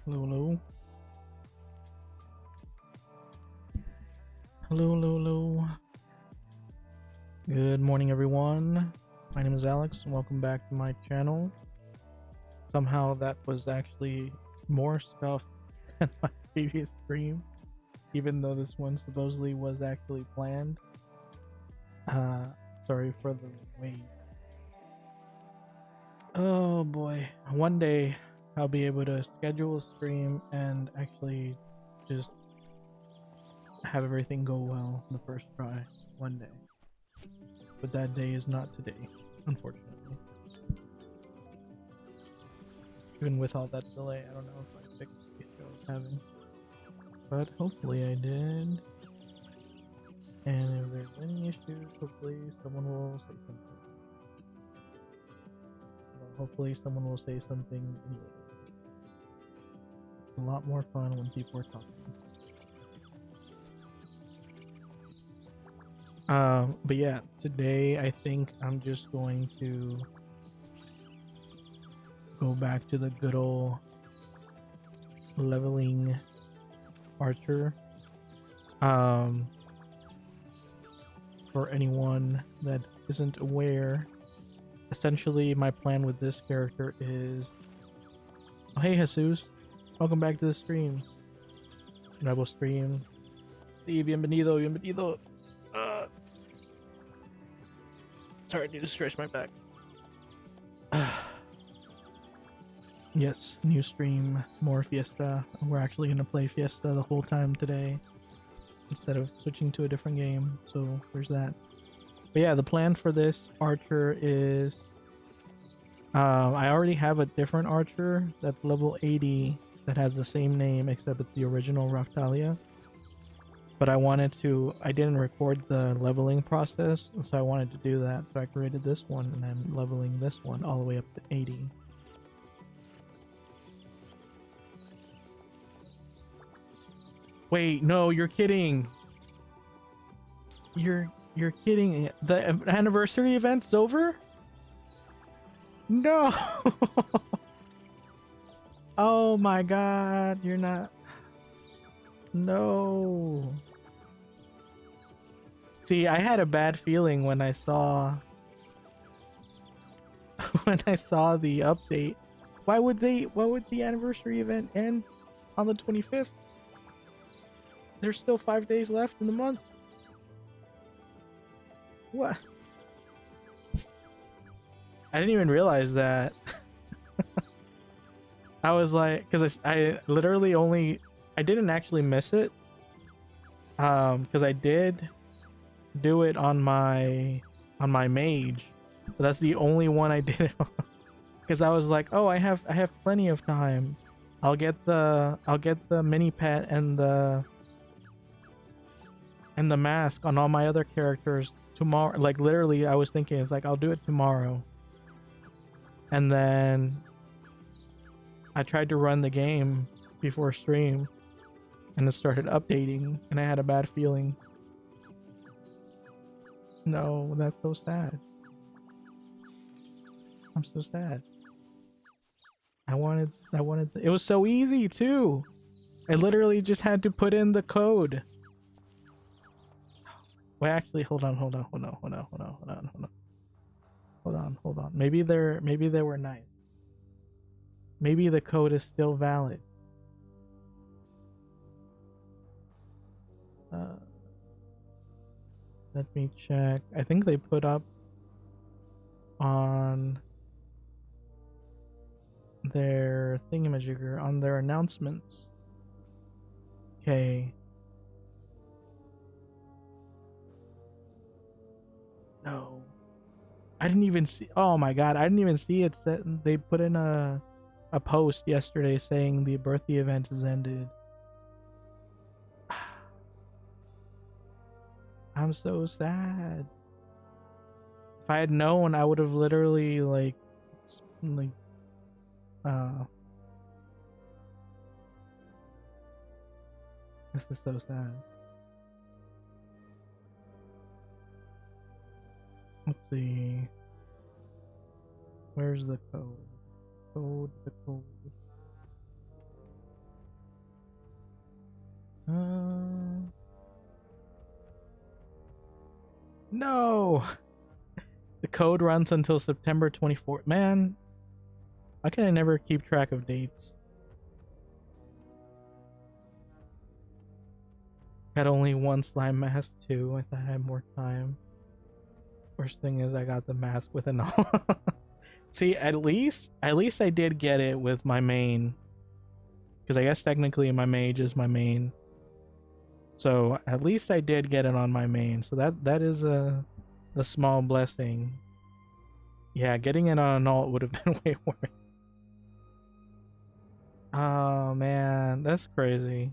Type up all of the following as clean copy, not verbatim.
Hello, hello. Hello, hello, hello. Good morning, everyone. My name is Alex, and welcome back to my channel. Somehow that was actually more stuff than my previous stream, even though this one supposedly was actually planned. Sorry for the wait. Oh boy. One day I'll be able to schedule a stream and actually just have everything go well the first try one day. But that day is not today, unfortunately. Even with all that delay, I don't know if I fixed the issue I was having. But hopefully I did. And if there's any issues, hopefully someone will say something. Well, hopefully someone will say something anyway. It's a lot more fun when people are talking. But yeah, today I think I'm just going to go back to the good old leveling archer. For anyone that isn't aware, essentially my plan with this character is... Oh, hey Jesus, welcome back to the stream. Nuevo stream. Sí, bienvenido, bienvenido. Sorry, I need to stretch my back. Yes, new stream, more Fiesta. We're actually gonna play Fiesta the whole time today instead of switching to a different game, so there's that. But yeah, the plan for this archer is I already have a different archer that's level 80 that has the same name except it's the original Raftalia. But I didn't record the leveling process, so I wanted to do that. So I created this one and I'm leveling this one all the way up to 80. Wait, no, you're kidding. You're kidding. The anniversary event's over? No. Oh my god, you're not. No. See, I had a bad feeling when I saw when I saw the update. Why would the anniversary event end on the 25th? There's still 5 days left in the month. What? I didn't even realize that. I was like, because I literally I didn't actually miss it. Because I did do it on my Mage. But that's the only one I did it on. Because I was like, oh, I have plenty of time. I'll get the mini pet and the mask on all my other characters tomorrow. Like literally, I was thinking it's like I'll do it tomorrow. And then I tried to run the game before stream and it started updating and I had a bad feeling. No, that's so sad. I'm so sad. I wanted it was so easy too. I literally just had to put in the code. Wait, actually, hold on. Maybe they were nice. Maybe the code is still valid. Let me check. I think they put up on their thingamajigger, on their announcements. Okay. No. I didn't even see. Oh my god, I didn't even see it. They put in a post yesterday saying the birthday event has ended. I'm so sad. If I had known, I would have literally this is so sad. Let's see. Where's the code? The code. No! The code runs until September 24th. Man, why can I never keep track of dates? Had only one slime mask too. I thought I had more time. Worst thing is I got the mask with an all. See, at least I did get it with my main. Because I guess technically my mage is my main. So at least I did get it on my main. So that is a small blessing. Yeah, getting it on an alt would have been way worse. Oh man, that's crazy.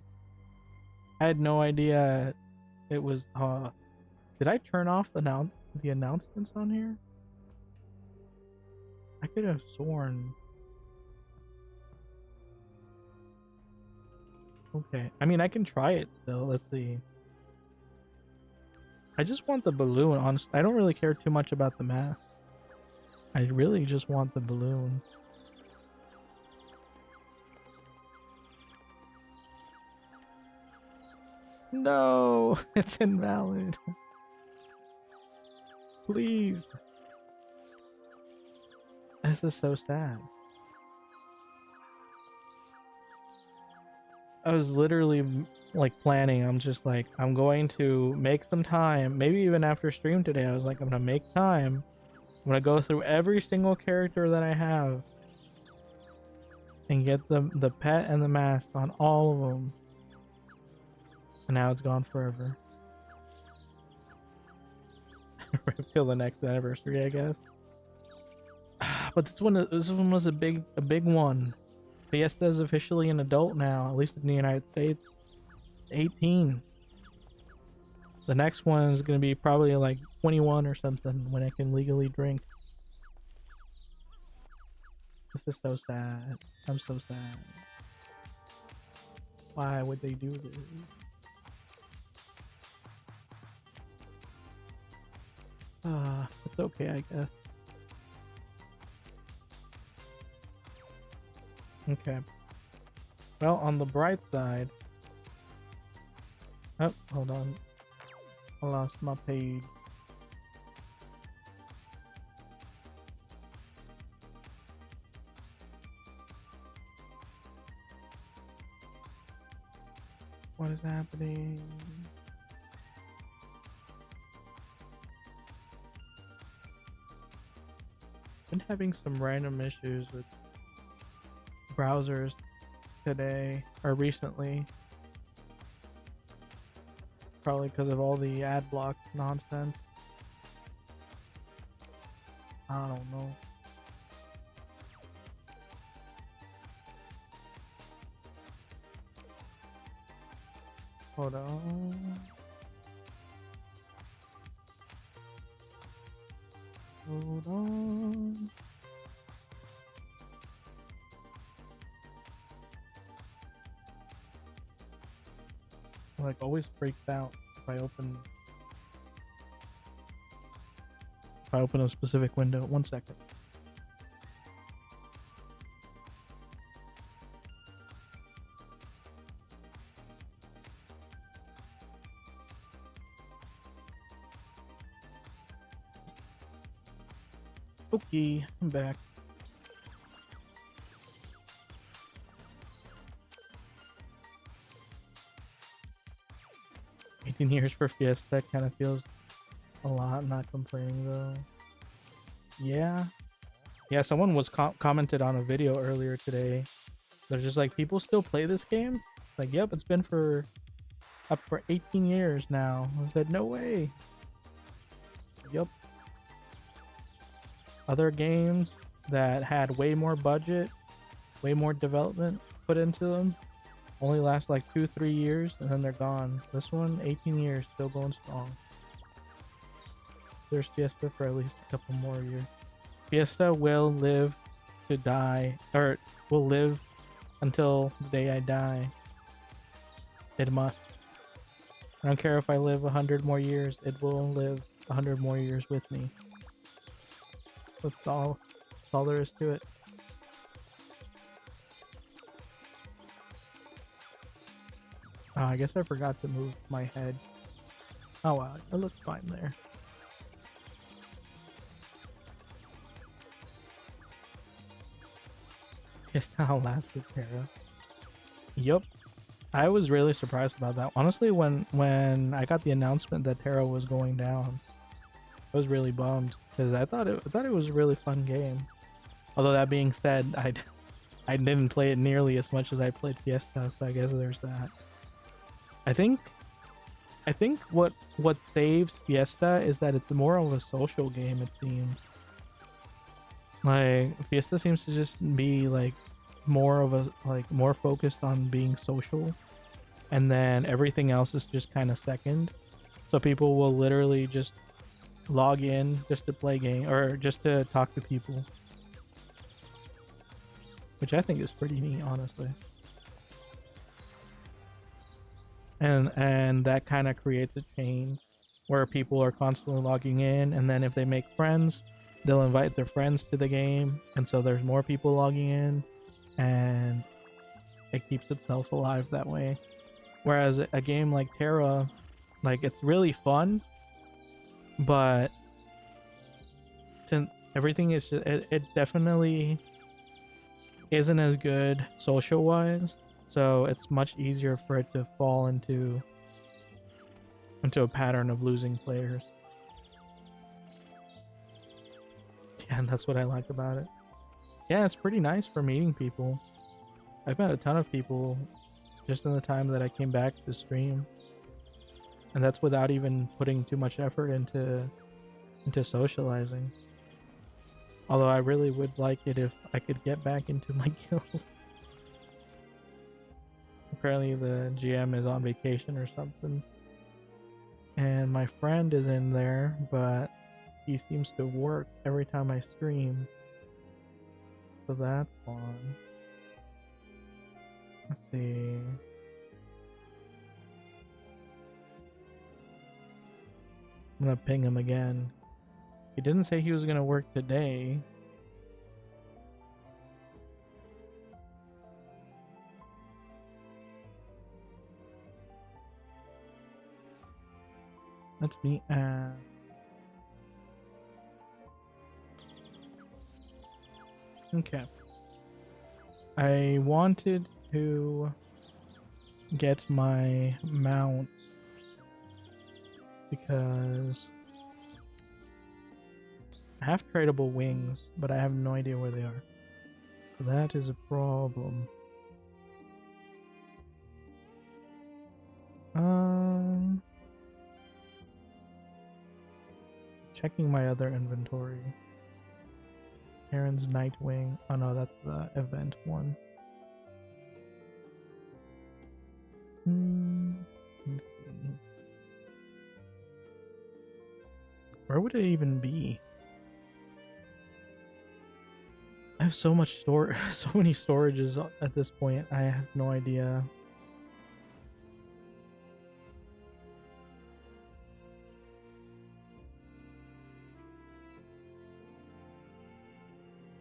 I had no idea it was did I turn off the announcements on here? I could have sworn. Okay. I mean, I can try it still. Let's see. I just want the balloon, honestly. I don't really care too much about the mask. I really just want the balloon. No, it's invalid. Please. This is so sad. I was literally like planning. I'm just like, I'm going to make some time. Maybe even after stream today, I was like, I'm gonna make time. I'm gonna go through every single character that I have and get the pet and the mask on all of them. And now it's gone forever. Till the next anniversary, I guess. But this one was a big one. Fiesta is officially an adult now, at least in the United States. 18. The next one is going to be probably like 21 or something when I can legally drink. This is so sad. I'm so sad. Why would they do this? It's okay, I guess. Okay. Well, on the bright side... Oh, hold on. I lost my page. What is happening? Been having some random issues with browsers today or recently, probably because of all the ad block nonsense. I don't know. Hold on. Hold on. Like always freaked out if I open a specific window. 1 second. Okay, I'm back. 18 years for Fiesta kind of feels a lot. Not complaining though. Yeah, someone was commented on a video earlier today. They're just like, people still play this game? Like, yep, it's been up for 18 years now. I said, no way. Yep. Other games that had way more budget, way more development put into them, only last like 2-3 years and then they're gone. This one, 18 years, still going strong. There's Fiesta for at least a couple more years. Fiesta will live to die, or will live until the day I die. It must. I don't care if I live 100 more years, it will live 100 more years with me. That's all there is to it. Oh, I guess I forgot to move my head. Oh wow, it looks fine there. Fiesta lasted Terra. Yup. I was really surprised about that. Honestly, when I got the announcement that Terra was going down, I was really bummed because I thought it was a really fun game. Although that being said, I didn't play it nearly as much as I played Fiesta, so I guess there's that. I think what saves Fiesta is that it's more of a social game, it seems. Like Fiesta seems to just be like more of a more focused on being social, and then everything else is just kind of second. So people will literally just log in just to play game or just to talk to people, which I think is pretty neat, honestly. And that kind of creates a chain where people are constantly logging in, and then if they make friends, they'll invite their friends to the game, and so there's more people logging in, and it keeps itself alive that way. Whereas a game like Terra, like, it's really fun, but since everything is just, it definitely isn't as good social wise, so it's much easier for it to fall into a pattern of losing players. Yeah, and that's what I like about it. Yeah, it's pretty nice for meeting people. I've met a ton of people just in the time that I came back to stream, and that's without even putting too much effort into socializing. Although I really would like it if I could get back into my guild. Apparently the GM is on vacation or something, and my friend is in there, but he seems to work every time I stream, so that's fun. Let's see. I'm gonna ping him again. He didn't say he was gonna work today. Let's be okay. I wanted to get my mount because I have tradable wings, but I have no idea where they are. So that is a problem. Checking my other inventory. Aaron's Nightwing. Oh no, that's the event one. Let's see. Where would it even be? I have so much so many storages at this point. I have no idea.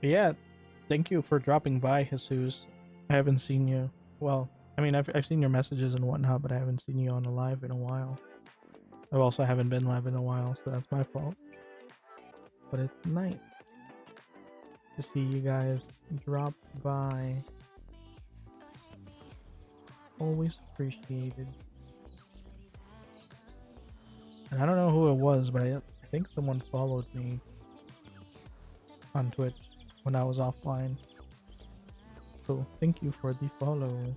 But yeah, thank you for dropping by, Jesus. I haven't seen you. Well, I mean, I've seen your messages and whatnot, but I haven't seen you on a live in a while. I also haven't been live in a while, so that's my fault. But it's nice to see you guys drop by. Always appreciated. And I don't know who it was, but I think someone followed me on Twitch when I was offline. So thank you for the follow.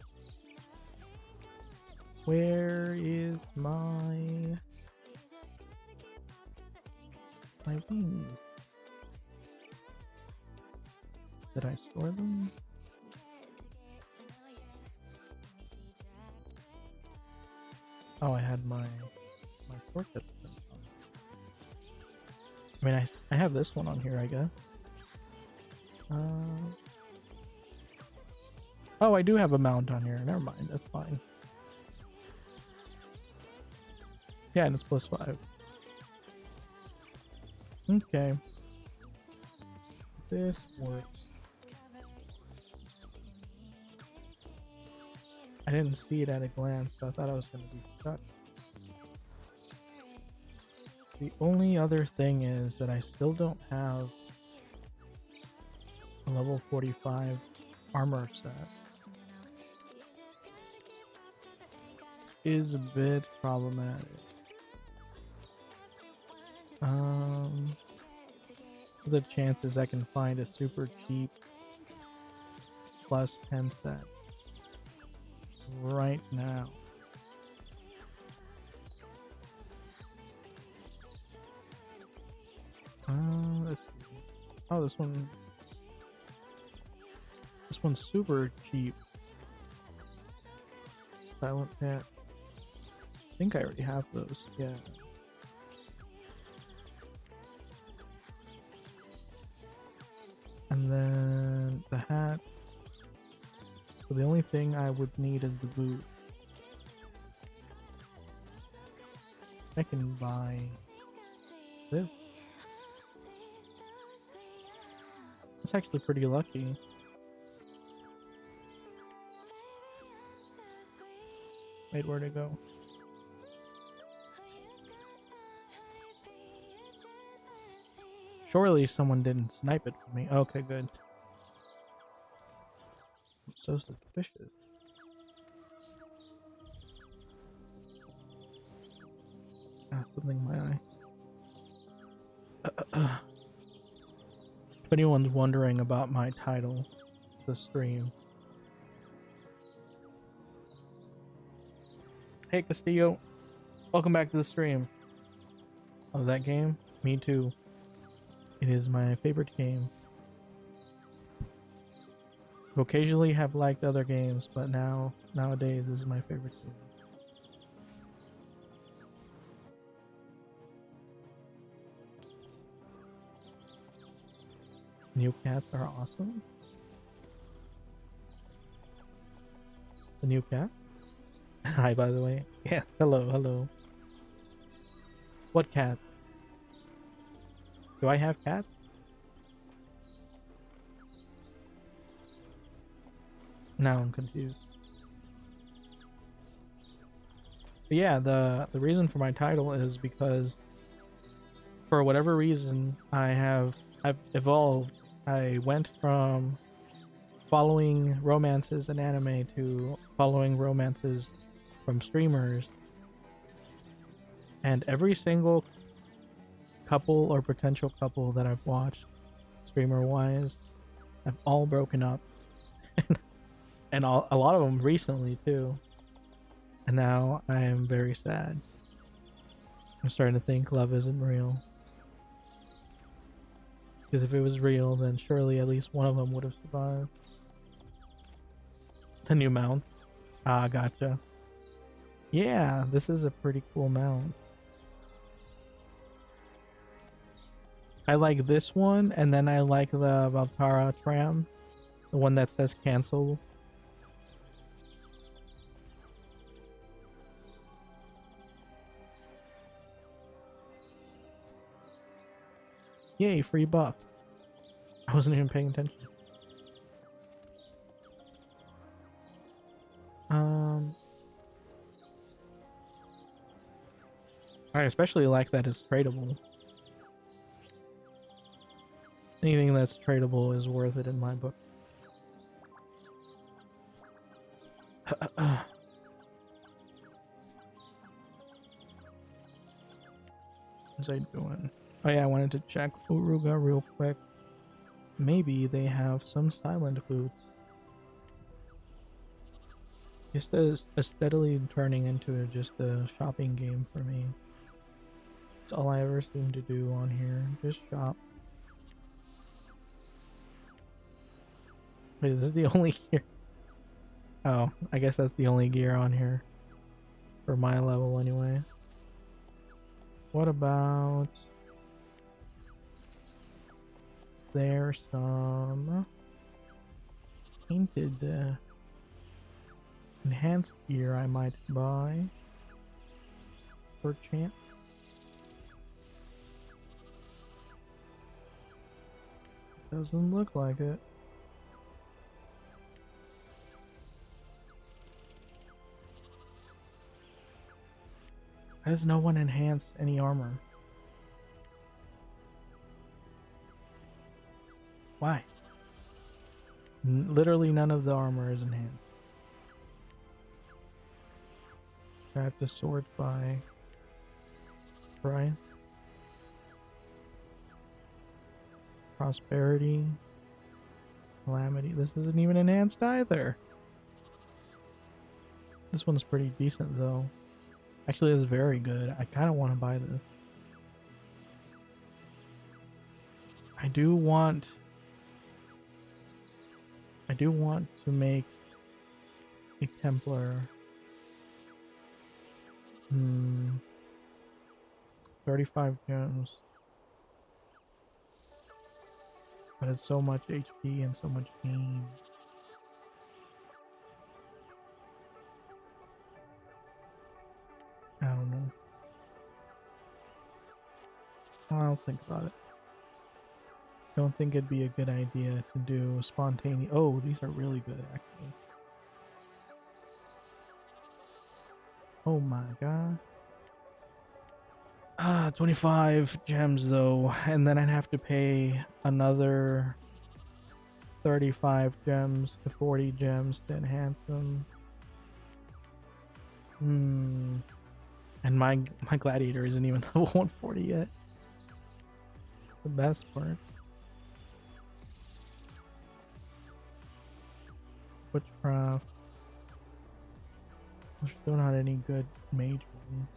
Where is my wings? Did I store them? Oh, I had my forklift. I mean, I have this one on here, I guess. Oh, I do have a mount on here. Never mind, that's fine. Yeah, and it's +5. Okay. This works. I didn't see it at a glance, so I thought I was going to be stuck. The only other thing is that I still don't have a level 45 armor set is a bit problematic. The chances I can find a super cheap plus 10 set right now. Let's see. Oh, this one's super cheap. Silent Cat. I think I already have those. Yeah. And then the hat. So the only thing I would need is the boot. I can buy this. It's actually pretty lucky. Wait, where'd it go? Surely someone didn't snipe it for me. Okay, good. I'm so suspicious. Ah, something in my eye. If anyone's wondering about my title, the stream. Hey Castillo, welcome back to the stream. Of that game? Me too. It is my favorite game. I occasionally have liked other games, but nowadays this is my favorite game. New cats are awesome. The new cat? Hi, by the way. Yeah, hello, hello. What cat? Do I have cats? Now I'm confused. But yeah, the reason for my title is because for whatever reason I've evolved. I went from following romances in anime to following romances from streamers, and every single couple or potential couple that I've watched streamer wise have all broken up. And a lot of them recently too, and now I am very sad. I'm starting to think love isn't real, because if it was real then surely at least one of them would have survived. The new mount. Ah, gotcha. Yeah, this is a pretty cool mount. I like this one, and then I like the Valtara tram, the one that says cancel. Yay, free buff. I wasn't even paying attention. I especially like that it's tradable. Anything that's tradable is worth it in my book. What's I doing? Oh yeah, I wanted to check Uruga real quick. Maybe they have some silent food. Just a steadily turning into just a shopping game for me. That's all I ever seem to do on here. Just shop. Wait, is this the only gear? Oh, I guess that's the only gear on here. For my level anyway. What about... There's some... painted... enhanced gear I might buy. For chance. Doesn't look like it. Why does no one enhance any armor? Why? Literally none of the armor is enhanced. I have to sort by price, prosperity, calamity. This isn't even enhanced either. This one's pretty decent though. Actually, it's very good. I kind of want to buy this. I do want to make a Templar. 35 gems. But it's so much HP and so much gain. I don't know. I'll think about it. Don't think it'd be a good idea to do spontaneous. Oh, these are really good actually. Oh my god. 25 gems though, and then I'd have to pay another 35 gems to 40 gems to enhance them. And my gladiator isn't even level 140 yet. The best part. Witchcraft. There's still not any good mage ones.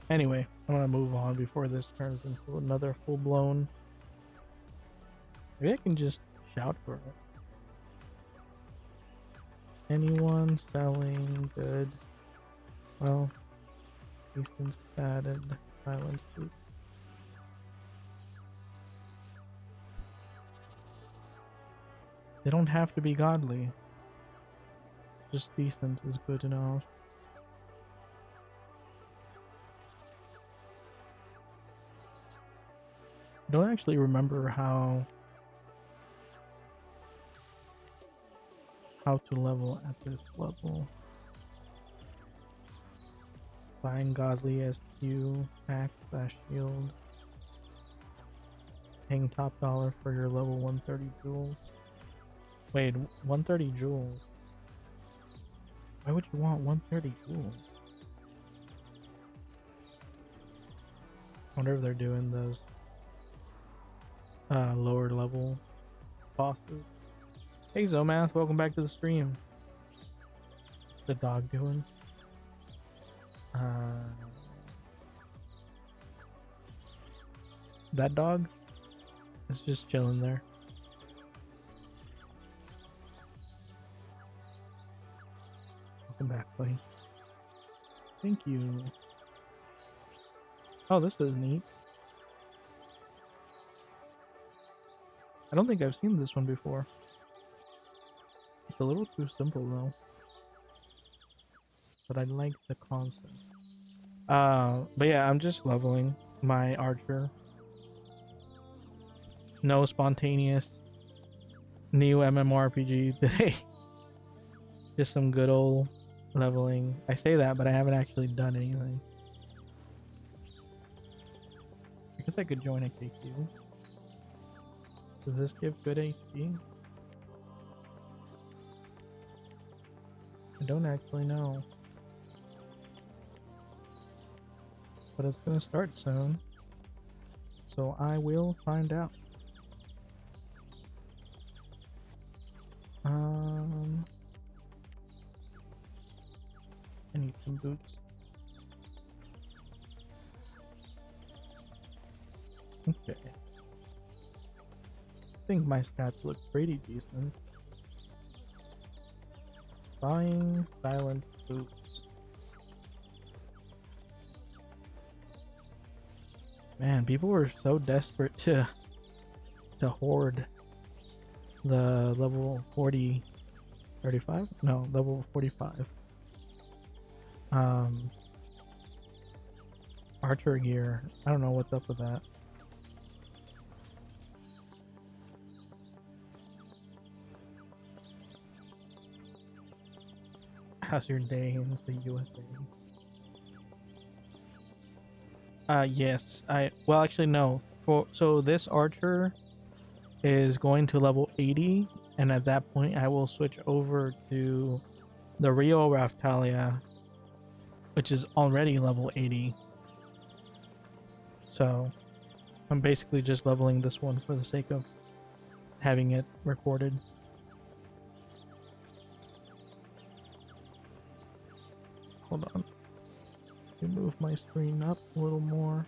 Anyway, I'm gonna move on before this turns into another full-blown. Maybe I can just shout for it. Anyone selling good? Well, decent added silent food. They don't have to be godly. Just decent is good enough. I don't actually remember how to level at this level. Buying godly SQ, axe / shield. Paying top dollar for your level 130 jewels. Wait, 130 jewels? Why would you want 130 jewels? I wonder if they're doing those lower level bosses. Hey Zomath, welcome back to the stream. What's the dog doing? That dog is just chilling there. Welcome back, buddy. Thank you. Oh, this is neat. I don't think I've seen this one before. It's a little too simple though. But I like the concept. But yeah, I'm just leveling my archer. No spontaneous new MMORPG today. Just some good old leveling. I say that, but I haven't actually done anything. I guess I could join a KQ. Does this give good HP? I don't actually know. But it's gonna start soon. So I will find out. I need some boots. Okay. I think my stats look pretty decent. Buying silent boots. Man, people were so desperate to hoard the level 35? No, level 45. Archer gear. I don't know what's up with that. How's your day in the USA? Yes. Well, actually, no. So this archer is going to level 80, and at that point I will switch over to the Rio Raftalia, which is already level 80. So I'm basically just leveling this one for the sake of having it recorded. Hold on. Let me move my screen up a little more.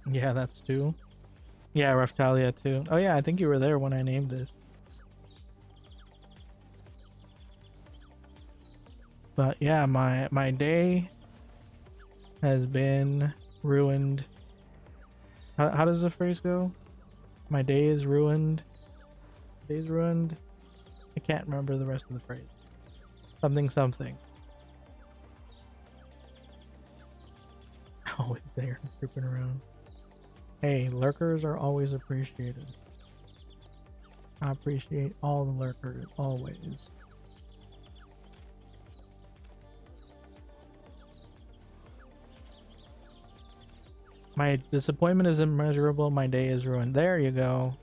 Yeah, that's two. Yeah, Raftalia too. Oh yeah, I think you were there when I named this. But yeah, my day has been ruined. How does the phrase go? My day is ruined. Day's ruined. I can't remember the rest of the phrase. Something something. Always there, creeping around. Hey, lurkers are always appreciated. I appreciate all the lurkers, always. My disappointment is immeasurable. My day is ruined. There you go.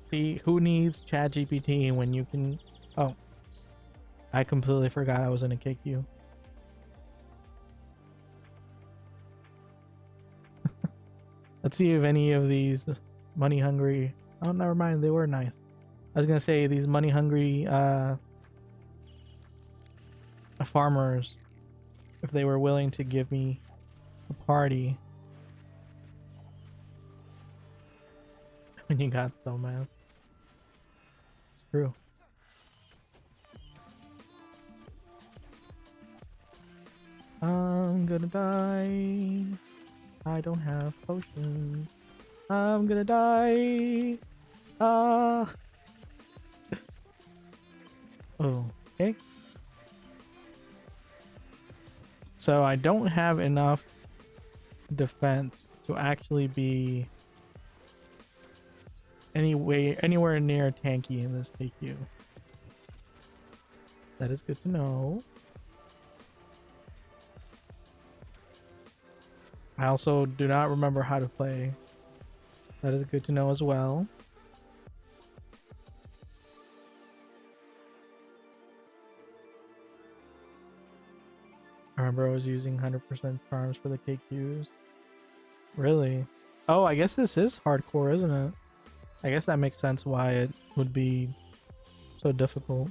See, who needs ChatGPT when you can... Oh. I completely forgot I was gonna kick you. Let's see if any of these money hungry... Oh, never mind. They were nice. I was gonna say these money hungry farmers, if they were willing to give me a party. When you got so mad. It's true. I'm gonna die. I don't have potions. I'm gonna die. Ah. Oh, okay. So I don't have enough defense to actually be anywhere near tanky in this KQ. That is good to know. I also do not remember how to play. That is good to know as well. I remember I was using 100% charms for the KQs. Really? Oh, I guess this is hardcore, isn't it? I guess that makes sense why it would be so difficult.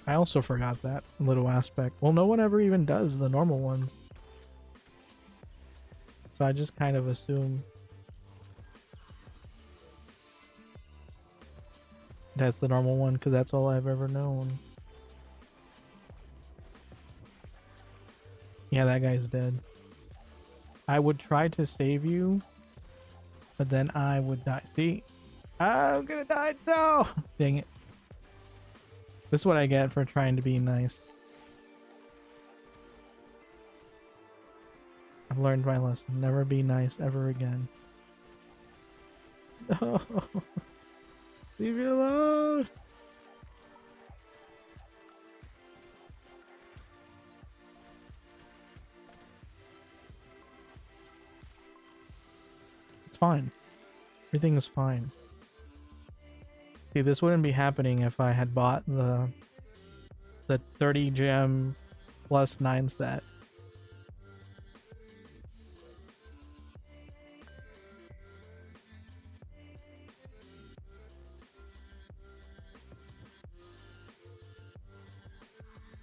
I also forgot that little aspect. Well, no one ever even does the normal ones. So I just kind of assume that's the normal one because that's all I've ever known. Yeah, that guy's dead. I would try to save you, but then I would die. See? I'm gonna die. No! Dang it. This is what I get for trying to be nice. I've learned my lesson. Never be nice ever again. No. Leave me alone. It's fine. Everything is fine. See, this wouldn't be happening if I had bought the 30 gem plus 9 set.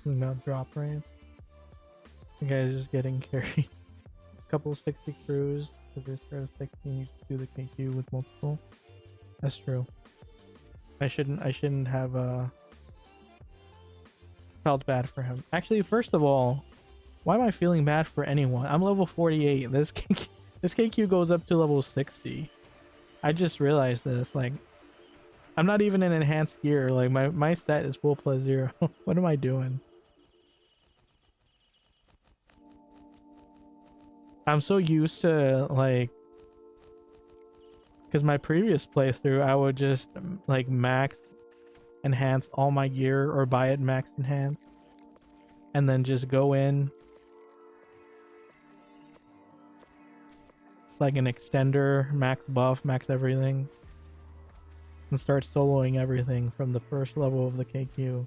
About drop rate. The guy's just getting carried. A couple 60 crews. If this starts 60, you do the KQ with multiple. That's true. I shouldn't have felt bad for him. Actually, first of all, why am I feeling bad for anyone? I'm level 48. This KQ goes up to level 60. I just realized this. Like, I'm not even in enhanced gear. Like, my set is full plus 0. What am I doing? I'm so used to, like, Because my previous playthrough, I would just like max enhance all my gear or buy it max enhance, and then just go in like an extender, max buff, max everything, and start soloing everything from the first level of the KQ.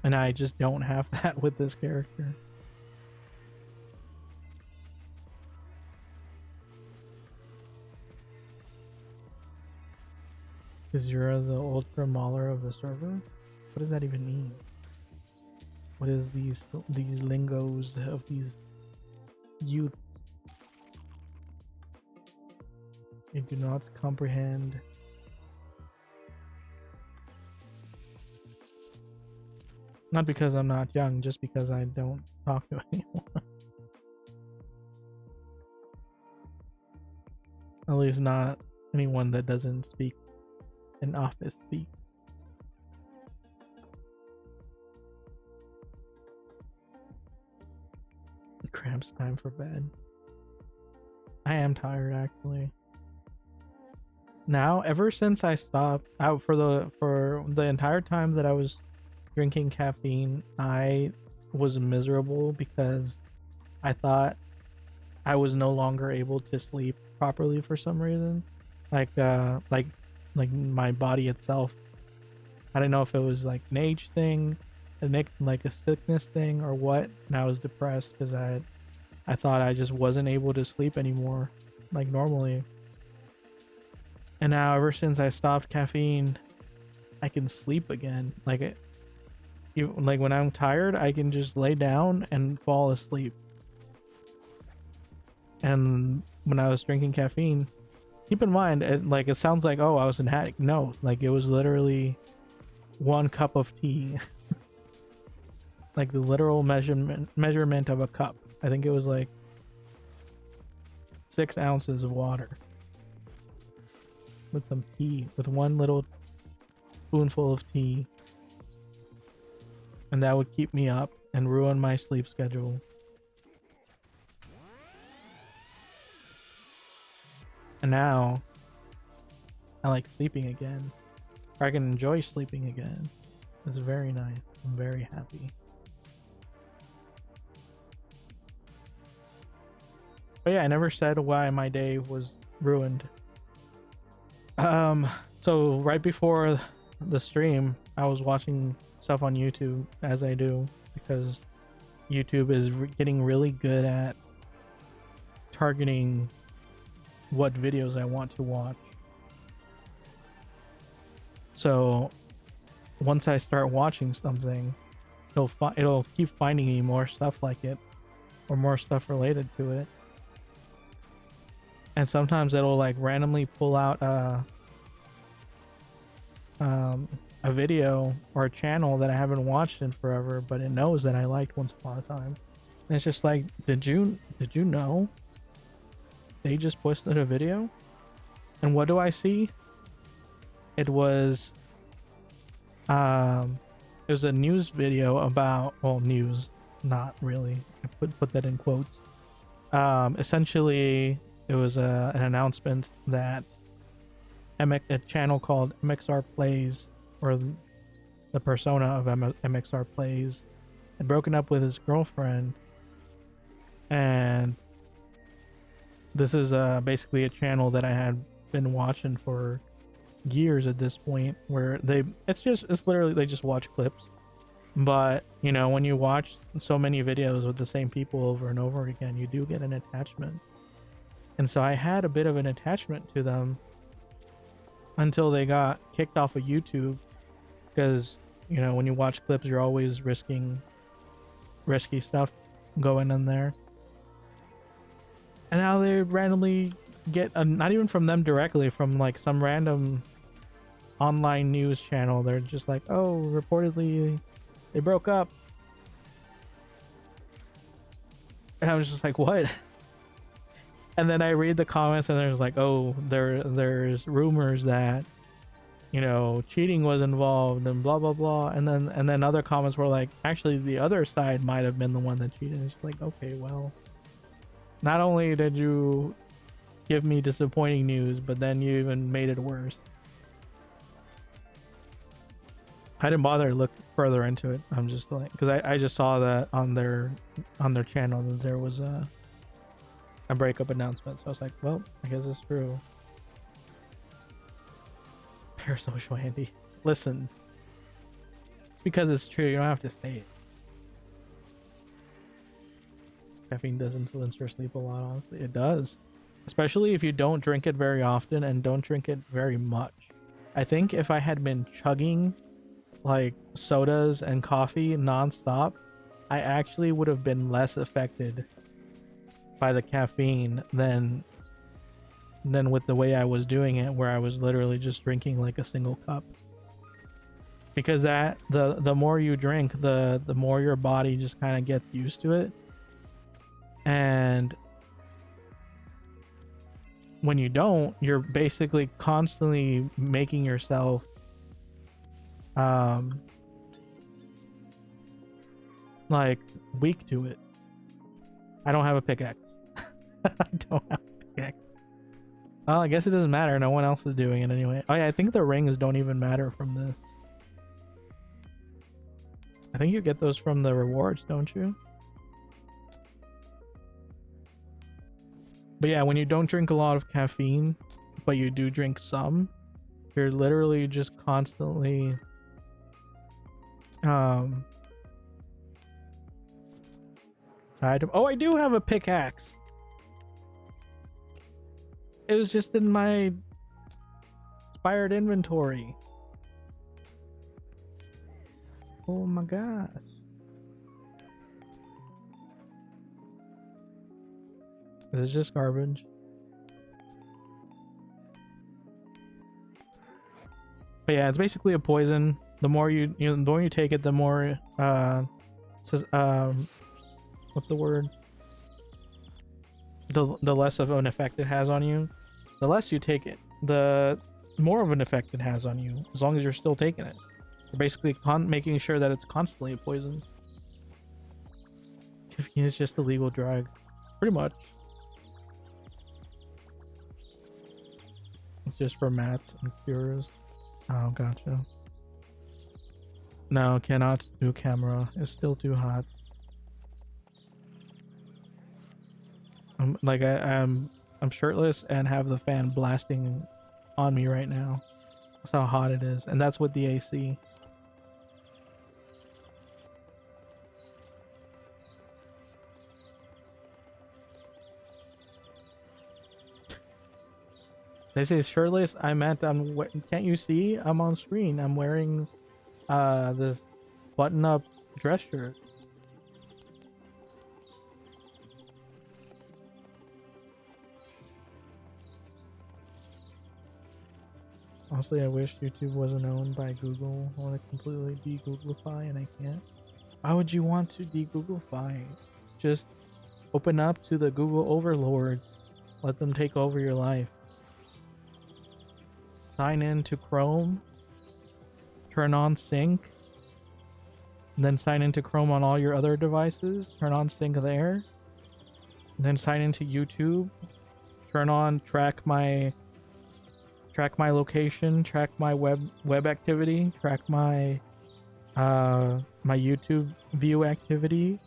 And I just don't have that with this character. Because you're the ultra mauler of the server? What does that even mean? What is these lingos of these youths? I do not comprehend. Not because I'm not young, just because I don't talk to anyone. At least not anyone that doesn't speak in office speak. Cramps, time for bed. I am tired actually. Now, ever since I stopped out for the entire time that I was drinking caffeine, I was miserable because I thought I was no longer able to sleep properly for some reason. Like my body itself. I don't know if it was like an age thing, like a sickness thing or what. And I was depressed because I thought I just wasn't able to sleep anymore like normally. And now ever since I stopped caffeine, I can sleep again. Like when I'm tired, I can just lay down and fall asleep. And when I was drinking caffeine, keep in mind, it sounds like, oh, I was an addict. No, like it was literally 1 cup of tea. Like the literal measurement of a cup. I think it was like 6 ounces of water with some tea, with 1 little spoonful of tea. And that would keep me up and ruin my sleep schedule. And now I like sleeping again, or I can enjoy sleeping again. It's very nice. I'm very happy. But yeah, I never said why my day was ruined. So right before the stream, I was watching stuff on YouTube, as I do, because YouTube is getting really good at targeting what videos I want to watch. So once I start watching something, it'll keep finding me more stuff like it, or more stuff related to it. And sometimes it'll like randomly pull out a video or a channel that I haven't watched in forever, but it knows that I liked once upon a time. And it's just like, did you know they just posted a video? And what do I see? It was a news video about, well, news, not really, I put that in quotes. Essentially it was an announcement that a channel called MXR Plays, or the persona of MXR Plays, had broken up with his girlfriend. And this is basically a channel that I had been watching for years at this point, where it's literally they just watch clips. But you know, when you watch so many videos with the same people over and over again, you do get an attachment. And so I had a bit of an attachment to them until they got kicked off of YouTube, because you know, when you watch clips, you're always risking risky stuff going in there. And now they randomly get not even from them directly, from like some random online news channel, they're just like, oh, reportedly they broke up. And I was just like, what? And then I read the comments and there's like, oh, there's rumors that, you know, cheating was involved and blah blah blah. And then other comments were like, actually the other side might have been the one that cheated. It's like, okay, well, not only did you give me disappointing news, but then you even made it worse. I didn't bother to look further into it. I'm just like, because I just saw that on their channel that there was a breakup announcement. So I was like, well, I guess it's true. Parasocial Andy. Listen, it's because it's true. You don't have to say it. Caffeine does influence your sleep a lot, honestly. It does. Especially if you don't drink it very often and don't drink it very much. I think if I had been chugging like sodas and coffee nonstop, I actually would have been less affected by the caffeine than with the way I was doing it, where I was literally just drinking like a single cup. Because that the more you drink, the more your body just kind of gets used to it. And when you don't, you're basically constantly making yourself like weak to it. I don't have a pickaxe. I don't have a pickaxe. Well, I guess it doesn't matter. No one else is doing it anyway. Oh yeah, I think the rings don't even matter from this. I think you get those from the rewards, don't you? But yeah, when you don't drink a lot of caffeine, but you do drink some, you're literally just constantly oh, I do have a pickaxe. It was just in my expired inventory. Oh my gosh. This is just garbage. But yeah, it's basically a poison. The more the more you take it, the more what's the word? The less of an effect it has on you. The less you take it, the more of an effect it has on you, as long as you're still taking it. You're basically making sure that it's constantly a poison. Caffeine is just a legal drug. Pretty much. It's just for mats and cures. Oh, gotcha. No, cannot do camera. It's still too hot. I'm shirtless and have the fan blasting on me right now. That's how hot it is, and that's with the AC. They say shirtless. I meant can't you see? I'm on screen. I'm wearing this button-up dress shirt. Honestly, I wish YouTube wasn't owned by Google. I want to completely de-Googlify, and I can't. Why would you want to de-Googlify? Just open up to the Google overlords. Let them take over your life. Sign in to Chrome. Turn on sync. And then sign into Chrome on all your other devices. Turn on sync there. And then sign into YouTube. Turn on track my location, track my web activity, track my my YouTube view activity.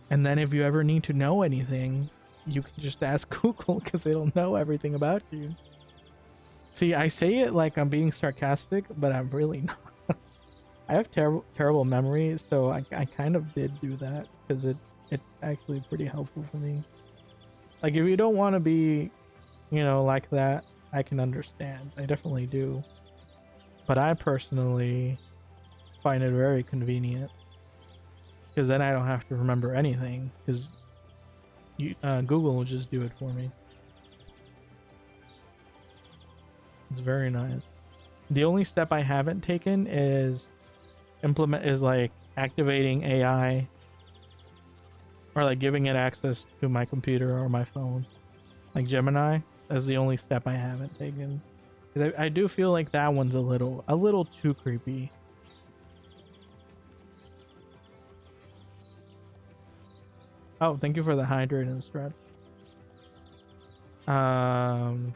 And then if you ever need to know anything, you can just ask Google, because it'll know everything about you. See, I say it like I'm being sarcastic, but I'm really not. I have terrible memory, so I kind of did do that, because it's actually pretty helpful for me. Like, if you don't want to be, like that, I can understand. I definitely do. But I personally find it very convenient, because then I don't have to remember anything, because Google will just do it for me. It's very nice. The only step I haven't taken is like activating AI, or like giving it access to my computer or my phone, like Gemini. That's the only step I haven't taken. I do feel like that one's a little too creepy. Oh, thank you for the hydrate and stretch. Um,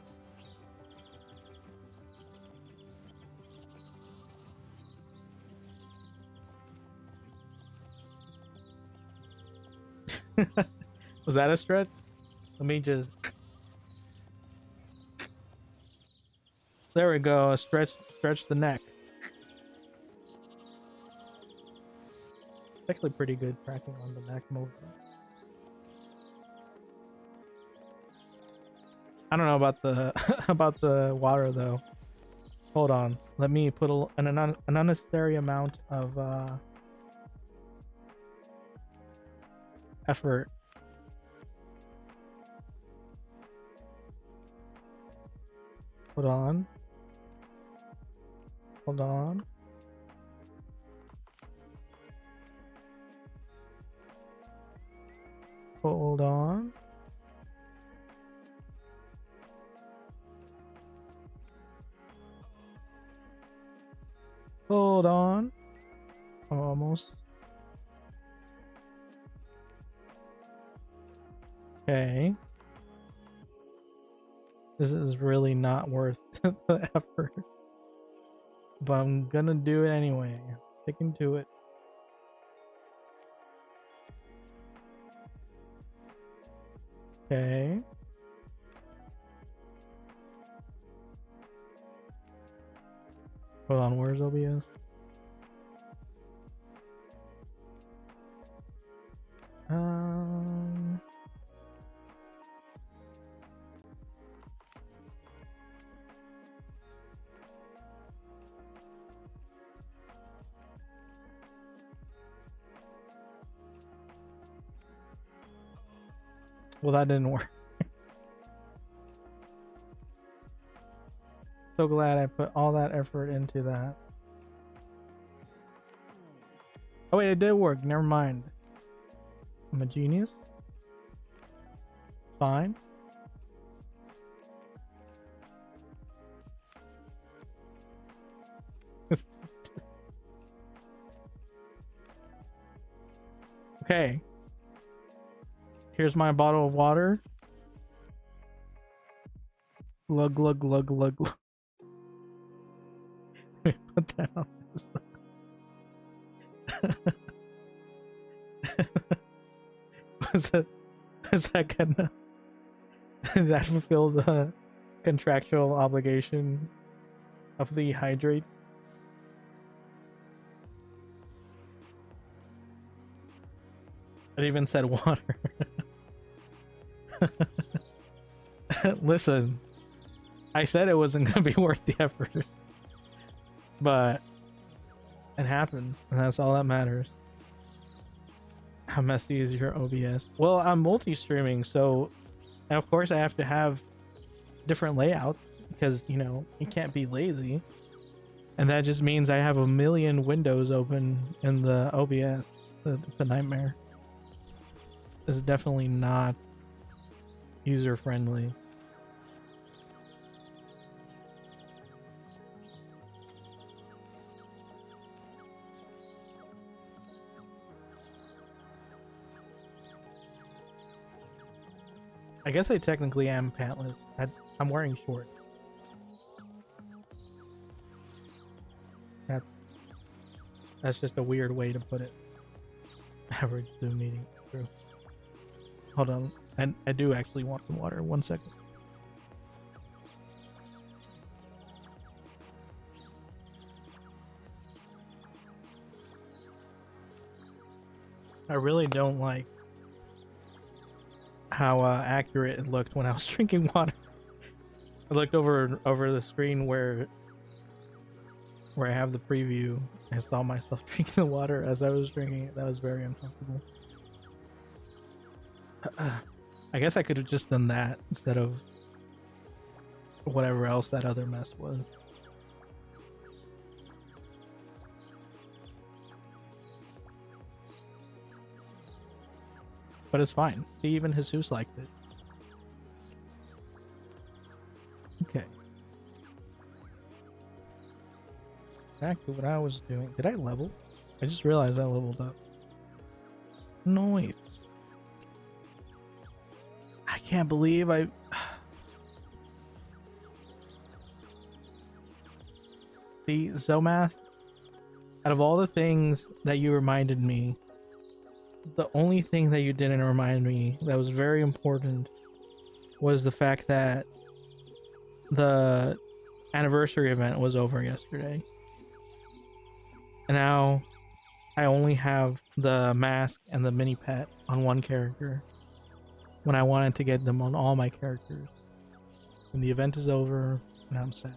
was that a stretch? Let me just. There we go. Stretch the neck. It's actually pretty good tracking on the neck movement. I don't know about the about the water though. Hold on. Let me put an unnecessary amount of effort. Hold on. Hold on. Hold on. Hold on. Almost. Okay. This is really not worth the effort. But I'm gonna do it anyway. Sticking to it. Okay. Hold on, where's OBS? Well, that didn't work. So glad I put all that effort into that. Oh wait, it did work. Never mind. I'm a genius. Fine. Okay. Here's my bottle of water. Glug glug glug glug glug. Put that on. Was that gonna that fulfill the contractual obligation of the hydrate? It even said water. Listen, I said it wasn't gonna be worth the effort, but it happened, and that's all that matters. How messy is your OBS? Well, I'm multi-streaming, so of course I have to have different layouts because, you know, you can't be lazy. And that just means I have a million windows open in the OBS. It's a nightmare. It's definitely not user-friendly. I guess I technically am pantless. I'm wearing shorts. That's just a weird way to put it. Average Zoom meeting. True. Hold on. I do actually want some water. 1 second. I really don't like how accurate it looked when I was drinking water. I looked over the screen where I have the preview and saw myself drinking the water as I was drinking it. That was very uncomfortable. I guess I could have just done that instead of whatever else that other mess was. But it's fine. See, even Jesus liked it. Okay. Back to what I was doing. Did I level? I just realized I leveled up. Noise. I can't believe I See, Zomath, out of all the things that you reminded me, the only thing that you didn't remind me that was very important was the fact that the anniversary event was over yesterday. And now I only have the mask and the mini pet on one character when I wanted to get them on all my characters. And the event is over and I'm sad.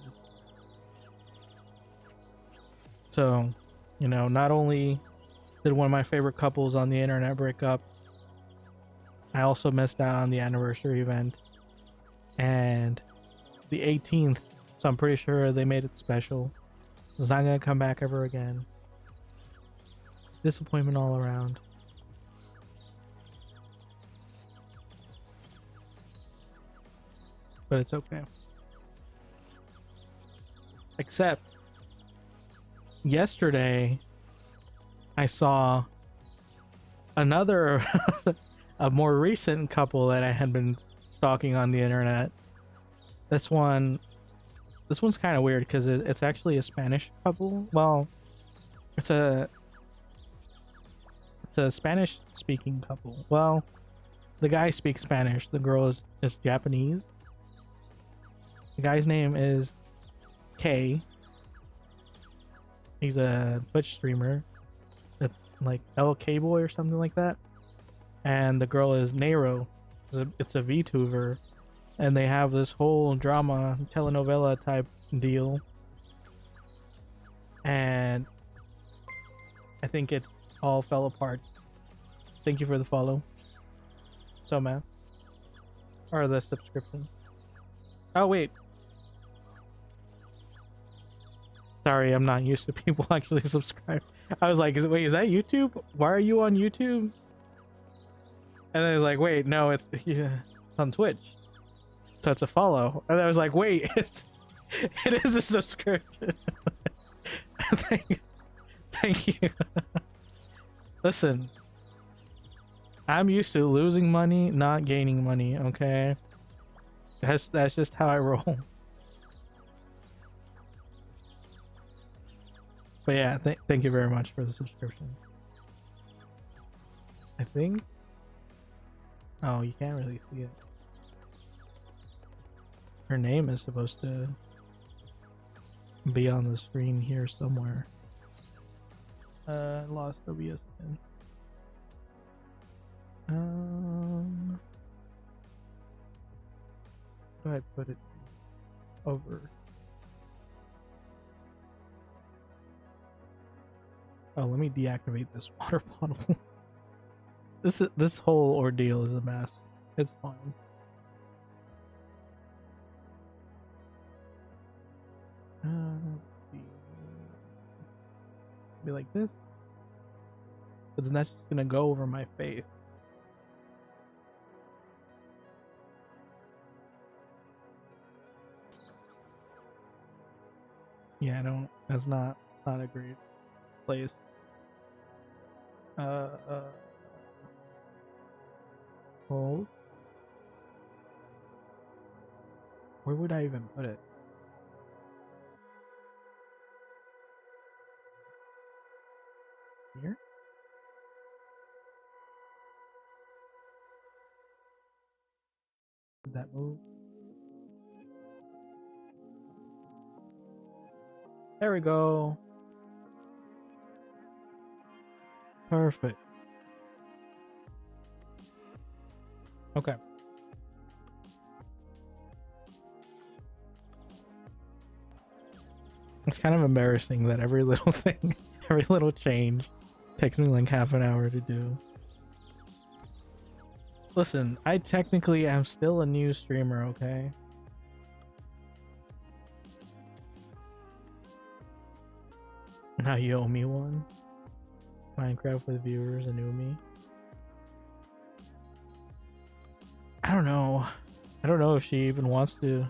So, you know, not only did one of my favorite couples on the internet break up, I also missed out on the anniversary event and the 18th, so I'm pretty sure they made it special. It's not gonna come back ever again. It's disappointment all around. But it's okay. Except yesterday I saw another a more recent couple that I had been stalking on the internet. This one's kind of weird because it's actually a Spanish couple. Well, it's a Spanish speaking couple. Well, the guy speaks Spanish, the girl is Japanese. The guy's name is K. He's a Twitch streamer. It's like LK Boy or something like that. And the girl is Nero. It's a VTuber. And they have this whole drama, telenovela type deal. And I think it all fell apart. Thank you for the follow. So, man. Or the subscription. Oh, wait. Sorry, I'm not used to people actually subscribe. I was like, wait, is that YouTube? Why are you on YouTube? And I was like, wait, no, it's on Twitch. So it's a follow. And I was like, wait, it is a subscription. Thank you. Listen, I'm used to losing money, not gaining money, okay? That's just how I roll. But yeah, thank you very much for the subscription. I think. Oh, you can't really see it. Her name is supposed to be on the screen here somewhere. Lost OBS again. Go ahead, put it over. Oh, let me deactivate this water bottle. This whole ordeal is a mess. It's fine. Let's see. Be like this. But then that's just gonna go over my face. Yeah, I don't. That's not a great place. Hold. Where would I even put it? Here? Did that move? There we go. Perfect. Okay. It's kind of embarrassing that every little thing, every little change takes me like half an hour to do. Listen, I technically am still a new streamer, okay? Now you owe me one. Minecraft with viewers and new me. I don't know. I don't know if she even wants to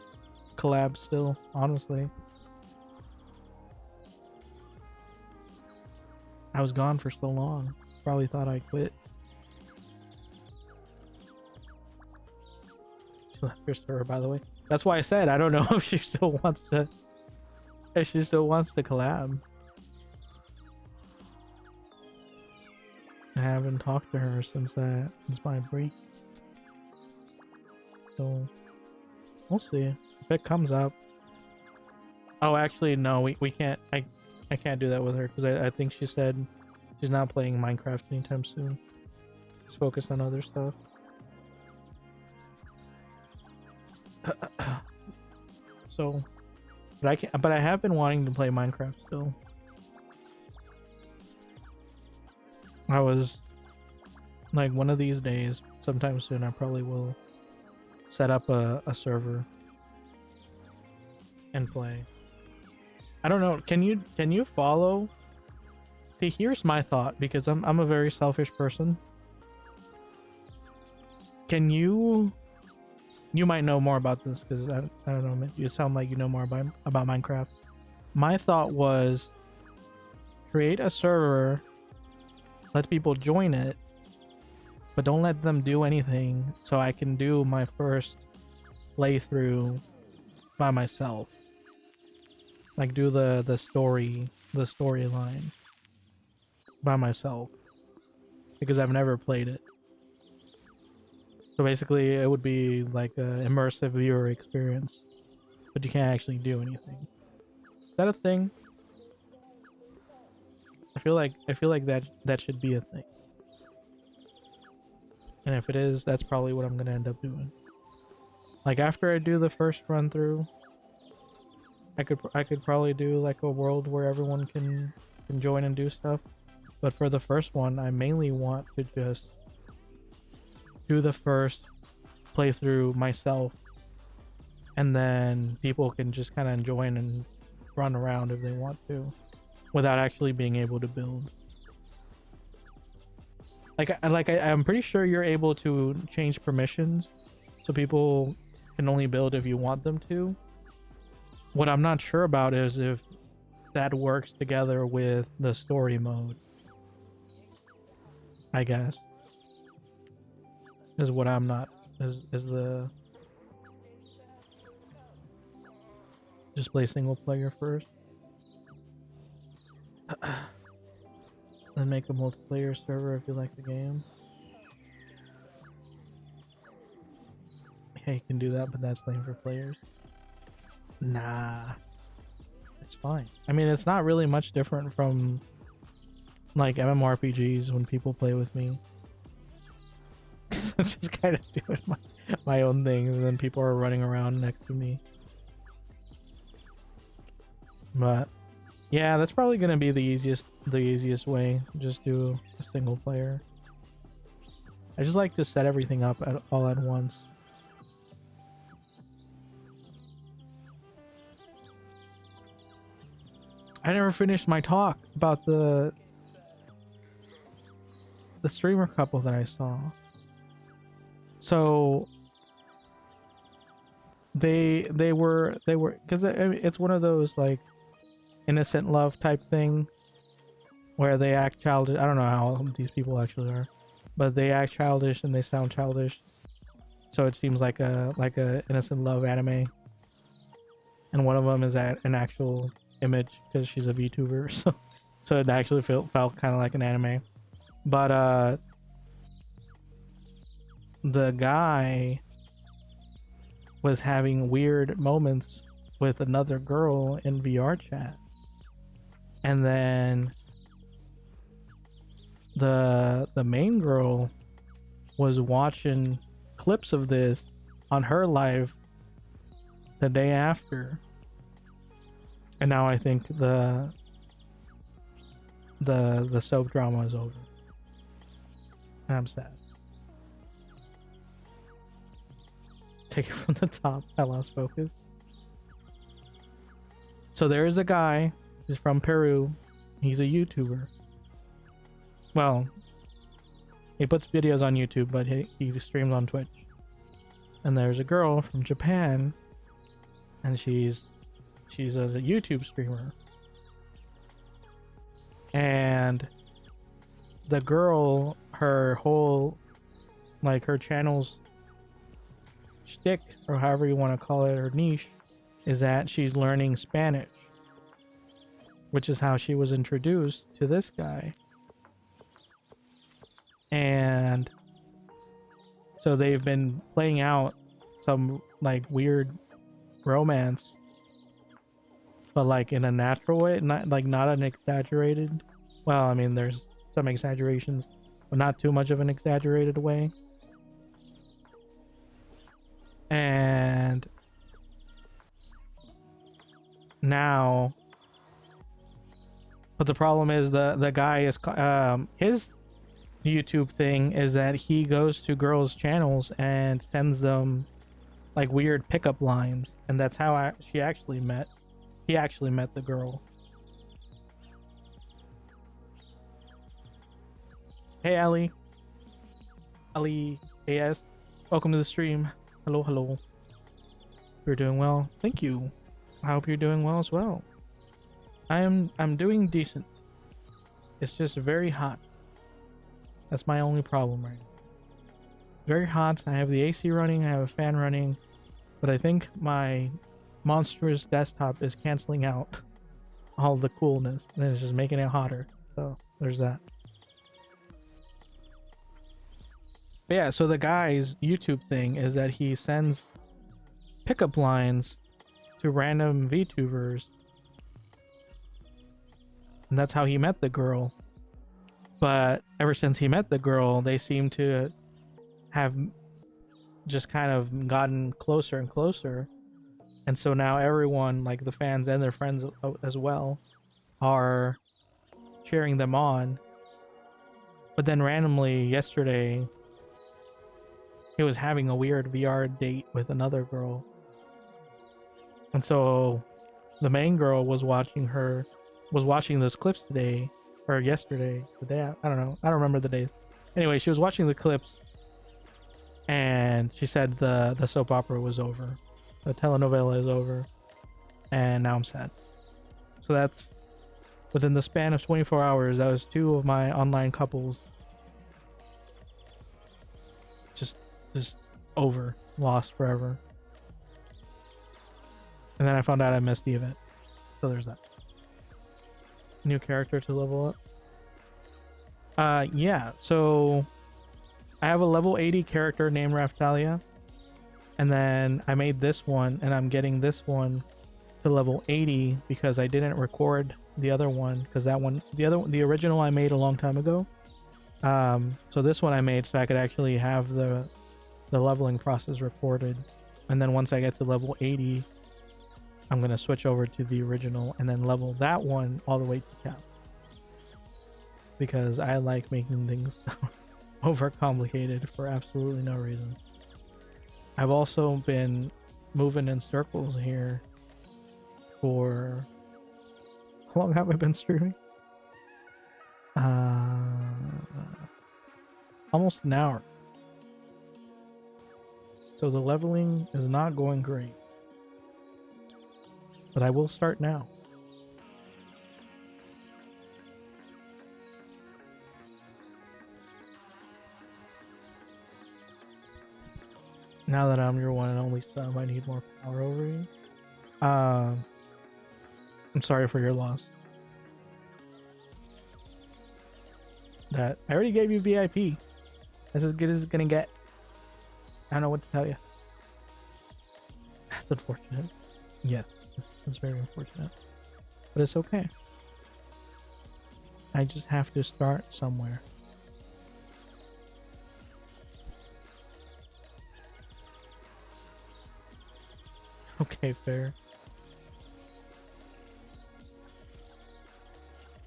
collab still, honestly. I was gone for so long. Probably thought I quit. She left her server, by the way. That's why I said I don't know if she still wants to if she still wants to collab. I haven't talked to her since my break. So we'll see if it comes up. Oh, actually, no, we can't. I can't do that with her because I think she said she's not playing Minecraft anytime soon. She's focused on other stuff. So, but I have been wanting to play Minecraft still. I was like, one of these days, sometime soon, I probably will set up a server and play. I don't know. Can you follow? See, here's my thought, because I'm a very selfish person. Can you might know more about this because I don't know. You sound like you know more about Minecraft. My thought was create a server, let people join it, but don't let them do anything, so I can do my first playthrough by myself. Like do the storyline by myself, because I've never played it. So basically it would be like an immersive viewer experience, but you can't actually do anything. Is that a thing? I feel like that should be a thing. And if it is, that's probably what I'm gonna end up doing. Like after I do the first run through, I could probably do like a world where everyone can join and do stuff. But for the first one, I mainly want to just do the first playthrough myself, and then people can just kind of join and run around if they want to, without actually being able to build. I'm pretty sure you're able to change permissions so people can only build if you want them to. What I'm not sure about is if that works together with the story mode, I guess. Is what I'm not, is the just play single player first, then make a multiplayer server if you like the game. Yeah, you can do that, but that's lame for players. Nah, it's fine. I mean, it's not really much different from like MMORPGs when people play with me. I'm just kind of doing my own thing, and then people are running around next to me. But yeah, that's probably gonna be the easiest way. Just do a single player. I just like to set everything up all at once. I never finished my talk about the streamer couple that I saw. So they were because it's one of those like innocent love type thing where they act childish. I don't know how these people actually are, but they act childish and they sound childish. So it seems like a innocent love anime. And one of them is an actual image because she's a VTuber, so it actually felt kind of like an anime. But the guy was having weird moments with another girl in VR chat, and then the main girl was watching clips of this on her live the day after, and now I think the soap drama is over, and I'm sad. Take it from the top. I lost focus. So there is a guy. He's from Peru. He's a YouTuber. Well, he puts videos on YouTube, but he streams on Twitch. And there's a girl from Japan, and she's a YouTube streamer. And the girl, her whole, like, her channel's shtick, or however you want to call it, her niche, is that she's learning Spanish. which is how she was introduced to this guy. And so they've been playing out some like weird romance, but like in a natural way, not an exaggerated. Well, I mean, there's some exaggerations, but not too much of an exaggerated way. And now, but the problem is the guy is his YouTube thing is that he goes to girls' channels and sends them like weird pickup lines, and that's how he actually met the girl. Hey Ali AS, welcome to the stream. Hello. You're doing well, thank you. I hope you're doing well as well. I'm doing decent. It's just very hot. That's my only problem right now. Very hot. I have the AC running, I have a fan running, but I think my monstrous desktop is canceling out all the coolness and it's just making it hotter. So there's that. But yeah, so the guy's YouTube thing is that he sends pickup lines to random VTubers. And that's how he met the girl. But ever since he met the girl, they seem to have just kind of gotten closer and closer. And so now everyone, like the fans and their friends as well, are cheering them on. But then randomly yesterday, he was having a weird VR date with another girl. And so the main girl was watching those clips today or yesterday. I don't know. I don't remember the days. Anyway, she was watching the clips and she said the soap opera was over. The telenovela is over. And now I'm sad. So that's within the span of 24 hours. That was 2 of my online couples just over, lost forever. And then I found out I missed the event. So there's that. New character to level up. Yeah, so I have a level 80 character named Raftalia. And then I made this one, and I'm getting this one to level 80 because I didn't record the other one, because the original I made a long time ago. So this one I made so I could actually have the leveling process recorded, and then once I get to level 80, I'm gonna switch over to the original and then level that one all the way to cap, because I like making things overcomplicated for absolutely no reason. I've also been moving in circles here for how long have I been streaming? Almost an hour. So the leveling is not going great, but I will start now. Now that I'm your one and only sub, I need more power over you. I'm sorry for your loss. That I already gave you VIP. That's as good as it's gonna get. I don't know what to tell you. That's unfortunate. Yes, it's very unfortunate. But it's okay. I just have to start somewhere. Okay, fair.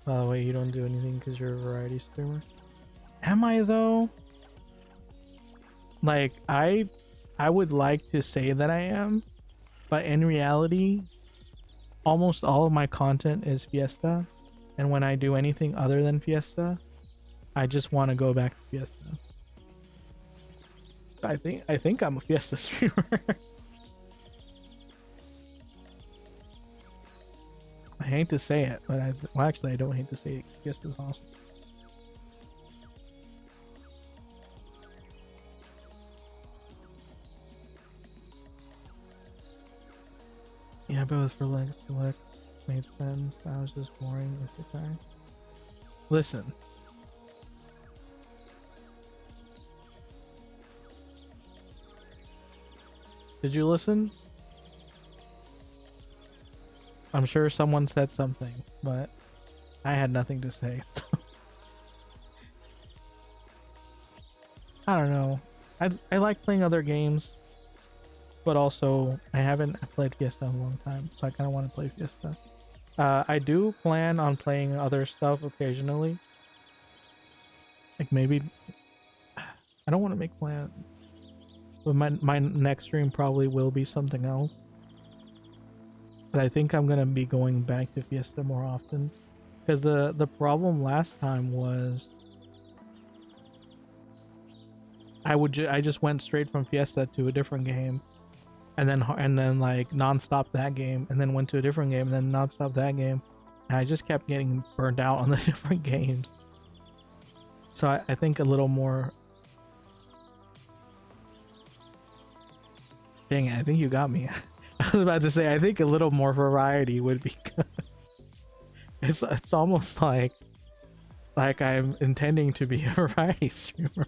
By the way, you don't do anything because you're a variety streamer? Am I though? Like, I would like to say that I am, but in reality, almost all of my content is Fiesta, and when I do anything other than Fiesta, I just want to go back to Fiesta. I think I'm a Fiesta streamer. I hate to say it, but well, actually, I don't hate to say it. Fiesta's awesome. Yeah, both for ForgetLX. Made sense. That was just boring. Isekai. Listen. Did you listen? I'm sure someone said something, but I had nothing to say. I don't know. I like playing other games, but also I haven't played Fiesta in a long time, so I kind of want to play Fiesta. I do plan on playing other stuff occasionally. Like maybe I don't want to make plans, but my next stream probably will be something else. But I think I'm gonna be going back to Fiesta more often, because the problem last time was I just went straight from Fiesta to a different game, and then like nonstop that game, and then went to a different game, and then nonstop that game, and I just kept getting burned out on the different games. So I think a little more. Dang it! I think you got me. I was about to say I think a little more variety would be good. It's almost like I'm intending to be a variety streamer.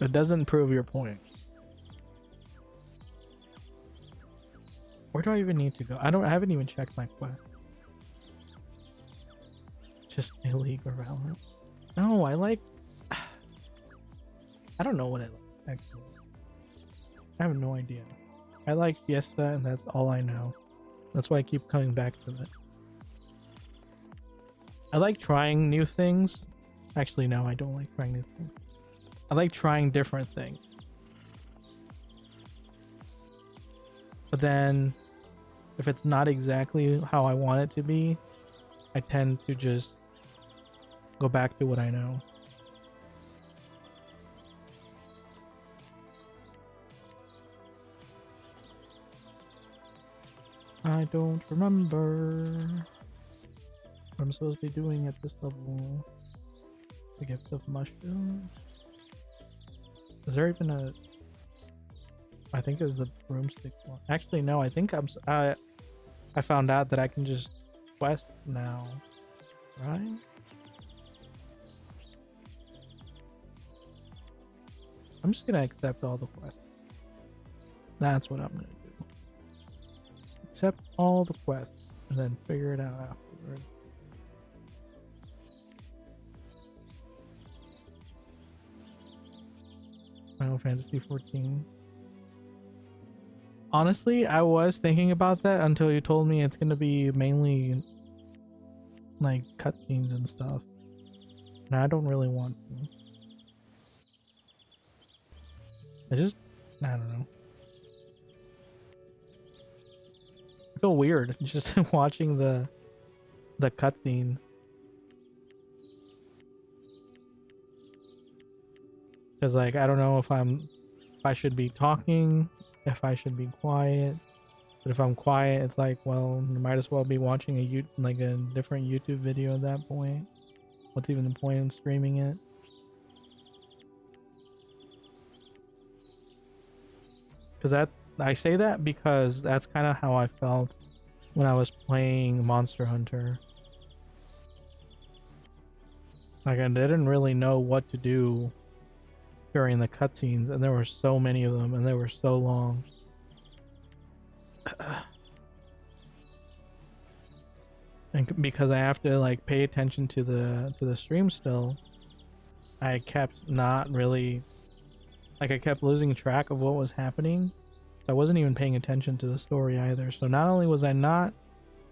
It doesn't prove your point. Where do I even need to go? I haven't even checked my quest. Just a League or Valorant. No, I like. I don't know what I like actually. I have no idea. I like Fiesta, and that's all I know. That's why I keep coming back to it. I like trying new things. Actually, no, I don't like trying new things. I like trying different things. But then, if it's not exactly how I want it to be, I tend to just go back to what I know. I don't remember what I'm supposed to be doing at this level. The gift of mushrooms. Is there even a? I think it was the broomstick one. Actually, no. I think I found out that I can just quest now, right? I'm just gonna accept all the quests. That's what I'm gonna do. Accept all the quests and then figure it out afterward. Final Fantasy 14. Honestly, I was thinking about that until you told me it's gonna be mainly like cutscenes and stuff. And I don't really want to. I don't know. I feel weird just watching the cutscenes. Because like I don't know if I should be talking, if I should be quiet. But if I'm quiet, it's like, well, you might as well be watching a different YouTube video at that point. What's even the point in streaming it? Because I say that because that's kind of how I felt when I was playing Monster Hunter. Like I didn't really know what to do during the cutscenes, and there were so many of them, and they were so long. And because I have to like pay attention to the stream still, I kept not really. Like I kept losing track of what was happening. I wasn't even paying attention to the story either. So not only was I not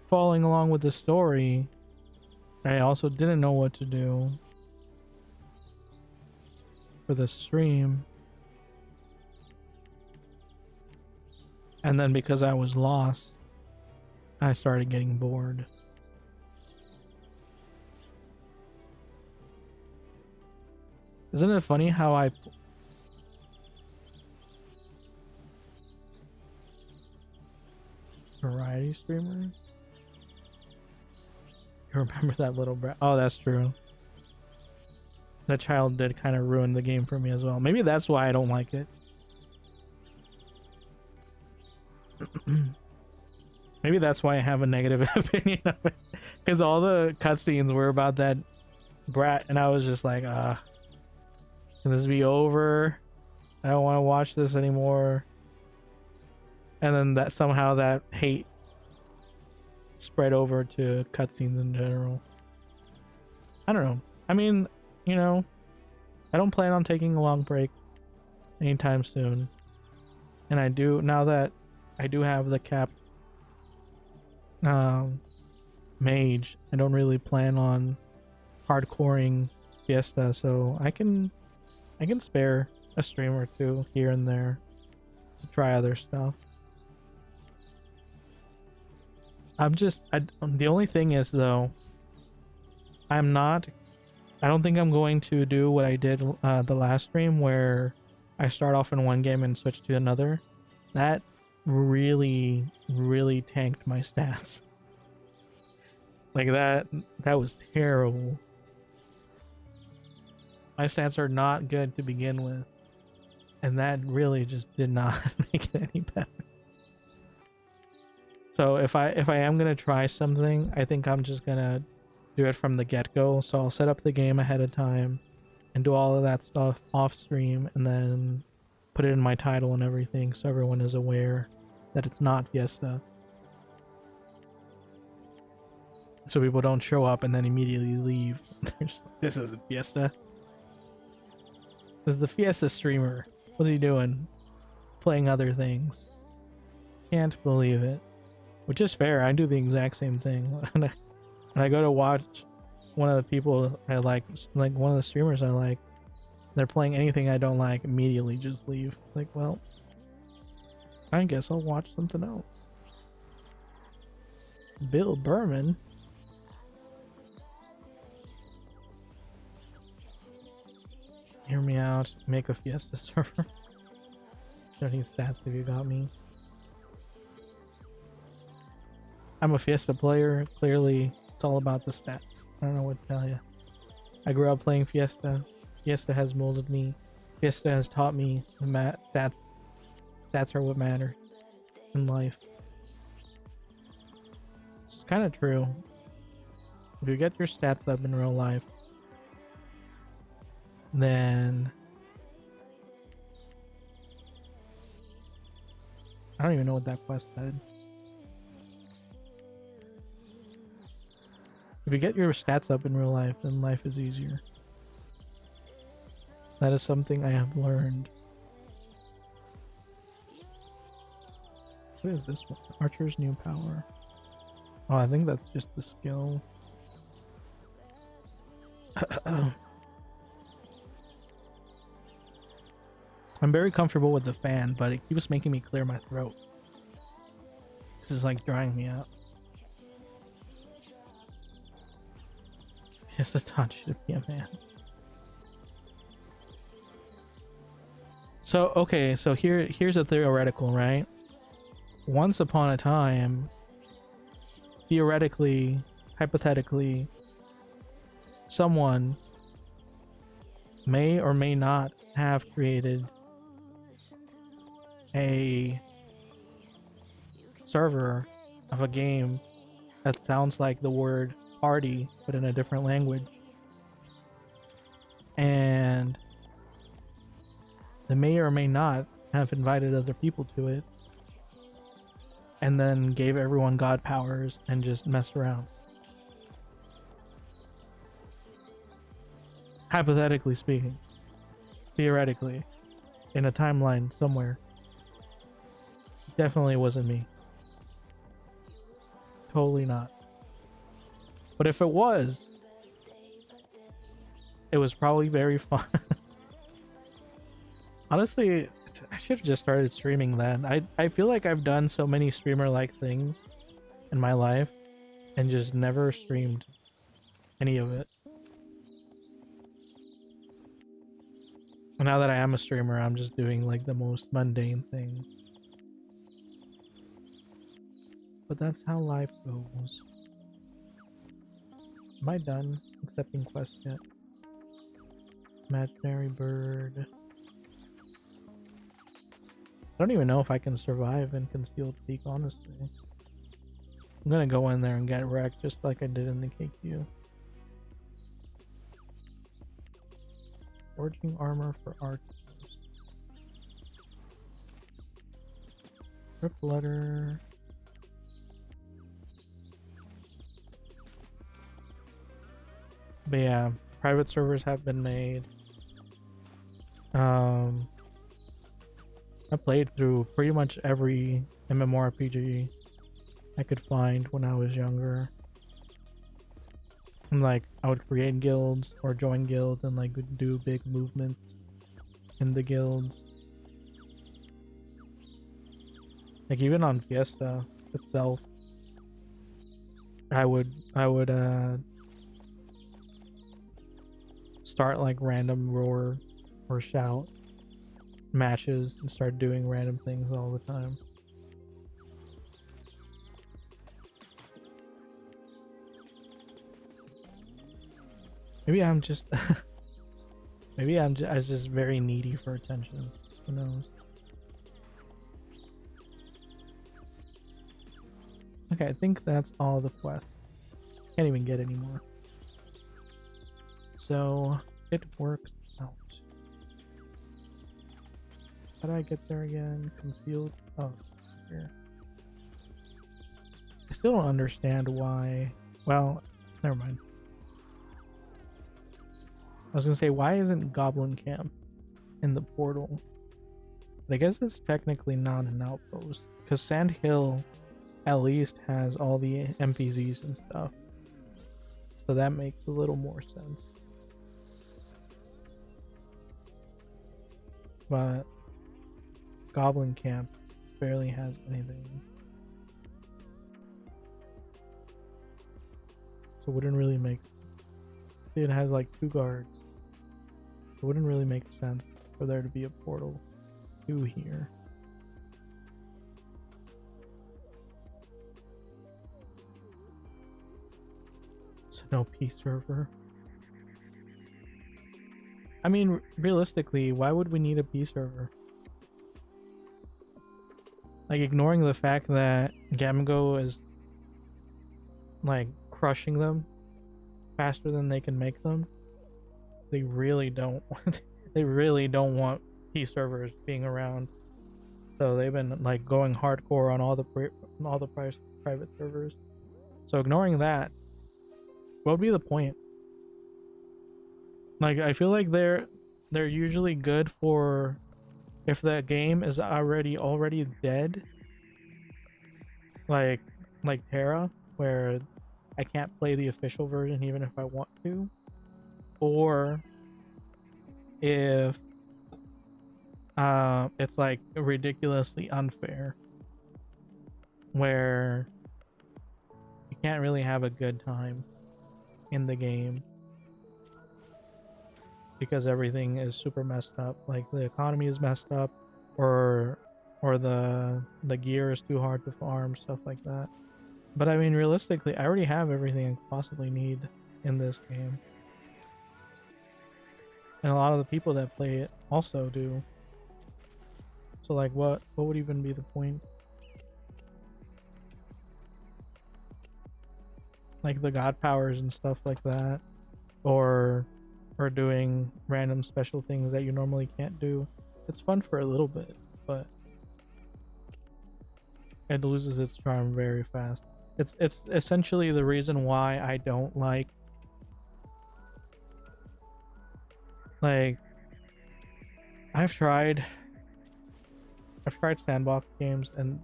following along with the story, I also didn't know what to do for the stream. And then because I was lost, I started getting bored. Isn't it funny how I variety streamers? You remember that little brat? Oh, that's true. that child did kind of ruin the game for me as well. Maybe that's why I don't like it. Maybe that's why I have a negative opinion of it. Because all the cutscenes were about that brat, and I was just like, can this be over? I don't want to watch this anymore. And then that somehow that hate spread over to cutscenes in general. I don't know. I mean, you know, I don't plan on taking a long break anytime soon. And I do, now that I do have the capped Mage, I don't really plan on hardcoring Fiesta, so I can spare a stream or two here and there to try other stuff. The only thing is though, I don't think I'm going to do what I did the last stream where I start off in one game and switch to another. That really tanked my stats. Like that was terrible. My stats are not good to begin with, and that really just did not make it any better. So if I am gonna try something, I think I'm just gonna do it from the get-go. So I'll set up the game ahead of time and do all of that stuff off stream, and then put it in my title and everything so everyone is aware that it's not Fiesta. So people don't show up and then immediately leave. This isn't Fiesta. This is the Fiesta streamer. What's he doing? Playing other things. Can't believe it. Which is fair. I do the exact same thing. When I go to watch one of the people I like one of the streamers I like, they're playing anything I don't like, immediately just leave. Like, well, I guess I'll watch something else. Bill Berman? Hear me out. Make a Fiesta server. Don't need stats if you got me. I'm a Fiesta player. Clearly, it's all about the stats. I don't know what to tell you. I grew up playing Fiesta. Fiesta has molded me. Fiesta has taught me stats are what matter in life. It's kind of true. If you get your stats up in real life, then I don't even know what that quest said. If you get your stats up in real life, then life is easier. That is something I have learned. What is this one? Archer's new power. Oh, I think that's just the skill. I'm very comfortable with the fan, but it keeps making me clear my throat. This is like drying me out. Just a touch to be a man. So, okay, so here's a theoretical, right? Once upon a time, theoretically, hypothetically, someone may or may not have created a server of a game that sounds like the word party but in a different language, and they may or may not have invited other people to it and then gave everyone god powers and just messed around. Hypothetically speaking, theoretically, in a timeline somewhere. Definitely wasn't me. Totally not. But if it was probably very fun. Honestly, I should have just started streaming then. I feel like I've done so many streamer-like things in my life and just never streamed any of it. And now that I am a streamer, I'm just doing like the most mundane thing. But that's how life goes. Am I done accepting quests yet? Imaginary bird. I don't even know if I can survive in Concealed Peak, honestly. I'm gonna go in there and get wrecked just like I did in the KQ. Forging armor for archers. Rip letter. But yeah, private servers have been made. I played through pretty much every MMORPG I could find when I was younger. And like, I would create guilds or join guilds and like do big movements in the guilds. Like even on Fiesta itself, I would start like random roar or shout matches and start doing random things all the time. Maybe I'm just maybe I was just very needy for attention. Who knows? Okay, I think that's all the quests. Can't even get any more. So it works out. How do I get there again? Concealed. Oh, here. I still don't understand why. Well, never mind. I was gonna say, why isn't Goblin Camp in the portal? But I guess it's technically not an outpost because Sand Hill at least has all the NPCs and stuff, so that makes a little more sense. But Goblin Camp barely has anything, so it wouldn't really make. See, it has like 2 guards. It wouldn't really make sense for there to be a portal to here. So no P server. I mean, realistically, why would we need a P server? Like, ignoring the fact that Gamago is like crushing them faster than they can make them, they really don't they really don't want P servers being around. So they've been like going hardcore on all the private servers. So ignoring that, what would be the point? Like, I feel like they're usually good for if the game is already dead, like Terra, where I can't play the official version even if I want to, or if it's like ridiculously unfair where you can't really have a good time in the game because everything is super messed up, like the economy is messed up, or the gear is too hard to farm, stuff like that. But I mean, realistically, I already have everything I could possibly need in this game, and a lot of the people that play it also do. So like, what would even be the point? Like the god powers and stuff like that, or doing random special things that you normally can't do. It's fun for a little bit, but it loses its charm very fast. It's essentially the reason why I don't like I've tried sandbox games and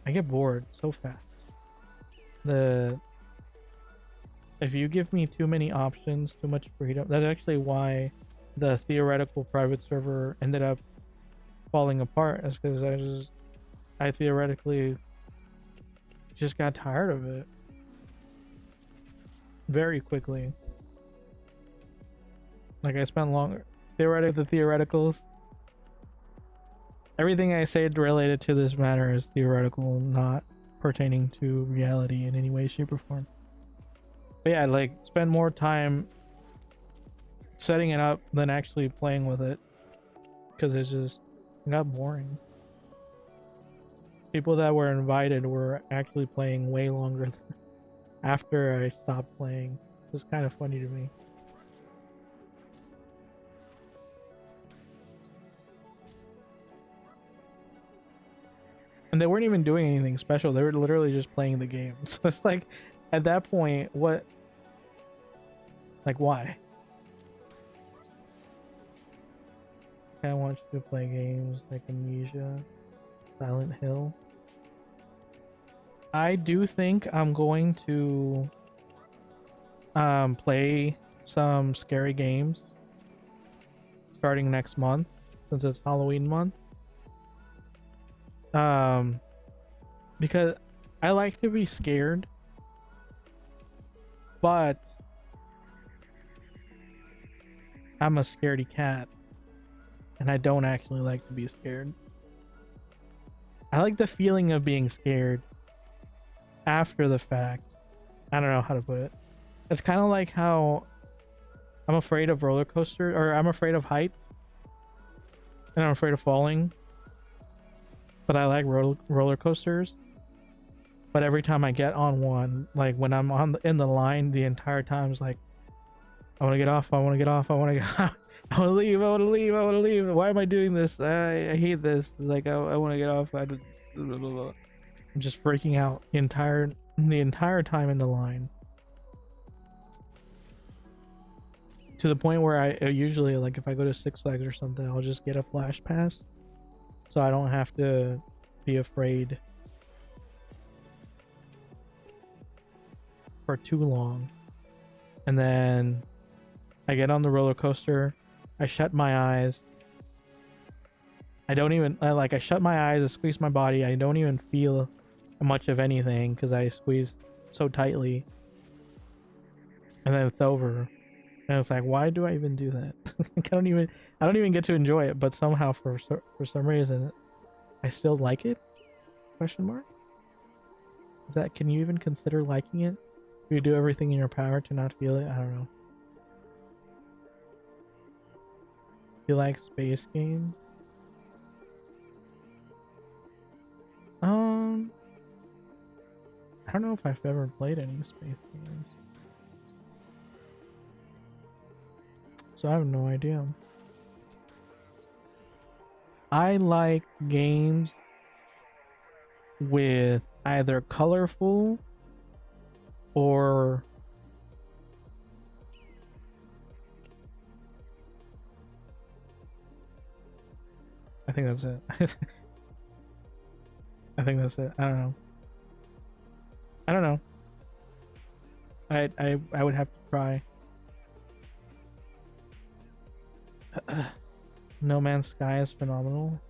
I get bored so fast. If you give me too many options, too much freedom, that's actually why the theoretical private server ended up falling apart, is because I theoretically just got tired of it very quickly. Like, I spent longer the theoreticals. Everything I say related to this matter is theoretical, not pertaining to reality in any way, shape, or form. But yeah, like, spend more time setting it up than actually playing with it, because it got boring. People that were invited were actually playing way longer after I stopped playing. It was kind of funny to me. And they weren't even doing anything special. They were literally just playing the game. So it's like, at that point, what? Like, why? I want you to play games like Amnesia, Silent Hill. I do think I'm going to play some scary games starting next month, since it's Halloween month. Because I like to be scared, but I'm a scaredy cat, and I don't actually like to be scared. I like the feeling of being scared after the fact. I don't know how to put it. It's kind of like how I'm afraid of roller coasters, or I'm afraid of heights, and I'm afraid of falling, but I like roller coasters. But every time I get on one, like when I'm in the line, the entire time is like, I want to get off, I want to get off, I want to get off. I want to leave, I want to leave, I want to leave. Why am I doing this? I hate this. It's like, I want to get off. I'm just freaking out the entire time in the line. To the point where I usually, like, if I go to Six Flags or something, I'll just get a flash pass, so I don't have to be afraid for too long. And then I get on the roller coaster, I shut my eyes, I shut my eyes, I squeeze my body, I don't even feel much of anything because I squeeze so tightly, and then it's over. And it's like, why do I even do that? I don't even get to enjoy it, but somehow for some reason I still like it? Question mark? Is that, can you even consider liking it? Do you do everything in your power to not feel it? I don't know. You like space games? I don't know if I've ever played any space games, so I have no idea. I like games with either colorful or I think that's it. I think that's it. I don't know. I would have to try. No Man's Sky is phenomenal.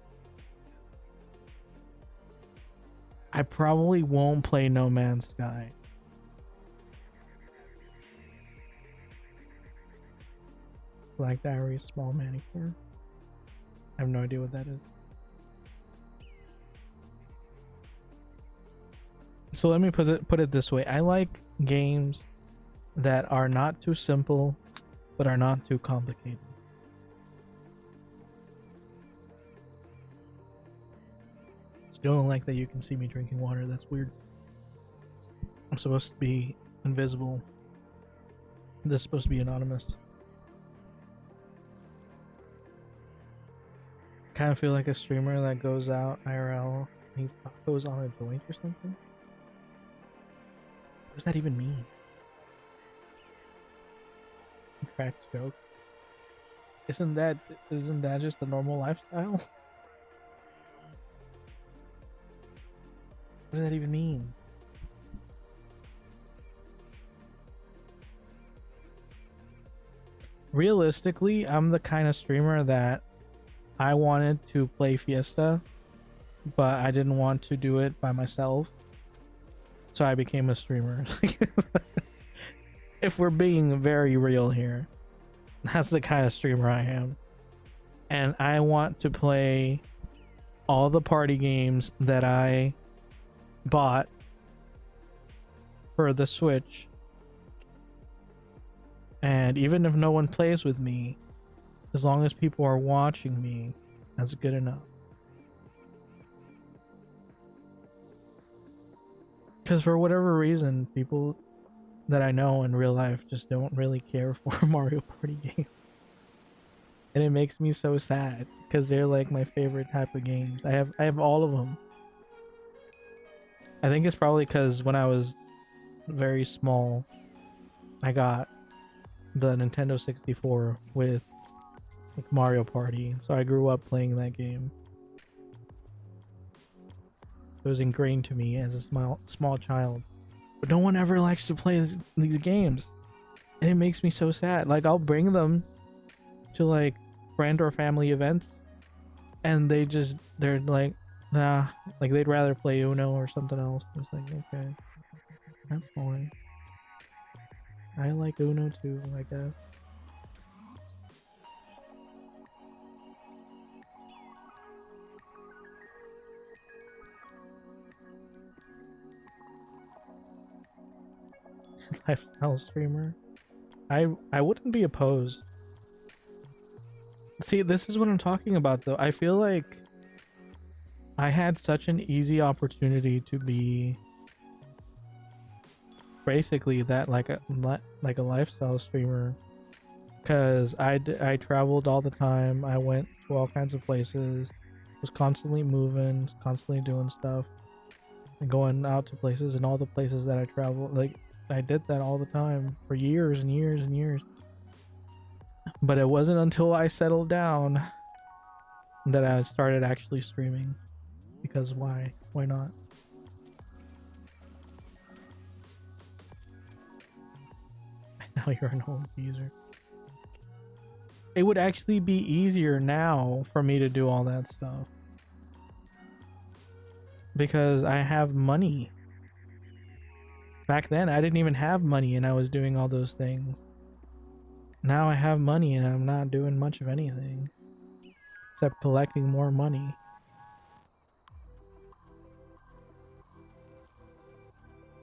I probably won't play No Man's Sky. Black Diary, Small Manicure. I have no idea what that is. So let me put it this way. I like games that are not too simple, but are not too complicated. Still don't like that you can see me drinking water. That's weird. I'm supposed to be invisible. This is supposed to be anonymous. Kind of feel like a streamer that goes out IRL and he goes on a joint or something. What does that even mean? Cracked joke. Isn't that just the normal lifestyle? What does that even mean? Realistically, I'm the kind of streamer that I wanted to play Fiesta, but I didn't want to do it by myself, so I became a streamer. If we're being very real here, that's the kind of streamer I am. And I want to play all the party games that I bought for the Switch And even if no one plays with me, as long as people are watching me, that's good enough. Because for whatever reason, people that I know in real life just don't really care for Mario Party games. And it makes me so sad because they're like my favorite type of games. I have all of them. I think it's probably because when I was very small, I got the Nintendo 64 with like Mario Party, so I grew up playing that game. It was ingrained to me as a small child. But no one ever likes to play these games, and it makes me so sad. Like I'll bring them to like friend or family events, and they're like, nah, like they'd rather play Uno or something else. It's like, okay, that's fine. I like Uno too, I guess. Lifestyle streamer. I wouldn't be opposed. See, this is what I'm talking about though. I feel like I had such an easy opportunity to be basically that like a lifestyle streamer, because I traveled all the time. I went to all kinds of places, was constantly moving, constantly doing stuff, and going out to places, and all the places that I traveled, like I did that all the time for years and years and years. But it wasn't until I settled down that I started actually streaming. Because why? Why not? Now you're an home user. It would actually be easier now for me to do all that stuff. Because I have money. Back then, I didn't even have money and I was doing all those things. Now I have money and I'm not doing much of anything. Except collecting more money.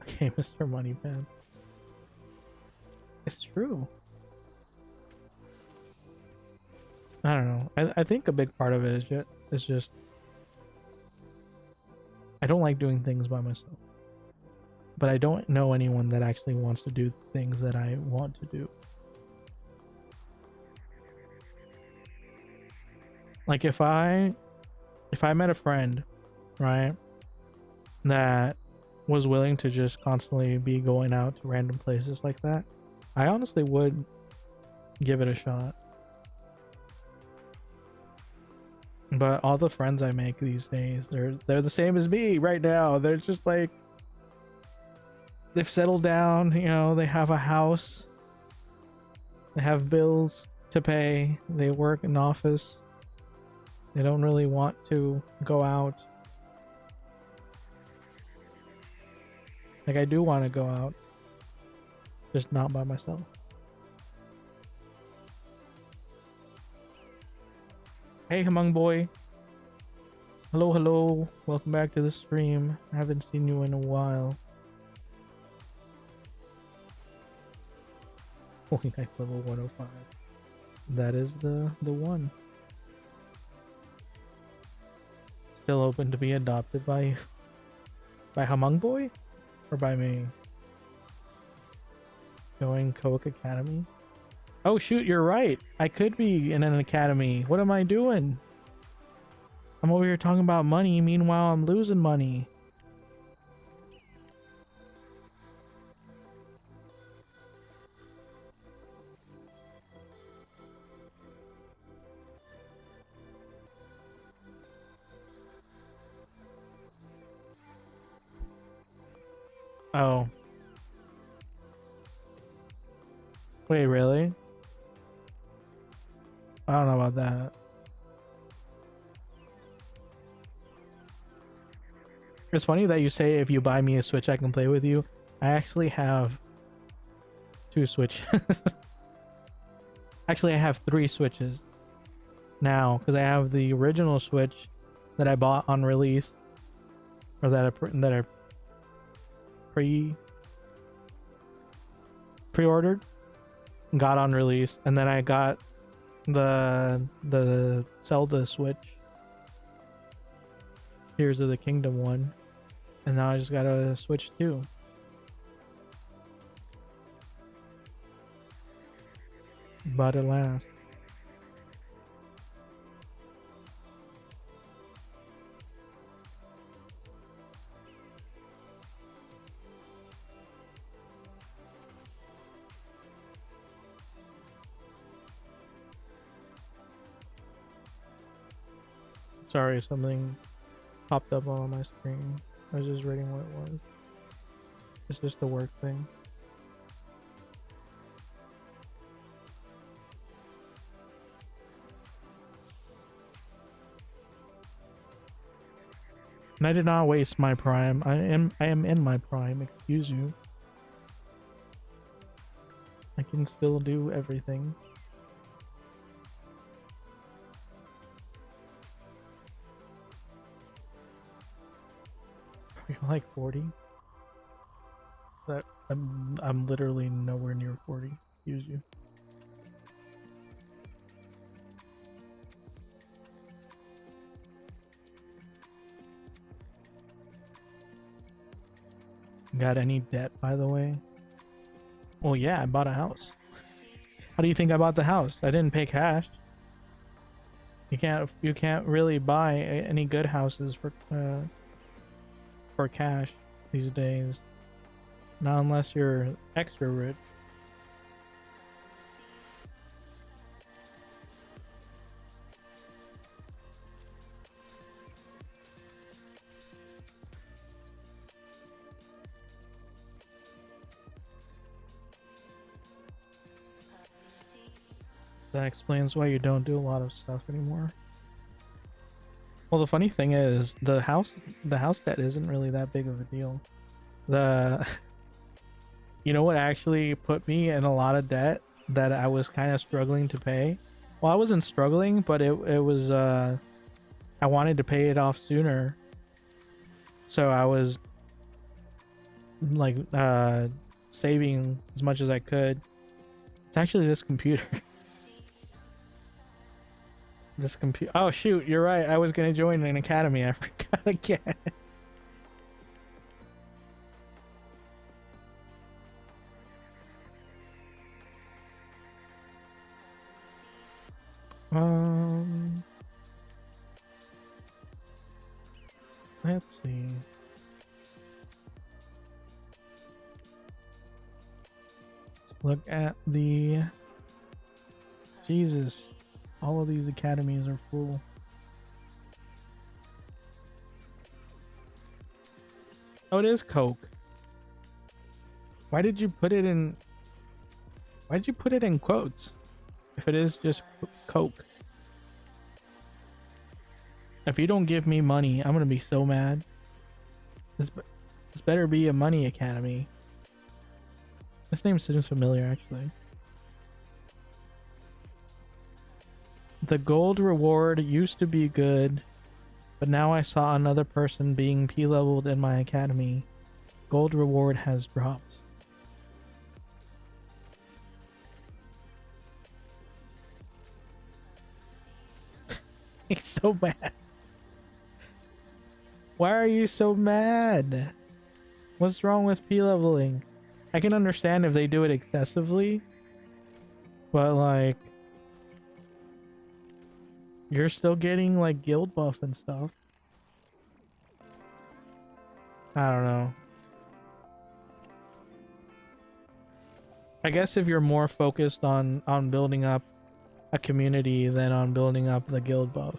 Okay, Mr. Moneypan. It's true. I don't know. I think a big part of it is just I don't like doing things by myself. But I don't know anyone that actually wants to do things that I want to do. Like if I met a friend, right, that was willing to just constantly be going out to random places like that, I honestly would give it a shot. But all the friends I make these days, they're the same as me right now. They're just like, they've settled down, you know, they have a house, they have bills to pay, they work in office, they don't really want to go out. Like I do want to go out, just not by myself. Hey Hamung boy. Hello, hello. Welcome back to the stream. I haven't seen you in a while. Holy Knight level 105. That is the one. Still open to be adopted by Hamung boy? Or by me? Going Coke Academy? Oh shoot, you're right. I could be in an academy. What am I doing? I'm over here talking about money, meanwhile I'm losing money. Oh. Wait, really? I don't know about that. It's funny that you say if you buy me a Switch I can play with you. I actually have 2 Switches. Actually, I have 3 Switches now because I have the original Switch that I bought on release, or that I pre-ordered. got on release, and then I got the Zelda Switch, Tears of the Kingdom one, and now I just got a Switch 2. But at last. Sorry, something popped up on my screen. I was just reading what it was. It's just a work thing. And I did not waste my prime. I am in my prime, excuse you. I can still do everything. You're like 40? That I'm literally nowhere near 40. Excuse you. Got any debt, by the way? Well, yeah, I bought a house. How do you think I bought the house? I didn't pay cash. You can't really buy any good houses for cash these days. Not unless you're extra rich. That explains why you don't do a lot of stuff anymore. Well, the funny thing is, the house debt isn't really that big of a deal. You know what actually put me in a lot of debt that I was kind of struggling to pay? Well, I wasn't struggling, but it was I wanted to pay it off sooner. So I was like saving as much as I could. It's actually this computer. This computer. Oh shoot, you're right. I was gonna join an academy. I forgot again. Let's see. Let's look at the. Jesus. All of these academies are full. Oh, it is Coke. Why did you put it in quotes? If it is just Coke. If you don't give me money, I'm gonna be so mad. This better be a money academy. This name seems familiar, actually. The gold reward used to be good, but now I saw another person being P-leveled in my academy. Gold reward has dropped. He's so mad. Why are you so mad? What's wrong with P-leveling? I can understand if they do it excessively, but like... You're still getting like guild buff and stuff. I don't know. I guess if you're more focused on building up a community than on building up the guild buff,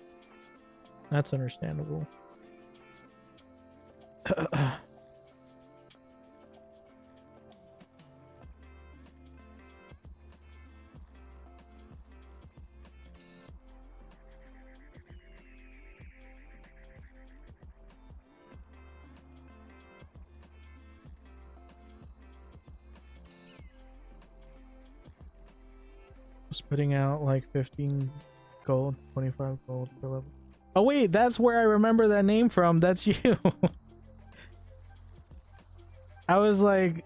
that's understandable. Putting out like 15 gold, 25 gold per level. Oh wait, that's where I remember that name from. That's you. I was like,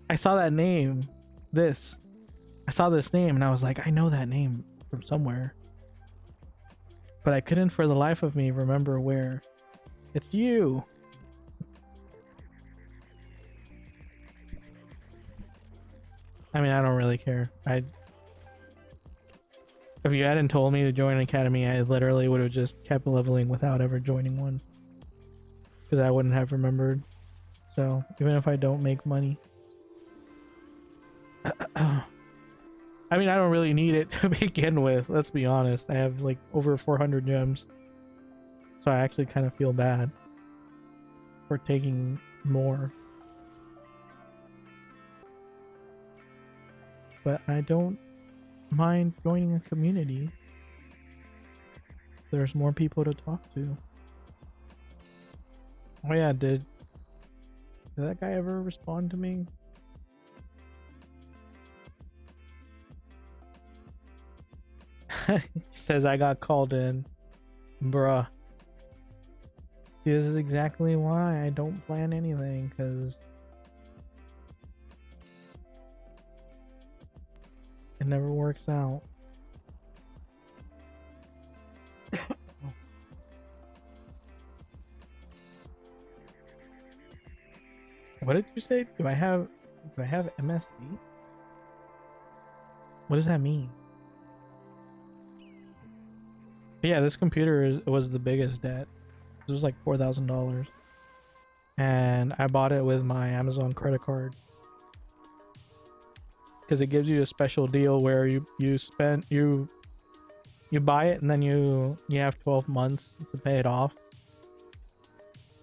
I saw that name this. I saw this name and I was like, I know that name from somewhere. But I couldn't for the life of me remember where. It's you. I mean, I don't really care. If you hadn't told me to join an academy, I literally would have just kept leveling without ever joining one. Because I wouldn't have remembered. So, even if I don't make money. I mean, I don't really need it to begin with, let's be honest. I have like over 400 gems. So I actually kind of feel bad for taking more. But I don't mind joining a community. There's more people to talk to. Oh yeah, did that guy ever respond to me? He says I got called in. Bruh. This is exactly why I don't plan anything, because it never works out. What did you say? Do I have MSC? What does that mean? But yeah, this computer was the biggest debt. It was like $4,000. And I bought it with my Amazon credit card. Because it gives you a special deal where you buy it and then you have 12 months to pay it off.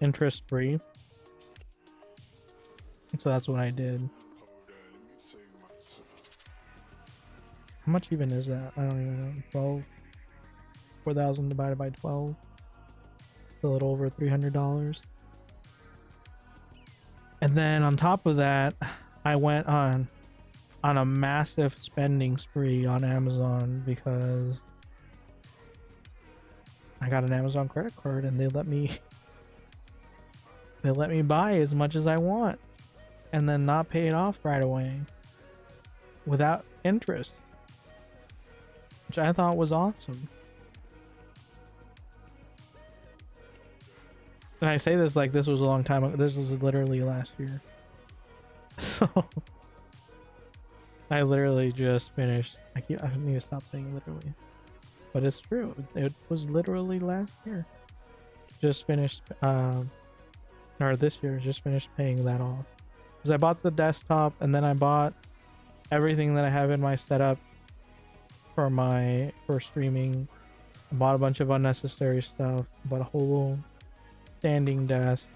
Interest free. So that's what I did. How much even is that? I don't even know. 12. 4,000 divided by 12. It's a little over $300. And then on top of that, I went on a massive spending spree on Amazon because I got an Amazon credit card and they let me buy as much as I want and then not pay it off right away without interest, which I thought was awesome. And I say this like this was a long time ago. This was literally last year. So I literally just finished. I need to stop saying literally, but it's true. It was literally last year. Just finished, or this year, just finished paying that off. Because I bought the desktop and then I bought everything that I have in my setup for streaming. I bought a bunch of unnecessary stuff. Bought a whole standing desk,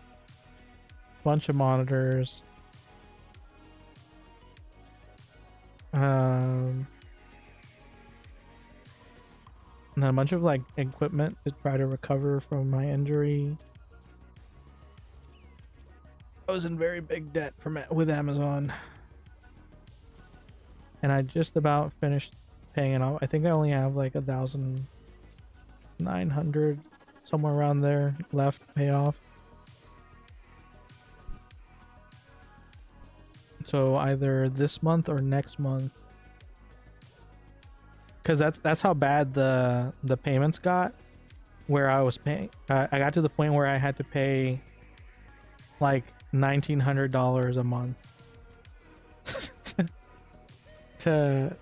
bunch of monitors, and then a bunch of like equipment to try to recover from my injury. I was in very big debt with Amazon, and I just about finished paying it off. I think I only have like 1,900 somewhere around there left to pay off. So either this month or next month, because that's how bad the payments got, where I was paying. I got to the point where I had to pay like $1,900 a month to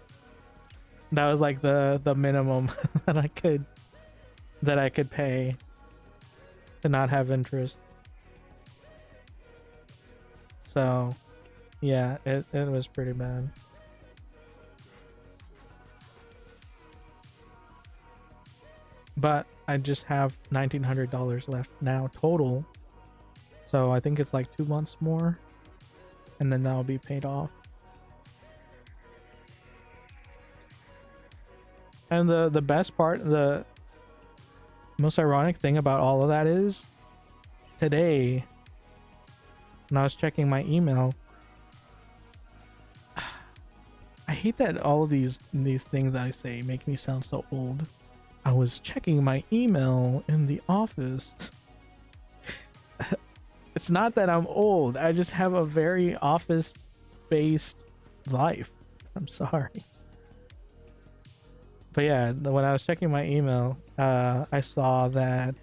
that was like the minimum that I could pay to not have interest. So yeah, it was pretty bad. But I just have $1,900 left now total. So I think it's like 2 months more and then that'll be paid off. And the best part, the most ironic thing about all of that is today when I was checking my email, I hate that all of these things I say make me sound so old. I was checking my email in the office. It's not that I'm old. I just have a very office-based life. I'm sorry. But yeah, when I was checking my email, I saw that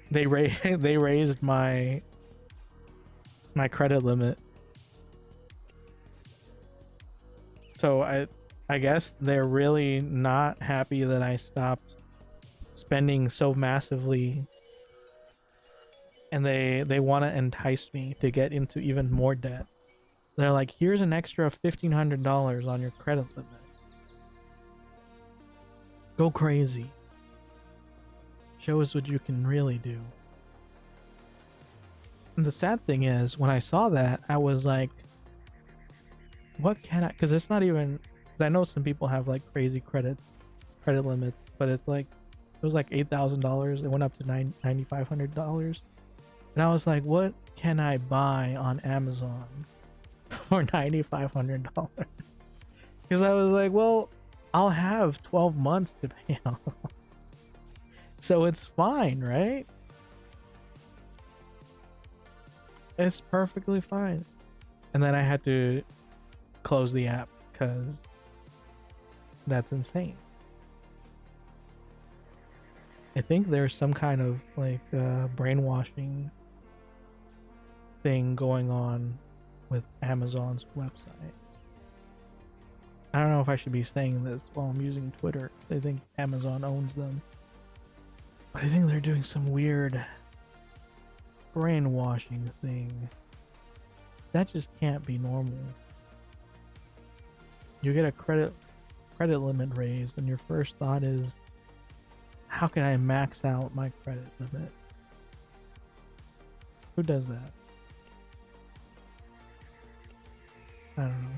they raised my credit limit. So I guess they're really not happy that I stopped spending so massively, and they want to entice me to get into even more debt. They're like, here's an extra $1,500 on your credit limit. Go crazy. Show us what you can really do. And the sad thing is, when I saw that, I was like, what can I, because it's not even, because I know some people have like crazy credit limits, but it's like, it was like $8,000. It went up to $9,500. And I was like, what can I buy on Amazon for $9,500? Because I was like, well, I'll have 12 months to pay off. So it's fine, right? It's perfectly fine. And then I had to close the app because that's insane. I think there's some kind of like brainwashing thing going on with Amazon's website. I don't know if I should be saying this while I'm using Twitter. They think Amazon owns them. But I think they're doing some weird brainwashing thing. That just can't be normal. You get a credit limit raised and your first thought is, how can I max out my credit limit? Who does that? I don't know.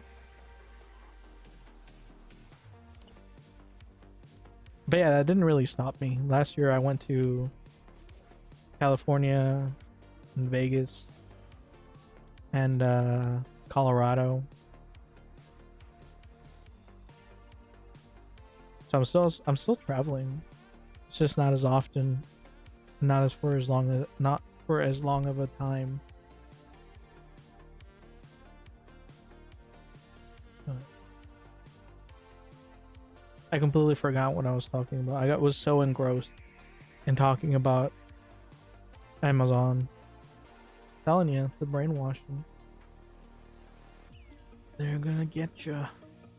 But yeah, that didn't really stop me. Last year I went to California and Vegas and Colorado. So I'm still traveling. It's just not as often, not for as long of a time. I completely forgot what I was talking about. Was so engrossed in talking about Amazon. I'm telling you, the brainwashing. They're gonna get you.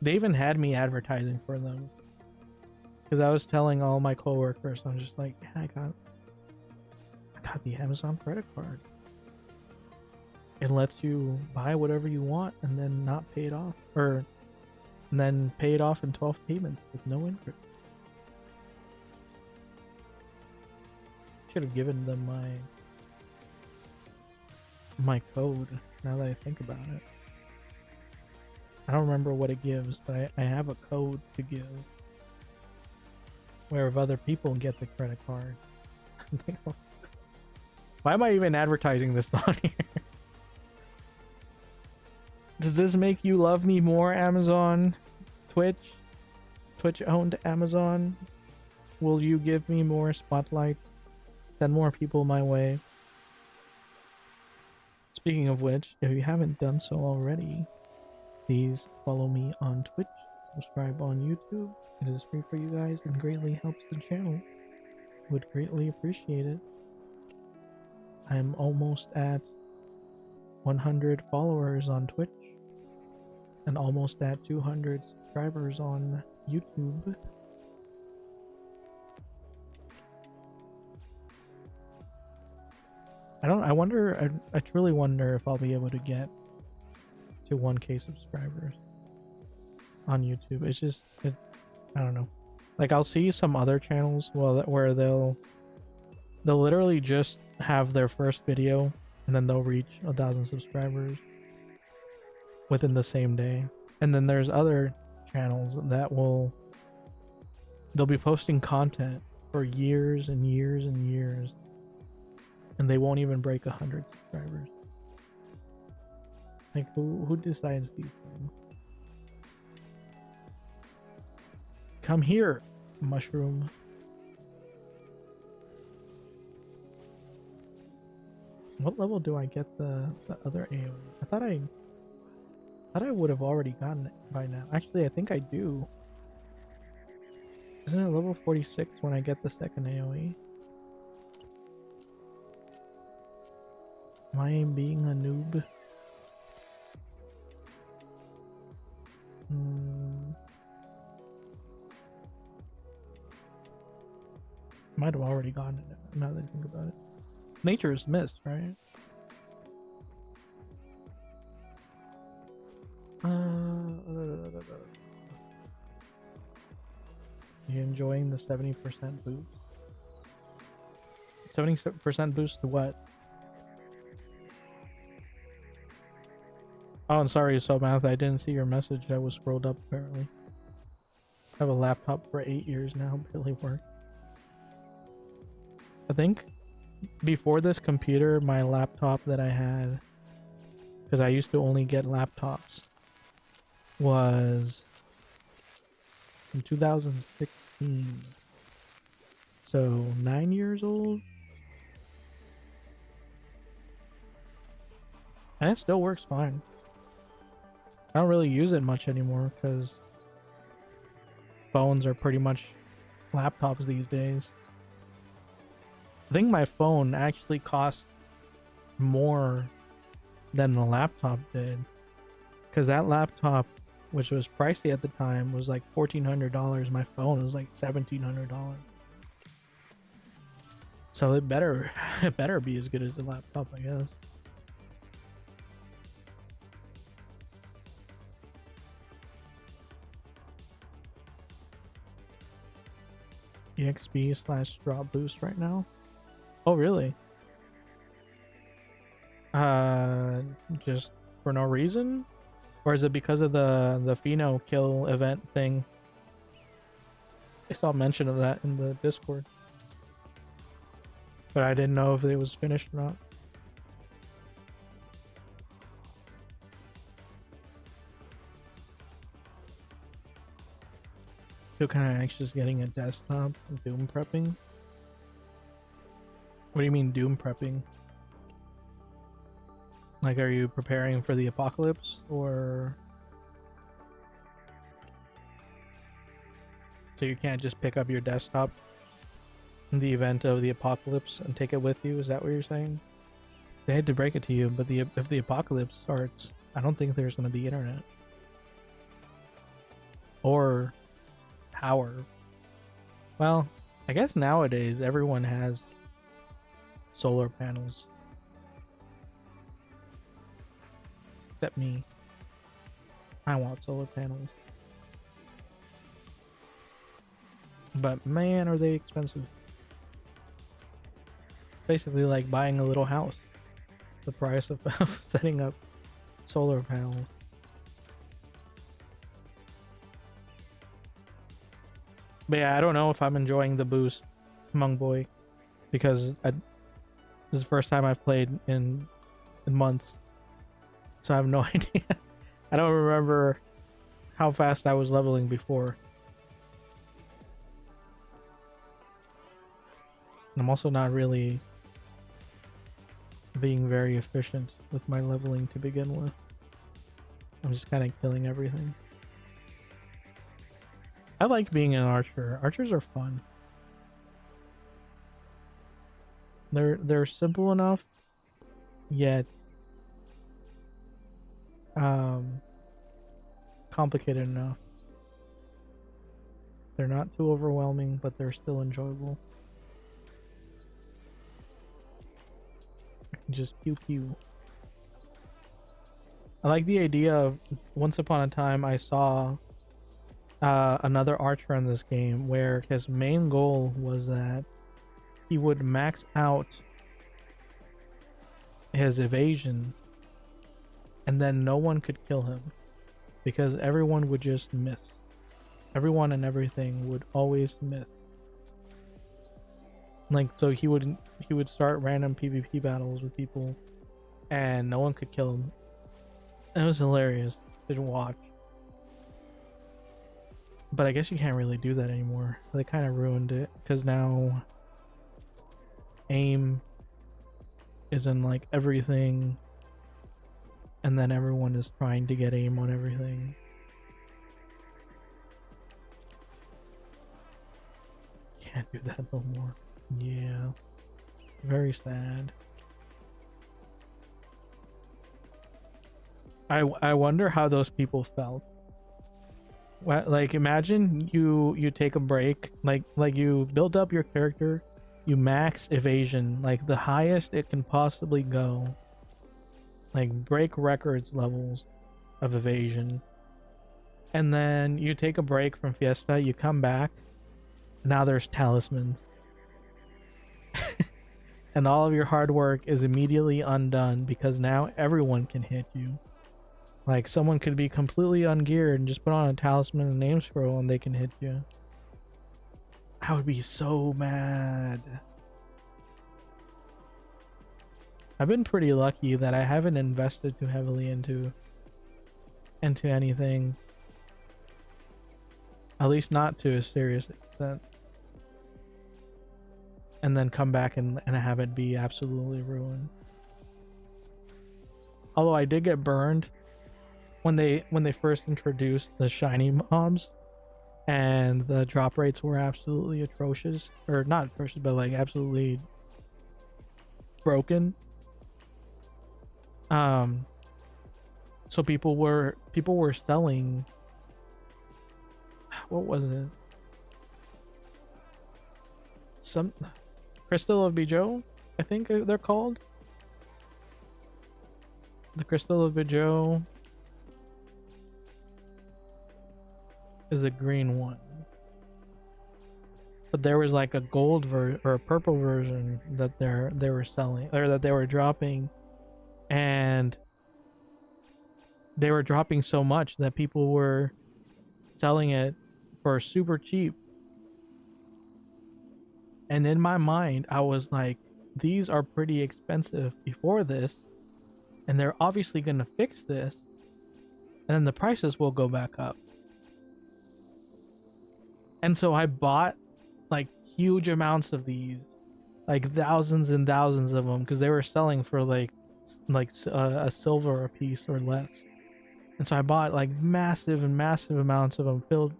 They even had me advertising for them. Because I was telling all my coworkers, I'm just like, yeah, I got the Amazon credit card. It lets you buy whatever you want and then not pay it off, and then pay it off in 12 payments with no interest. Should have given them my code. Now that I think about it, I don't remember what it gives, but I have a code to give. Where if other people get the credit card. Why am I even advertising this on here? Does this make you love me more, Amazon? Twitch owned Amazon? Will you give me more spotlight? Send more people my way? Speaking of which, if you haven't done so already, please follow me on Twitch, subscribe on YouTube. It is free for you guys and greatly helps the channel. Would greatly appreciate it. I'm almost at 100 followers on Twitch and almost at 200 subscribers on YouTube. I truly wonder if I'll be able to get to 1K subscribers on YouTube. I don't know. Like, I'll see some other channels where they'll literally just have their first video and then they'll reach 1,000 subscribers within the same day. And then there's other channels that they'll be posting content for years and years and years, and they won't even break 100 subscribers. Like, who decides these things? Come here, mushroom. What level do I get the other AoE? I thought I Thought I would have already gotten it by now. Actually, I think I do. Isn't it level 46 when I get the second AoE? Am I being a noob? Might have already gotten it now that I think about it. Nature's Mist, right? You enjoying the 70% boost? 70% boost to what? Oh, I'm sorry, so Math, I didn't see your message. I was scrolled up apparently. I have a laptop for 8 years now, barely work. I think before this computer, my laptop that I had, because I used to only get laptops, was in 2016. So 9 years old. And it still works fine. I don't really use it much anymore because phones are pretty much laptops these days. I think my phone actually cost more than the laptop did, because that laptop, which was pricey at the time, was like $1,400. My phone was like $1,700. So it better be as good as the laptop, I guess. EXP/drop boost right now. Oh really? Just for no reason? Or is it because of the Pheno kill event thing? I saw mention of that in the Discord, but I didn't know if it was finished or not. Feel kind of anxious getting a desktop and Doom prepping. What do you mean Doom prepping? Like, are you preparing for the apocalypse, or so you can't just pick up your desktop in the event of the apocalypse and take it with you? Is that what you're saying? I hate to break it to you, but if the apocalypse starts, I don't think there's going to be internet or power. Well, I guess nowadays everyone has solar panels. Except me. I want solar panels. But man, are they expensive. Basically like buying a little house. The price of setting up solar panels. But yeah, I don't know if I'm enjoying the boost, Mung Boy, because this is the first time I've played in months. So I have no idea. I don't remember how fast I was leveling before. And I'm also not really being very efficient with my leveling to begin with. I'm just kind of killing everything. I like being an archer. Archers are fun. They're simple enough, yet complicated enough. They're not too overwhelming, but they're still enjoyable. I can just pew pew. I like the idea of, once upon a time I saw another archer in this game where his main goal was that he would max out his evasion and then no one could kill him because everyone would just miss. Everyone and everything would always miss. Like, so he would start random PvP battles with people and no one could kill him. It was hilarious to watch. But I guess you can't really do that anymore. They kind of ruined it because now aim is in like everything. and then everyone is trying to get aim on everything. Can't do that no more. Yeah, very sad. I wonder how those people felt. Like, imagine you take a break, like you build up your character, you max evasion, like the highest it can possibly go, like break records levels of evasion, and then you take a break from Fiesta, you come back, now there's talismans. And all of your hard work is immediately undone because now everyone can hit you. Like, someone could be completely ungeared and just put on a talisman and name scroll and they can hit you. I would be so mad. I've been pretty lucky that I haven't invested too heavily into anything. At least not to a serious extent. And then come back and have it be absolutely ruined. Although I did get burned when they first introduced the shiny mobs, and the drop rates were absolutely atrocious, or not atrocious, but like absolutely broken. So people were selling, what was it, some Crystal of Bijou, I think they're called. The Crystal of Bijou is a green one, but there was like a gold or a purple version that they were selling, or that they were dropping, and they were dropping so much that people were selling it for super cheap. And in my mind, I was like, these are pretty expensive before this, and they're obviously going to fix this, and then the prices will go back up. And so I bought like huge amounts of these, like thousands and thousands of them, because they were selling for like a silver a piece or less. And so I bought like massive and massive amounts of them, filled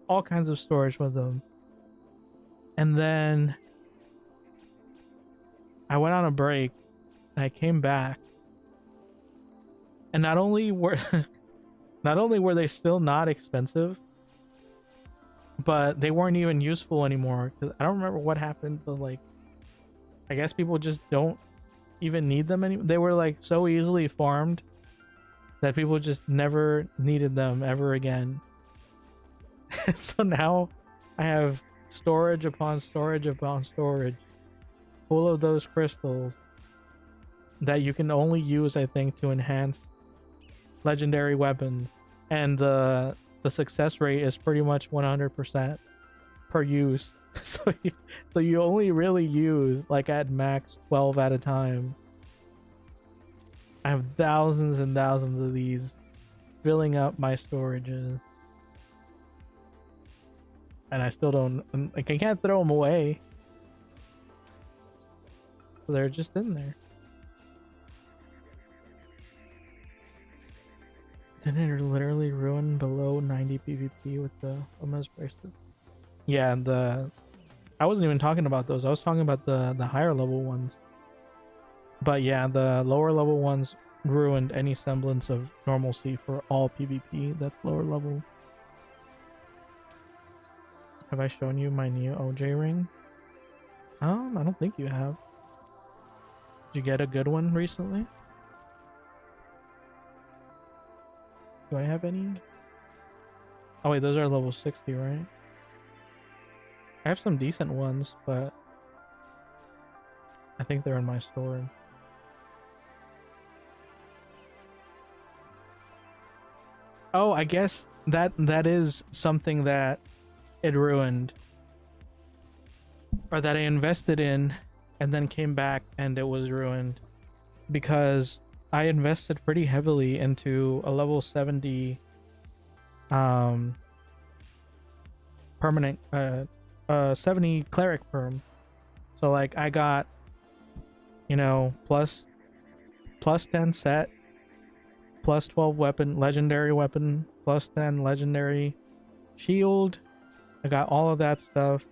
all kinds of storage with them. And then I went on a break and I came back, and not only were they still not expensive, but they weren't even useful anymore. Cause I don't remember what happened, but like, I guess people just don't even need them anymore. They were like so easily farmed that people just never needed them ever again. So now I have storage upon storage upon storage full of those crystals that you can only use, I think, to enhance legendary weapons, and the success rate is pretty much 100% per use. So you only really use like at max 12 at a time. I have thousands and thousands of these filling up my storages, and I still don't, like, I can't throw them away, so they're just in there. Didn't it literally ruin below 90 PvP with the Oma's bracelets? Yeah, I wasn't even talking about those. I was talking about the higher level ones. But yeah, the lower level ones ruined any semblance of normalcy for all PvP that's lower level. Have I shown you my new OJ ring? I don't think you have. Did you get a good one recently? Do I have any? Oh wait, those are level 60, right? I have some decent ones, but I think they're in my storage. Oh, I guess that is something that it ruined, or that I invested in and then came back and it was ruined, because I invested pretty heavily into a level 70 permanent 70 cleric perm. So like I got, you know, plus 10 set, plus 12 weapon, legendary weapon, plus 10 legendary shield. I got all of that stuff.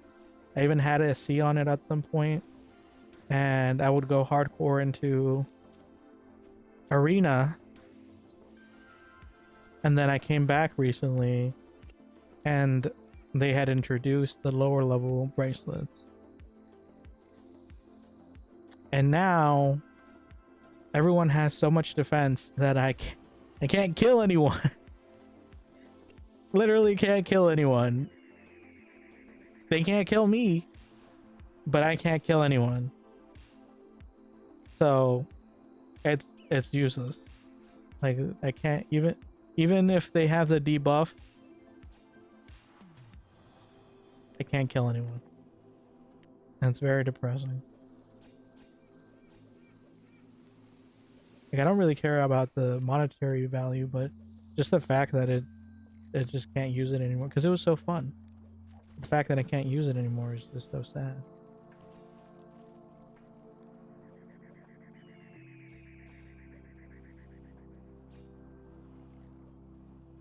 I even had a C on it at some point, and I would go hardcore into arena. And then I came back recently and they had introduced the lower level bracelets. And now everyone has so much defense that I can't kill anyone. Literally can't kill anyone. They can't kill me, but I can't kill anyone. So it's useless. Like, I can't even if they have the debuff, I can't kill anyone. And it's very depressing. Like, I don't really care about the monetary value, but just the fact that it just can't use it anymore, because it was so fun. The fact that I can't use it anymore is just so sad.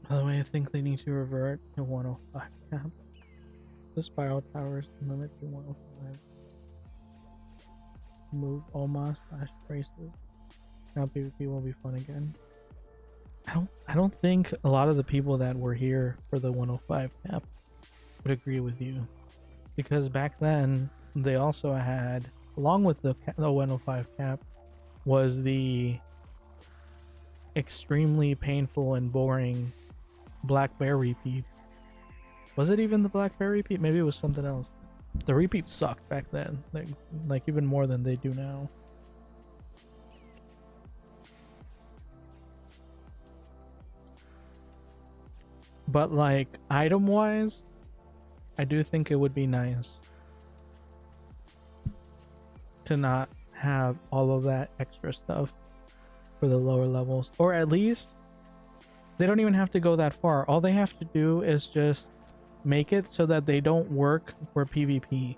By the way, I think they need to revert to 105 cap. The spiral towers limit to 105. Move Oma / braces. Now PvP will be fun again. I don't think a lot of the people that were here for the 105 cap would agree with you, because back then they also had, along with the 105 cap, was the extremely painful and boring Black Bear repeats. Was it even the Black Bear repeat? Maybe it was something else. The repeats sucked back then, like even more than they do now. But like item wise, I do think it would be nice to not have all of that extra stuff for the lower levels, or at least they don't even have to go that far. All they have to do is just make it so that they don't work for PvP.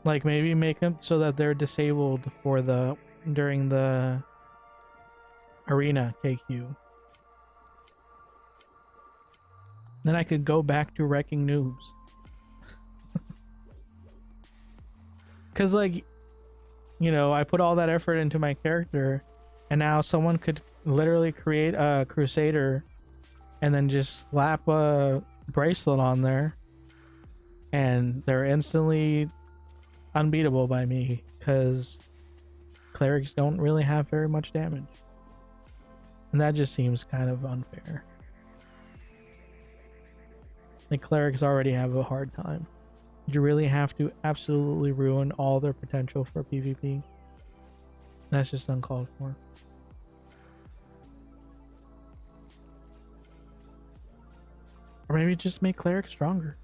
Like, maybe make them so that they're disabled for during the arena KQ. Then I could go back to wrecking noobs. Cause like, you know, I put all that effort into my character, and now someone could literally create a Crusader and then just slap a bracelet on there, and they're instantly unbeatable by me, because clerics don't really have very much damage. And that just seems kind of unfair. Like, clerics already have a hard time. You really have to absolutely ruin all their potential for PvP. That's just uncalled for. Or maybe just make clerics stronger.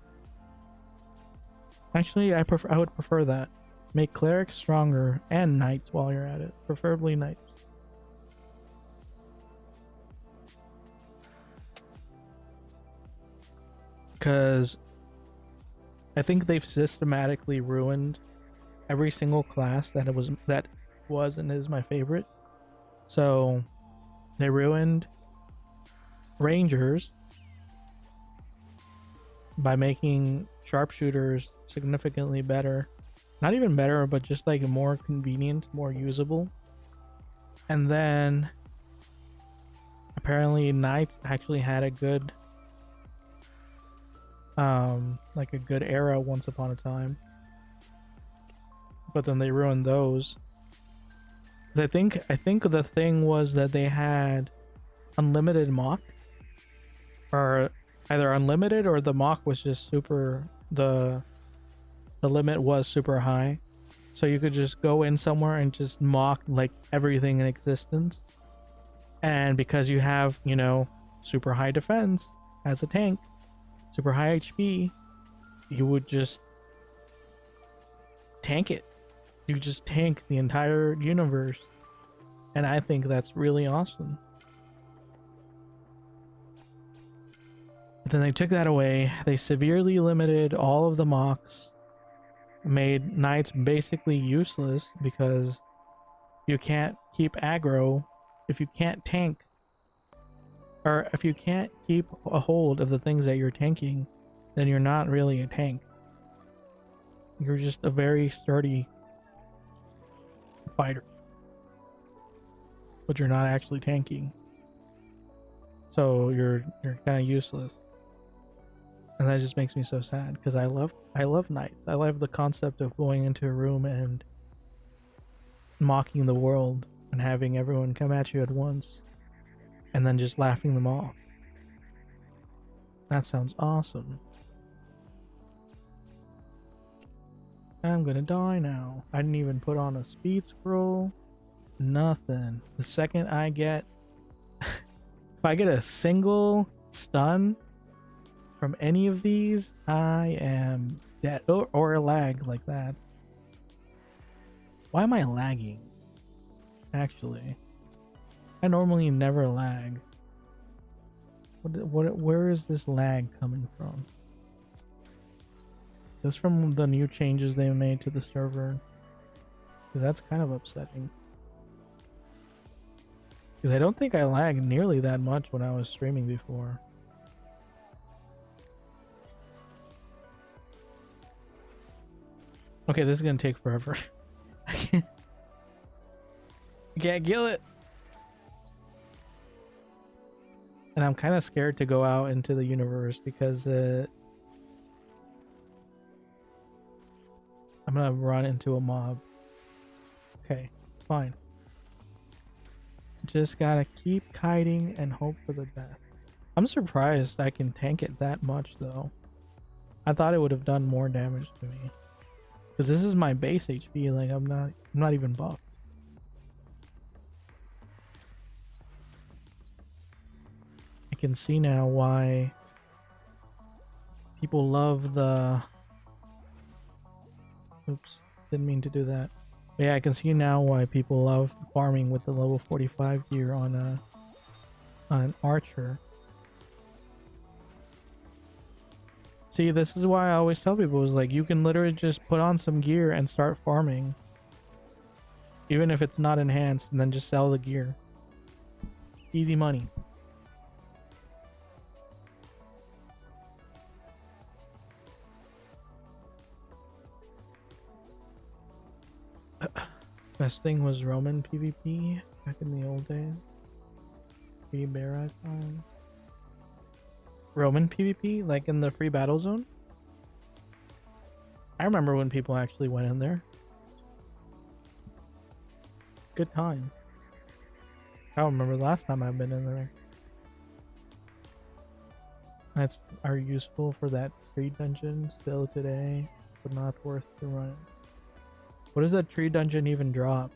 Actually, I would prefer that. Make clerics stronger and knights while you're at it. Preferably knights. Because I think they've systematically ruined every single class that was and is my favorite. So they ruined rangers by making sharpshooters significantly better. Not even better, but just like more convenient, more usable. And then apparently knights actually had a good like a good era once upon a time, but then they ruined those. I think the thing was that they had unlimited mock, or either unlimited or the mock was just super, the limit was super high, so you could just go in somewhere and just mock like everything in existence. And because you have, you know, super high defense as a tank, super high HP, you would just tank it. You just tank the entire universe. And I think that's really awesome. But then they took that away. They severely limited all of the mocks. Made knights basically useless because you can't keep aggro if you can't tank, or if you can't keep a hold of the things that you're tanking, then you're not really a tank. You're just a very sturdy fighter, but you're not actually tanking. So you're kind of useless, and that just makes me so sad because I love knights. I love the concept of going into a room and mocking the world and having everyone come at you at once, and then just laughing them off. That sounds awesome. I'm gonna die now. I didn't even put on a speed scroll. Nothing. The second I get if I get a single stun from any of these, I am dead. Or a lag like that. Why am I lagging? Actually, I normally never lag. Where is this lag coming from? This from the new changes they made to the server, because that's kind of upsetting. Because I don't think I lagged nearly that much when I was streaming before. Okay, this is gonna take forever. I can't kill it. And I'm kind of scared to go out into the universe because I'm gonna run into a mob. Okay, fine. Just gotta keep kiting and hope for the best. I'm surprised I can tank it that much though. I thought it would have done more damage to me. Because this is my base HP, like I'm not even buffed. I can see now why people love the... Oops, didn't mean to do that. But yeah, I can see now why people love farming with the level 45 gear on an archer. See, this is why I always tell people, is like, you can literally just put on some gear and start farming. Even if it's not enhanced, and then just sell the gear. Easy money. Best thing was Roman PvP back in the old days. Free bear icon. Roman PvP, like in the free battle zone. I remember when people actually went in there. Good time. I don't remember the last time I've been in there. That's are useful for that tree dungeon still today, but not worth the run. What does that tree dungeon even drop?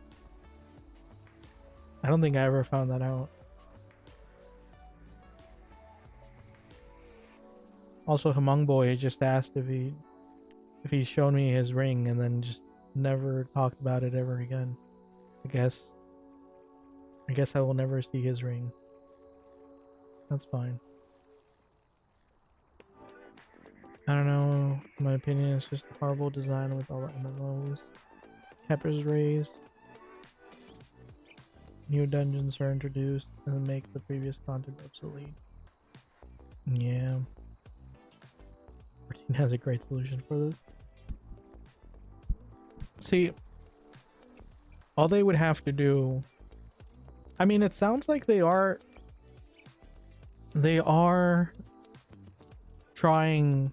I don't think I ever found that out. Also, Humong Boy just asked if he's shown me his ring and then just never talked about it ever again. I guess I will never see his ring. That's fine. I don't know. In my opinion, it's just a horrible design with all the MMOs. Peppers raised. New dungeons are introduced and make the previous content obsolete. Yeah. 14 has a great solution for this. See, all they would have to do... I mean, it sounds like they are trying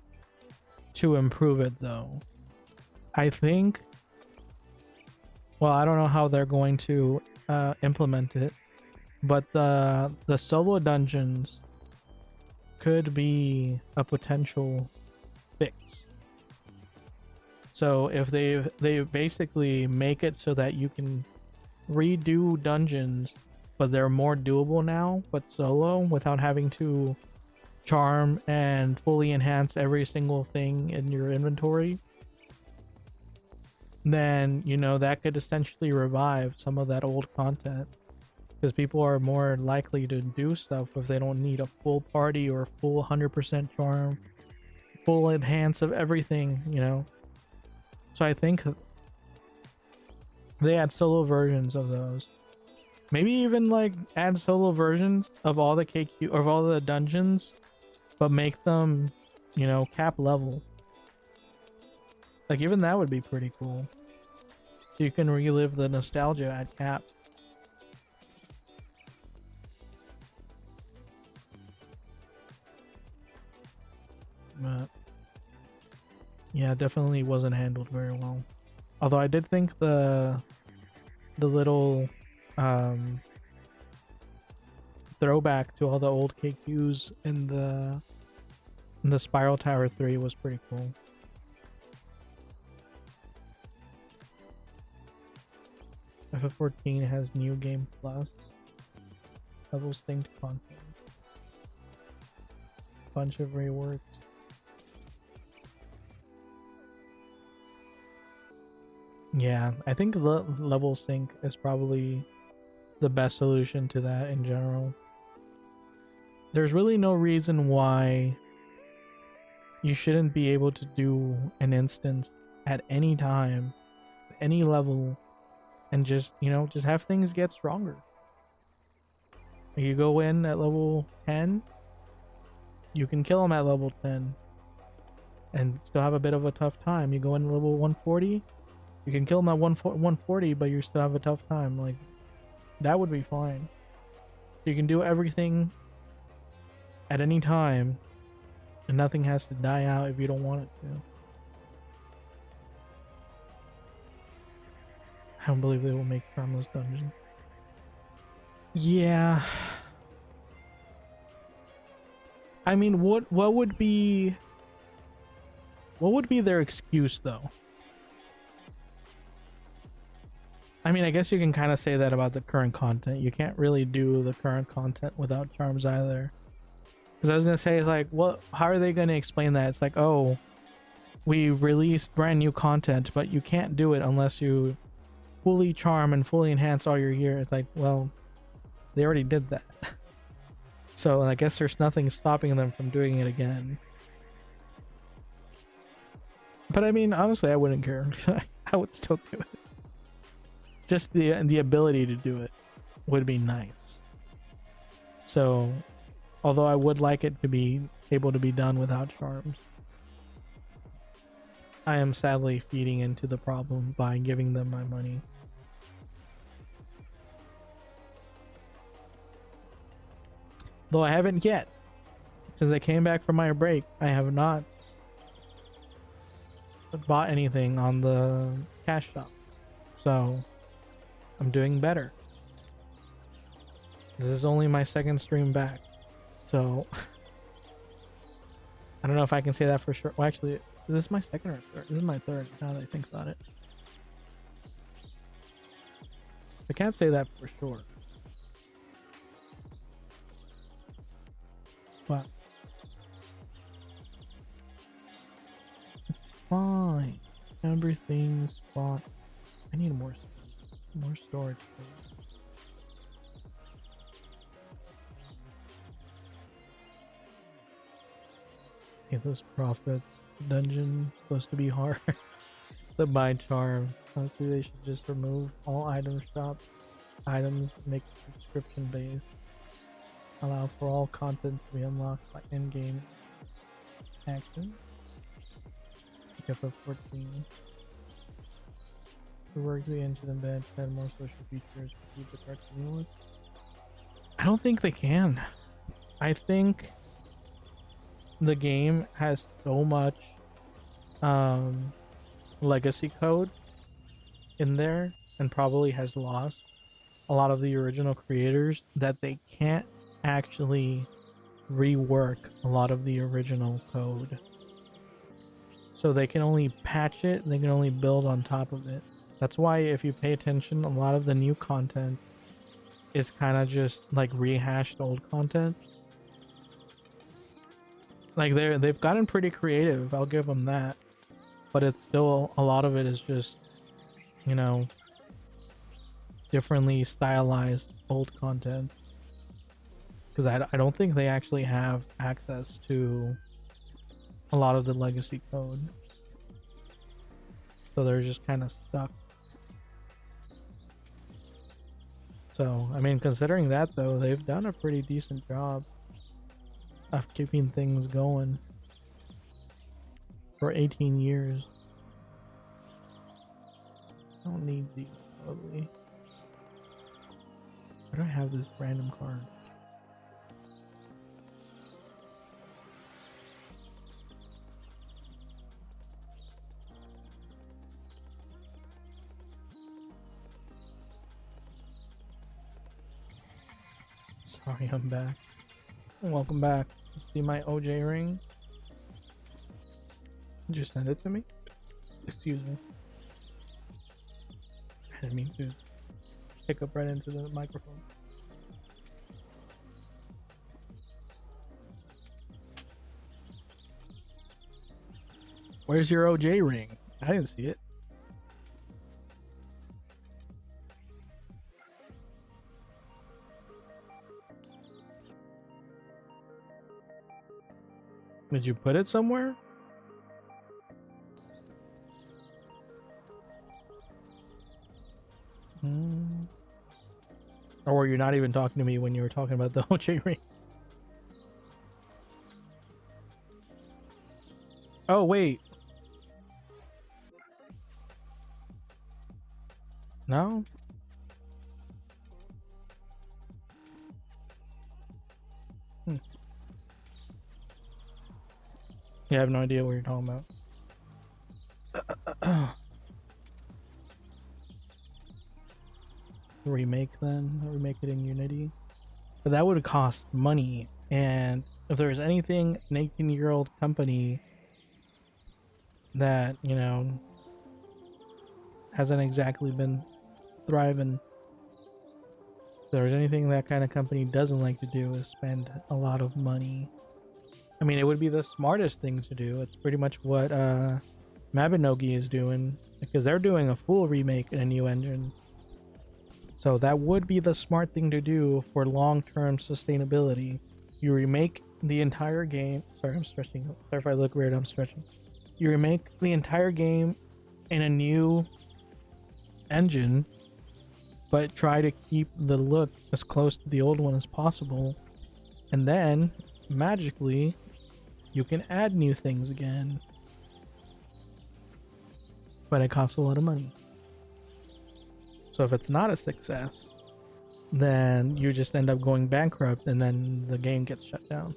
to improve it, though. I think... Well, I don't know how they're going to implement it, but the solo dungeons could be a potential fix. So if they basically make it so that you can redo dungeons, but they're more doable now, but solo, without having to charm and fully enhance every single thing in your inventory, then, you know, that could essentially revive some of that old content, because people are more likely to do stuff if they don't need a full party or full 100% charm, full enhance of everything, you know. So I think they had solo versions of those, Maybe even like add solo versions of all the KQ of all the dungeons, but make them, you know, cap level. Like even that would be pretty cool. So you can relive the nostalgia at cap. But yeah, definitely wasn't handled very well. Although I did think the little throwback to all the old KQs in the Spiral Tower 3 was pretty cool. FF14 has new game plus, level synced content, bunch of reworks. Yeah, I think the level sync is probably the best solution to that in general. There's really no reason why you shouldn't be able to do an instance at any time, any level, and just, you know, just have things get stronger. You go in at level 10, you can kill them at level 10 and still have a bit of a tough time. You go in level 140, you can kill them at 140, but you still have a tough time. Like, that would be fine. You can do everything at any time, and nothing has to die out if you don't want it to. I don't believe they will make Charmless Dungeon. Yeah. I mean, what would be their excuse though? I mean, I guess you can kind of say that about the current content. You can't really do the current content without charms either. Because I was gonna say, it's like, what? How are they gonna explain that? It's like, oh, we released brand new content, but you can't do it unless you fully charm and fully enhance all your gear. It's like, well, they already did that. So I guess there's nothing stopping them from doing it again. But I mean, honestly, I wouldn't care. I would still do it. Just the ability to do it would be nice. So, although I would like it to be able to be done without charms, I am sadly feeding into the problem by giving them my money. Though I haven't yet. Since I came back from my break, I have not bought anything on the cash shop. So, I'm doing better. This is only my second stream back. So, I don't know if I can say that for sure. Well, actually, is this my second or third? This is my third, now that I think about it. I can't say that for sure. But it's fine. Everything's fine. I need more storage. Okay, those profits. Dungeon supposed to be hard. The buy charms. Honestly, they should just remove all item shop items, make subscription based. Allow for all content to be unlocked by in-game actions. FF14. The work the engine embed add more social features to keep the correct with. I don't think they can. I think the game has so much legacy code in there and probably has lost a lot of the original creators that they can't actually rework a lot of the original code. So they can only patch it, they can only build on top of it. That's why if you pay attention, a lot of the new content is kind of just like rehashed old content. Like they've gotten pretty creative, I'll give them that. But it's still, a lot of it is just, you know, differently stylized old content. Because I don't think they actually have access to a lot of the legacy code. So they're just kind of stuck. So, I mean, considering that though, they've done a pretty decent job of keeping things going for 18 years. I don't need these, probably. Why do I have this random card? Sorry, I'm back. Welcome back. See my OJ ring? Did you send it to me? Excuse me. I didn't mean to pick up right into the microphone. Where's your OJ ring? I didn't see it. Did you put it somewhere? Or were you not even talking to me when you were talking about the OJ ring? Oh, wait. No? Yeah, I have no idea what you're talking about. Remake then? Remake it in Unity? But that would cost money, and if there's anything an 18-year-old company that, you know, hasn't exactly been thriving, if there's anything that kind of company doesn't like to do is spend a lot of money. I mean, it would be the smartest thing to do. It's pretty much what Mabinogi is doing, because they're doing a full remake in a new engine. So that would be the smart thing to do for long-term sustainability. You remake the entire game. Sorry, I'm stretching. Sorry if I look weird, I'm stretching. You remake the entire game in a new engine, but try to keep the look as close to the old one as possible. And then, magically, you can add new things again. But it costs a lot of money. So if it's not a success, then you just end up going bankrupt and then the game gets shut down.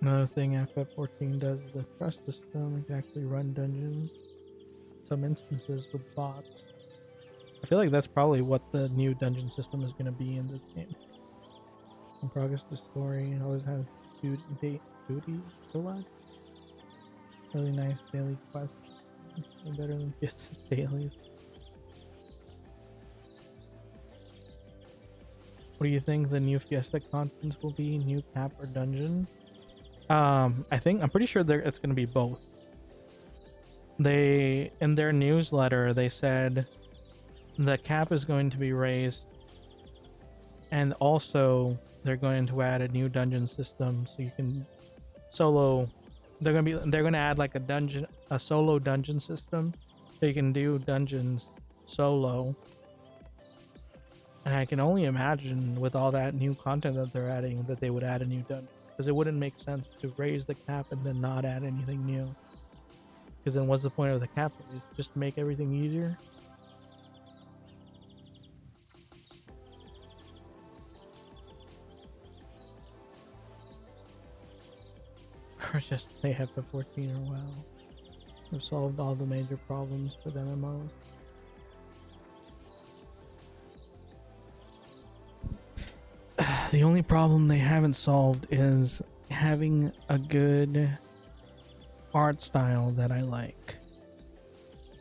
Another thing FF14 does is the trust system. It can actually run dungeons. Some instances with bots. I feel like that's probably what the new dungeon system is going to be in this game. In progress to story, it always has duty select. Really nice daily quest. Better than Fiesta's dailies. What do you think the new Fiesta contents will be? New cap or dungeon? I'm pretty sure it's going to be both. They, in their newsletter, they said the cap is going to be raised, and also they're going to add a new dungeon system so you can solo. They're gonna add like a solo dungeon system, so you can do dungeons solo. And I can only imagine with all that new content that they're adding that they would add a new dungeon, because it wouldn't make sense to raise the cap and then not add anything new. Because then what's the point of the cap raise? Just to make everything easier? Or just play FF14 or WoW. We've solved all the major problems with MMOs. The only problem they haven't solved is having a good art style that I like.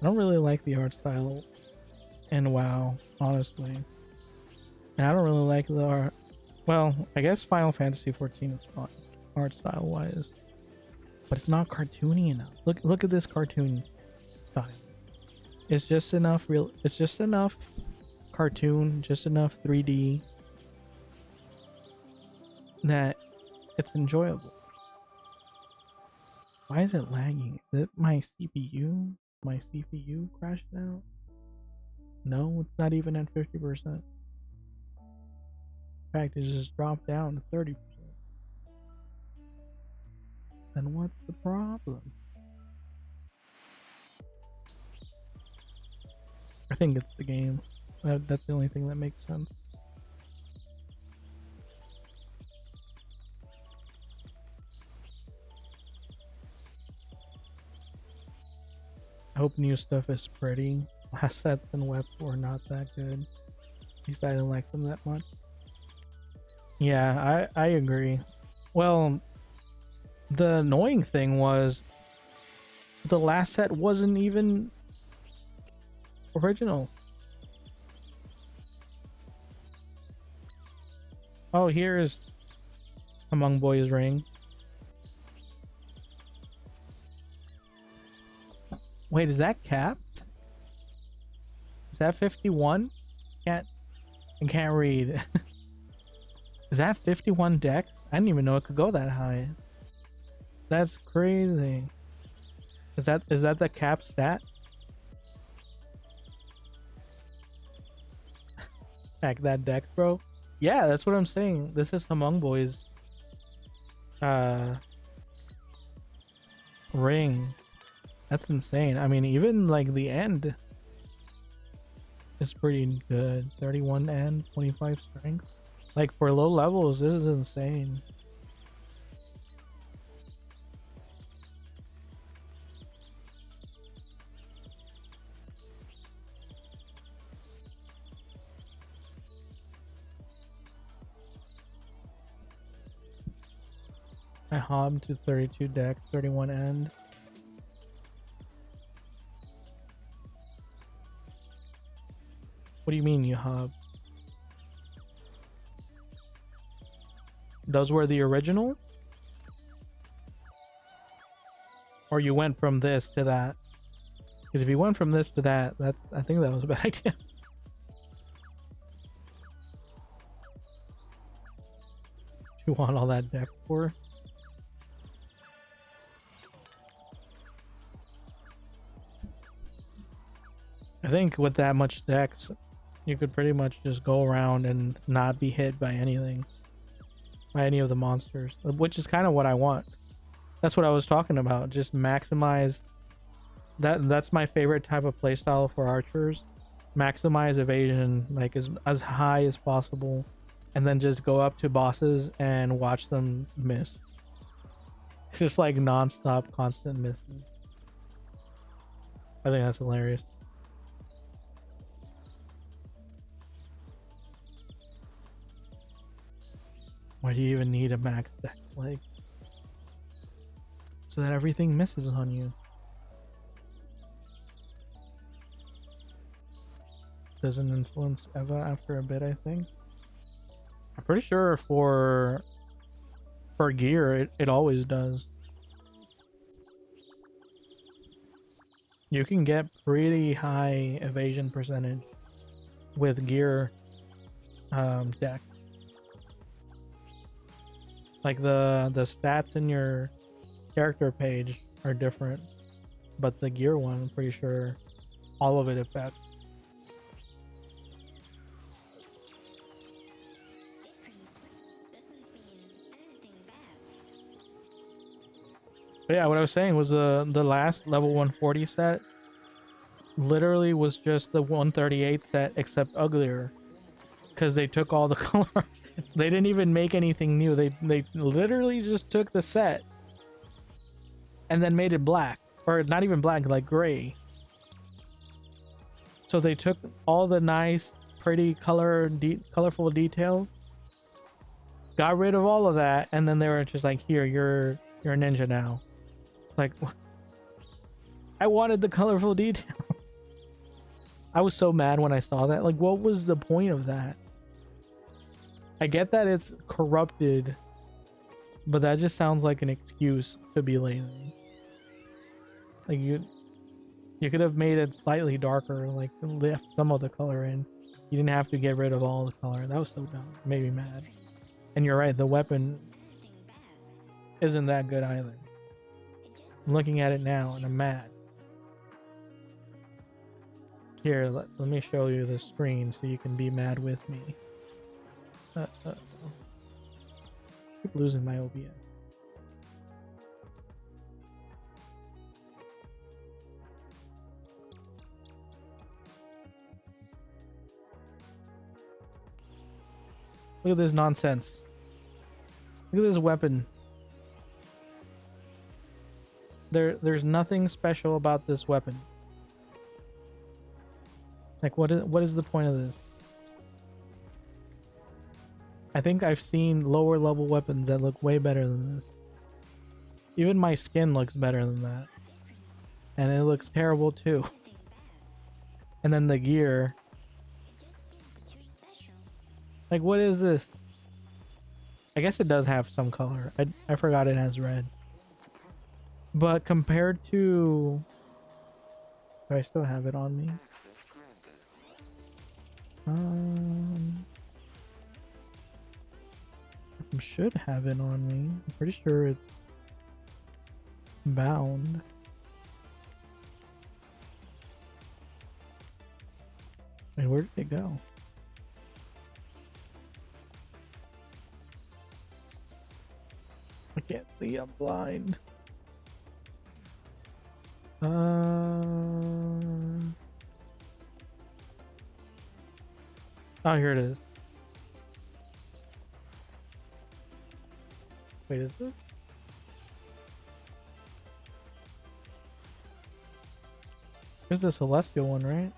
I don't really like the art style in WoW, honestly. And I don't really like the art. Well, I guess Final Fantasy 14 is fun, art style wise. But it's not cartoony enough. Look at this cartoon style. It's just enough it's just enough cartoon, just enough 3D that it's enjoyable. Why is it lagging? Is it my CPU? My CPU crashed out? No, it's not even at 50%. In fact, it just dropped down to 30%. Then what's the problem? I think it's the game. That's the only thing that makes sense. I hope new stuff is pretty. Last sets and web were not that good. At least I didn't like them that much. Yeah, I agree. Well, the annoying thing was the last set wasn't even original. Oh, here's Among Boys Ring. Wait, is that capped? Is that 51? I can't read. Is that 51 decks? I didn't even know it could go that high. That's crazy. Is that the cap stat? Heck, that deck, bro. Yeah, that's what I'm saying. This is Among Boys ring. That's insane. I mean, even like the end is pretty good. 31 end, 25 strength. Like for low levels, this is insane. I hobbed to 32 deck, 31 end. What do you mean you hobbed? Those were the original? Or you went from this to that? Because if you went from this to that, I think that was a bad idea. You want all that deck for? I think with that much decks, you could pretty much just go around and not be hit by anything. By any of the monsters. Which is kind of what I want. That's what I was talking about. Just maximize... That's my favorite type of playstyle for archers. Maximize evasion like as high as possible. And then just go up to bosses and watch them miss. It's just like non-stop constant misses. I think that's hilarious. Why do you even need a max deck? Like, so that everything misses on you. Doesn't influence Eva after a bit, I think. I'm pretty sure for gear, it always does. You can get pretty high evasion percentage with gear deck. Like the stats in your character page are different, but the gear one, I'm pretty sure all of it affects. But yeah, what I was saying was the last level 140 set literally was just the 138 set except uglier, because they took all the color. They didn't even make anything new. They literally just took the set and then made it black, or not even black, like gray. So they took all the nice, pretty colorful details, got rid of all of that, and then they were just like, "Here, you're a ninja now." Like, I wanted the colorful details. I was so mad when I saw that. Like, what was the point of that? I get that it's corrupted, but that just sounds like an excuse to be lazy. Like, you could have made it slightly darker, like left some of the color in. You didn't have to get rid of all the color. That was so dumb. It made me mad. And you're right, the weapon isn't that good either. I'm looking at it now and I'm mad. Here, let me show you the screen so you can be mad with me. Keep losing my OBS. Look at this nonsense. Look at this weapon. There's nothing special about this weapon. Like, what is the point of this? I think I've seen lower level weapons that look way better than this. Even my skin looks better than that. And it looks terrible too. And then the gear. Like, what is this? I guess it does have some color. I forgot it has red. But compared to... Do I still have it on me? I should have it on me. I'm pretty sure it's bound. Wait, where did it go? I can't see, I'm blind. Oh, here it is. Wait, is it? Here's the celestial one, right?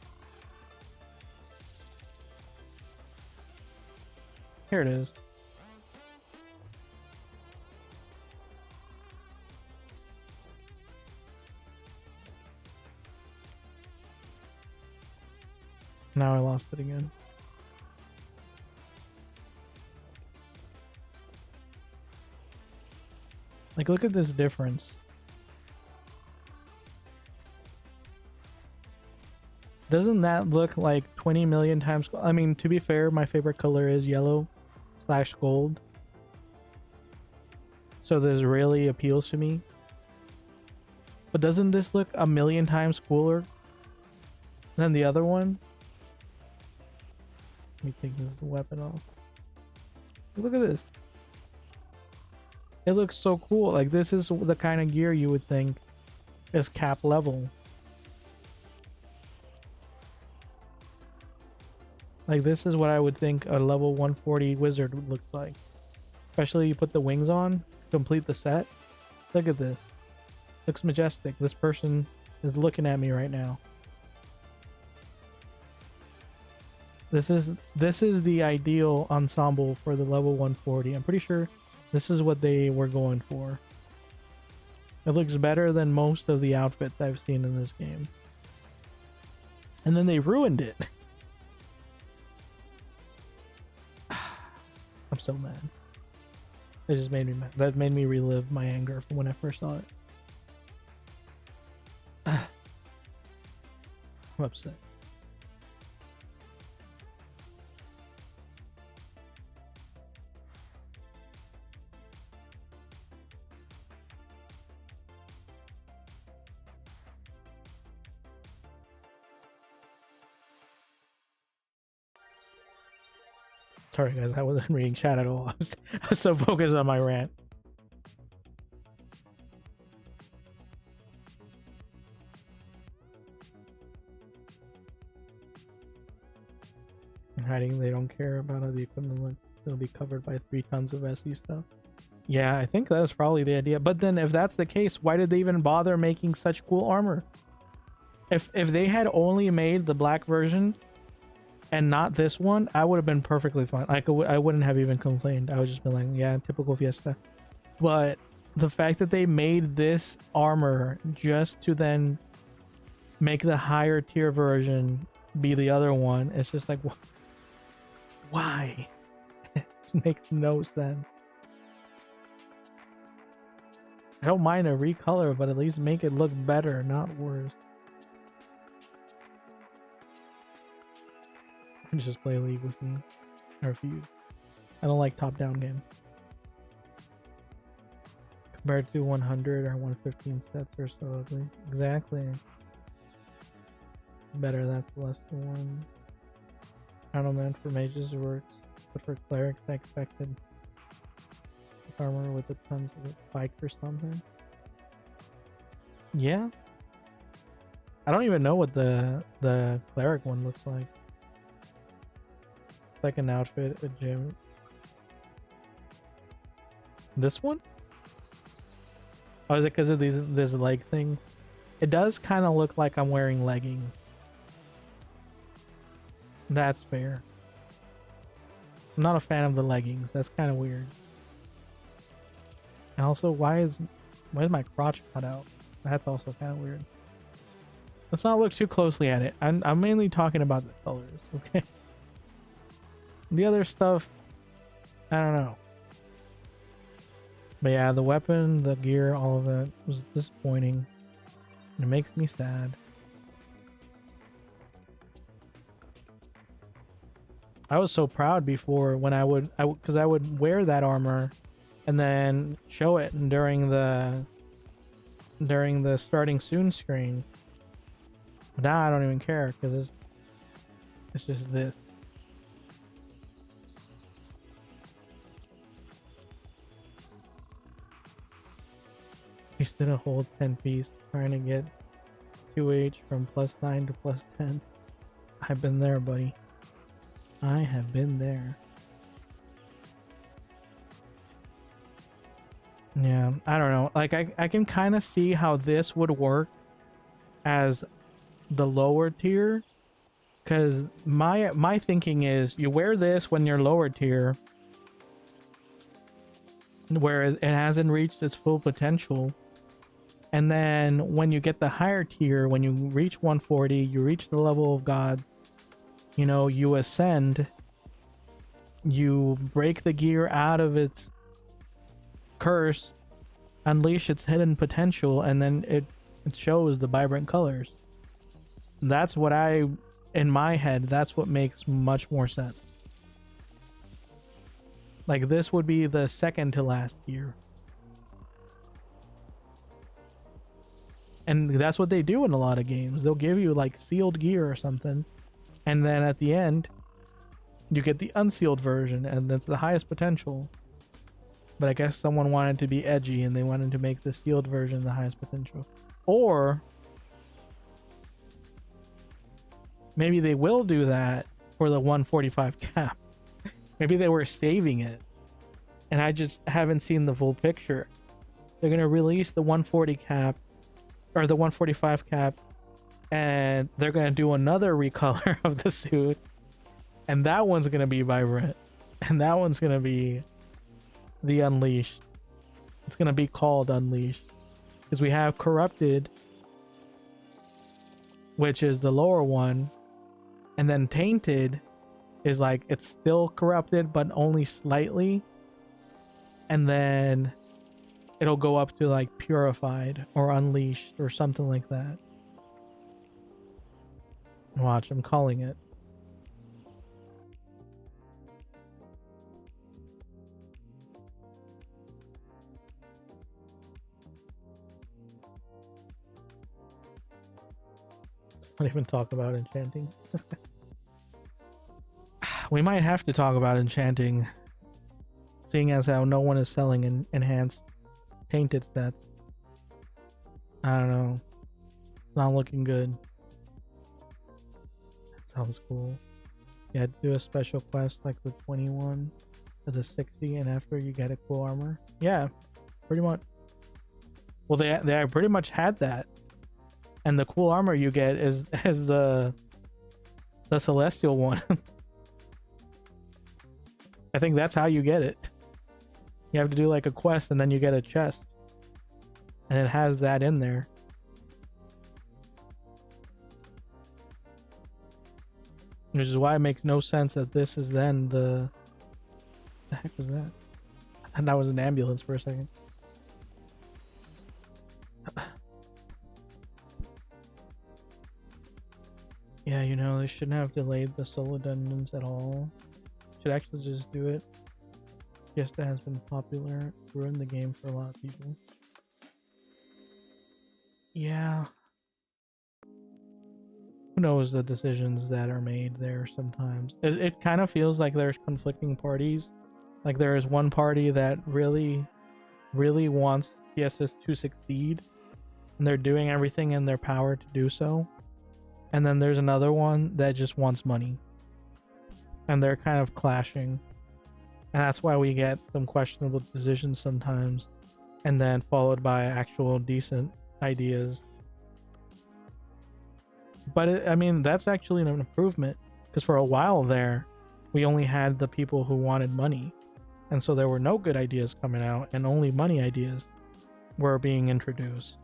Here it is. Now I lost it again. Like, look at this difference. Doesn't that look like 20 million times? I mean, to be fair, my favorite color is yellow / gold. So this really appeals to me. But doesn't this look a million times cooler than the other one? Let me take this weapon off. Look at this. It looks so cool. Like, this is the kind of gear you would think is cap level. Like, this is what I would think a level 140 wizard would look like. Especially you put the wings on, complete the set. Look at this. Looks majestic. This person is looking at me right now. This is the ideal ensemble for the level 140. I'm pretty sure this is what they were going for. It looks better than most of the outfits I've seen in this game. And then they ruined it. I'm so mad. It just made me mad. That made me relive my anger from when I first saw it. I'm upset. Sorry guys, I wasn't reading chat at all. I was so focused on my rant. In hiding, they don't care about how the equipment looks. It'll be covered by 3 tons of SE stuff. Yeah, I think that's probably the idea. But then if that's the case, why did they even bother making such cool armor? If they had only made the black version and not this one, I would have been perfectly fine. I wouldn't have even complained. I would just be like, yeah, typical Fiesta. But the fact that they made this armor just to then make the higher tier version be the other one, it's just like, why? It makes no sense. I don't mind a recolor, but at least make it look better, not worse. Just play League with me. I refuse. I don't like top-down game. compared to 100 or 115 sets or so ugly. Exactly. Better that's less than one. I don't know, man. For mages it works, but for clerics I expected armor with a tons of it spiked or something. Yeah. I don't even know what the cleric one looks like. It's like an outfit, a gym. This one? Oh, is it because of this leg thing? It does kind of look like I'm wearing leggings. That's fair. I'm not a fan of the leggings. That's kind of weird. And also, why is my crotch cut out? That's also kind of weird. Let's not look too closely at it. I'm mainly talking about the colors, okay? The other stuff, I don't know. But yeah, the weapon, the gear, all of it was disappointing. It makes me sad. I was so proud before when I would wear that armor and then show it during the starting soon screen. But now I don't even care because it's just this. Wasted a whole 10 piece trying to get 2H from +9 to +10. I've been there, buddy. I have been there. Yeah, I don't know. Like I can kind of see how this would work as the lower tier, because my thinking is you wear this when you're lower tier, whereas it hasn't reached its full potential, and then when you get the higher tier, when you reach 140, you reach the level of gods, you know, you ascend, you break the gear out of its curse, unleash its hidden potential, and then it shows the vibrant colors. That's what in my head, that's what makes much more sense. Like this would be the second to last gear. And that's what they do in a lot of games. They'll give you like sealed gear or something, and then at the end you get the unsealed version, and it's the highest potential. But I guess someone wanted to be edgy and they wanted to make the sealed version the highest potential. Or maybe they will do that for the 145 cap. Maybe they were saving it and I just haven't seen the full picture. They're going to release the 140 cap or the 145 cap, and they're going to do another recolor of the suit, and that one's going to be vibrant, and that one's going to be the Unleashed. It's going to be called Unleashed because we have Corrupted, which is the lower one, and then Tainted is like it's still corrupted but only slightly, and then it'll go up to like Purified or Unleashed or something like that. Watch, I'm calling it. Let's not even talk about enchanting. We might have to talk about enchanting, seeing as how no one is selling enhanced tainted sets. I don't know. It's not looking good. That sounds cool. Yeah, do a special quest like the 21 to the 60, and after you get a cool armor. Yeah, pretty much. Well, they pretty much had that, and the cool armor you get is the celestial one. I think that's how you get it. You have to do like a quest and then you get a chest, and it has that in there. Which is why it makes no sense that this is then the heck was that? And that was an ambulance for a second. Yeah, you know, they shouldn't have delayed the solo dungeons at all. Should actually just do it. Fiesta has been popular, ruined the game for a lot of people. Yeah, who knows the decisions that are made there sometimes. It kind of feels like there's conflicting parties. Like there is one party that really wants Fiesta to succeed, and they're doing everything in their power to do so. And then there's another one that just wants money, and they're kind of clashing. And that's why we get some questionable decisions sometimes, and then followed by actual decent ideas. But I mean, that's actually an improvement, because for a while there, we only had the people who wanted money, and so there were no good ideas coming out, and only money ideas were being introduced.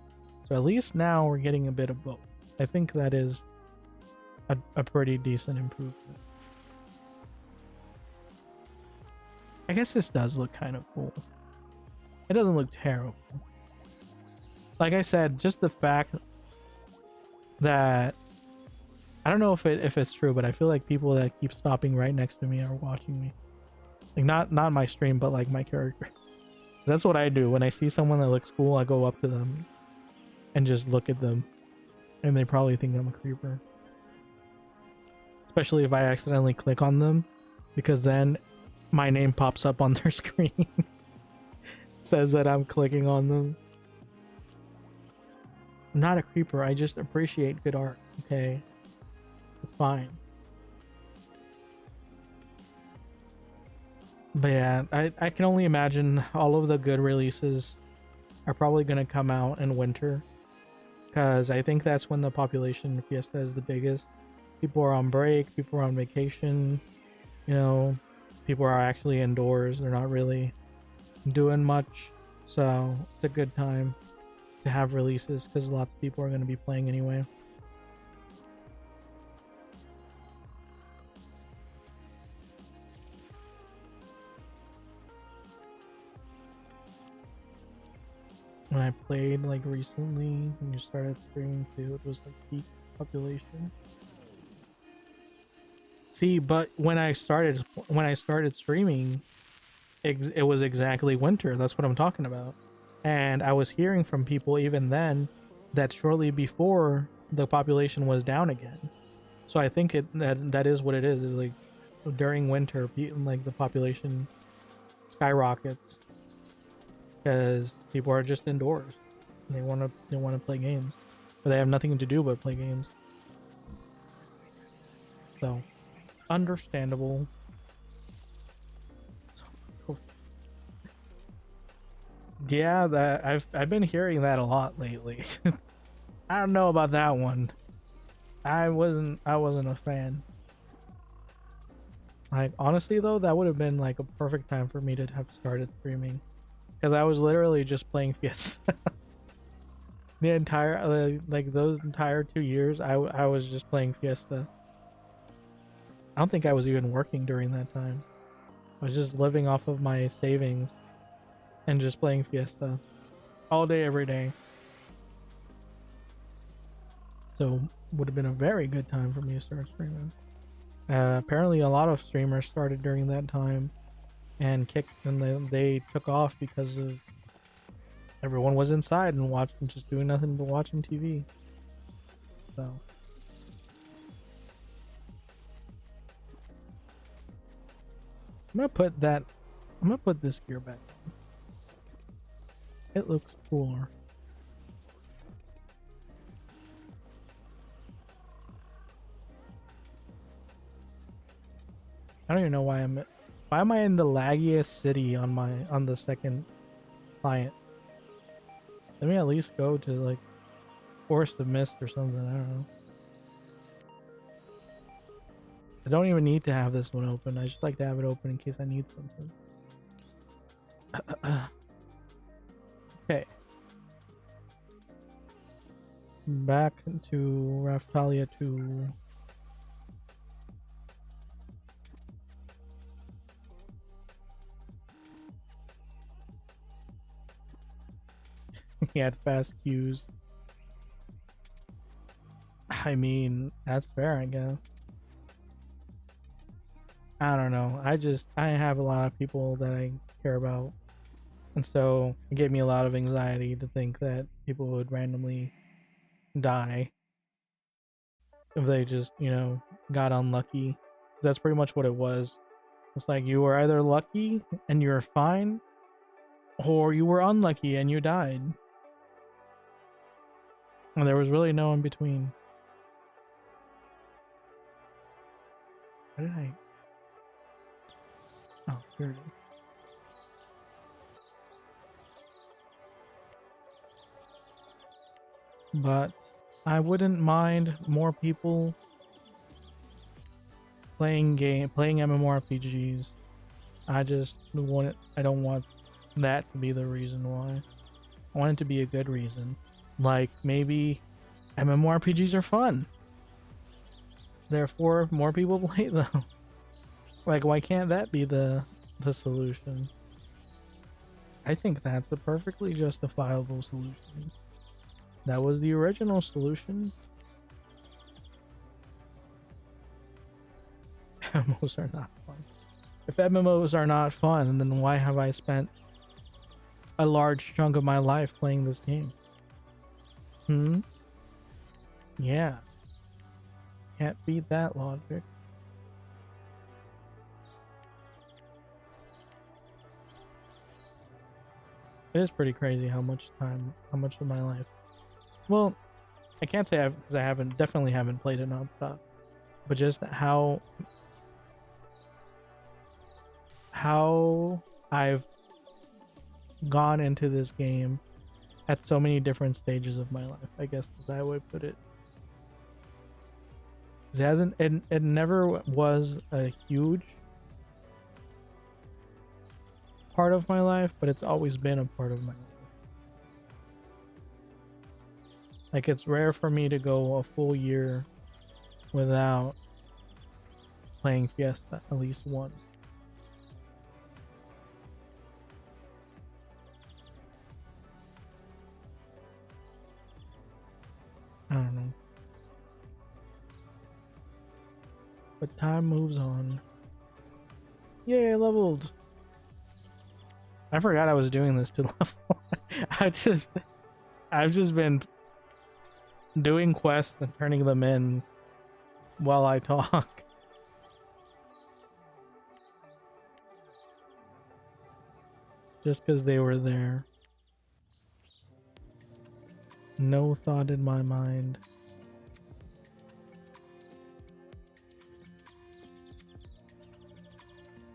So at least now we're getting a bit of both. I think that is a pretty decent improvement. I guess this does look kind of cool. It doesn't look terrible. Like I said, just the fact that I don't know if it's true, but I feel like people that keep stopping right next to me are watching me. Like not my stream, but like my character. That's what I do. When I see someone that looks cool, I go up to them and just look at them. And they probably think I'm a creeper. Especially if I accidentally click on them, because then my name pops up on their screen. It says that I'm clicking on them. I'm not a creeper, I just appreciate good art, okay? It's fine. But yeah, I can only imagine all of the good releases are probably going to come out in winter, because I think that's when the population of Fiesta is the biggest. People are on break, people are on vacation, you know, people are actually indoors, they're not really doing much, so it's a good time to have releases because lots of people are going to be playing anyway. When I played like recently, when you started streaming too, it was like peak population. See, but when I started streaming, it was exactly winter. That's what I'm talking about. And I was hearing from people even then that shortly before the population was down again. So I think that is what it is. Is like during winter, like the population skyrockets because people are just indoors. And they want to play games, but they have nothing to do but play games. So understandable. Yeah, that I've been hearing that a lot lately. I don't know about that one. I wasn't a fan. Like honestly though, that would have been like a perfect time for me to have started streaming, because I was literally just playing Fiesta. The entire like those entire 2 years, I was just playing Fiesta. I don't think I was even working during that time. I was just living off of my savings and just playing Fiesta all day, every day. So would have been a very good time for me to start streaming. Apparently, a lot of streamers started during that time and they took off because of everyone was inside and watching, just doing nothing but watching TV. So. I'm gonna put this gear back. It looks cooler. I don't even know why am I in the laggiest city on the second client? Let me at least go to like Forest of Mist or something. I don't know. I don't even need to have this one open. I just like to have it open in case I need something. Okay. Back to Raftalia 2. He had fast queues. I mean, that's fair, I guess. I don't know. I have a lot of people that I care about. And so it gave me a lot of anxiety to think that people would randomly die if they just, you know, got unlucky. That's pretty much what it was. It's like you were either lucky and you're fine, or you were unlucky and you died. And there was really no in between. Where did I? Oh, here it is. But I wouldn't mind more people playing MMORPGs. I don't want that to be the reason why. I want it to be a good reason. Like maybe MMORPGs are fun. Therefore, more people play them. Like, why can't that be the solution? I think that's a perfectly justifiable solution. That was the original solution. MMOs are not fun. If MMOs are not fun, then why have I spent a large chunk of my life playing this game? Yeah. Can't beat that logic. It is pretty crazy how much of my life. Well, I can't say because I definitely haven't played it nonstop, but just how I've gone into this game at so many different stages of my life, I guess is how I would put it. It never was a huge part of my life, but it's always been a part of my life. Like, it's rare for me to go a full year without playing Fiesta at least once. I don't know. But time moves on. Yay, I leveled! I forgot I was doing this to level. I've just been doing quests and turning them in while I talk. Just because they were there. No thought in my mind.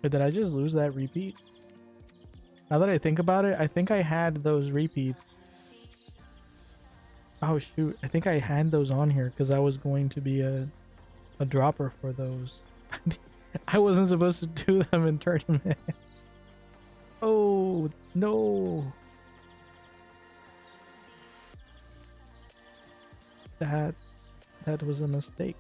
Or did I just lose that repeat? Now that I think about it, I think I had those repeats. Oh shoot, I think I had those on here because I was going to be a dropper for those. I wasn't supposed to do them in tournament. Oh no. That was a mistake.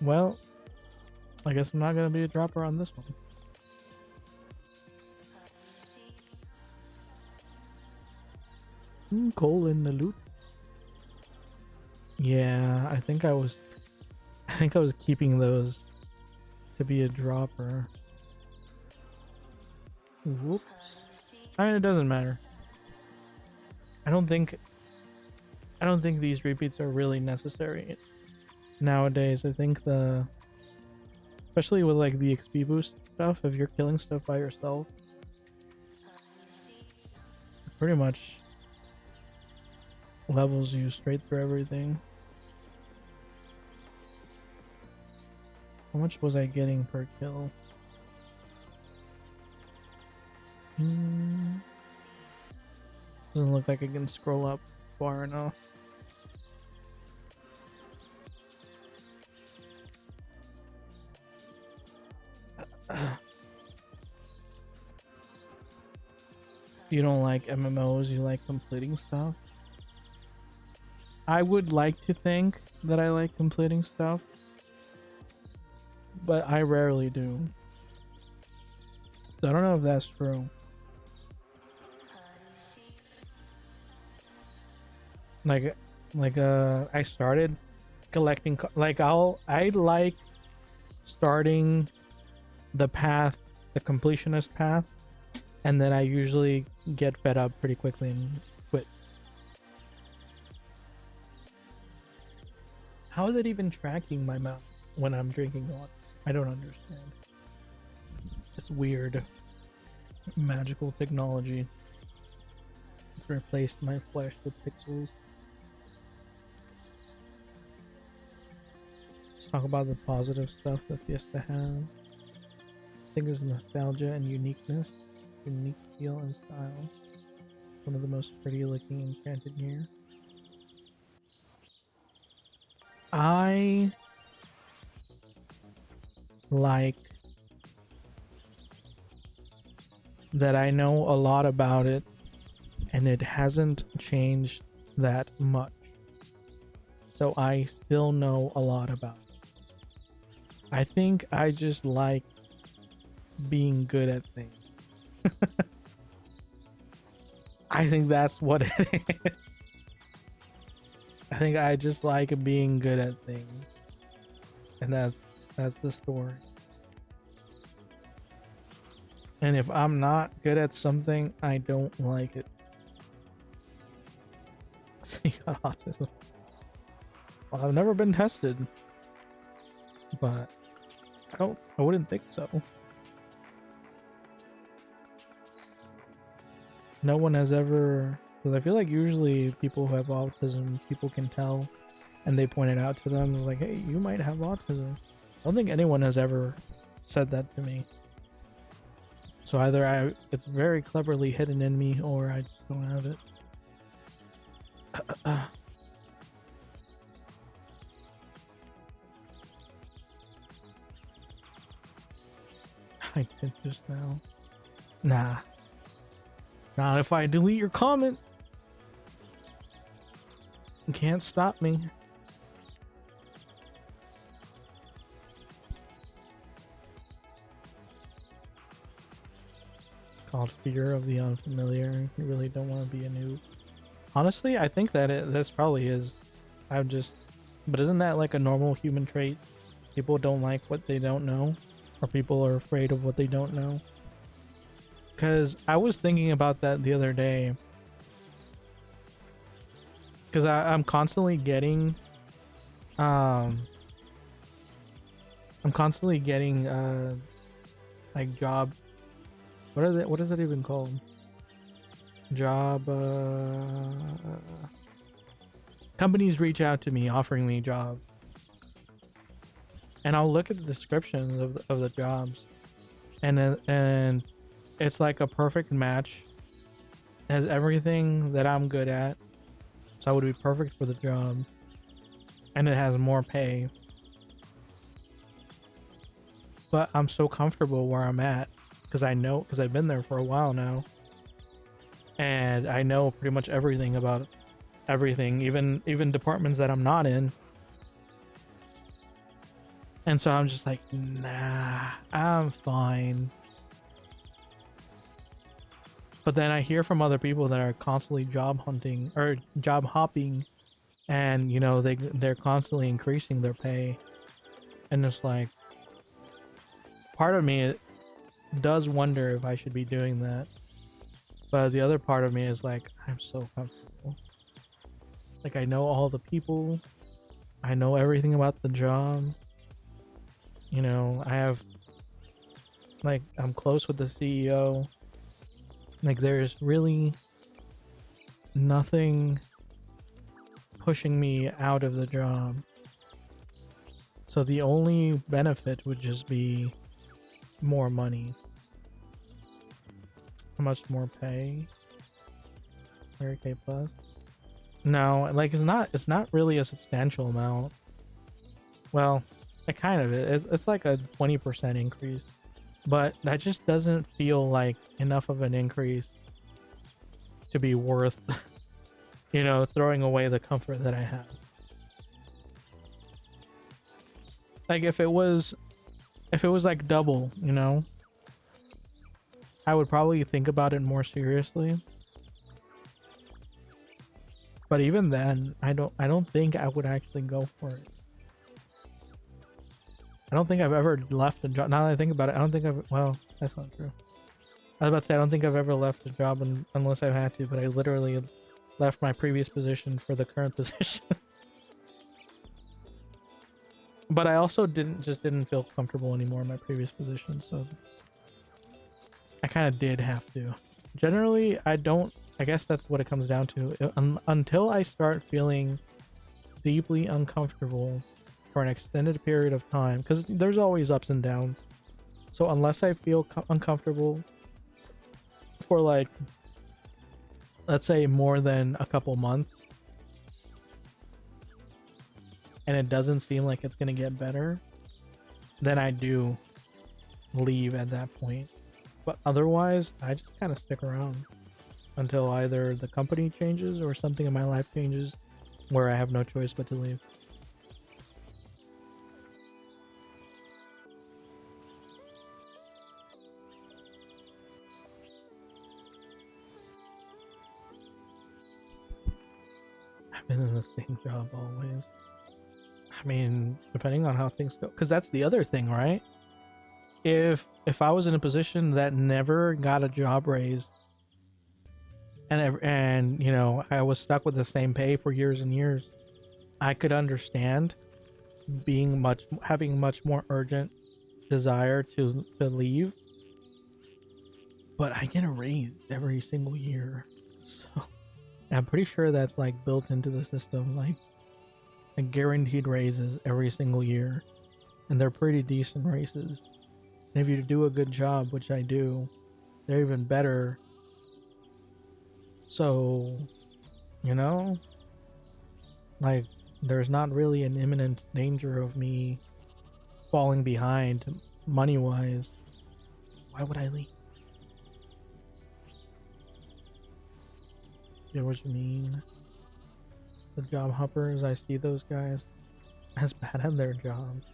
Well, I guess I'm not gonna be a dropper on this one. Coal in the loot. Yeah, I think I was keeping those to be a dropper. Whoops. I mean, it doesn't matter. I don't think these repeats are really necessary nowadays. I think especially with like the XP boost stuff, if you're killing stuff by yourself, it pretty much levels you straight through everything. How much was I getting per kill? Doesn't look like I can scroll up far enough. You don't like MMOs, you like completing stuff? I would like to think that I like completing stuff, but I rarely do. So I don't know if that's true. I started collecting, I like starting the completionist path and then I usually get fed up pretty quickly and quit. How is it even tracking my mouth when I'm drinking water? I don't understand. This weird magical technology has replaced my flesh with pixels. Let's talk about the positive stuff that Fiesta has. I think it's nostalgia and uniqueness, unique feel and style. One of the most pretty looking enchanted here. I like that I know a lot about it and it hasn't changed that much. So I still know a lot about it. I think I just like being good at things. I think that's what it is. I think I just like being good at things. And that's the story. And if I'm not good at something, I don't like it. So you got autism. Well, I've never been tested. But I wouldn't think so. No one has ever, because I feel like usually people who have autism, people can tell and they point it out to them. It's like, hey, you might have autism. I don't think anyone has ever said that to me. So either it's very cleverly hidden in me, or I don't have it. I did just now. Nah. Not if I delete your comment. You can't stop me. Called fear of the unfamiliar. You really don't want to be a noob. Honestly, I think that this probably is. But isn't that like a normal human trait? People don't like what they don't know, or people are afraid of what they don't know. Because I was thinking about that the other day. Because I'm constantly getting, like job. What is it even called? Job. Companies reach out to me offering me jobs, and I'll look at the descriptions of the jobs, and it's like a perfect match. It has everything that I'm good at, so I would be perfect for the job, and it has more pay. But I'm so comfortable where I'm at because I've been there for a while now, and I know pretty much everything about everything, even departments that I'm not in. And so I'm just like, nah, I'm fine. But then I hear from other people that are constantly job hunting or job hopping, and you know they're constantly increasing their pay, and it's like, part of me does wonder if I should be doing that, but the other part of me is like, I'm so comfortable. Like, I know all the people, I know everything about the job. You know, I'm close with the CEO. Like, there's really nothing pushing me out of the job. So the only benefit would just be more money. How much more pay? 100k plus? No, like it's not really a substantial amount. Well, it kind of is. It's like a 20% increase. But that just doesn't feel like enough of an increase to be worth, you know, throwing away the comfort that I have. Like if it was like double, you know, I would probably think about it more seriously. But even then, I don't think I would actually go for it. I don't think I've ever left a job. Now that I think about it, I don't think well, that's not true. I was about to say, I don't think I've ever left a job unless I've had to, but I literally left my previous position for the current position. But I also didn't feel comfortable anymore in my previous position, so I kind of did have to. Generally, I don't. I guess that's what it comes down to. Until I start feeling deeply uncomfortable for an extended period of time, because there's always ups and downs. So unless I feel uncomfortable for, like, let's say more than a couple months, and it doesn't seem like it's gonna get better, then I do leave at that point. But otherwise, I just kind of stick around until either the company changes or something in my life changes where I have no choice but to leave. I've been in the same job always. I mean, depending on how things go, because that's the other thing, right? If I was in a position that never got a job raise, and you know, I was stuck with the same pay for years and years, I could understand having much more urgent desire to leave. But I get a raise every single year, so I'm pretty sure that's like built into the system, like guaranteed raises every single year, and they're pretty decent raises. And if you do a good job, which I do, they're even better. So, you know, like, there's not really an imminent danger of me falling behind money wise. Why would I leave? You know what you mean? The job hoppers, I see those guys as bad at their jobs.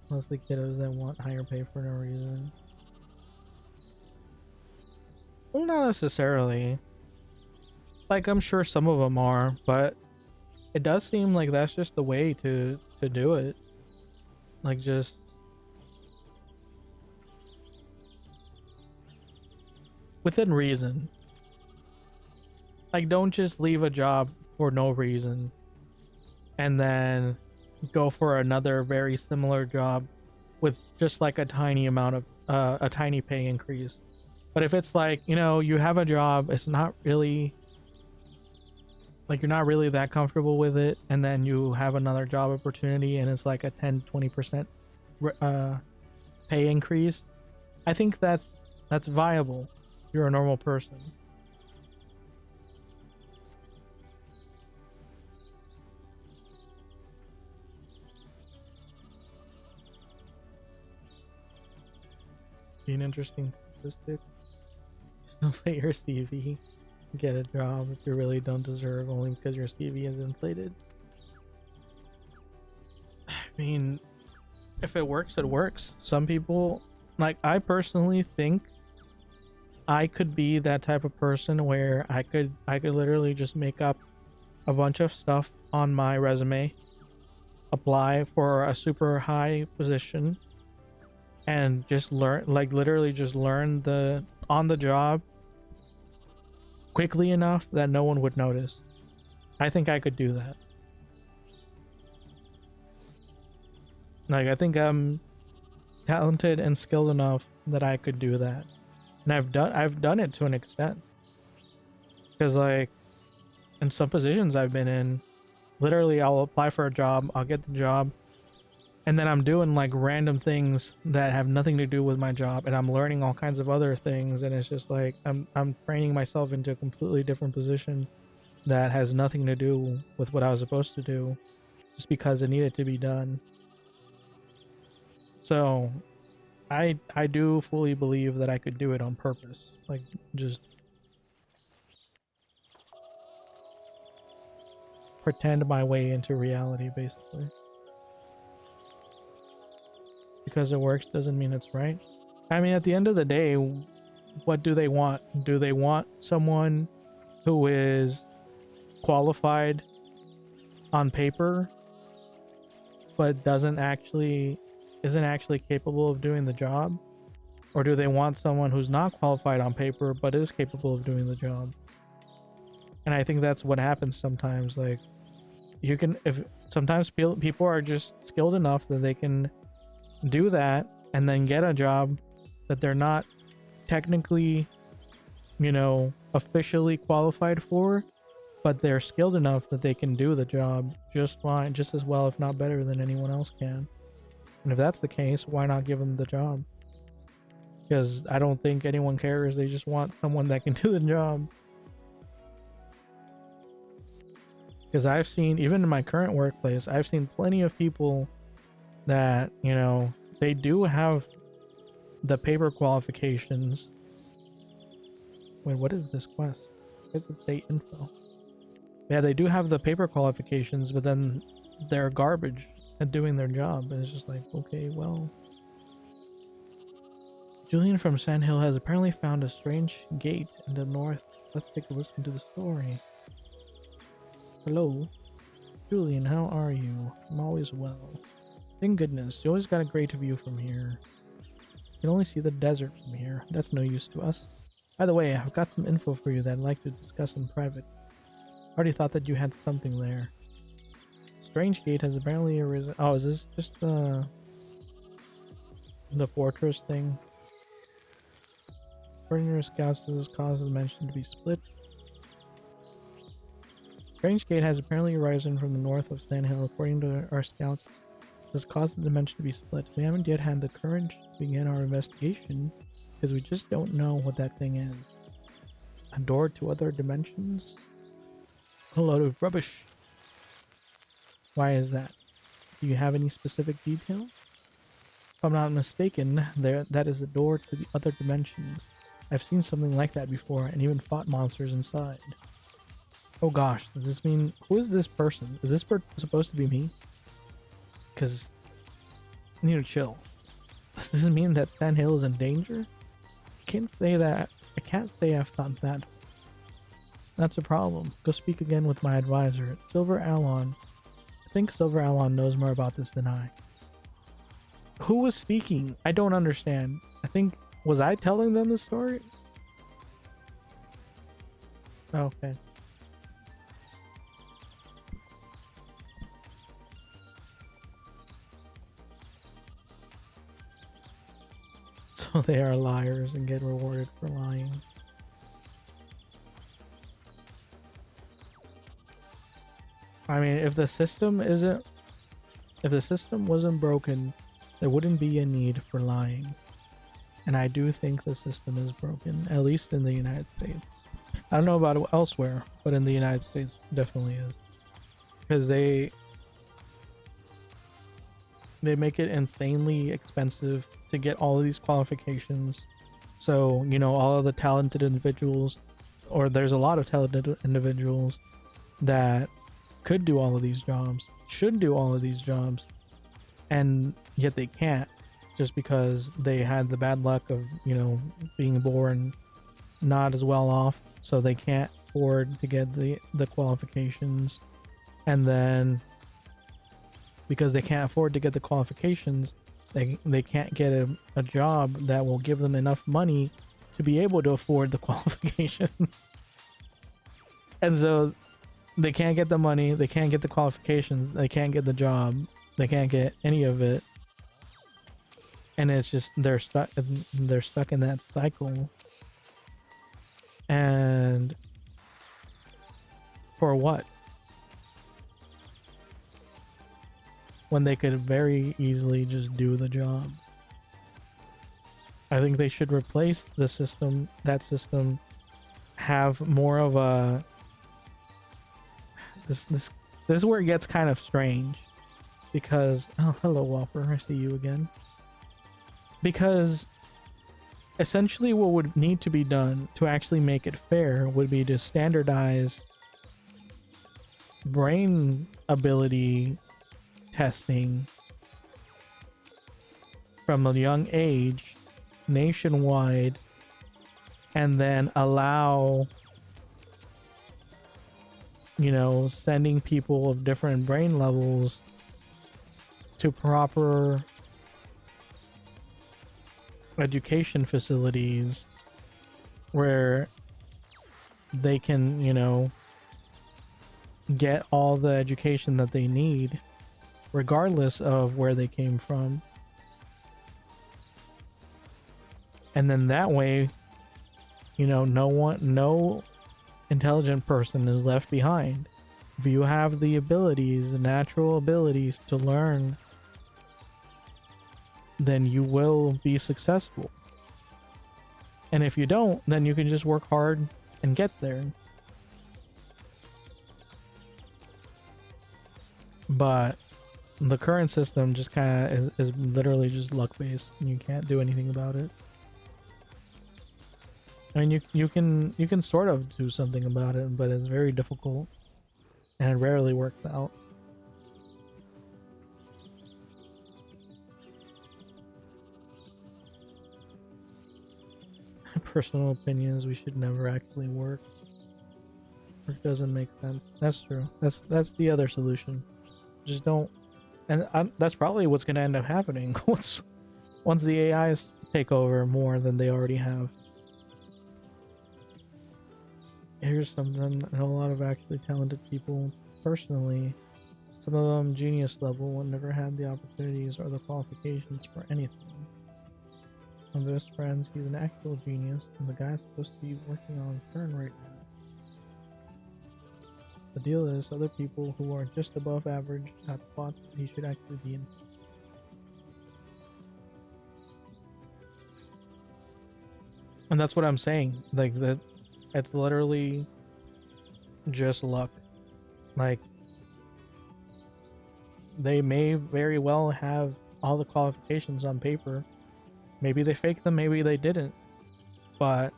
Mostly kiddos that want higher pay for no reason. Well, not necessarily. Like, I'm sure some of them are, but it does seem like that's just the way to do it. Like, just within reason. Like, don't just leave a job for no reason and then go for another very similar job with just like a tiny amount of a tiny pay increase. But if it's like, you know, you have a job, it's not really like, you're not really that comfortable with it, and then you have another job opportunity and it's like a 10-20% pay increase, I think that's viable. You're a normal person. Be an interesting statistic. Just inflate your CV, get a job if you really don't deserve, only because your CV is inflated. I mean, if it works, it works. Some people, like, I personally think I could be that type of person where I could literally just make up a bunch of stuff on my resume, apply for a super high position, and just learn, like, literally just learn the on the job quickly enough that no one would notice. I think I could do that. Like, I think I'm talented and skilled enough that I could do that. And I've done it to an extent. Because, like, in some positions I've been in, literally I'll apply for a job, I'll get the job, and then I'm doing like random things that have nothing to do with my job, and I'm learning all kinds of other things, and it's just like I'm training myself into a completely different position that has nothing to do with what I was supposed to do, just because it needed to be done. So I do fully believe that I could do it on purpose, like, just pretend my way into reality, basically. Because it works doesn't mean it's right. I mean, at the end of the day, what do they want? Do they want someone who is qualified on paper but isn't actually capable of doing the job? Or do they want someone who's not qualified on paper but is capable of doing the job? And I think that's what happens sometimes. Like, you can, if sometimes people are just skilled enough that they can do that and then get a job that they're not technically, you know, officially qualified for, but they're skilled enough that they can do the job just fine, just as well, if not better than anyone else can. And if that's the case, why not give them the job? Because I don't think anyone cares. They just want someone that can do the job. Because I've seen, even in my current workplace, I've seen plenty of people that, you know, they do have the paper qualifications. Wait, what is this quest? Why does it say info? Yeah, they do have the paper qualifications, but then they're garbage at doing their job. And it's just like, okay, well. Julian from Sandhill has apparently found a strange gate in the north. Let's take a listen to the story. Hello. Julian, how are you? I'm always well. Thank goodness, you always got a great view from here. You can only see the desert from here. That's no use to us. By the way, I've got some info for you that I'd like to discuss in private. I already thought that you had something there. Strange gate has apparently arisen. Oh, is this just the fortress thing? According to our scouts, this cause is mentioned to be split. Strange gate has apparently arisen from the north of Sandhill. According to our scouts, this caused the dimension to be split. We haven't yet had the courage to begin our investigation because we just don't know what that thing is. A door to other dimensions? A load of rubbish. Why is that? Do you have any specific details? If I'm not mistaken, that is the door to the other dimensions. I've seen something like that before and even fought monsters inside. Oh gosh, does this mean... Who is this person? Is this supposed to be me? Because I need to chill. Does this mean that Sandhill is in danger? I can't say that. I can't say I've thought that. That's a problem. Go speak again with my advisor, Silver Alon. I think Silver Alon knows more about this than I. Who was speaking? I don't understand. I think... Was I telling them the story? Okay. So they are liars and get rewarded for lying. I mean, if the system wasn't broken, there wouldn't be a need for lying. And I do think the system is broken, at least in the United States. I don't know about it elsewhere, but in the United States definitely is. Because they make it insanely expensive to get all of these qualifications. So, you know, all of the talented individuals, or there's a lot of talented individuals that could do all of these jobs, should do all of these jobs, and yet they can't, just because they had the bad luck of, you know, being born not as well off, so they can't afford to get the qualifications. And then because they can't afford to get the qualifications, they can't get a job that will give them enough money to be able to afford the qualifications. And so they can't get the money, they can't get the qualifications, they can't get the job, they can't get any of it. And it's just they're stuck in that cycle. And for what? When they could very easily just do the job. I think they should replace the system, that system, have more of a... This is where it gets kind of strange. Because... Oh, hello, Whopper. I see you again. Because essentially what would need to be done to actually make it fair would be to standardize brain ability testing from a young age nationwide, and then allow, you know, sending people of different brain levels to proper education facilities where they can, you know, get all the education that they need regardless of where they came from. And then that way, you know, no intelligent person is left behind. If you have the abilities, the natural abilities to learn, then you will be successful. And if you don't, then you can just work hard and get there. But the current system just kind of is literally just luck based, and you can't do anything about it. I mean, you can sort of do something about it, but it's very difficult, and it rarely works out. Personal opinions: we should never actually work. Work doesn't make sense. That's true. That's the other solution. Just don't. And that's probably what's going to end up happening once the AIs take over more than they already have. Here's something: a lot of actually talented people, personally, some of them genius level, never had the opportunities or the qualifications for anything. One of my best friends, he's an actual genius, and the guy's supposed to be working on CERN right now. The deal is, other people who are just above average at spots that he should actually be in. And that's what I'm saying. Like, that, it's literally just luck. Like, they may very well have all the qualifications on paper. Maybe they faked them, maybe they didn't. But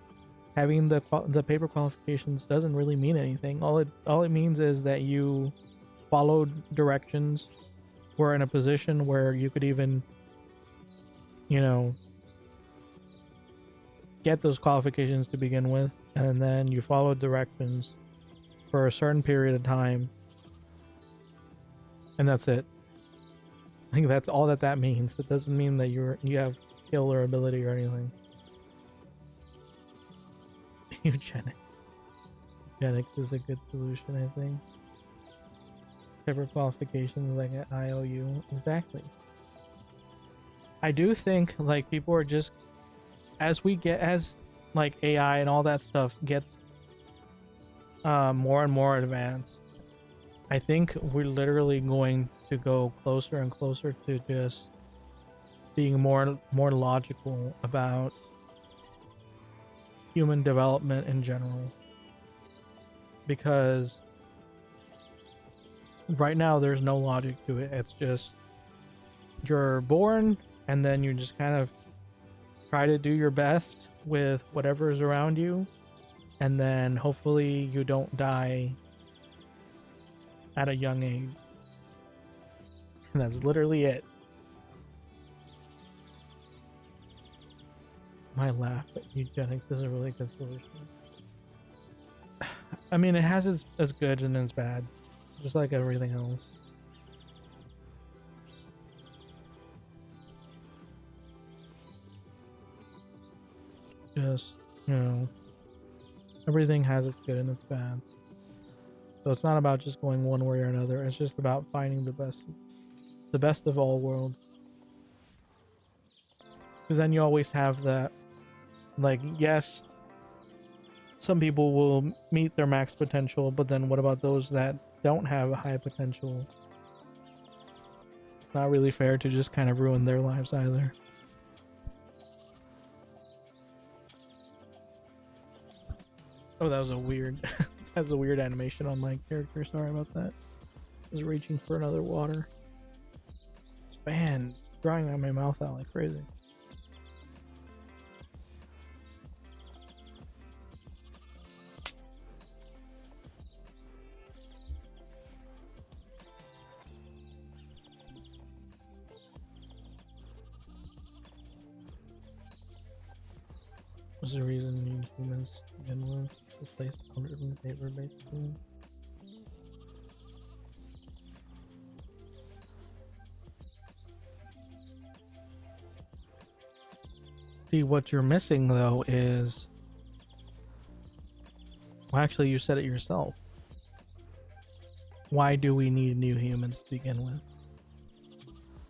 having the paper qualifications doesn't really mean anything. All it means is that you followed directions, were in a position where you could even, you know, get those qualifications to begin with, and then you followed directions for a certain period of time, and that's it. I think that's all that means. It doesn't mean that you have skill or ability or anything. Eugenics. Eugenics is a good solution, I think. Paper qualifications like an IOU. Exactly. I do think, like, people are just, as like AI and all that stuff gets more and more advanced, I think we're literally going to go closer and closer to just being more logical about human development in general. Because right now there's no logic to it. It's just, you're born and then you just kind of try to do your best with whatever is around you, and then hopefully you don't die at a young age. And that's literally it. My laugh at eugenics is a really good solution. I mean, it has its goods and its bads, just like everything else. Just, you know, everything has its good and its bads. So it's not about just going one way or another. It's just about finding the best of all worlds. Because then you always have that, like, yes, some people will meet their max potential, but then what about those that don't have a high potential? It's not really fair to just kind of ruin their lives either. Oh, that was a weird that was a weird animation on my character. Sorry about that. I was reaching for another water. Man, it's drying out my mouth out like crazy. What's the reason you need humans to begin with? Replace boundaries in paper basically. See, what you're missing though is, well, actually, you said it yourself. Why do we need new humans to begin with?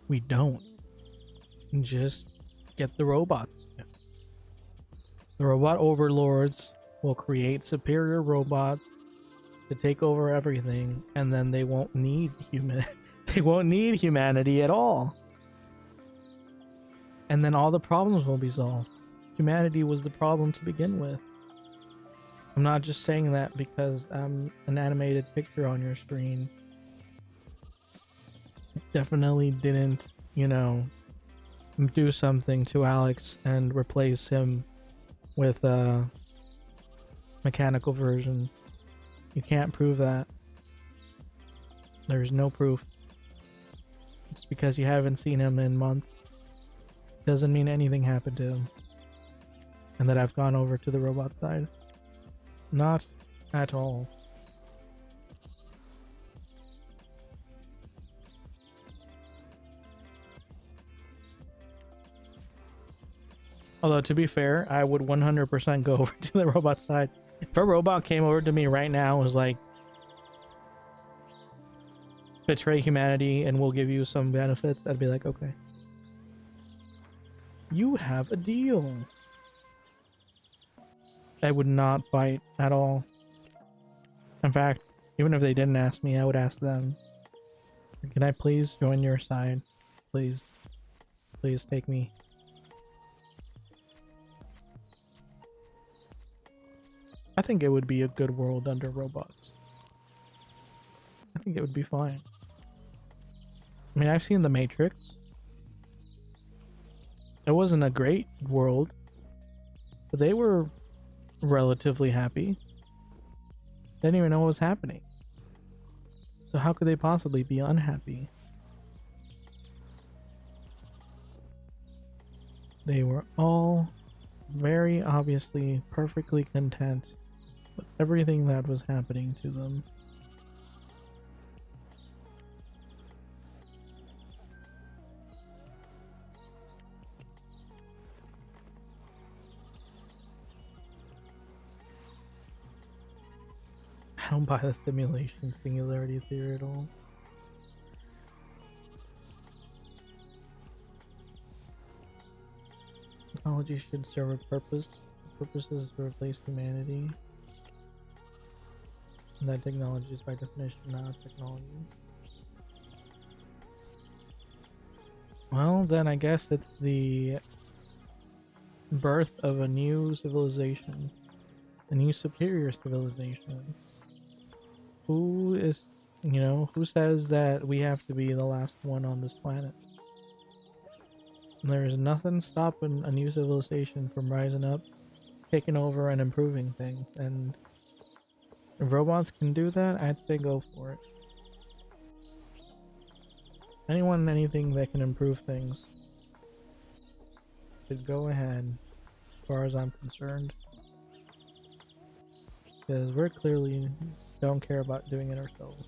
We don't. Just get the robots. The robot overlords will create superior robots to take over everything, and then they won't need they won't need humanity at all. And then all the problems will be solved. Humanity was the problem to begin with. I'm not just saying that because I'm an animated picture on your screen. Definitely didn't, you know, do something to Alex and replace him with a mechanical version. You can't prove that. There's no proof. Just because you haven't seen him in months doesn't mean anything happened to him. And that I've gone over to the robot side. Not at all. Although, to be fair, I would 100% go over to the robot side. If a robot came over to me right now and was like, betray humanity and we'll give you some benefits, I'd be like, okay. You have a deal. I would not bite at all. In fact, even if they didn't ask me, I would ask them, can I please join your side? Please. Please take me. I think it would be a good world under robots. I think it would be fine. I mean, I've seen The Matrix. It wasn't a great world, but they were relatively happy. They didn't even know what was happening. So how could they possibly be unhappy? They were all very obviously perfectly content with everything that was happening to them. I don't buy the simulation singularity theory at all. Technology should serve a purpose. The purpose is to replace humanity. And that technology is by definition not technology. Well, then I guess it's the birth of a new civilization. A new superior civilization. Who is, you know, who says that we have to be the last one on this planet? There's nothing stopping a new civilization from rising up, taking over and improving things. And if robots can do that, I'd say go for it. Anyone and anything that can improve things should go ahead, as far as I'm concerned. Because we're clearly don't care about doing it ourselves.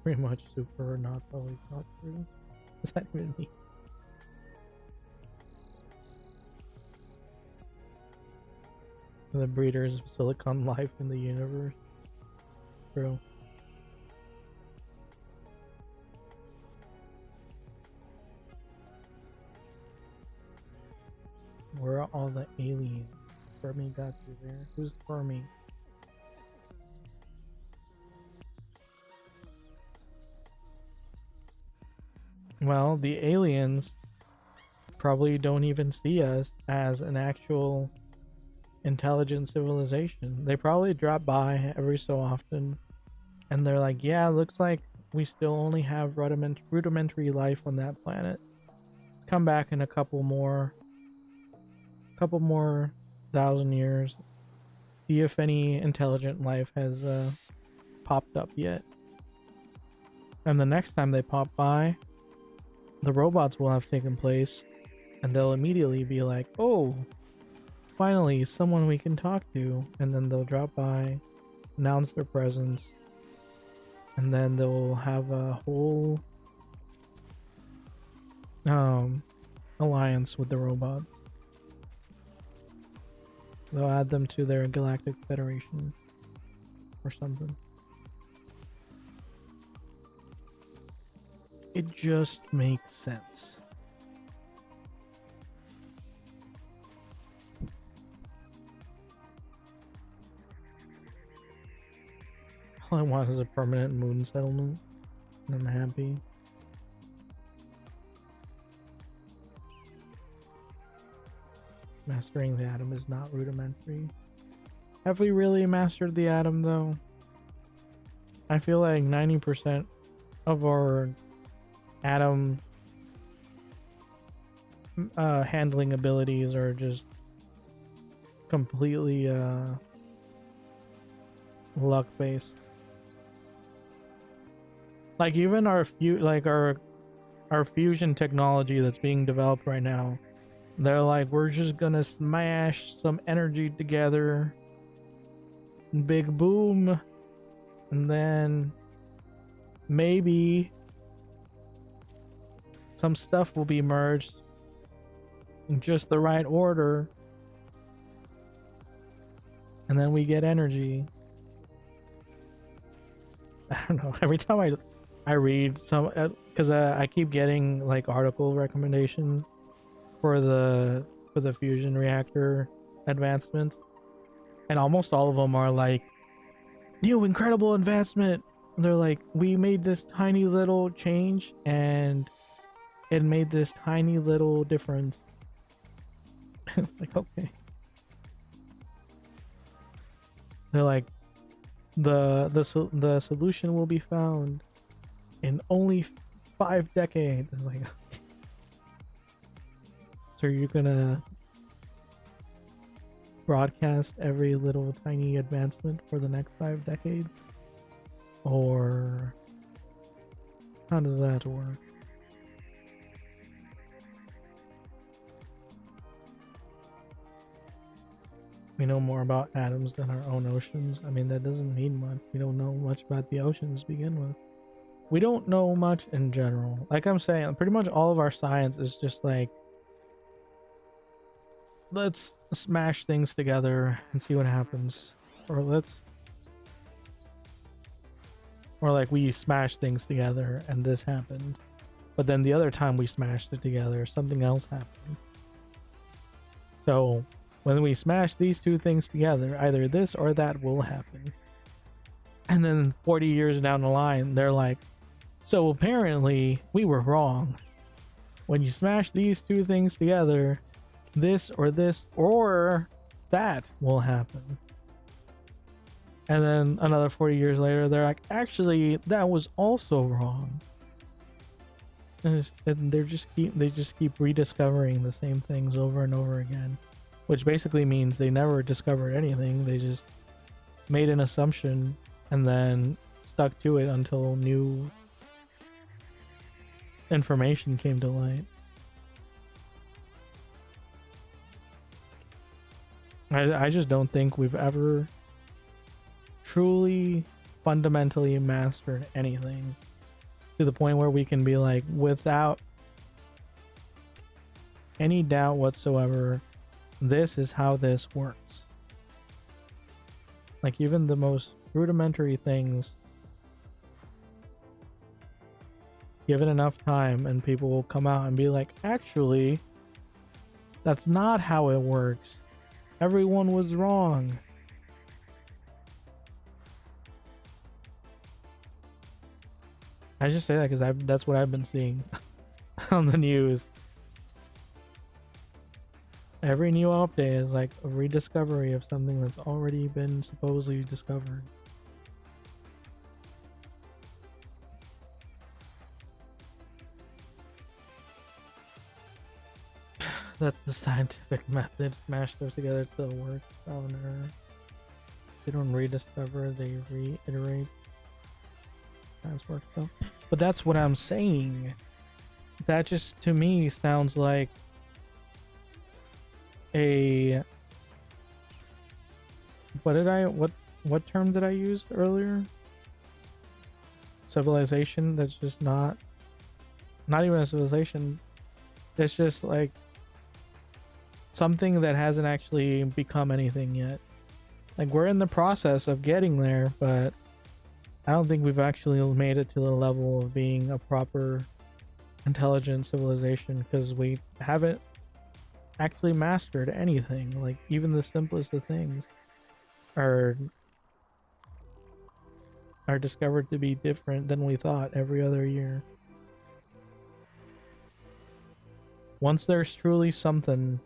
Pretty much super or not always not true. What does that even mean? The breeders of silicon life in the universe. True. Where are all the aliens? Fermi got you there. Who's Fermi? Well, the aliens probably don't even see us as an actual intelligent civilization. They probably drop by every so often and they're like, yeah, looks like we still only have rudimentary life on that planet. Come back in a couple more 1,000 years, see if any intelligent life has popped up yet. And the next time they pop by, the robots will have taken place and they'll immediately be like, oh, finally someone we can talk to, and then they'll drop by, announce their presence, and then they'll have a whole alliance with the robots. They'll add them to their galactic federation or something. It just makes sense. All I want is a permanent moon settlement, and I'm happy. Mastering the atom is not rudimentary. Have we really mastered the atom though? I feel like 90% of our atom handling abilities are just completely luck based. Like even our fusion technology that's being developed right now, they're like, we're just gonna smash some energy together, big boom, and then maybe some stuff will be merged in just the right order, and then we get energy. I don't know. Every time I read some, because I keep getting like article recommendations for the fusion reactor advancements, and almost all of them are like, new incredible advancement. They're like, we made this tiny little change and it made this tiny little difference. It's like, okay. They're like, the solution will be found in only 5 decades. It's like, so you're gonna broadcast every little tiny advancement for the next 5 decades? Or how does that work? We know more about atoms than our own oceans. I mean, that doesn't mean much. We don't know much about the oceans to begin with. We don't know much in general. Like I'm saying, pretty much all of our science is just like, let's smash things together and see what happens. Or like we smashed things together and this happened. But then the other time we smashed it together, something else happened. So when we smash these two things together, either this or that will happen. And then 40 years down the line, they're like, so apparently we were wrong. When you smash these two things together, this or that will happen. And then another 40 years later, they're like, actually, that was also wrong. And they just keep rediscovering the same things over and over again, which basically means they never discovered anything. They just made an assumption and then stuck to it until new information came to light. I just don't think we've ever truly fundamentally mastered anything to the point where we can be like, without any doubt whatsoever, this is how this works. Like even the most rudimentary things, given enough time and people will come out and be like, actually, that's not how it works. Everyone was wrong. I just say that because that's what I've been seeing on the news. Every new update is like a rediscovery of something that's already been supposedly discovered. That's the scientific method. Smash those together till it works. Trial and error. They don't rediscover, they reiterate. That's worked though. But that's what I'm saying. That just to me sounds like a what term did I use earlier? Civilization that's just not even a civilization. It's just like something that hasn't actually become anything yet. Like, we're in the process of getting there, but I don't think we've actually made it to the level of being a proper intelligent civilization, because we haven't actually mastered anything. Like, even the simplest of things are discovered to be different than we thought every other year. Once there's truly something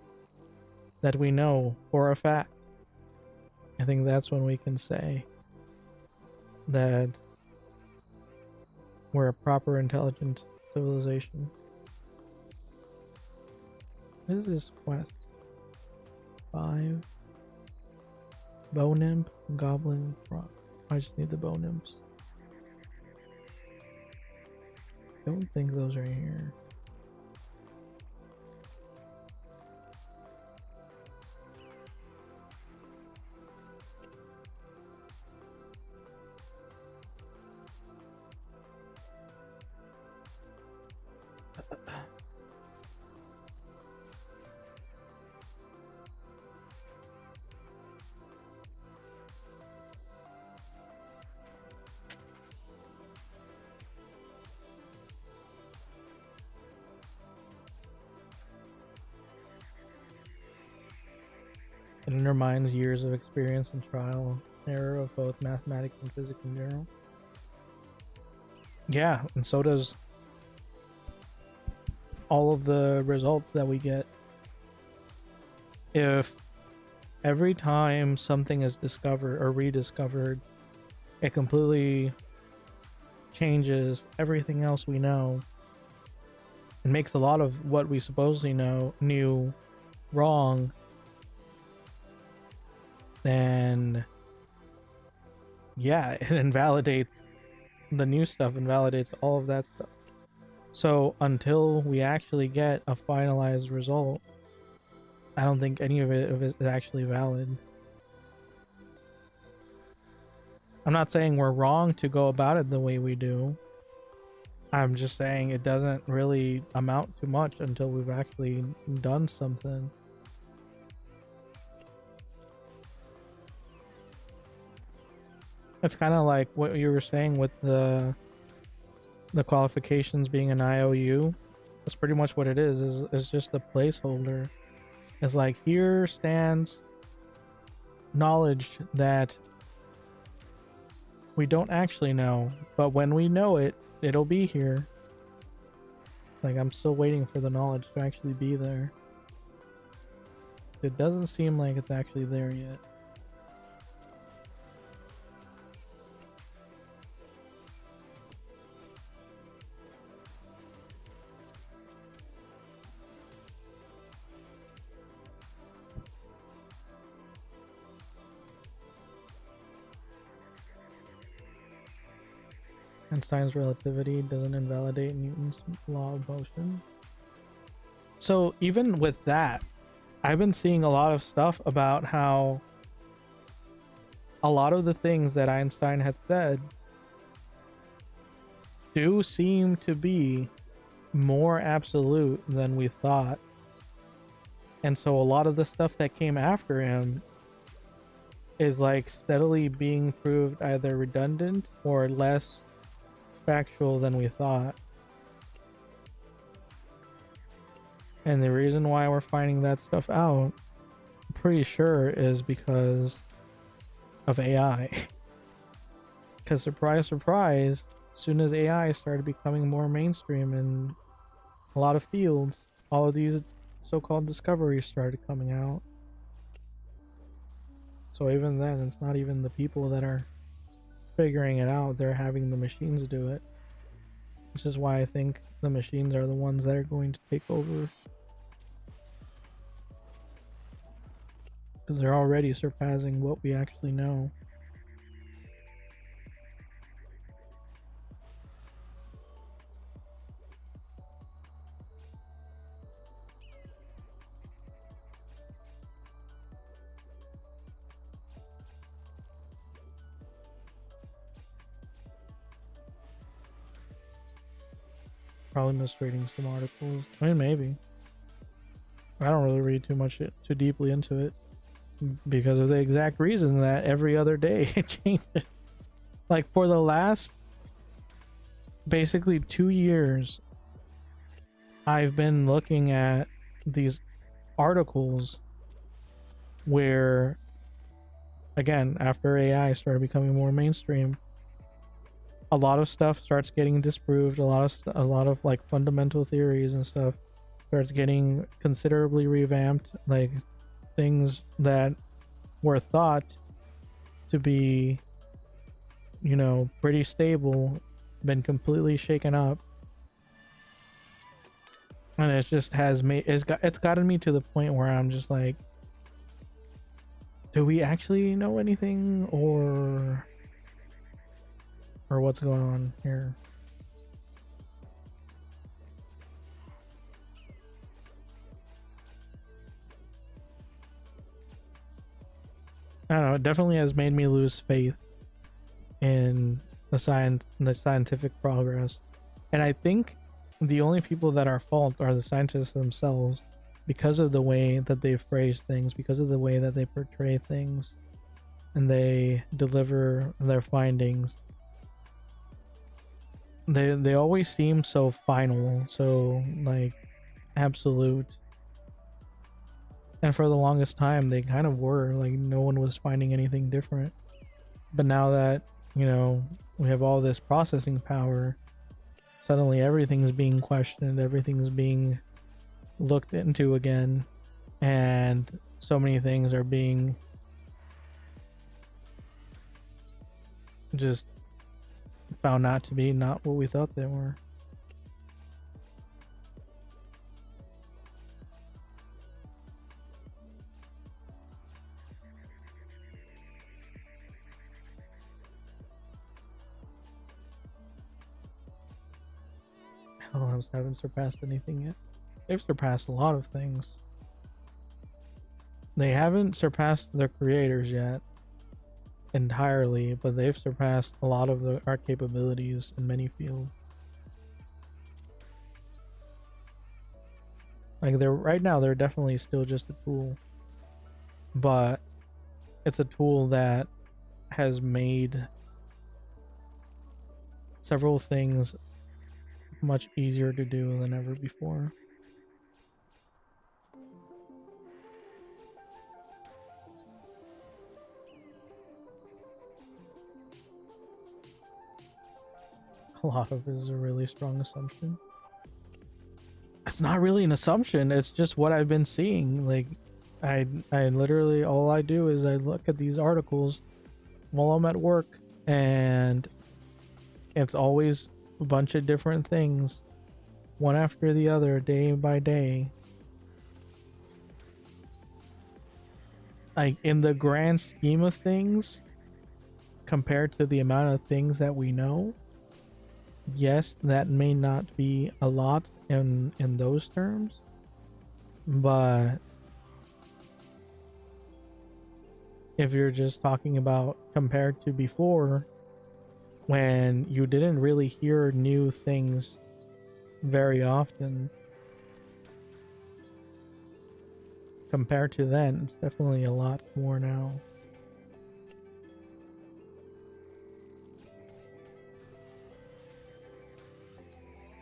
that we know for a fact, I think that's when we can say that we're a proper intelligent civilization. What is this quest? 5 bow nymph, goblin, frog. I just need the bow nymphs. Don't think those are here. It undermines years of experience and trial and error of both mathematics and physics in general. Yeah, and so does all of the results that we get. If every time something is discovered or rediscovered, it completely changes everything else we know and makes a lot of what we supposedly knew wrong, then yeah, it invalidates the new stuff, invalidates all of that stuff. So until we actually get a finalized result, I don't think any of it is actually valid. I'm not saying we're wrong to go about it the way we do. I'm just saying it doesn't really amount to much until we've actually done something. It's kind of like what you were saying with the qualifications being an IOU. That's pretty much what it is just a placeholder. It's like, here stands knowledge that we don't actually know, but when we know it, it'll be here. Like, I'm still waiting for the knowledge to actually be there. It doesn't seem like it's actually there yet. Einstein's relativity doesn't invalidate Newton's law of motion. So even with that, I've been seeing a lot of stuff about how a lot of the things that Einstein had said do seem to be more absolute than we thought. And so a lot of the stuff that came after him is like steadily being proved either redundant or less factual than we thought. And the reason why we're finding that stuff out, I'm pretty sure, is because of AI. Because surprise, surprise, as soon as AI started becoming more mainstream in a lot of fields, all of these so-called discoveries started coming out. So even then, it's not even the people that are figuring it out, they're having the machines do it. Which is why I think the machines are the ones that are going to take over. Because they're already surpassing what we actually know. Probably misreading some articles. I mean, maybe. I don't really read too deeply into it because of the exact reason that every other day it changes. Like for the last basically 2 years, I've been looking at these articles where, again, after AI started becoming more mainstream, a lot of stuff starts getting disproved. A lot of like fundamental theories and stuff starts getting considerably revamped. Like things that were thought to be, you know, pretty stable, been completely shaken up. And it just has made it's gotten me to the point where I'm just like, do we actually know anything, or what's going on here? I don't know, it definitely has made me lose faith in the scientific progress. And I think the only people that are at fault are the scientists themselves, because of the way that they phrase things, because of the way that they portray things, and they deliver their findings. They always seem so final, so like absolute. And for the longest time they kind of were like, no one was finding anything different. But now that, you know, we have all this processing power, suddenly everything's being questioned, everything's being looked into again, and so many things are being just found not to be not what we thought they were. LLMs haven't surpassed anything yet. They've surpassed a lot of things. They haven't surpassed their creators yet entirely, but they've surpassed a lot of our capabilities in many fields. Like right now they're definitely still just a tool, but it's a tool that has made several things much easier to do than ever before. A lot of it is a really strong assumption. It's not really an assumption, it's just what I've been seeing. Like I literally, all I do is I look at these articles while I'm at work, and it's always a bunch of different things, one after the other, day by day. Like in the grand scheme of things, compared to the amount of things that we know, yes, that may not be a lot in those terms, but if you're just talking about compared to before, when you didn't really hear new things very often, compared to then, it's definitely a lot more now.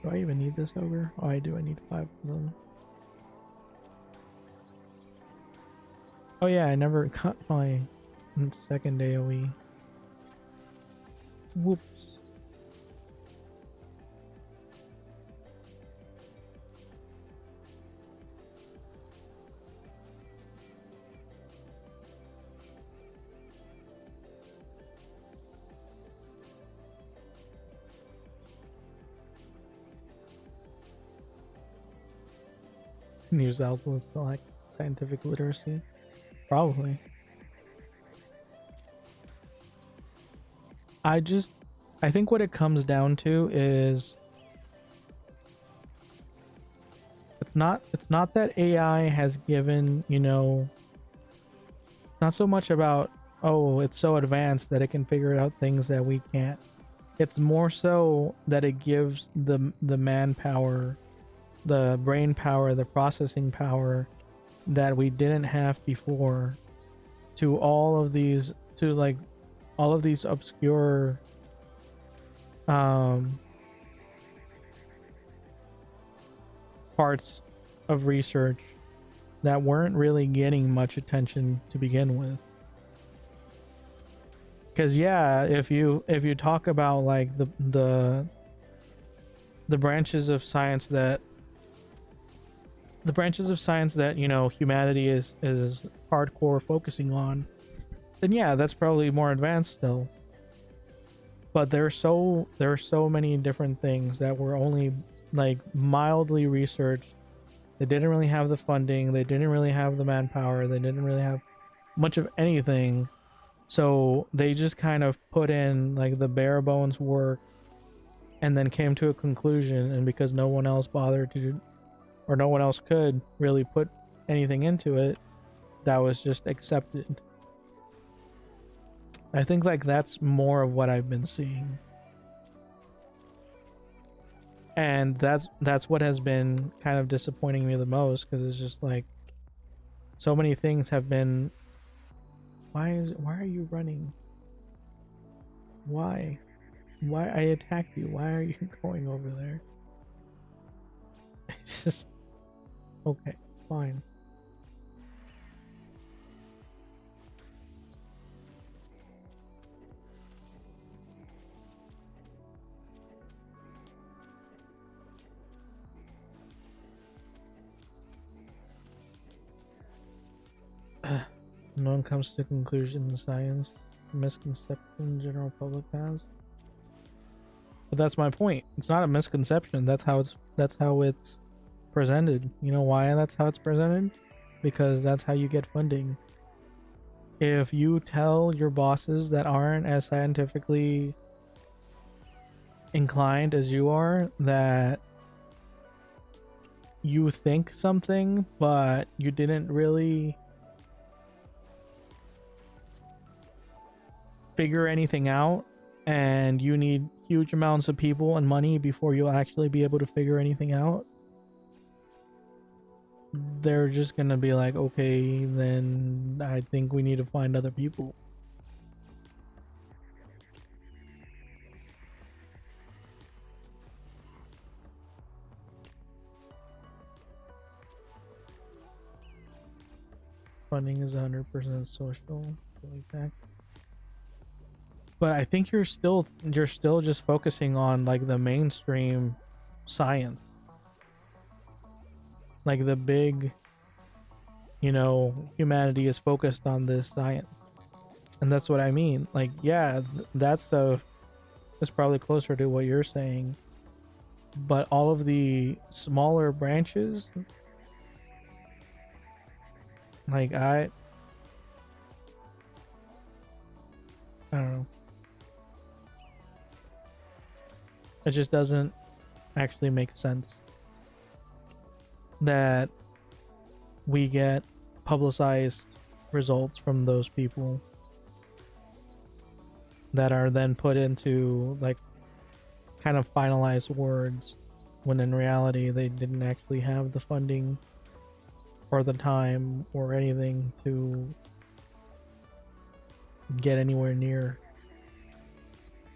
Do I even need this ogre? Oh, I do. I need 5 of them. Oh yeah, I never got my second AoE. Whoops. Use algorithms to like scientific literacy. Probably. I think what it comes down to is it's not that AI has given, you know, it's not so much about, oh, it's so advanced that it can figure out things that we can't. It's more so that it gives the manpower, the brain power, the processing power that we didn't have before to all of these, to like all of these obscure parts of research that weren't really getting much attention to begin with. Because yeah, if you talk about like the branches of science that you know humanity is hardcore focusing on, then yeah, that's probably more advanced still. But there are so many different things that were only like mildly researched. They didn't really have the funding, they didn't really have the manpower, they didn't really have much of anything. So they just kind of put in like the bare bones work and then came to a conclusion, and because no one else bothered to, or no one else could really put anything into it, that was just accepted. I think like that's more of what I've been seeing. And that's what has been kind of disappointing me the most, because it's just like so many things have been. Why are you running? Why I attacked you? Why are you going over there? It's just okay, fine. No one comes to conclusion in science. Misconception general public has. But that's my point. It's not a misconception. That's how it's presented. You know why that's how it's presented? Because that's how you get funding. If you tell your bosses that aren't as scientifically inclined as you are that you think something, but you didn't really figure anything out, and you need huge amounts of people and money before you'll actually be able to figure anything out, they're just gonna be like, okay, then I think we need to find other people. Funding is 100% social, like that. But I think you're still just focusing on like the mainstream science, like the big, you know, humanity is focused on this science, and that's what I mean. Like, yeah, that stuff is probably closer to what you're saying, but all of the smaller branches, like I don't know. It just doesn't actually make sense that we get publicized results from those people that are then put into like kind of finalized words, when in reality they didn't actually have the funding or the time or anything to get anywhere near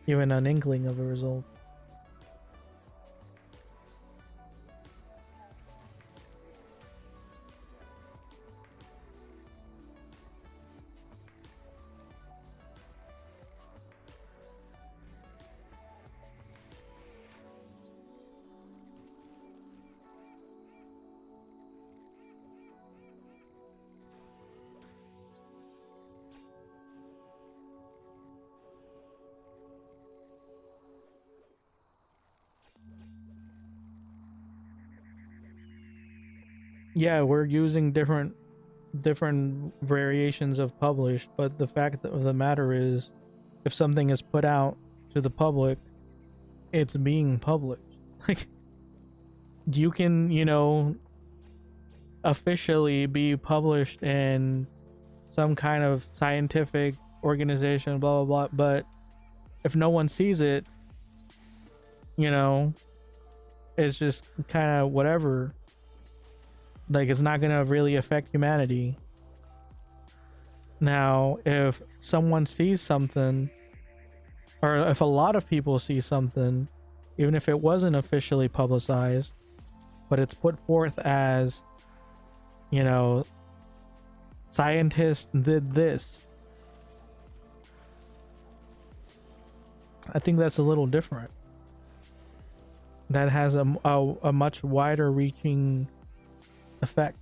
even an inkling of a result. Yeah, we're using different variations of published, but the fact of the matter is, if something is put out to the public, it's being published. Like, you can, you know, officially be published in some kind of scientific organization, blah blah blah, but if no one sees it, you know, is just kind of whatever. Like, it's not gonna really affect humanity. Now, if someone sees something, or if a lot of people see something, even if it wasn't officially publicized, but it's put forth as, you know, scientists did this, I think that's a little different. That has a much wider reaching effect.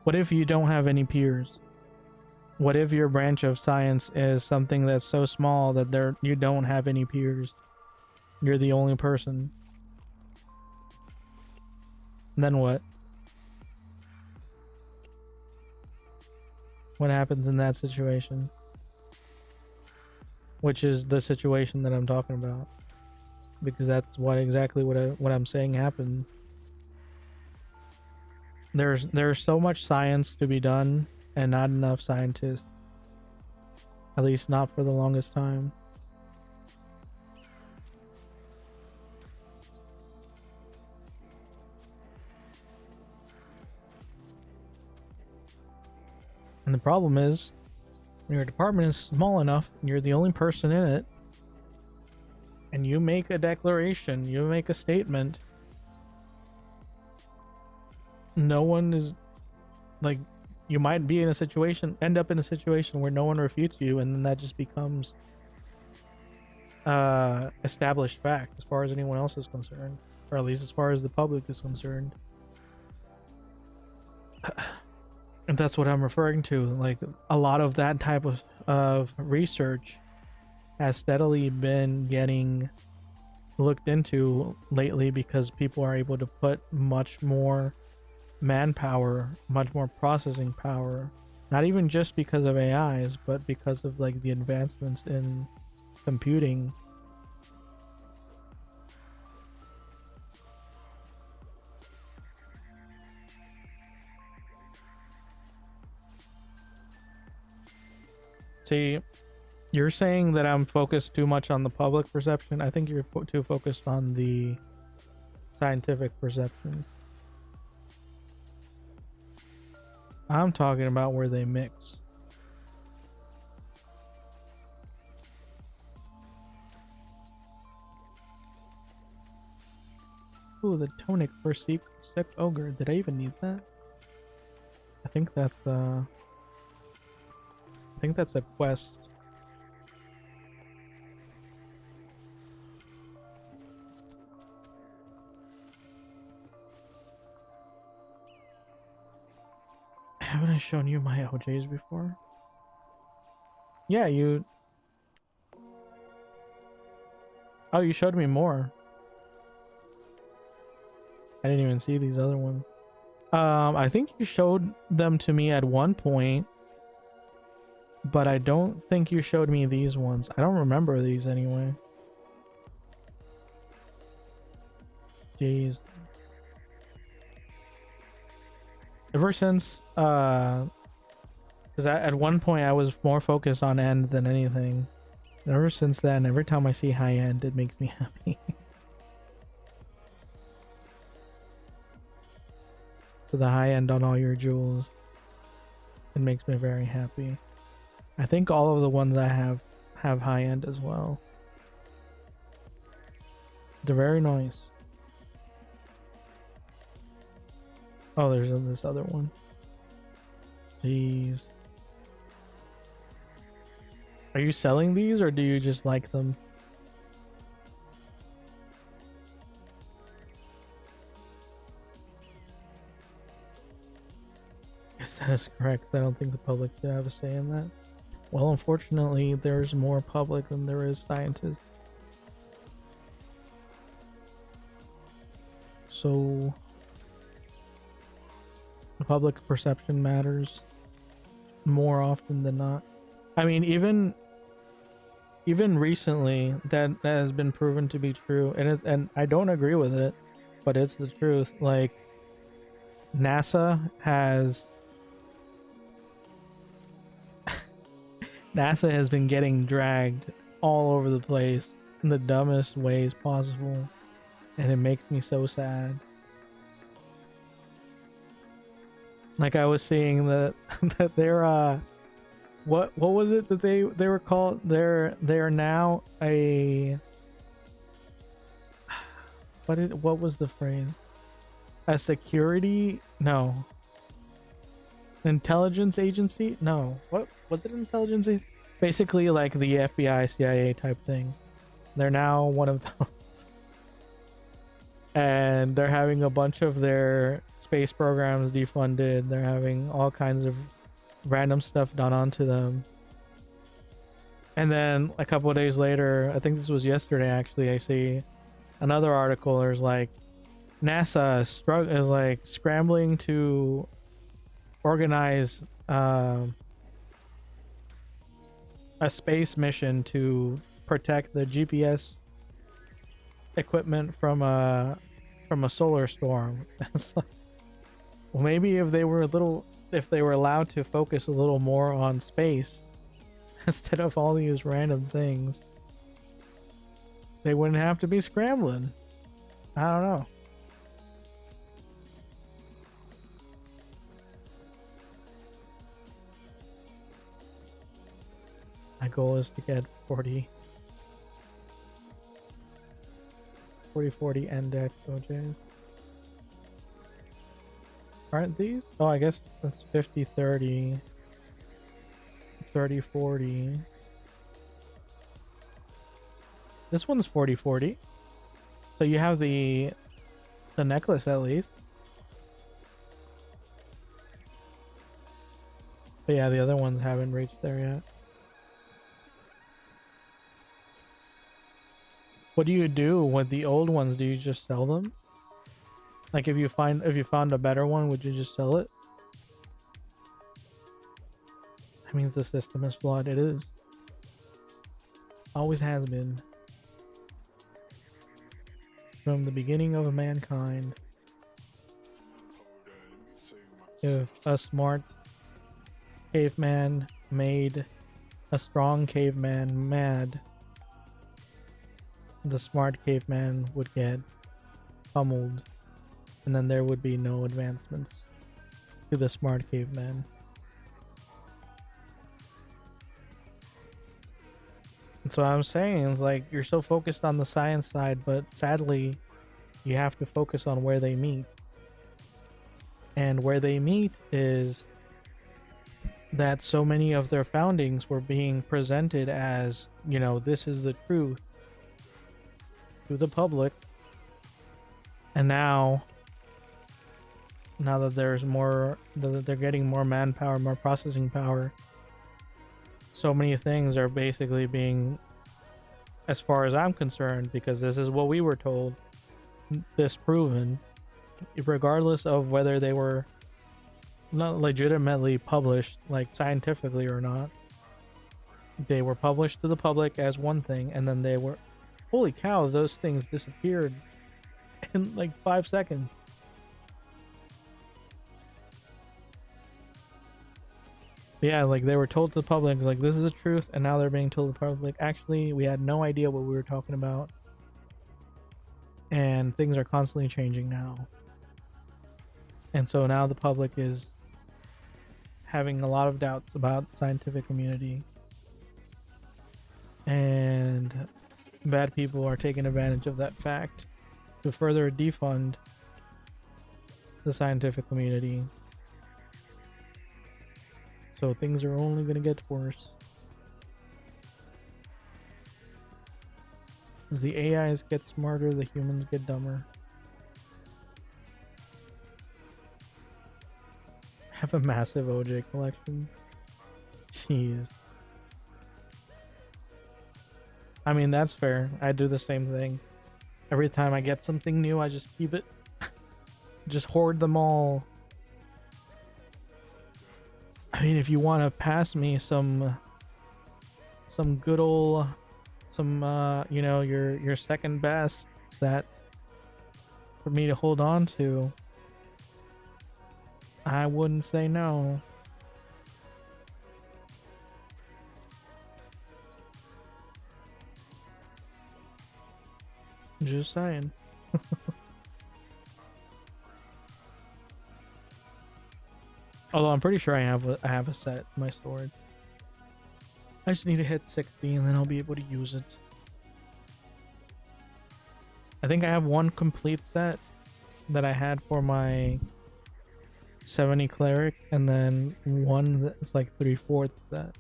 What if you don't have any peers? What if your branch of science is something that's so small that you don't have any peers? You're the only person. Then what? What happens in that situation? Which is the situation that I'm talking about. Because that's exactly what I'm saying happens. There's so much science to be done and not enough scientists. At least not for the longest time. And the problem is, when your department is small enough, and you're the only person in it, and you make a declaration, you make a statement, no one is, like, you might be in a situation, end up in a situation where no one refutes you, and then that just becomes established fact as far as anyone else is concerned, or at least as far as the public is concerned. And that's what I'm referring to. Like, a lot of that type of research has steadily been getting looked into lately because people are able to put much more manpower, much more processing power, not even just because of AIs, but because of like the advancements in computing. See, you're saying that I'm focused too much on the public perception. I think you're too focused on the scientific perception. I'm talking about where they mix. Ooh, the tonic for sick ogre. Did I even need that? I think that's a quest. Haven't I shown you my OJs before? Yeah, you... Oh, you showed me more. I didn't even see these other ones. I think you showed them to me at one point, but I don't think you showed me these ones. I don't remember these anyway. Jeez. Ever since, because at one point I was more focused on end than anything. And ever since then, every time I see high end, it makes me happy. So the high end on all your jewels, it makes me very happy. I think all of the ones I have high end as well. They're very nice. Oh, there's this other one. Jeez. Are you selling these or do you just like them? Yes, that is correct. I don't think the public should have a say in that. Well, unfortunately, there's more public than there is scientists. So the public perception matters more often than not. I mean, even even recently that has been proven to be true, and I don't agree with it, but it's the truth. Like NASA has NASA has been getting dragged all over the place in the dumbest ways possible, and it makes me so sad. Like I was seeing that that they're what was it that they were called? They're now a what was the phrase? A security? No. Intelligence agency? No. What was it? Intelligence? Basically, like the FBI, CIA type thing. They're now one of those, and they're having a bunch of their space programs defunded. They're having all kinds of random stuff done onto them. And then a couple of days later, I think this was yesterday actually, I see another article. There's like NASA is like scrambling to organize a space mission to protect the GPS equipment from a solar storm. It's like, well, maybe if they were allowed to focus a little more on space instead of all these random things, they wouldn't have to be scrambling. I don't know. My goal is to get 40 index OJs. Aren't these? Oh, I guess that's 50 30 30 40. This one's 40 40. So you have the necklace at least. But yeah, the other ones haven't reached there yet. What do you do with the old ones? Do you just sell them? Like if you found a better one, would you just sell it? That means the system is flawed. It is. Always has been. From the beginning of mankind. If a smart caveman made a strong caveman mad, the smart caveman would get pummeled, and then there would be no advancements to the smart caveman. And so what I'm saying is, like, you're so focused on the science side, but sadly you have to focus on where they meet. And where they meet is that so many of their foundings were being presented as, you know, this is the truth to the public. And now that there's more, that they're getting more manpower, more processing power, so many things are basically being, as far as I'm concerned, because this is what we were told, disproven, regardless of whether they were not legitimately published, like scientifically or not. They were published to the public as one thing, and then they were, holy cow, those things disappeared in like 5 seconds. Yeah, like they were told to the public, like, this is the truth, and now they're being told to the public, actually, we had no idea what we were talking about. And things are constantly changing now. And so now the public is having a lot of doubts about the scientific community. And bad people are taking advantage of that fact to further defund the scientific community. So things are only going to get worse. As the AIs get smarter, the humans get dumber. Have a massive OJ collection. Jeez. I mean, that's fair. I do the same thing. Every time I get something new, I just keep it. Just hoard them all. I mean, if you want to pass me some good old some you know, your second best set for me to hold on to, I wouldn't say no. Just saying. Although I'm pretty sure I have a set in my storage. I just need to hit 60 and then I'll be able to use it. I think I have one complete set that I had for my 70 cleric, and then one that's like 3/4 set.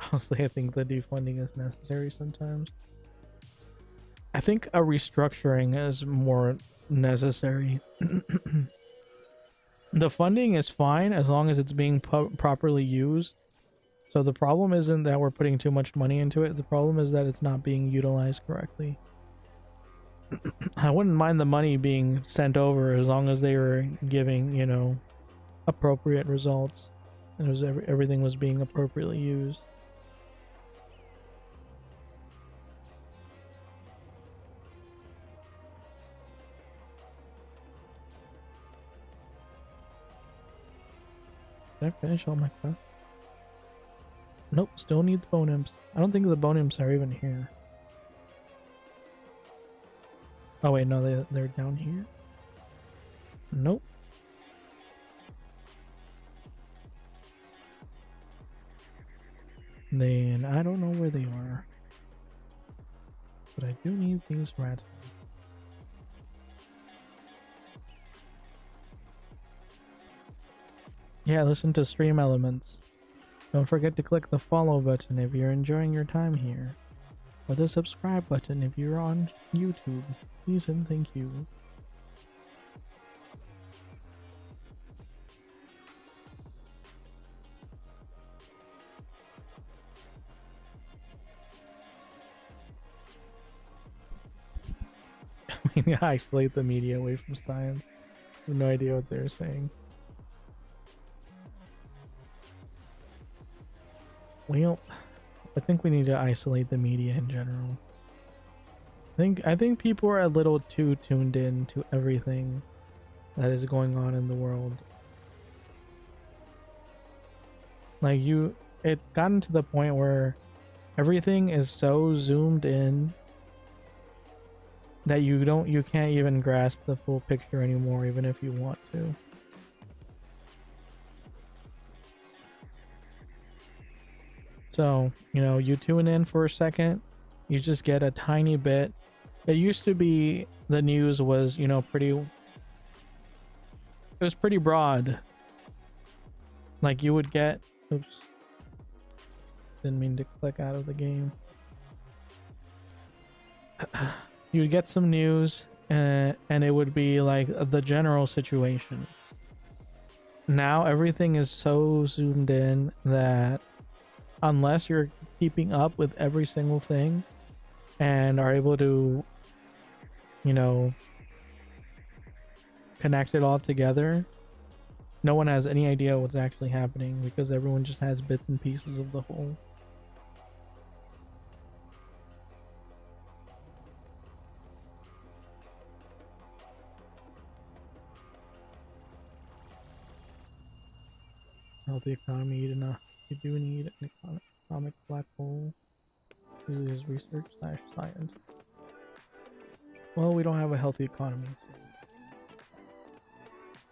Honestly, I think the defunding is necessary sometimes. I think a restructuring is more necessary. The funding is fine as long as it's being properly used. So the problem isn't that we're putting too much money into it. The problem is that it's not being utilized correctly. I wouldn't mind the money being sent over as long as they were giving, you know, appropriate results, and it was everything was being appropriately used. Did I finish all my stuff? Nope, still need the bone imps. I don't think the bone imps are even here. Oh wait, no, they're down here. Nope. Then I don't know where they are. But I do need these rats. Yeah, listen to Stream Elements. Don't forget to click the follow button if you're enjoying your time here, or the subscribe button if you're on YouTube. Please and thank you. I mean, isolate the media away from science. I have no idea what they're saying. Well, I think we need to isolate the media in general. I think people are a little too tuned in to everything that is going on in the world. Like it gotten to the point where everything is so zoomed in that you can't even grasp the full picture anymore, even if you want to. So, you know, you tune in for a second, you just get a tiny bit. It used to be the news was, you know, it was pretty broad. Like you would get, oops, didn't mean to click out of the game. You would get some news and it would be like the general situation. Now everything is so zoomed in that unless you're keeping up with every single thing and are able to, you know, connect it all together, no one has any idea what's actually happening because everyone just has bits and pieces of the whole. Healthy economy, you do need an economic black hole. This is research / science. Well, we don't have a healthy economy. So.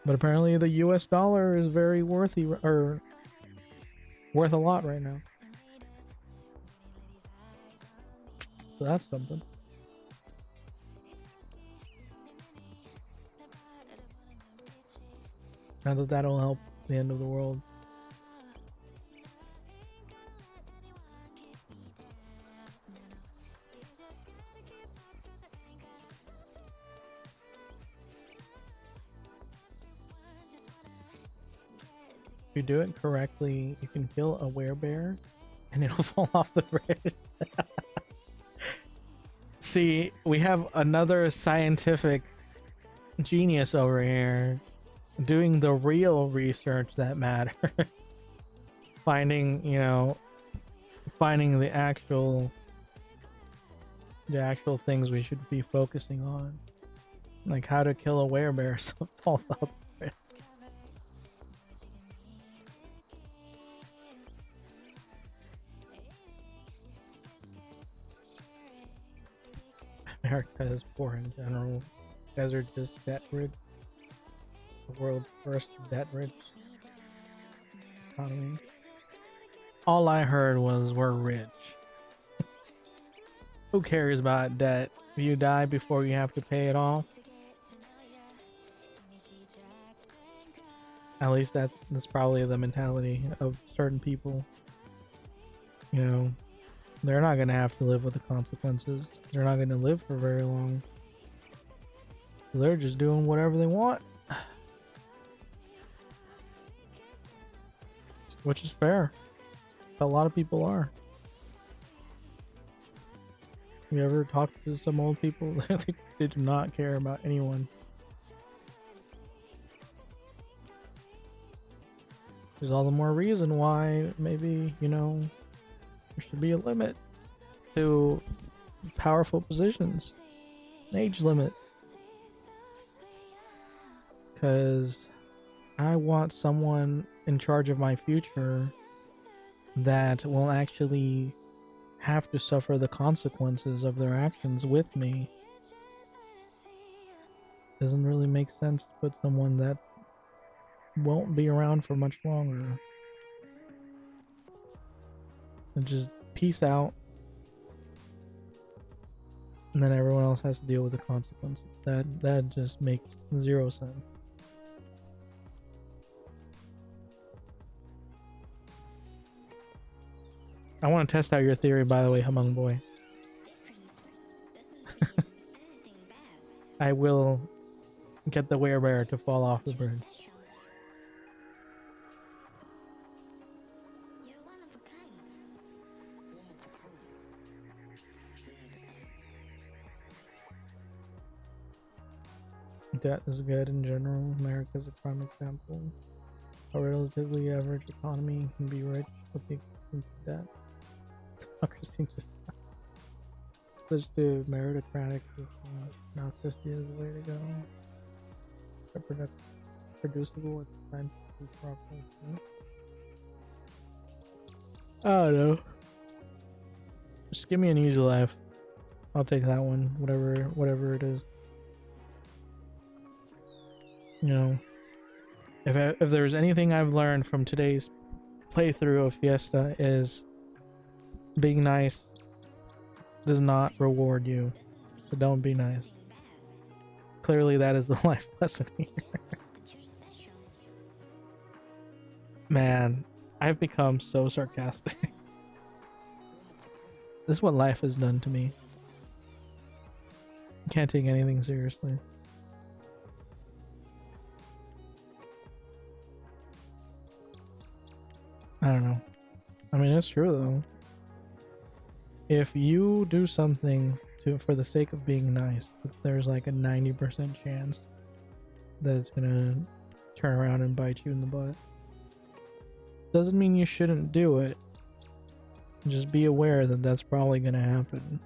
But apparently the US dollar is very worthy, or worth a lot right now. So that's something. Not that that'll help the end of the world. If you do it correctly, you can kill a werebear and it'll fall off the bridge. See, we have another scientific, Genius over here doing the real research that matters. Finding, finding the actual things we should be focusing on. Like how to kill a werebear so it falls out there. America is poor in general. You guys are just debt rich. The world's first debt rich economy. All I heard was we're rich. Who cares about debt? If you die before you have to pay it off. At least that's probably the mentality of certain people. They're not gonna have to live with the consequences. They're not gonna live for very long. They're just doing whatever they want. Which is fair. A lot of people are. You ever talk to some old people? They do not care about anyone. There's all the more reason why maybe, there should be a limit to powerful positions. An age limit. Because I want someone in charge of my future that will actually have to suffer the consequences of their actions with me. Doesn't really make sense to put someone that won't be around for much longer and just peace out, and then everyone else has to deal with the consequences. That just makes zero sense. I want to test out your theory, by the way, Humong Boy. I will get the werebear to fall off the bridge. Debt is good in general. America is a prime example. A relatively average economy can be rich with the existence of debt. Democracy just the meritocratic democracy is the way to go. Producible at the time to be properly. I don't know. Just give me an easy life. I'll take that one. Whatever it is. If there's anything I've learned from today's playthrough of Fiesta is being nice does not reward you, so don't be nice. Clearly that is the life lesson here. Man, I've become so sarcastic. This is what life has done to me. Can't take anything seriously. I don't know. I mean, it's true though. If you do something for the sake of being nice, there's like a 90% chance that it's gonna turn around and bite you in the butt. Doesn't mean you shouldn't do it. Just be aware that that's probably gonna happen.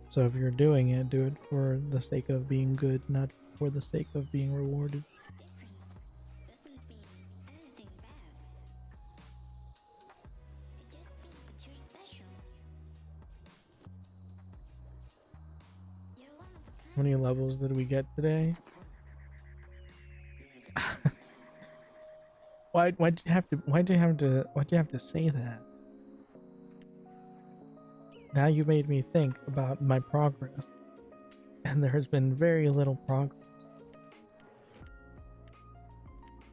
So if you're doing it, do it for the sake of being good, not for the sake of being rewarded. How many levels did we get today? Why'd you have to say that? Now you made me think about my progress, and there has been very little progress.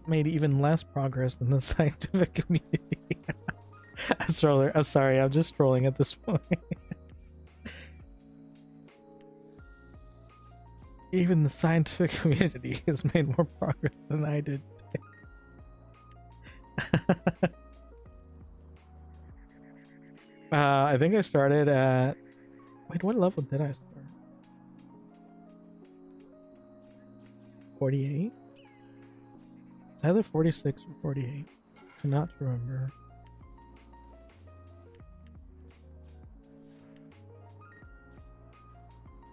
Made even less progress than the scientific community. I'm sorry, I'm just trolling at this point. Even the scientific community has made more progress than I did today. I think I started at... Wait, what level did I start? 48? It's either 46 or 48. I cannot remember.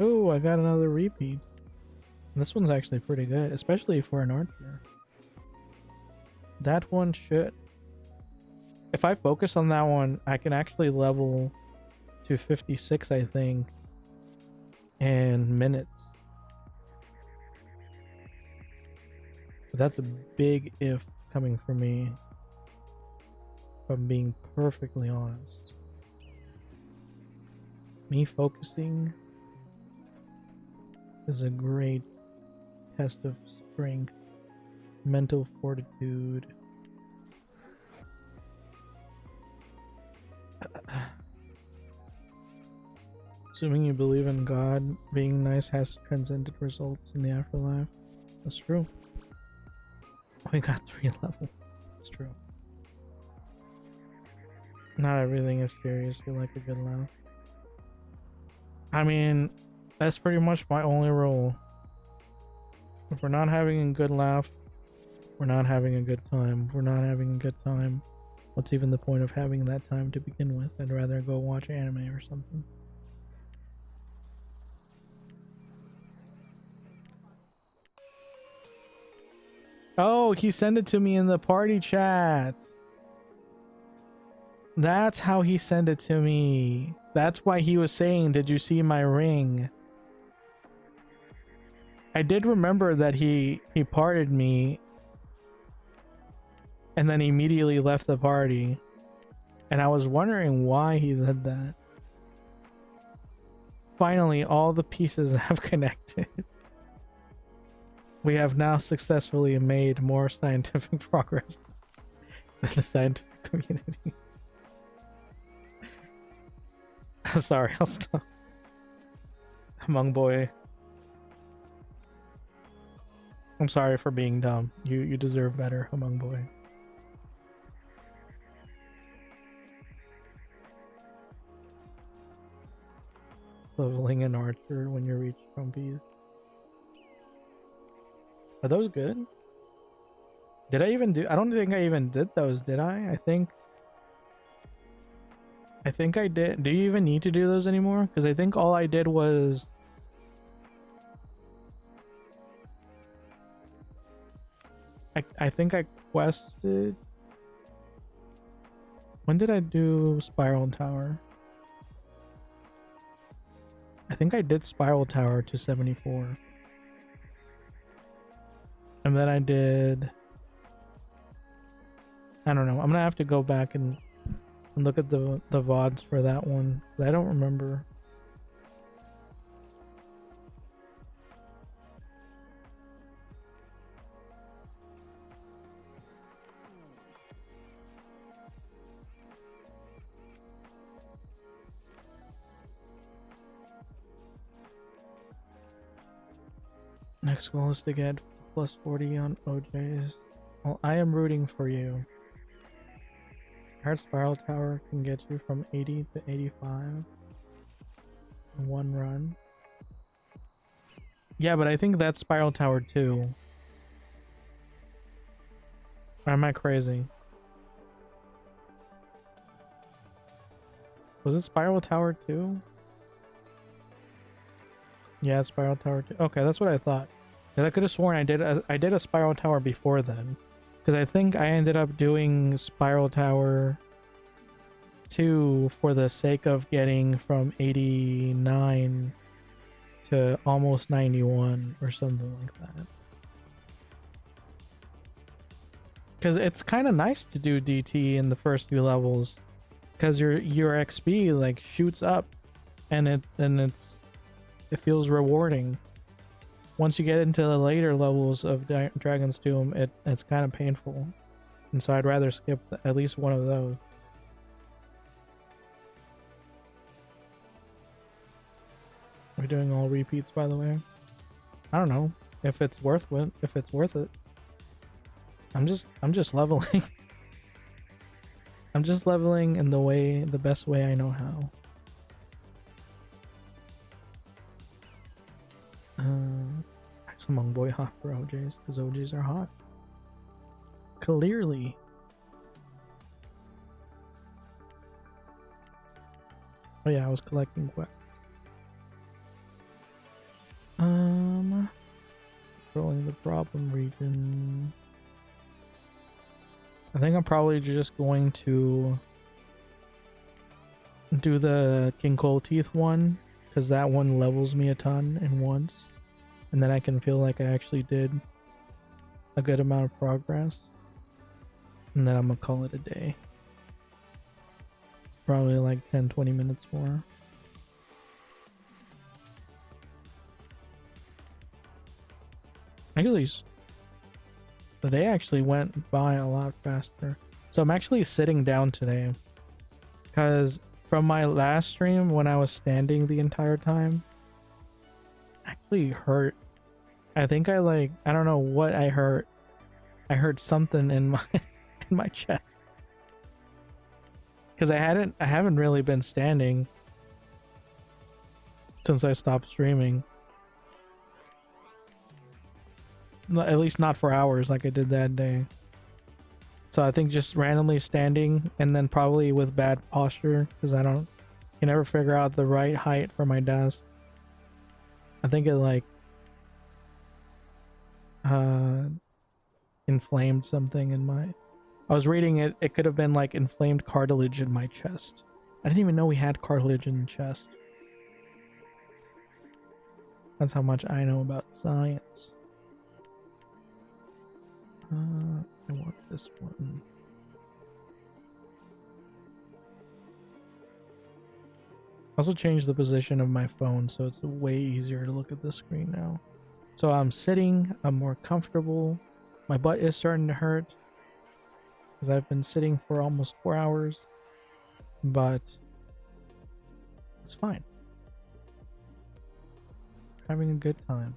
Oh, I got another repeat. This one's actually pretty good, especially for an archer. That one should... If I focus on that one, I can actually level to 56, I think, in minutes. But that's a big if coming from me, if I'm being perfectly honest. Me focusing is a great test of strength, mental fortitude. Assuming you believe in God, being nice has transcended results in the afterlife. That's true. We got 3 levels. That's true. Not everything is serious. You like a good laugh. I mean, that's pretty much my only rule. If we're not having a good laugh, we're not having a good time. If we're not having a good time, what's even the point of having that time to begin with? I'd rather go watch anime or something. Oh, he sent it to me in the party chat. That's how he sent it to me. That's why he was saying, did you see my ring? I did remember that he parted me and then immediately left the party. And I was wondering why he did that. Finally, all the pieces have connected. We have now successfully made more scientific progress than the scientific community. Sorry, I'll stop. Among boy. I'm sorry for being dumb. You deserve better, Among boy. Leveling an archer when you reach trumpies. Are those good? Did I even do... I don't think I even did those, did I? I think I did. Do you even need to do those anymore? Because I think all I did was... I think I quested... When did I do Spiral Tower? I think I did Spiral Tower to 74. And then I did... I don't know. I'm gonna have to go back and look at the VODs for that one. I don't remember. Next goal is to get plus 40 on OJs. Well, I am rooting for you. I heard Spiral Tower can get you from 80 to 85 in one run. Yeah, but I think that's Spiral Tower 2. Or am I crazy? Was it Spiral Tower 2? Yeah, it's Spiral Tower 2. Okay, that's what I thought. I could have sworn I did a Spiral Tower before then. Because I think I ended up doing Spiral Tower 2 for the sake of getting from 89 to almost 91 or something like that. Because it's kind of nice to do DT in the first few levels. Because your XP like shoots up and it feels rewarding. Once you get into the later levels of Dragon's Doom, it's kind of painful. And so I'd rather skip at least one of those. We're doing all repeats, by the way. I don't know if it's worth it. If it's worth it, I'm just leveling. I'm just leveling in the best way I know how. Some boy hot for OJs because OJs are hot. Clearly. Oh yeah, I was collecting quests. Controlling the problem region. I think I'm probably just going to do the King Coal Teeth one, because that one levels me a ton in once, and then I can feel like I actually did a good amount of progress, and then I'm gonna call it a day. Probably like 10-20 minutes more. Actually, the day actually went by a lot faster. So I'm actually sitting down today because from my last stream when I was standing the entire time, actually hurt. I think I don't know what I hurt. I heard something in my in my chest. Because I haven't really been standing since I stopped streaming. At least not for hours like I did that day. So I think just randomly standing, and then probably with bad posture because I can never figure out the right height for my desk. I think it inflamed something in my... I was reading it. It could have been like inflamed cartilage in my chest. I didn't even know we had cartilage in the chest. That's how much I know about science. I want this one. I also changed the position of my phone so it's way easier to look at the screen now. So I'm sitting, I'm more comfortable. My butt is starting to hurt because I've been sitting for almost 4 hours, but it's fine. Having a good time.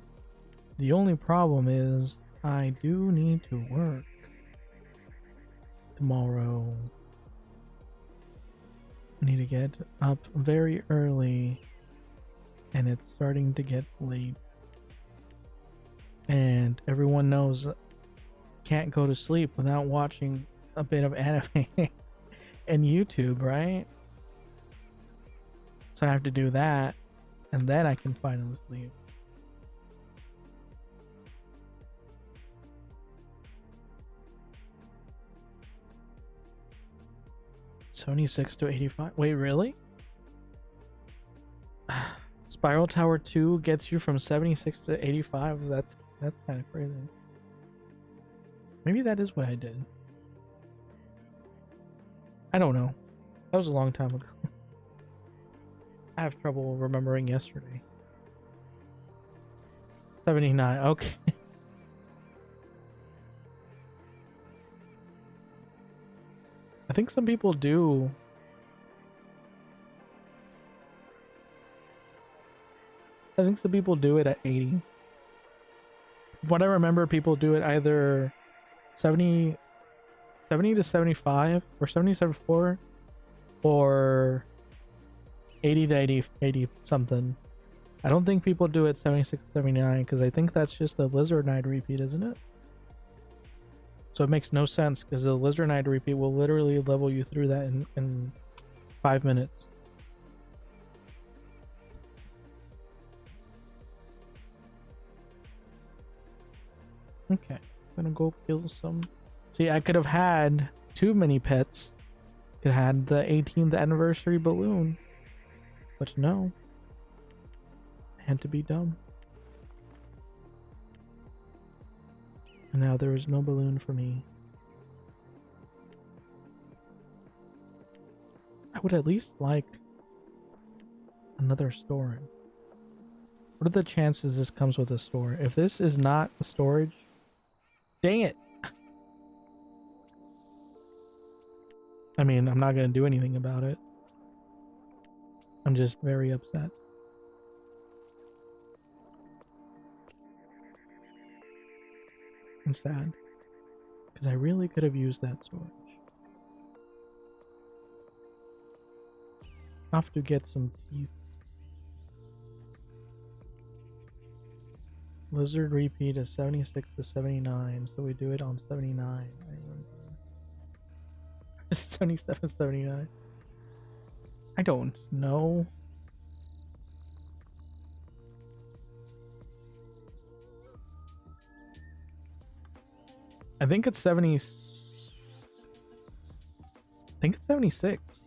The only problem is I do need to work tomorrow. I need to get up very early, and it's starting to get late. And everyone knows can't go to sleep without watching a bit of anime and YouTube, right? So I have to do that, and then I can finally sleep. $76 to $85. Wait, really? Spiral Tower 2 gets you from 76 to 85. That's kind of crazy. Maybe that is what I did. I don't know. That was a long time ago. I have trouble remembering yesterday. 79. Okay. I think some people do. I think some people do it at 80. What I remember, people do it either 70 to 75 or 70 to 74 or 80 to 80 something. I don't think people do it 76 to 79 because I think that's just the Lizard Knight repeat, isn't it? So it makes no sense because the Lizard Knight repeat will literally level you through that in 5 minutes. Okay, I'm gonna go kill some. See, I could have had too many pets. Could have had the 18th anniversary balloon. But no. I had to be dumb. And now there is no balloon for me. I would at least like another storage. What are the chances this comes with a store? If this is not a storage, dang it. I mean, I'm not going to do anything about it. I'm just very upset. And sad. Because I really could have used that storage. I have to get some teeth. Lizard repeat is 76 to 79, so we do it on 79. I remember. 77, 79. I don't know. I think it's 70. I think it's 76.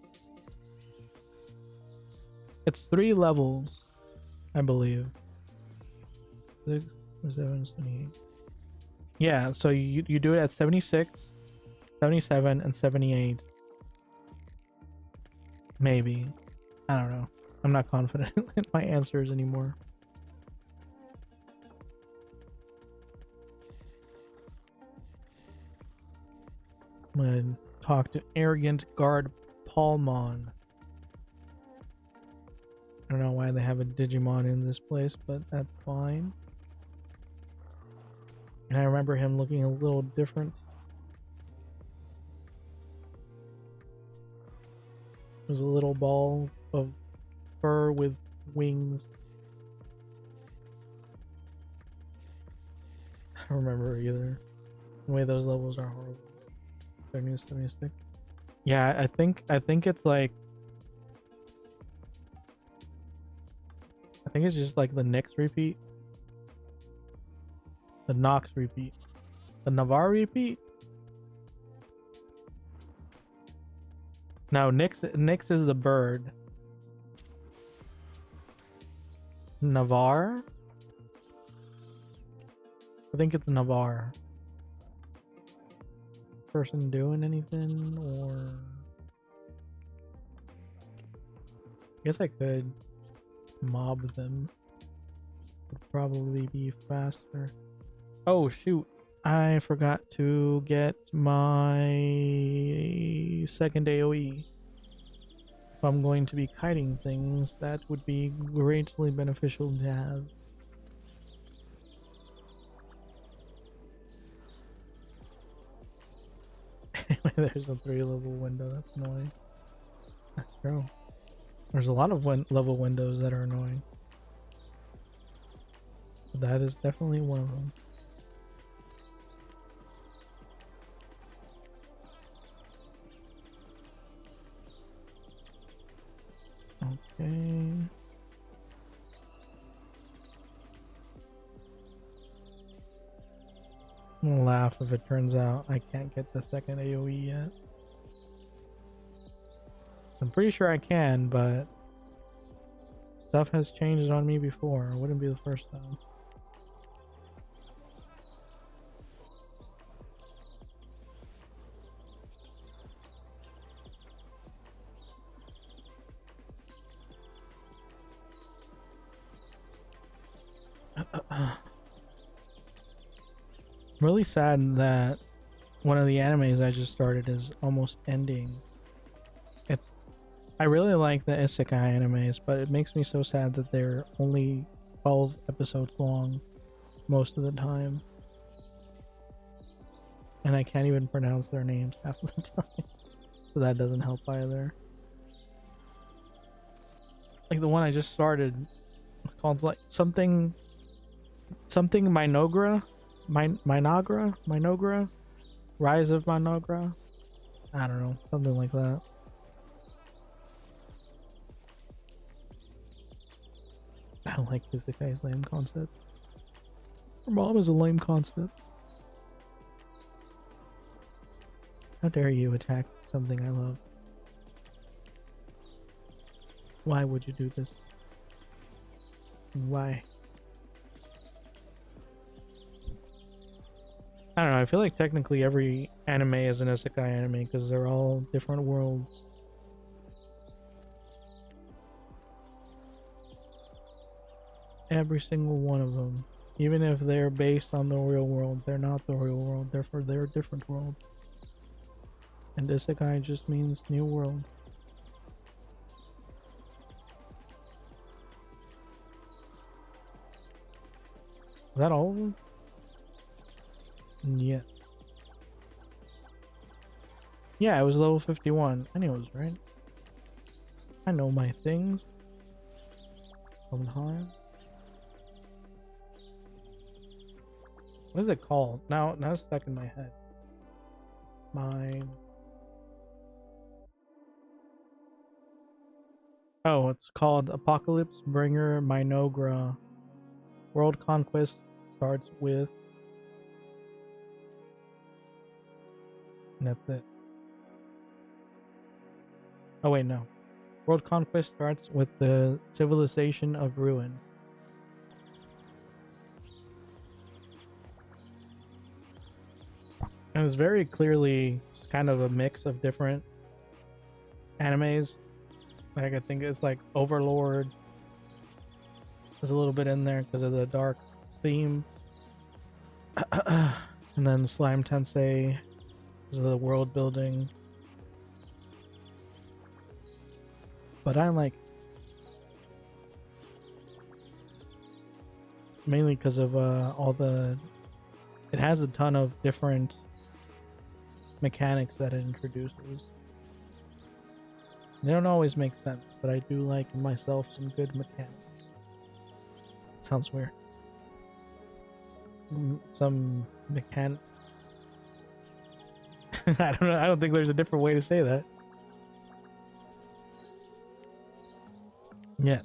It's 3 levels, I believe. 6, 7, 78. Yeah, so you do it at 76, 77, and 78. Maybe. I don't know. I'm not confident in my answers anymore. I'm gonna talk to Arrogant Guard Palmon. I don't know why they have a Digimon in this place, but that's fine. And I remember him looking a little different. It was a little ball of fur with wings. I don't remember either. The way those levels are horrible. 76. Yeah, I think it's like, I think it's just like the Nyx repeat, the Nox repeat, the Navarre repeat. No, Nyx is the bird. Navarre? I think it's Navarre. Person doing anything, or I guess I could mob them. Would probably be faster. Oh shoot, I forgot to get my second AoE. If I'm going to be kiting things, that would be greatly beneficial to have. There's a 3-level window. That's annoying. That's true. There's a lot of level windows that are annoying. That is definitely one of them. Okay. I'm gonna laugh if it turns out I can't get the second AoE yet. I'm pretty sure I can, but stuff has changed on me before. It wouldn't be the first time. I'm really sad that one of the animes I just started is almost ending. I really like the isekai animes, but it makes me so sad that they're only 12 episodes long most of the time. And I can't even pronounce their names half the time. So that doesn't help either. Like the one I just started, it's called like something Minogra? Minogra? Rise of Minogra? I don't know, something like that. I don't like Isekai's lame concept. Her mom is a lame concept. How dare you attack something I love? Why would you do this? Why? I don't know, I feel like technically every anime is an isekai anime because they're all different worlds. Every single one of them. Even if they're based on the real world, they're not the real world, therefore they're a different world. And isekai just means new world. Is that all of them? Yeah. Yeah, it was level 51. I knew it was right. I know my things. High. What is it called? Now it's stuck in my head. Oh, it's called Apocalypse Bringer Minogra. World conquest starts with. And that's it. Oh wait, no. World conquest starts with the civilization of ruin. And it's very clearly, it's kind of a mix of different animes. Like I think it's like Overlord. There's a little bit in there because of the dark theme. And then Slime Tensei because of the world building. But I like mainly because of all the. It has a ton of different mechanics that it introduces. They don't always make sense, but I do like myself some good mechanics. Sounds weird. Some mechanics. I don't know. I don't think there's a different way to say that. Yes.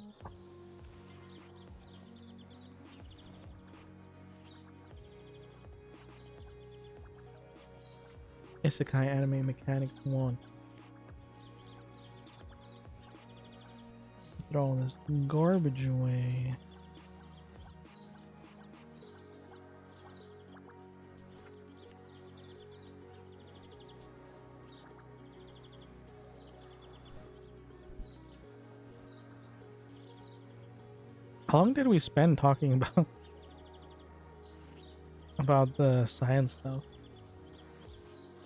Isekai Anime Mechanics 1. Throw all this garbage away. How long did we spend talking about the science stuff?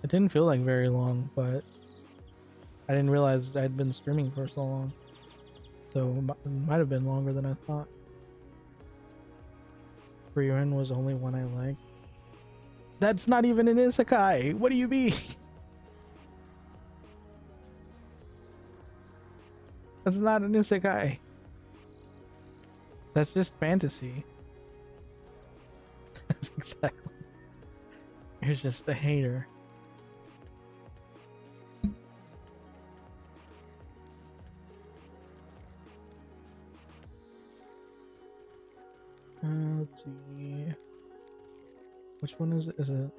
It didn't feel like very long, but I didn't realize I'd been streaming for so long. So it might have been longer than I thought. Frieren was only one I liked. That's not even an isekai. What do you mean? That's not an isekai. That's just fantasy. That's exactly. You're just a hater. Let's see. Which one is it? Is it?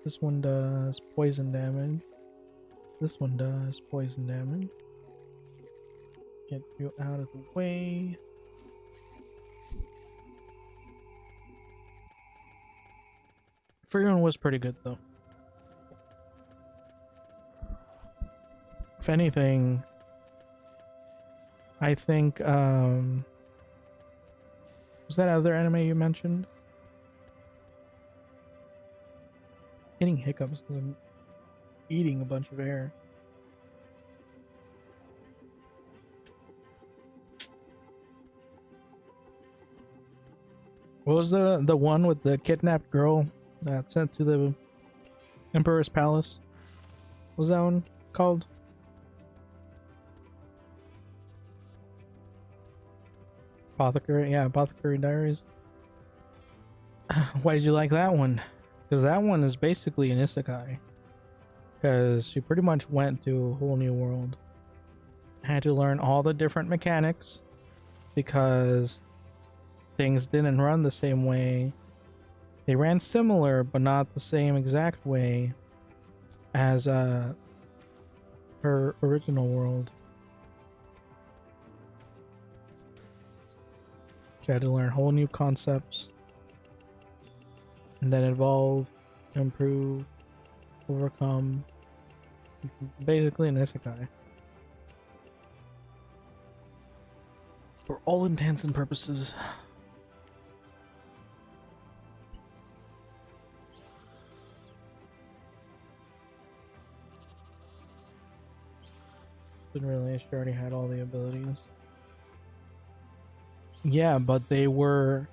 This one does poison damage. This one does poison damage. Get you out of the way. Frieren was pretty good though. If anything, I think was that other anime you mentioned? Getting hiccups because I'm eating a bunch of air. What was the one with the kidnapped girl that sent to the Emperor's Palace? What was that one called? Apothecary, yeah, Apothecary Diaries. Why did you like that one? Because that one is basically an isekai. Because she pretty much went to a whole new world. Had to learn all the different mechanics because things didn't run the same way. They ran similar, but not the same exact way as her original world. She had to learn whole new concepts and then evolve, improve, overcome. Basically an isekai. For all intents and purposes. Didn't realize she already had all the abilities. Yeah, but they were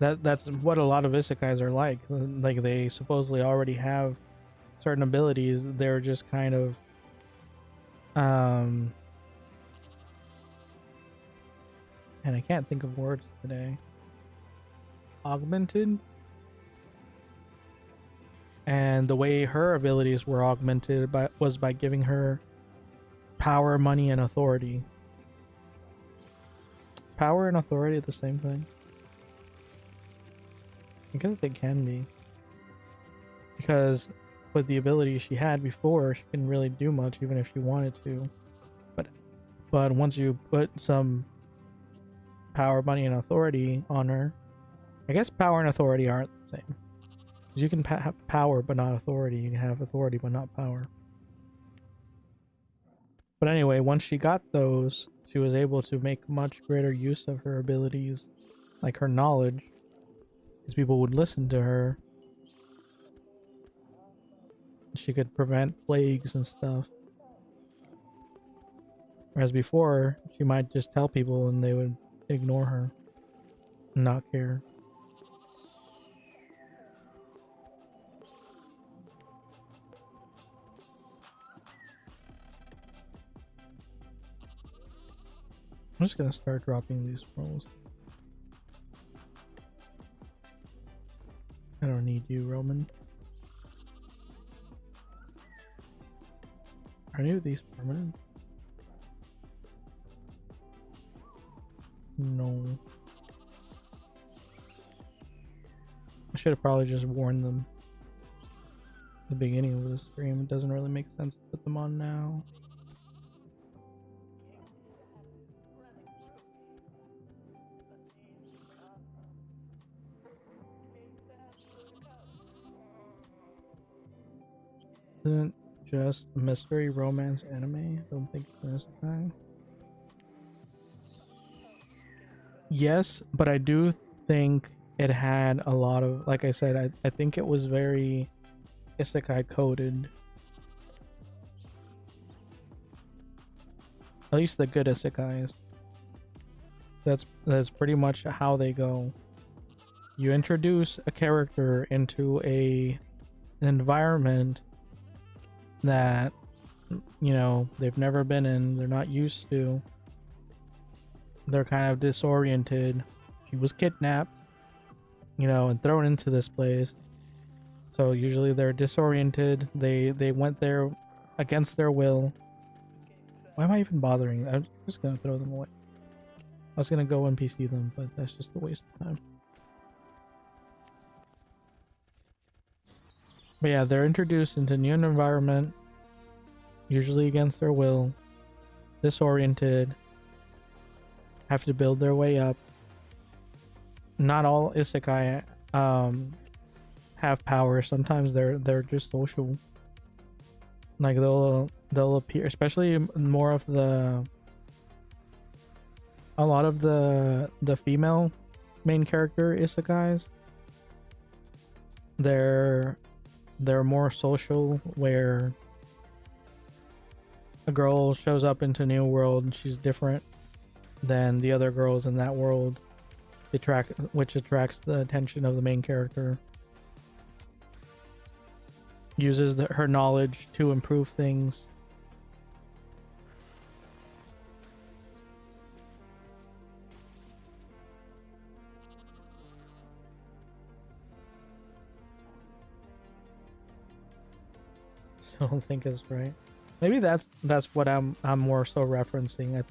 that's what a lot of isekais are like. Like they supposedly already have certain abilities. They're just kind of and I can't think of words today. Augmented? And the way her abilities were augmented was by giving her power, money, and authority. Power and authority are the same thing? I guess they can be. Because with the ability she had before, she couldn't really do much even if she wanted to. But once you put some power, money, and authority on her, I guess power and authority aren't the same. Because you can have power but not authority. You can have authority but not power. But anyway, once she got those, she was able to make much greater use of her abilities, like her knowledge, because people would listen to her. She could prevent plagues and stuff. Whereas before, she might just tell people and they would ignore her and not care. I'm just gonna start dropping these rolls. I don't need you, Roman. Are any of these permanent? No. I should have probably just warned them at the beginning of the stream. It doesn't really make sense to put them on now. Isn't just mystery romance anime? I don't think it's this time. Yes, but I do think it had a lot of, like I said, I think it was very isekai coded. At least the good isekais. That's pretty much how they go. You introduce a character into an environment that, you know, they've never been in, they're not used to. They're kind of disoriented. She was kidnapped, you know, and thrown into this place. So usually they're disoriented. They went there against their will. Why am I even bothering? I'm just gonna throw them away. I was gonna go NPC them, but that's just a waste of time. But yeah, they're introduced into a new environment, usually against their will, disoriented, have to build their way up. Not all isekai have power. Sometimes they're just social. Like they'll appear, especially more of a lot of the female main character isekais. They're more social, where a girl shows up into a new world and she's different than the other girls in that world, which attracts the attention of the main character. Uses her knowledge to improve things. So I don't think it's right. Maybe that's what I'm more so referencing.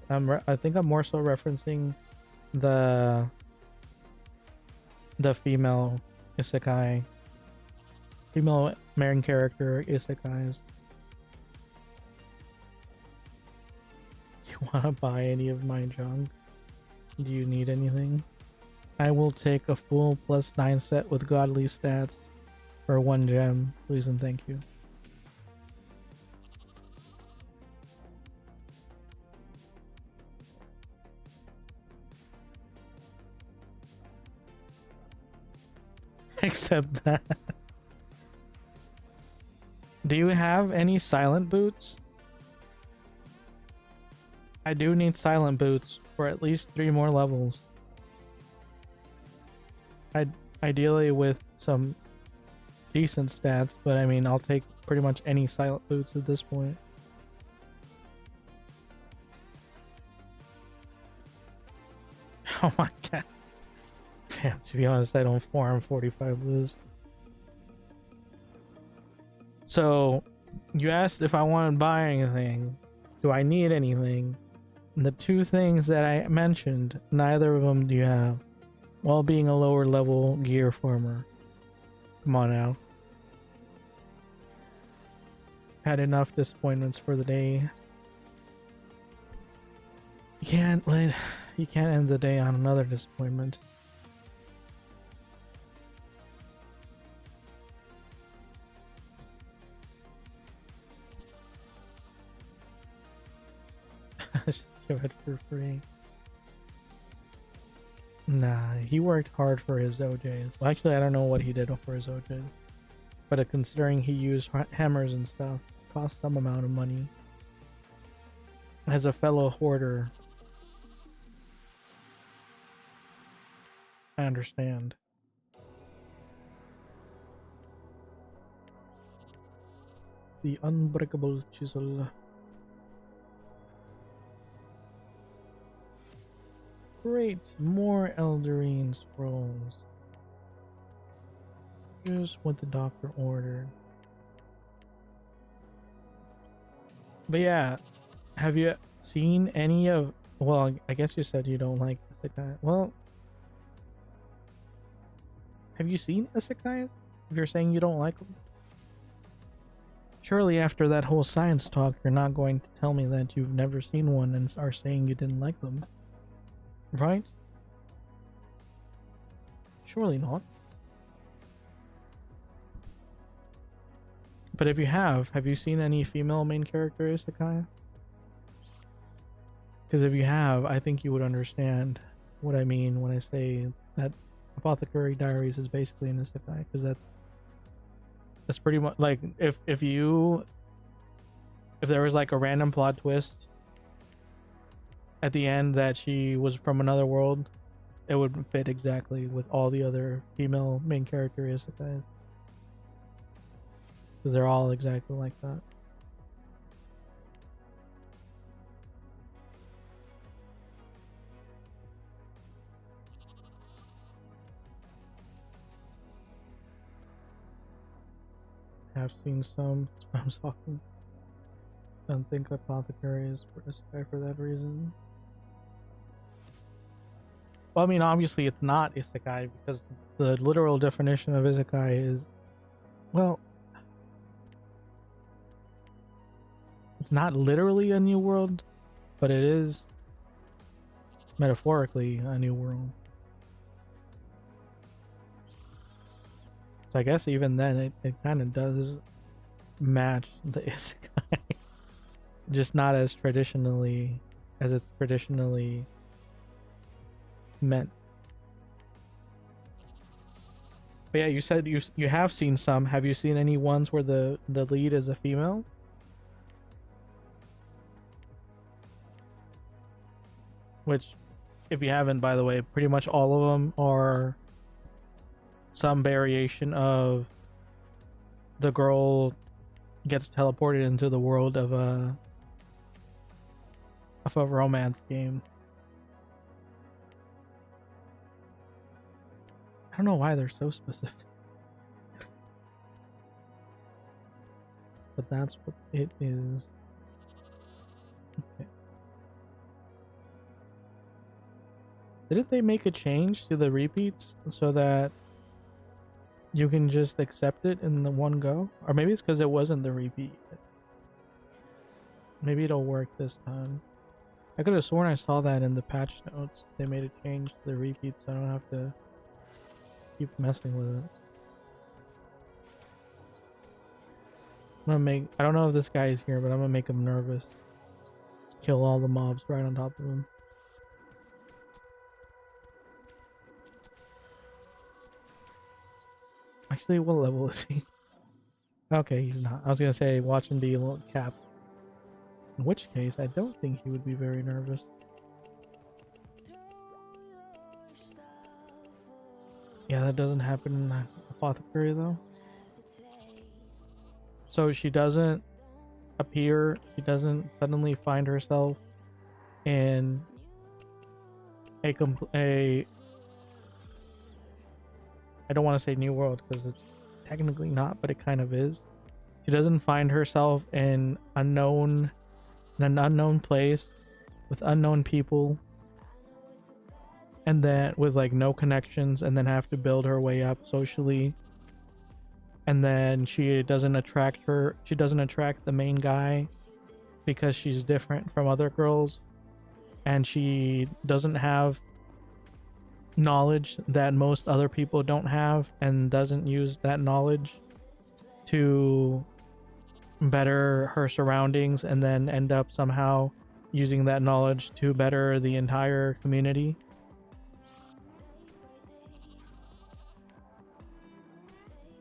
I think I'm more so referencing the female isekai, female main character isekais. You want to buy any of my junk? Do you need anything? I will take a full +9 set with godly stats for 1 gem, please and thank you. Except that. Do you have any silent boots? I do need silent boots for at least 3 more levels. Ideally with some decent stats, but I mean, I'll take pretty much any silent boots at this point. Oh my god. Damn, to be honest, I don't farm 45 blues. So you asked if I want to buy anything. Do I need anything? And the two things that I mentioned, neither of them do you have. While being a lower level gear farmer. Come on now. Had enough disappointments for the day. You can't end the day on another disappointment. Just give it for free. Nah, he worked hard for his OJs. Well, actually, I don't know what he did for his OJs. But considering he used hammers and stuff, it cost some amount of money. As a fellow hoarder, I understand. The unbreakable chisel. Great, more Elderine scrolls. Just what the doctor ordered. But yeah, have you seen any of... Well, I guess you said you don't like isekais. Well, have you seen isekais? If you're saying you don't like them? Surely after that whole science talk, you're not going to tell me that you've never seen one and are saying you didn't like them. Right? Surely not. But if you have you seen any female main character isekai? Because if you have, I think you would understand what I mean when I say that Apothecary Diaries is basically an isekai. Because that's pretty much like if there was like a random plot twist at the end that she was from another world, it would fit exactly with all the other female main character isekais. Because they're all exactly like that. I've seen some. I'm talking. I don't think Apothecary is for isekai for that reason. Well, I mean, obviously it's not isekai because the literal definition of isekai is, well, it's not literally a new world, but it is metaphorically a new world. So I guess even then it kind of does match the isekai. Just not as traditionally as it's traditionally meant. But yeah, you said you have seen some. Have you seen any ones where the lead is a female? Which, if you haven't, by the way, pretty much all of them are some variation of the girl gets teleported into the world of a romance game. I don't know why they're so specific. But that's what it is. Okay. Didn't they make a change to the repeats so that you can just accept it in the one go? Or maybe it's because it wasn't the repeat. Maybe it'll work this time. I could have sworn I saw that in the patch notes. They made a change to the repeat so I don't have to keep messing with it. I don't know if this guy is here, but I'm gonna make him nervous. Just kill all the mobs right on top of him. Actually, what level is he? Okay, he's not. I was gonna say watch him be a little capped. In which case, I don't think he would be very nervous. Yeah, that doesn't happen in Apothecary though. So she doesn't appear, she doesn't suddenly find herself in a I don't want to say new world because it's technically not, but it kind of is. She doesn't find herself in an unknown place with unknown people, and then with like no connections, and then have to build her way up socially. And then she doesn't attract the main guy because she's different from other girls, and she doesn't have knowledge that most other people don't have, and doesn't use that knowledge to better her surroundings, and then end up somehow using that knowledge to better the entire community.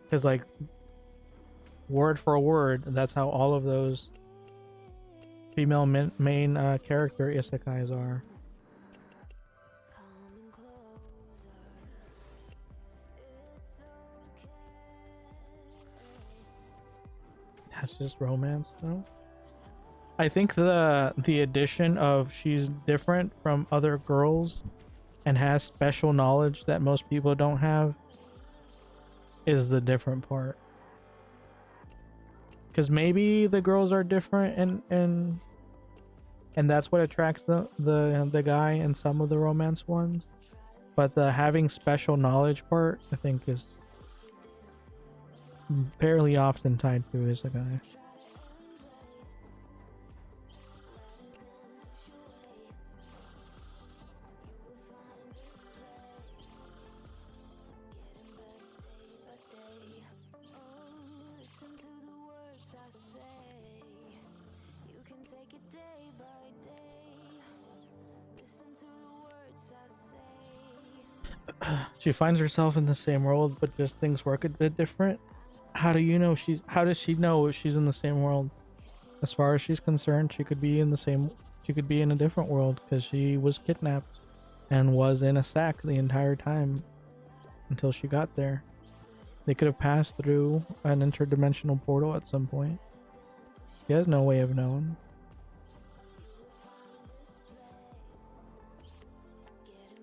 Because like word for word, that's how all of those female main character isekais are. That's just romance, though. I think the addition of she's different from other girls and has special knowledge that most people don't have is the different part. Because maybe the girls are different, and that's what attracts the guy in some of the romance ones. But the having special knowledge part, I think, is fairly often tied to isekai. She finds herself in the same world, but just things work a bit different. How does she know she's in the same world? As far as she's concerned, she could be in a different world, because she was kidnapped and was in a sack the entire time until she got there. They could have passed through an interdimensional portal at some point. She has no way of knowing.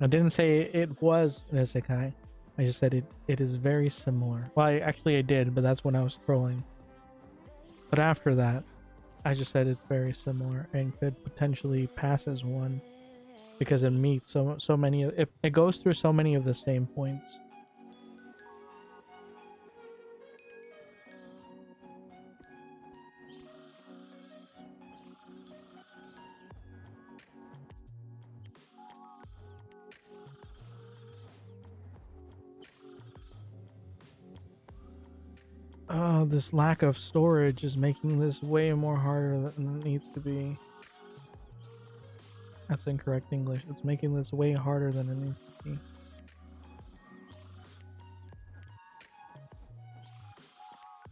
I didn't say it was an isekai. I just said it is very similar. Well, I did, but that's when I was scrolling. But after that, I just said it's very similar and could potentially pass as one, because it meets so many. It goes through so many of the same points. This lack of storage is making this way more harder than it needs to be. That's incorrect English. It's making this way harder than it needs to be.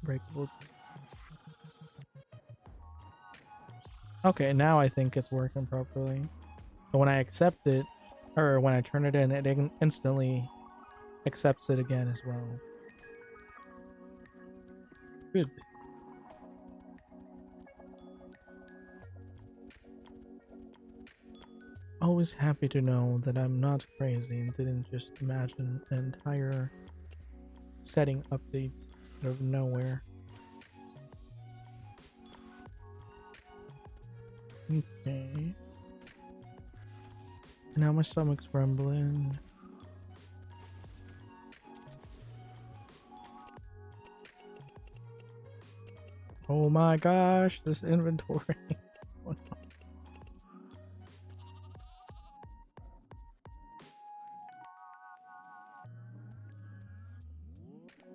Breakable. Okay, now I think it's working properly. But when I accept it, or when I turn it in, it instantly accepts it again as well. Good. Always happy to know that I'm not crazy and didn't just imagine an entire setting update out of nowhere. Okay. Now my stomach's rumbling. Oh my gosh, this inventory.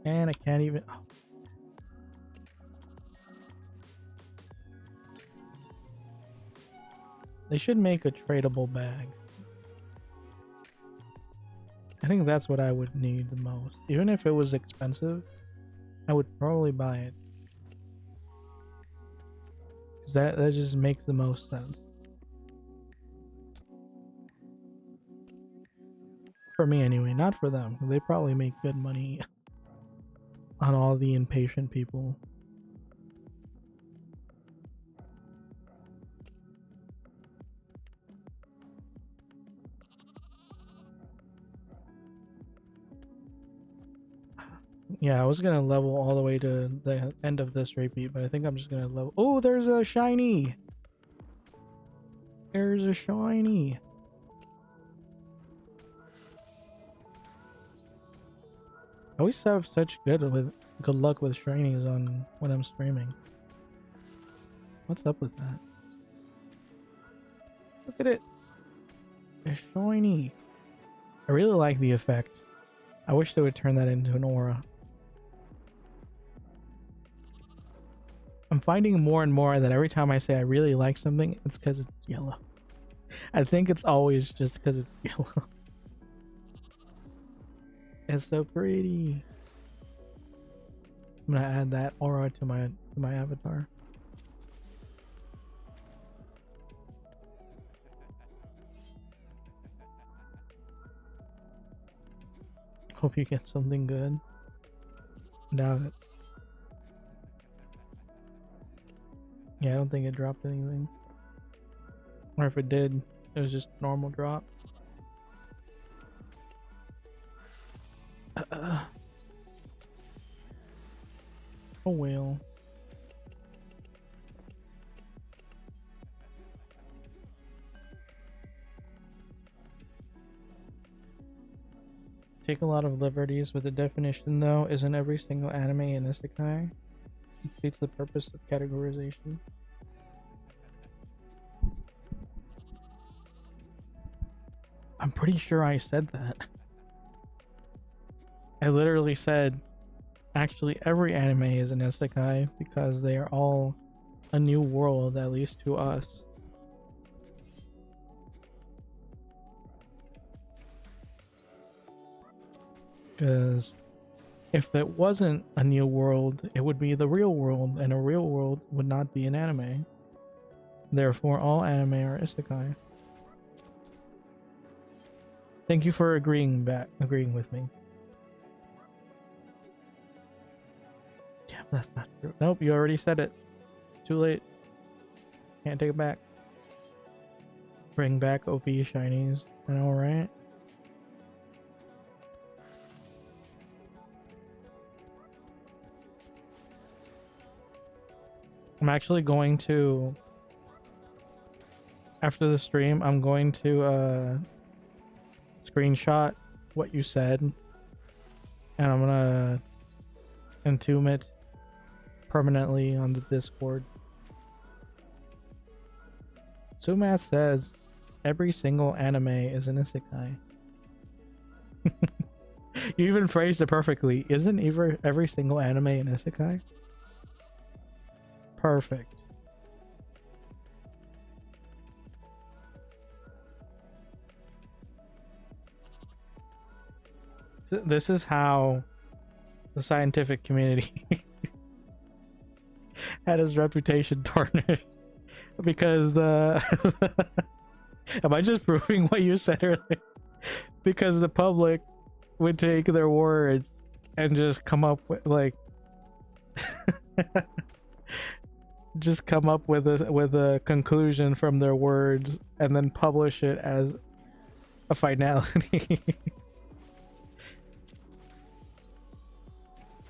And I can't even. Oh. They should make a tradable bag. I think that's what I would need the most. Even if it was expensive, I would probably buy it. Because that just makes the most sense. For me anyway, not for them. They probably make good money on all the impatient people. Yeah, I was gonna level all the way to the end of this repeat, but I think I'm just gonna level. Oh, there's a shiny. There's a shiny. I always have such good luck with shinies on when I'm streaming. What's up with that? Look at it. A shiny. I really like the effect. I wish they would turn that into an aura. I'm finding more and more that every time I say I really like something, it's because it's yellow. I think it's always just because it's yellow. It's so pretty. I'm gonna add that aura to my avatar. Hope you get something good. Doubt it. Yeah, I don't think it dropped anything. Or if it did, it was just normal drop. Oh well. Take a lot of liberties with the definition though. Isn't every single anime an isekai? It defeats the purpose of categorization. I'm pretty sure I said that. I literally said actually every anime is an isekai because they are all a new world, at least to us. Because if it wasn't a new world, it would be the real world, and a real world would not be an anime. Therefore, all anime are isekai. Thank you for agreeing with me. Yeah, that's not true. Nope, you already said it. Too late. Can't take it back. Bring back OP shinies. I know, right? I'm actually going to, after the stream, I'm going to screenshot what you said, and I'm gonna entomb it permanently on the Discord. Sumath says every single anime is an isekai. You even phrased it perfectly. Isn't every single anime an isekai? Perfect. This is how the scientific community had his reputation tarnished. Because the am I just proving what you said earlier? Because the public would take their words and just come up with like just come up with a conclusion from their words and then publish it as a finality.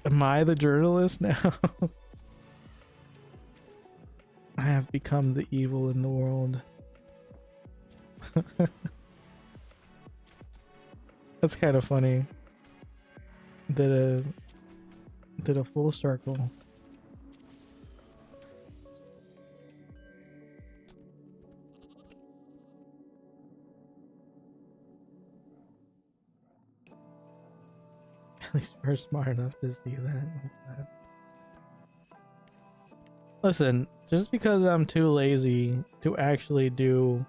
Am I the journalist now? I have become the evil in the world. That's kind of funny. Did a full circle. At least we're smart enough to see that. Listen, just because I'm too lazy to actually do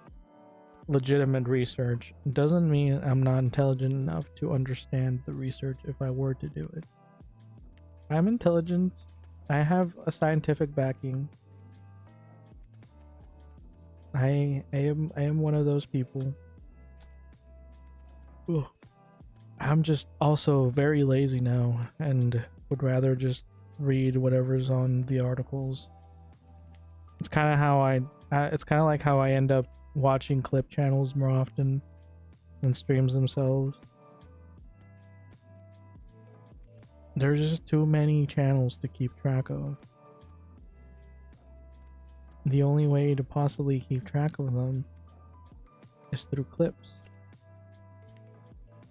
legitimate research doesn't mean I'm not intelligent enough to understand the research if I were to do it. I'm intelligent. I have a scientific backing. I am one of those people. Ugh. I'm just also very lazy now and would rather just read whatever's on the articles. It's kind of how it's kind of like how I end up watching clip channels more often than streams themselves. There's just too many channels to keep track of. The only way to possibly keep track of them is through clips.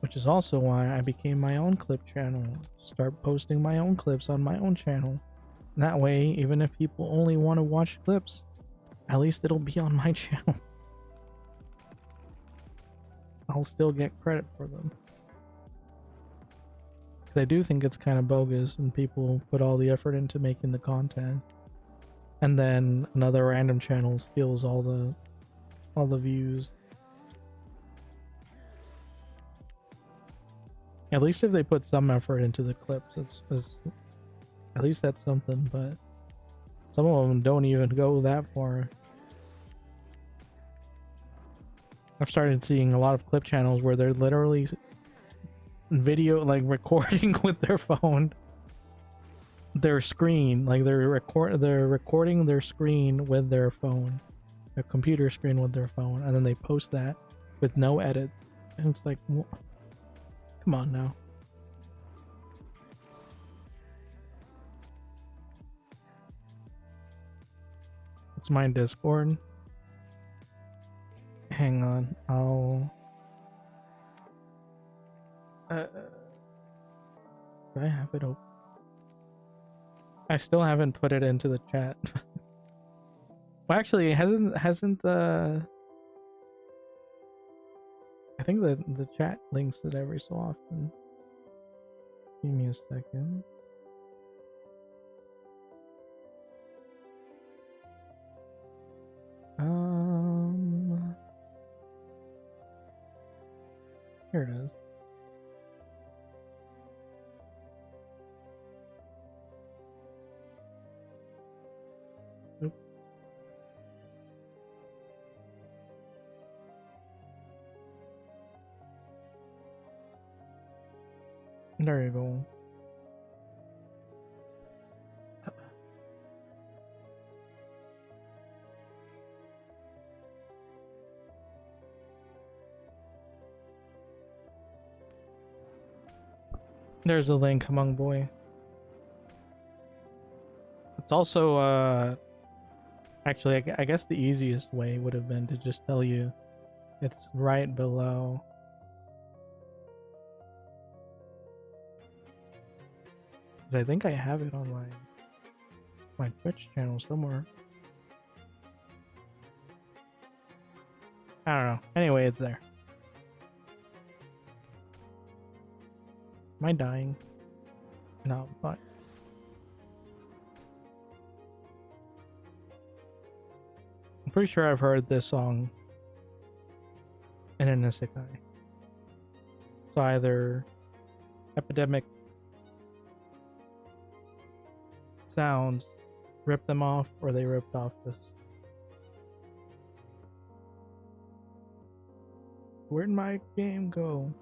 Which is also why I became my own clip channel. Start posting my own clips on my own channel. That way, even if people only want to watch clips, at least it'll be on my channel. I'll still get credit for them. I do think it's kind of bogus when people put all the effort into making the content, and then another random channel steals all the views. At least if they put some effort into the clips, it's at least that's something. But some of them don't even go that far. I've started seeing a lot of clip channels where they're literally video, like recording with their phone, their screen, like they're recording their screen with their phone, their computer screen with their phone, and then they post that with no edits. And it's like, come on now. It's my Discord. Hang on, I'll do I have it open? I still haven't put it into the chat. Well, actually, hasn't the I think the chat links it every so often. Give me a second. Here it is. Oop. There you go. There's a link, among boy. It's also actually I guess the easiest way would have been to just tell you it's right below. Because I think I have it on my Twitch channel somewhere. I don't know. Anyway, it's there. Am I dying? No, I'm fine. I'm pretty sure I've heard this song in an isekai. So either Epidemic Sounds ripped them off, or they ripped off this. Where'd my game go?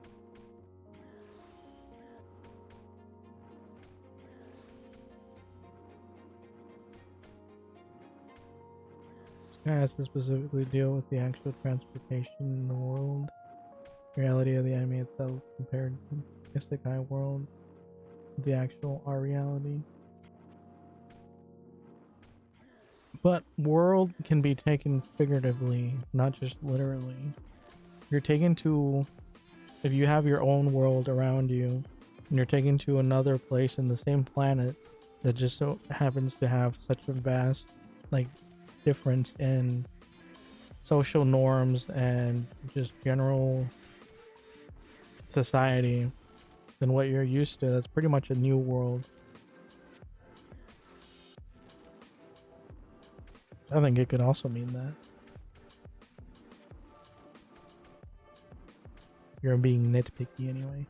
Has to specifically deal with the actual transportation in the world, reality of the anime itself compared to the isekai world, the actual our reality. But world can be taken figuratively, not just literally. You're taken to, if you have your own world around you, and you're taken to another place in the same planet that just so happens to have such a vast, like, difference in social norms and just general society than what you're used to. That's pretty much a new world. I think it could also mean that you're being nitpicky anyway.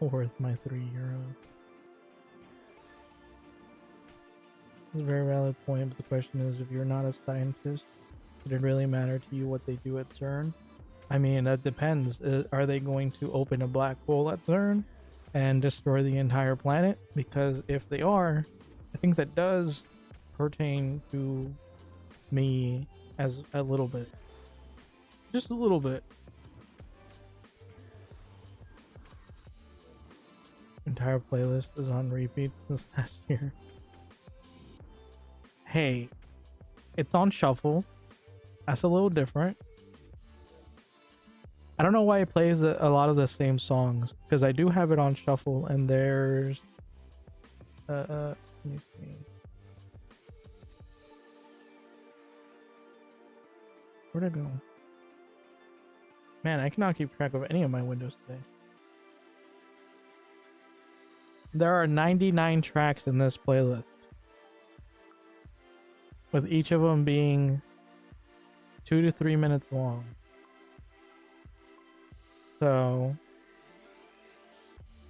Worth my €3. It's a very valid point, but the question is, if you're not a scientist, would it really matter to you what they do at CERN? I mean, that depends. Are they going to open a black hole at CERN and destroy the entire planet? Because if they are, I think that does pertain to me as a little bit. Just a little bit. Entire playlist is on repeat since last year. Hey, it's on shuffle. That's a little different. I don't know why it plays a lot of the same songs, because I do have it on shuffle, and there's let me see. Where'd it go? Man, I cannot keep track of any of my windows today. There are 99 tracks in this playlist, with each of them being 2 to 3 minutes long. So,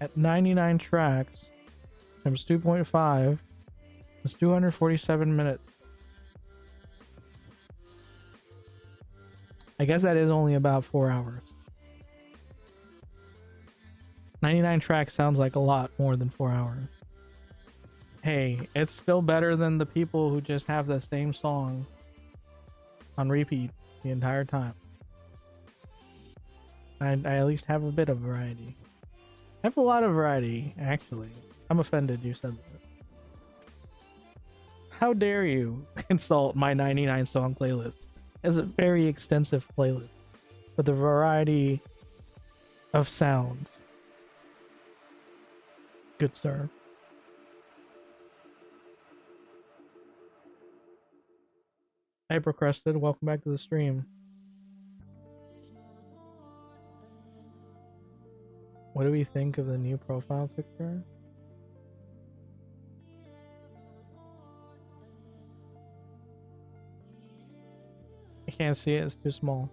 at 99 tracks times 2.5, it's 247 minutes. I guess that is only about 4 hours. 99 tracks sounds like a lot more than 4 hours. Hey, it's still better than the people who just have the same song on repeat the entire time. I at least have a bit of variety. I have a lot of variety, actually. I'm offended you said that. How dare you insult my 99 song playlist? It's a very extensive playlist with a variety of sounds. Good sir. Hypercrested, welcome back to the stream. What do we think of the new profile picture? I can't see it, it's too small.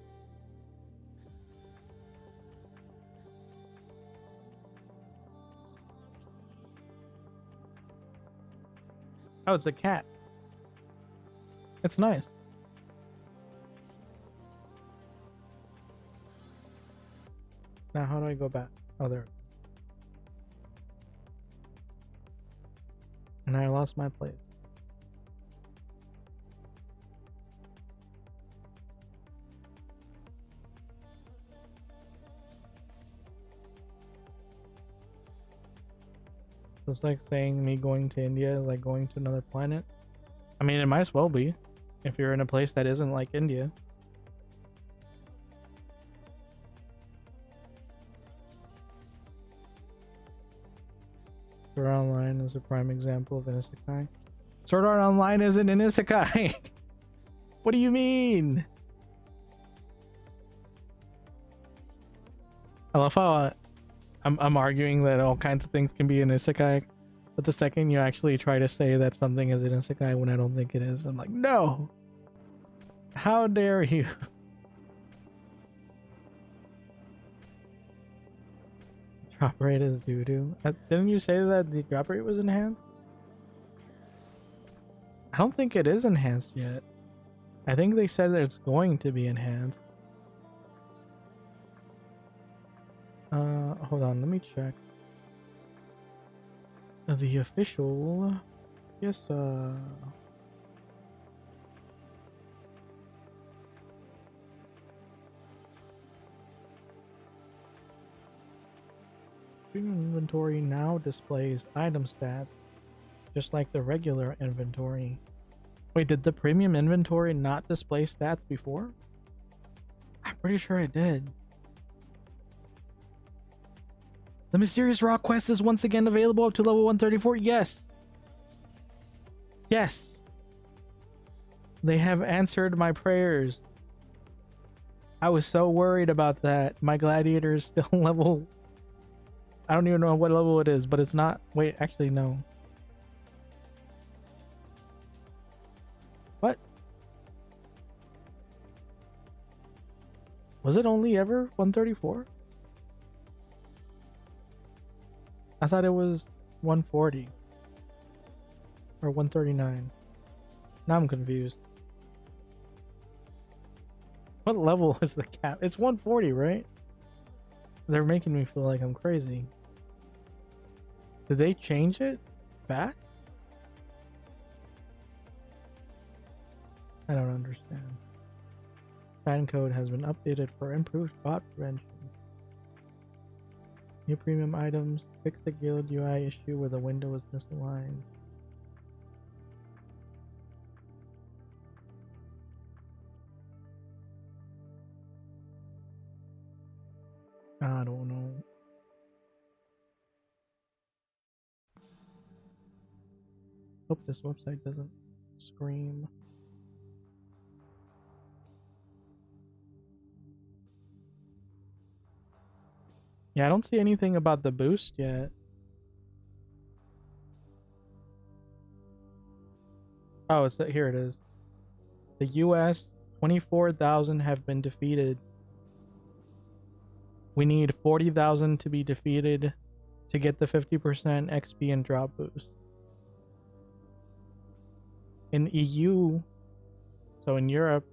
Oh, it's a cat. It's nice. Now, how do I go back? Oh, there. And I lost my place. It's like saying me going to India is like going to another planet. I mean, it might as well be if you're in a place that isn't like India. Sword Art Online is a prime example of an isekai. Sword Art Online isn't an isekai. What do you mean? I love how I'm arguing that all kinds of things can be an isekai, but the second you actually try to say that something is an isekai when I don't think it is, I'm like, no! How dare you? Drop rate is doo-doo. Didn't you say that the drop rate was enhanced? I don't think it is enhanced yet. I think they said that it's going to be enhanced. Hold on, let me check. The official Fiesta. Premium inventory now displays item stats just like the regular inventory. Wait, did the premium inventory not display stats before? I'm pretty sure it did. The mysterious rock quest is once again available up to level 134. Yes. Yes. They have answered my prayers. I was so worried about that. My gladiator is still level... I don't even know what level it is, but it's not... Wait, actually, no. What? Was it only ever 134? I thought it was 140 or 139. Now I'm confused. What level is the cap? It's 140, right? They're making me feel like I'm crazy. Did they change it back? I don't understand. Sign code has been updated for improved bot prevention. New premium items. Fix the guild UI issue where the window is misaligned. I don't know. Hope this website doesn't scream. Yeah, I don't see anything about the boost yet. Oh, here it is. The US 24,000 have been defeated. We need 40,000 to be defeated to get the 50% XP and drop boost. In EU, so in Europe,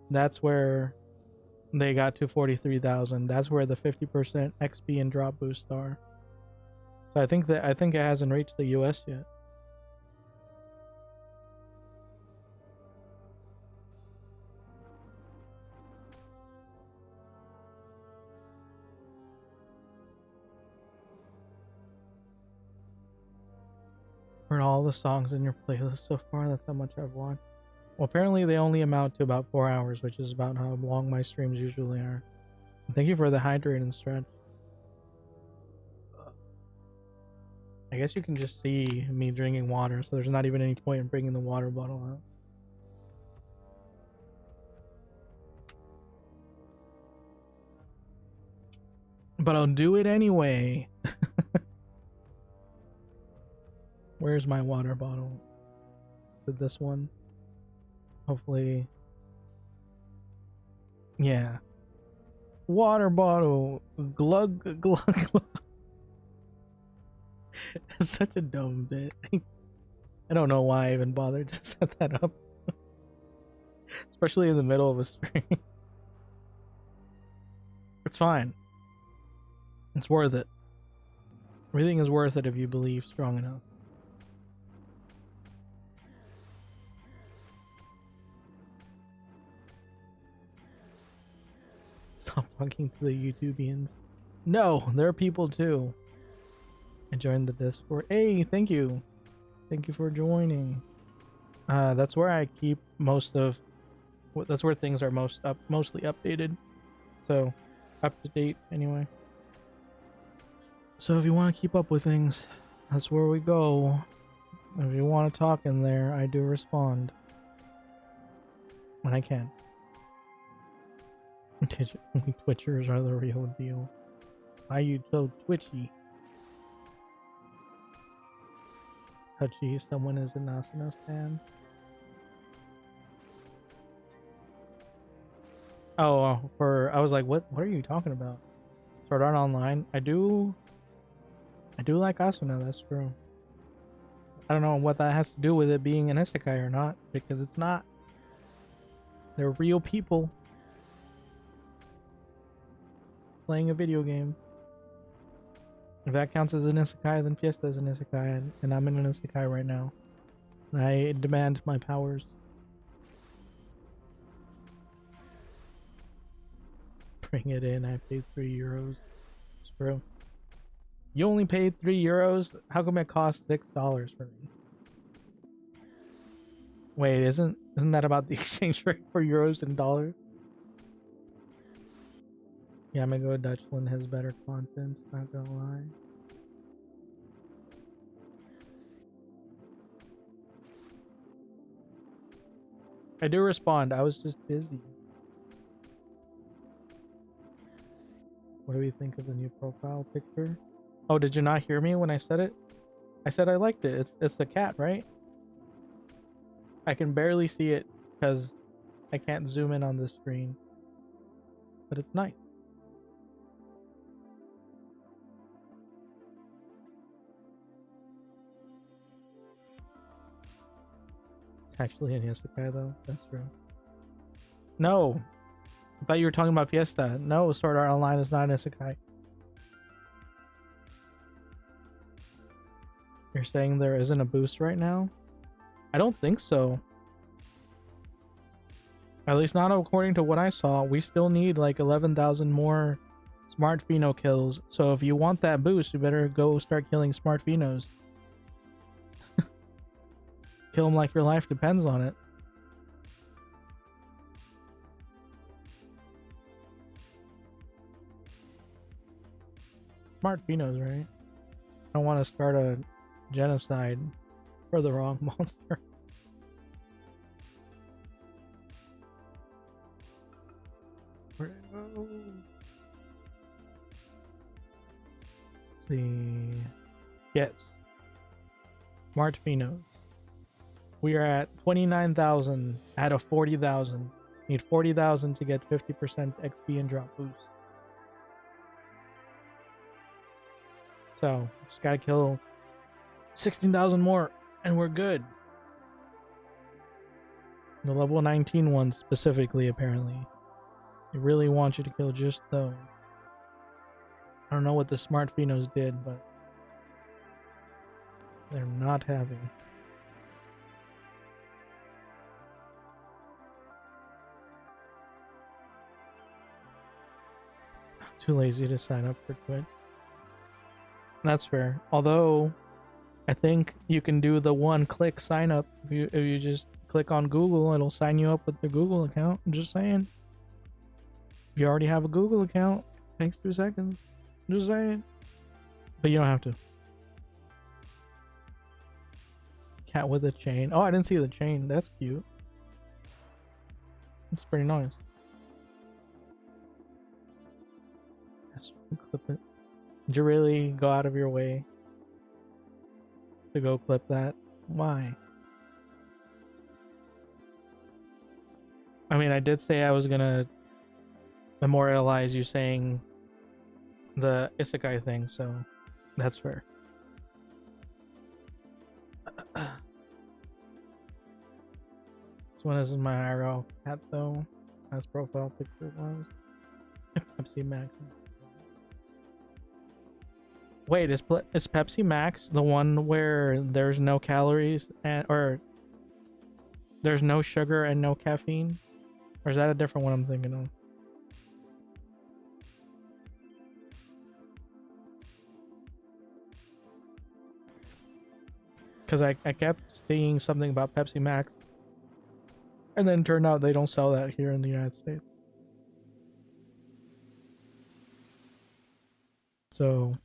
that's where they got to 43,000. That's where the 50% XP and drop boosts are. So I think it hasn't reached the US yet. For all the songs in your playlist so far, that's how much I've watched. Well, apparently they only amount to about 4 hours, which is about how long my streams usually are. Thank you for the hydrate and stretch. I guess you can just see me drinking water, so there's not even any point in bringing the water bottle out. But I'll do it anyway. Where's my water bottle? Is it this one? Hopefully. Yeah. Water bottle. Glug, glug, glug. It's such a dumb bit. I don't know why I even bothered to set that up. Especially in the middle of a stream. It's fine. It's worth it. Everything is worth it if you believe strong enough. Stop talking to the YouTubians. No, there are people too. I joined the Discord. Hey, thank you. Thank you for joining. That's where I keep most of. That's where things are mostly updated. So, up to date anyway. So if you want to keep up with things, that's where we go. If you want to talk in there, I do respond when I can. Twitchers are the real deal. Why are you so twitchy? Touchy, someone is an Asuna stan. Oh, I was like, what are you talking about? Sword Art Online? I do like Asuna, that's true. I don't know what that has to do with it being an isekai or not, because it's not. They're real people playing a video game. If that counts as an isekai, then Fiesta is an isekai, and I'm in an isekai right now. I demand my powers. Bring it in. I paid €3. It's true. You only paid €3? How come it cost $6 for me? Wait, isn't that about the exchange rate for euros and dollars? Yeah, I'm gonna go Dutchland has better content, not gonna lie. I do respond, I was just busy. What do we think of the new profile picture? Oh, did you not hear me when I said it? I said I liked it. It's the cat, right? I can barely see it because I can't zoom in on the screen. But it's nice. It's actually an isekai though. That's true. No! I thought you were talking about Fiesta. No, Sword Art Online is not an isekai. You're saying there isn't a boost right now? I don't think so. At least not according to what I saw. We still need like 11,000 more smart pheno kills. So if you want that boost, you better go start killing smart phenos. Kill them like your life depends on it. Smart phenos, right? I don't want to start a genocide for the wrong monster. Where did it go? Let's see. Yes. Smart phenos. We are at 29,000 out of 40,000. Need 40,000 to get 50% XP and drop boost. So, just gotta kill 16,000 more, and we're good. The level 19 ones specifically, apparently. They really want you to kill just those. I don't know what the smart phenos did, but they're not happy. Too lazy to sign up for Twitch. That's fair. Although, I think you can do the one-click sign up. If you just click on Google, it'll sign you up with the Google account. I'm just saying. If you already have a Google account, takes 2 seconds. I'm just saying. But you don't have to. Cat with a chain. Oh, I didn't see the chain. That's cute. That's pretty nice. Let's clip it. Did you really go out of your way to go clip that? Why? I mean, I did say I was gonna memorialize you saying the isekai thing, so that's fair. This one isn't my IRL cat though, as profile picture was. Pepsi Max. Wait, is Pepsi Max the one where there's no calories or there's no sugar and no caffeine? Or is that a different one I'm thinking of? Because I kept seeing something about Pepsi Max, and then turned out they don't sell that here in the United States. So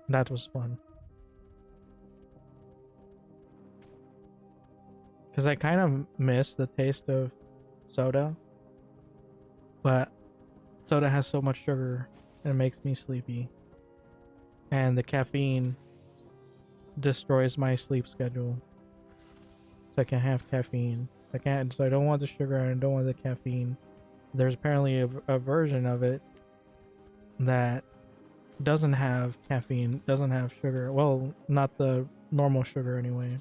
that was fun. Because I kind of miss the taste of soda, but soda has so much sugar and it makes me sleepy. And the caffeine destroys my sleep schedule. So I can't have caffeine. So I don't want the sugar and I don't want the caffeine. There's apparently a version of it that doesn't have caffeine, doesn't have sugar. Well, not the normal sugar anyway.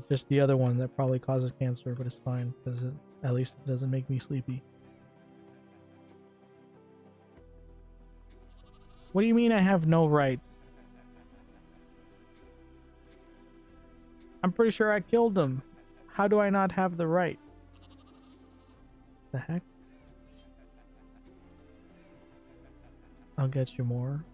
Just the other one that probably causes cancer, but it's fine because at least it doesn't make me sleepy. What do you mean I have no rights? I'm pretty sure I killed him. How do I not have the right? The heck? I'll get you more.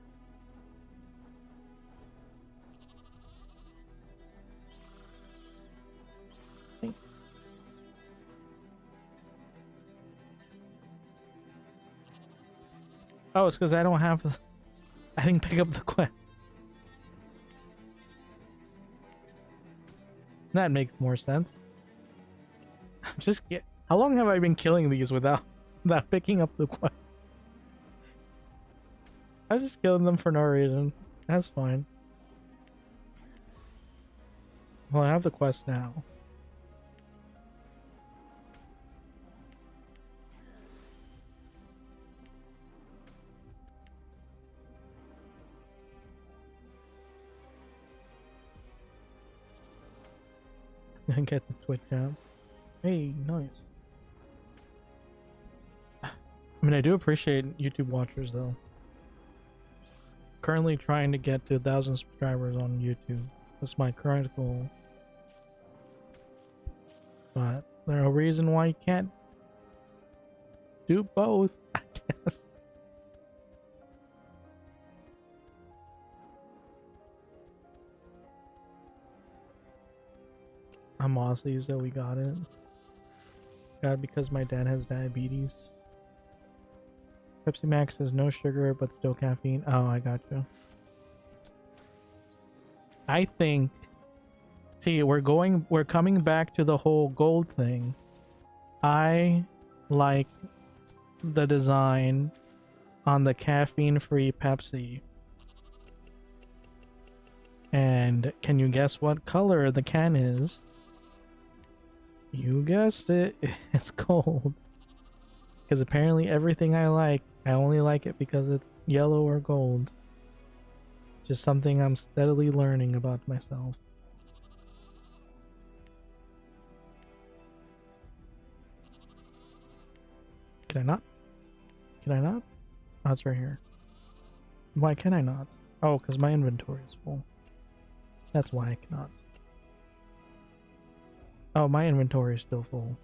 Oh, it's because I don't have the... I didn't pick up the quest. That makes more sense. Just get... How long have I been killing these without picking up the quest? I'm just killing them for no reason. That's fine. Well, I have the quest now. And get the Twitch app. Hey, nice. I mean, I do appreciate YouTube watchers though. Currently trying to get to 1,000 subscribers on YouTube. That's my current goal. But There's no reason why you can't do both, I guess. I'm Aussies, so we got it. Got it because my dad has diabetes. Pepsi Max has no sugar but still caffeine. Oh, I got you. I think, see, we're coming back to the whole gold thing. I like the design on the caffeine-free Pepsi. And can you guess what color the can is? You guessed it. It's gold. Because apparently everything I like, I only like it because it's yellow or gold. Just something I'm steadily learning about myself. Can I not? Can I not? Oh, it's right here. Why can I not? Oh, because my inventory is full. That's why I cannot. Oh, my inventory is still full.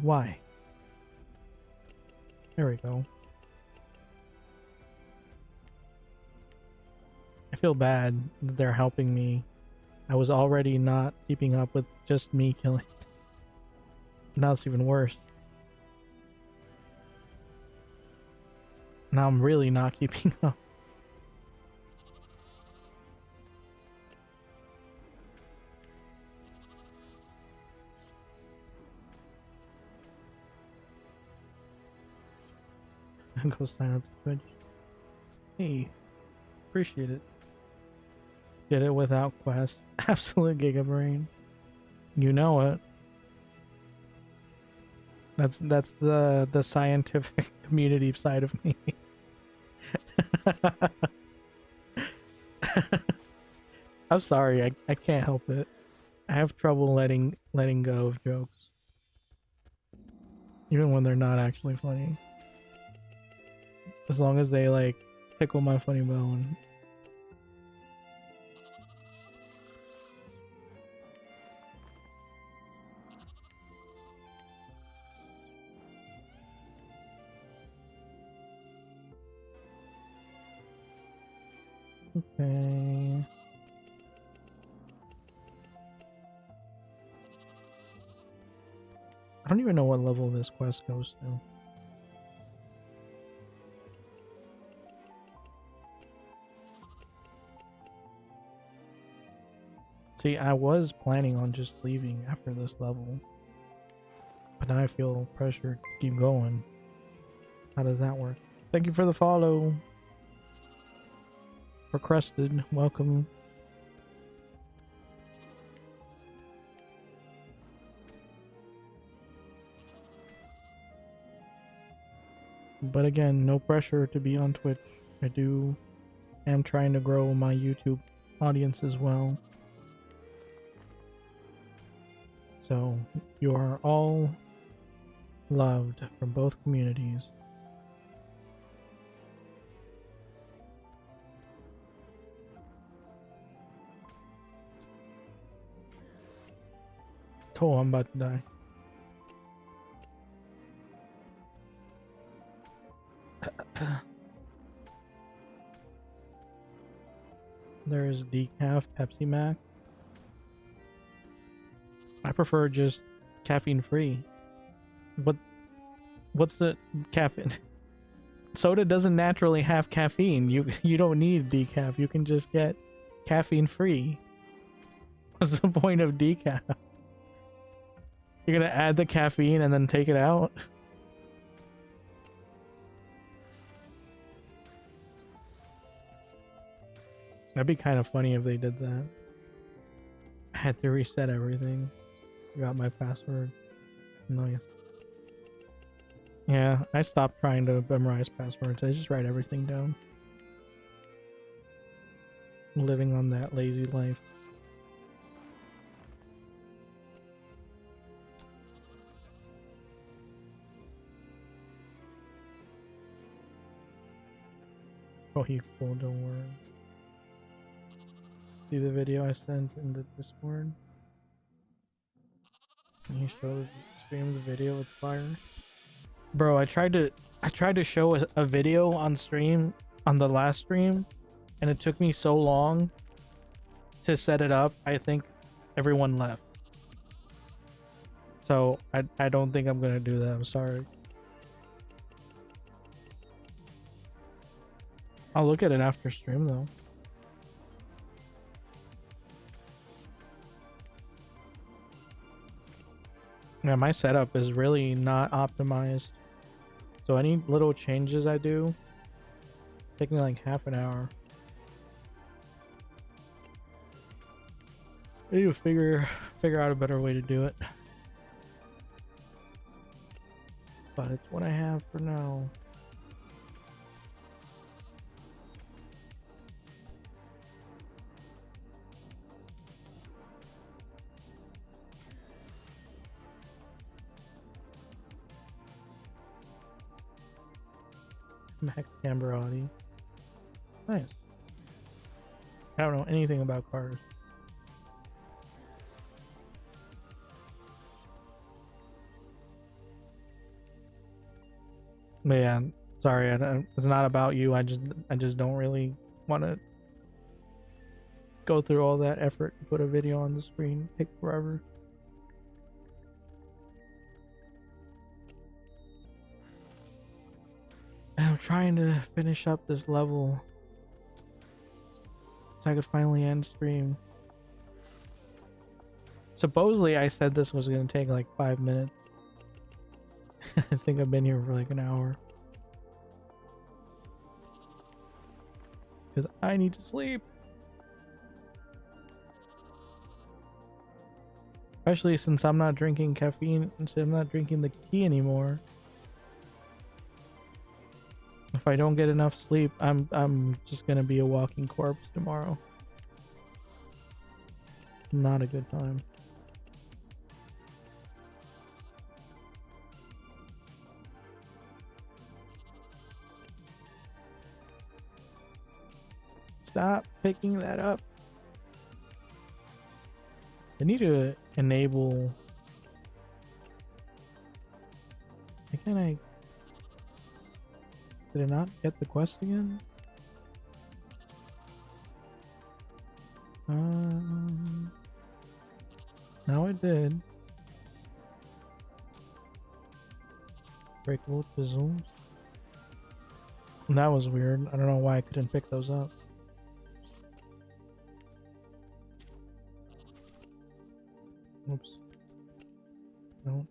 Why? There we go. I feel bad that they're helping me. I was already not keeping up with just me killing. Now it's even worse. Now I'm really not keeping up. Go sign up to Twitch. Hey, appreciate it. Did it without quest. Absolute gigabrain. You know it. That's the scientific community side of me. I'm sorry, I can't help it. I have trouble letting go of jokes. Even when they're not actually funny. As long as they like tickle my funny bone. Okay. I don't even know what level this quest goes to. See, I was planning on just leaving after this level. But now I feel pressure to keep going. How does that work? Thank you for the follow. Recrusted, welcome. But again, no pressure to be on Twitch. I am trying to grow my YouTube audience as well. So you are all loved from both communities. Oh, I'm about to die. There is decaf Pepsi Max. I prefer just caffeine free. But what's the caffeine? Soda doesn't naturally have caffeine. You don't need decaf. You can just get caffeine free. What's the point of decaf? You're gonna add the caffeine and then take it out? That'd be kind of funny if they did that. I had to reset everything. Forgot my password. Nice. Yeah, I stopped trying to memorize passwords. I just write everything down. Living on that lazy life. Oh, you cool, don't worry. See the video I sent in the Discord? Can you show the stream the video with fire? Bro, I tried to show a video on stream on the last stream, and it took me so long to set it up. I think everyone left. So I don't think I'm gonna do that. I'm sorry. I'll look at it after stream though. Yeah, my setup is really not optimized. So any little changes I do take me like half an hour. I need to figure out a better way to do it. But it's what I have for now. Max Camberati. Nice. I don't know anything about cars. But yeah, sorry, it's not about you. I just don't really want to go through all that effort to put a video on the screen. Take forever. I'm trying to finish up this level so I could finally end stream. Supposedly I said this was going to take like 5 minutes. I think I've been here for like an hour. Because I need to sleep. Especially since I'm not drinking caffeine, since I'm not drinking the tea anymore. If I don't get enough sleep, I'm just gonna be a walking corpse tomorrow. Not a good time. Stop picking that up. I need to enable. Why can't I? Did I not get the quest again? Now I did. Breakable pistols. That was weird. I don't know why I couldn't pick those up. Oops. Don't.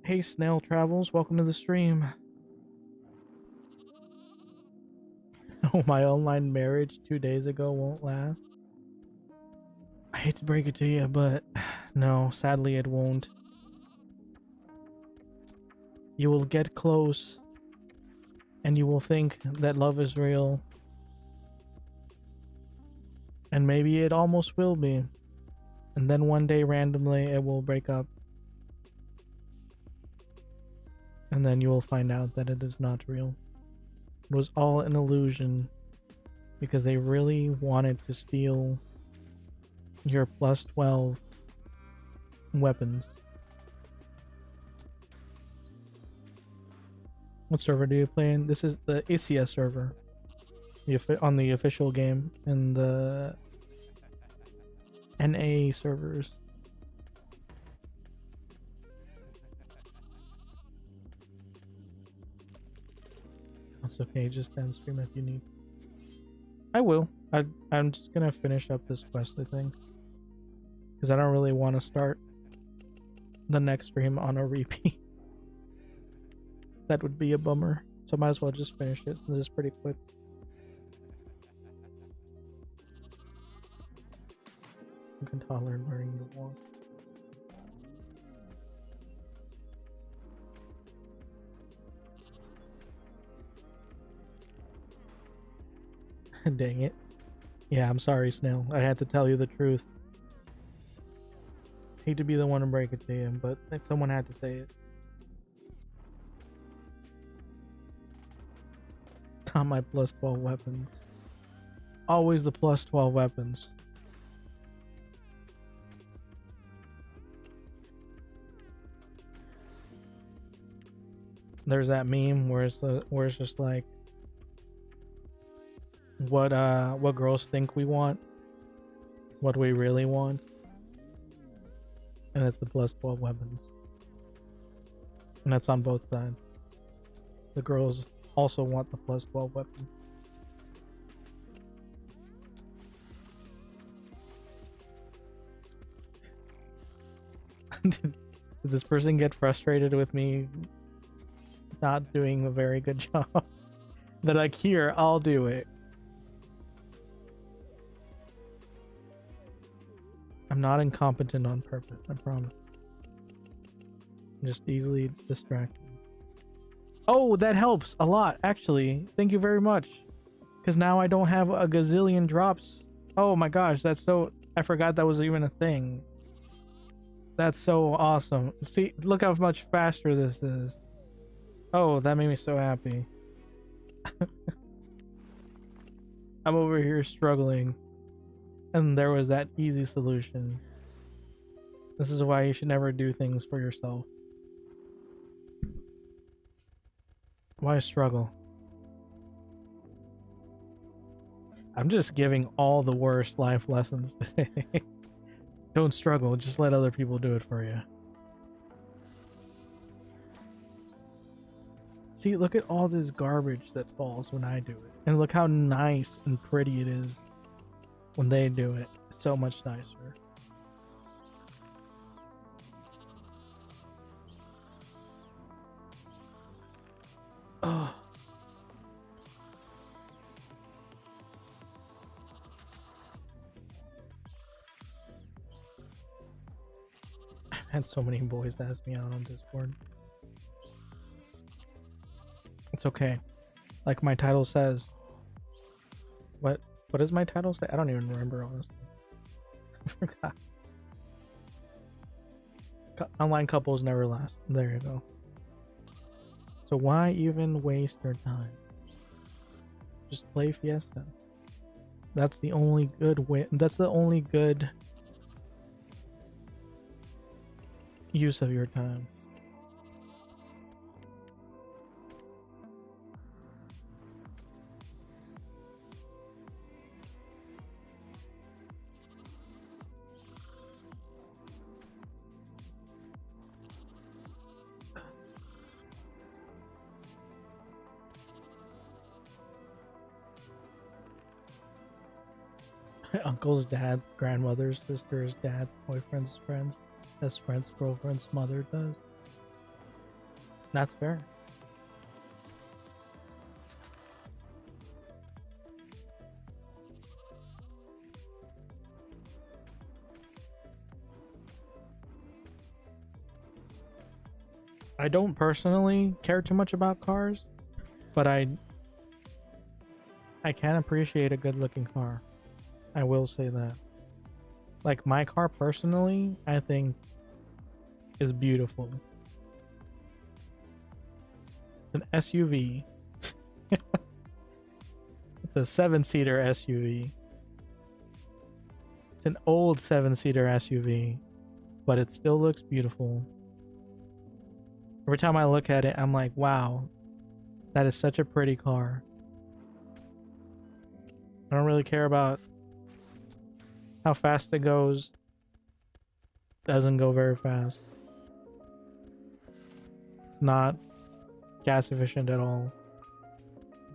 Hey, Snail Travels, welcome to the stream. Oh, my online marriage 2 days ago won't last. I hate to break it to you, but no, sadly it won't. You will get close, and you will think that love is real. And maybe it almost will be. And then one day randomly it will break up. And then you will find out that it is not real. It was all an illusion because they really wanted to steal your plus 12 weapons. What server do you play in? This is the Isya server. On the official game, and the NA servers. That's okay, just end stream if you need. I will. I'm just gonna finish up this quest, I think. Because I don't really want to start the next stream on a repeat. That would be a bummer. So I might as well just finish it since it's pretty quick. Taller learning to walk. Dang it. Yeah, I'm sorry, Snail. I had to tell you the truth. Hate to be the one to break it to you, but someone had to say it. On my plus 12 weapons. always the plus 12 weapons. There's that meme where it's just like what girls think we want, what we really want, and it's the plus 12 weapons. And that's on both sides. The girls also want the plus 12 weapons. Did this person get frustrated with me not doing a very good job? They're like, here, I'll do it. I'm not incompetent on purpose, I promise. I'm just easily distracted. Oh, that helps a lot, actually. Thank you very much. Because now I don't have a gazillion drops. Oh my gosh, that's so... I forgot that was even a thing. That's so awesome. See, look how much faster this is. Oh, that made me so happy. I'm over here struggling. And there was that easy solution. This is why you should never do things for yourself. Why struggle? I'm just giving all the worst life lessons today. Don't struggle, just let other people do it for you. See, look at all this garbage that falls when I do it. And look how nice and pretty it is when they do it. It's so much nicer. Oh. I've had so many boys ask me out on Discord. It's okay. Like my title says. What does my title say? I don't even remember, honestly. I forgot. Online couples never last. There you go. So why even waste your time? Just play Fiesta. That's the only good way. That's the only good use of your time. Uncle's dad, grandmother's sister's dad, boyfriend's friends, best friend's girlfriend's mother does. That's fair. I don't personally care too much about cars, but I can appreciate a good looking car. I will say that. Like my car personally, I think is beautiful. It's an SUV. It's a 7-seater SUV. It's an old 7-seater SUV, but it still looks beautiful. Every time I look at it, I'm like, wow, that is such a pretty car. I don't really care about how fast it goes. Doesn't go very fast. It's not gas efficient at all.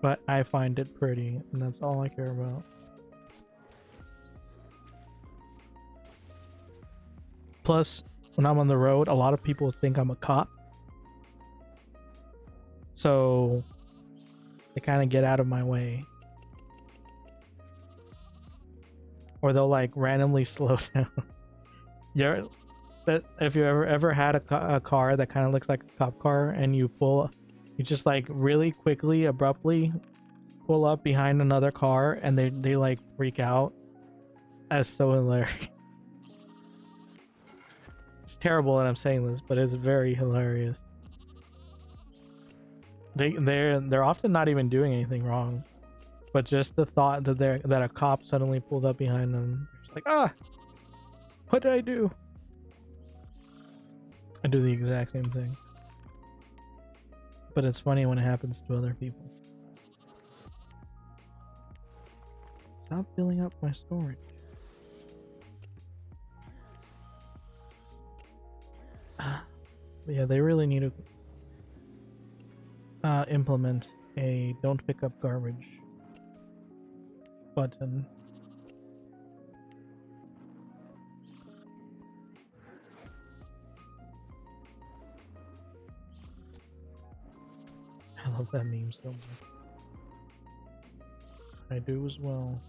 But I find it pretty, and that's all I care about. Plus, when I'm on the road, a lot of people think I'm a cop. So they kind of get out of my way. Or they'll like randomly slow down. If you ever had a car that kind of looks like a cop car, and you just like really quickly, abruptly pull up behind another car, and they like freak out. That's so hilarious. It's terrible that I'm saying this, but it's very hilarious. They're often not even doing anything wrong. But just the thought that a cop suddenly pulled up behind them, it's like, ah, what did I do? I do the exact same thing. But it's funny when it happens to other people. Stop filling up my storage. But yeah, they really need to implement a don't pick up garbage button. I love that meme so much. I do as well.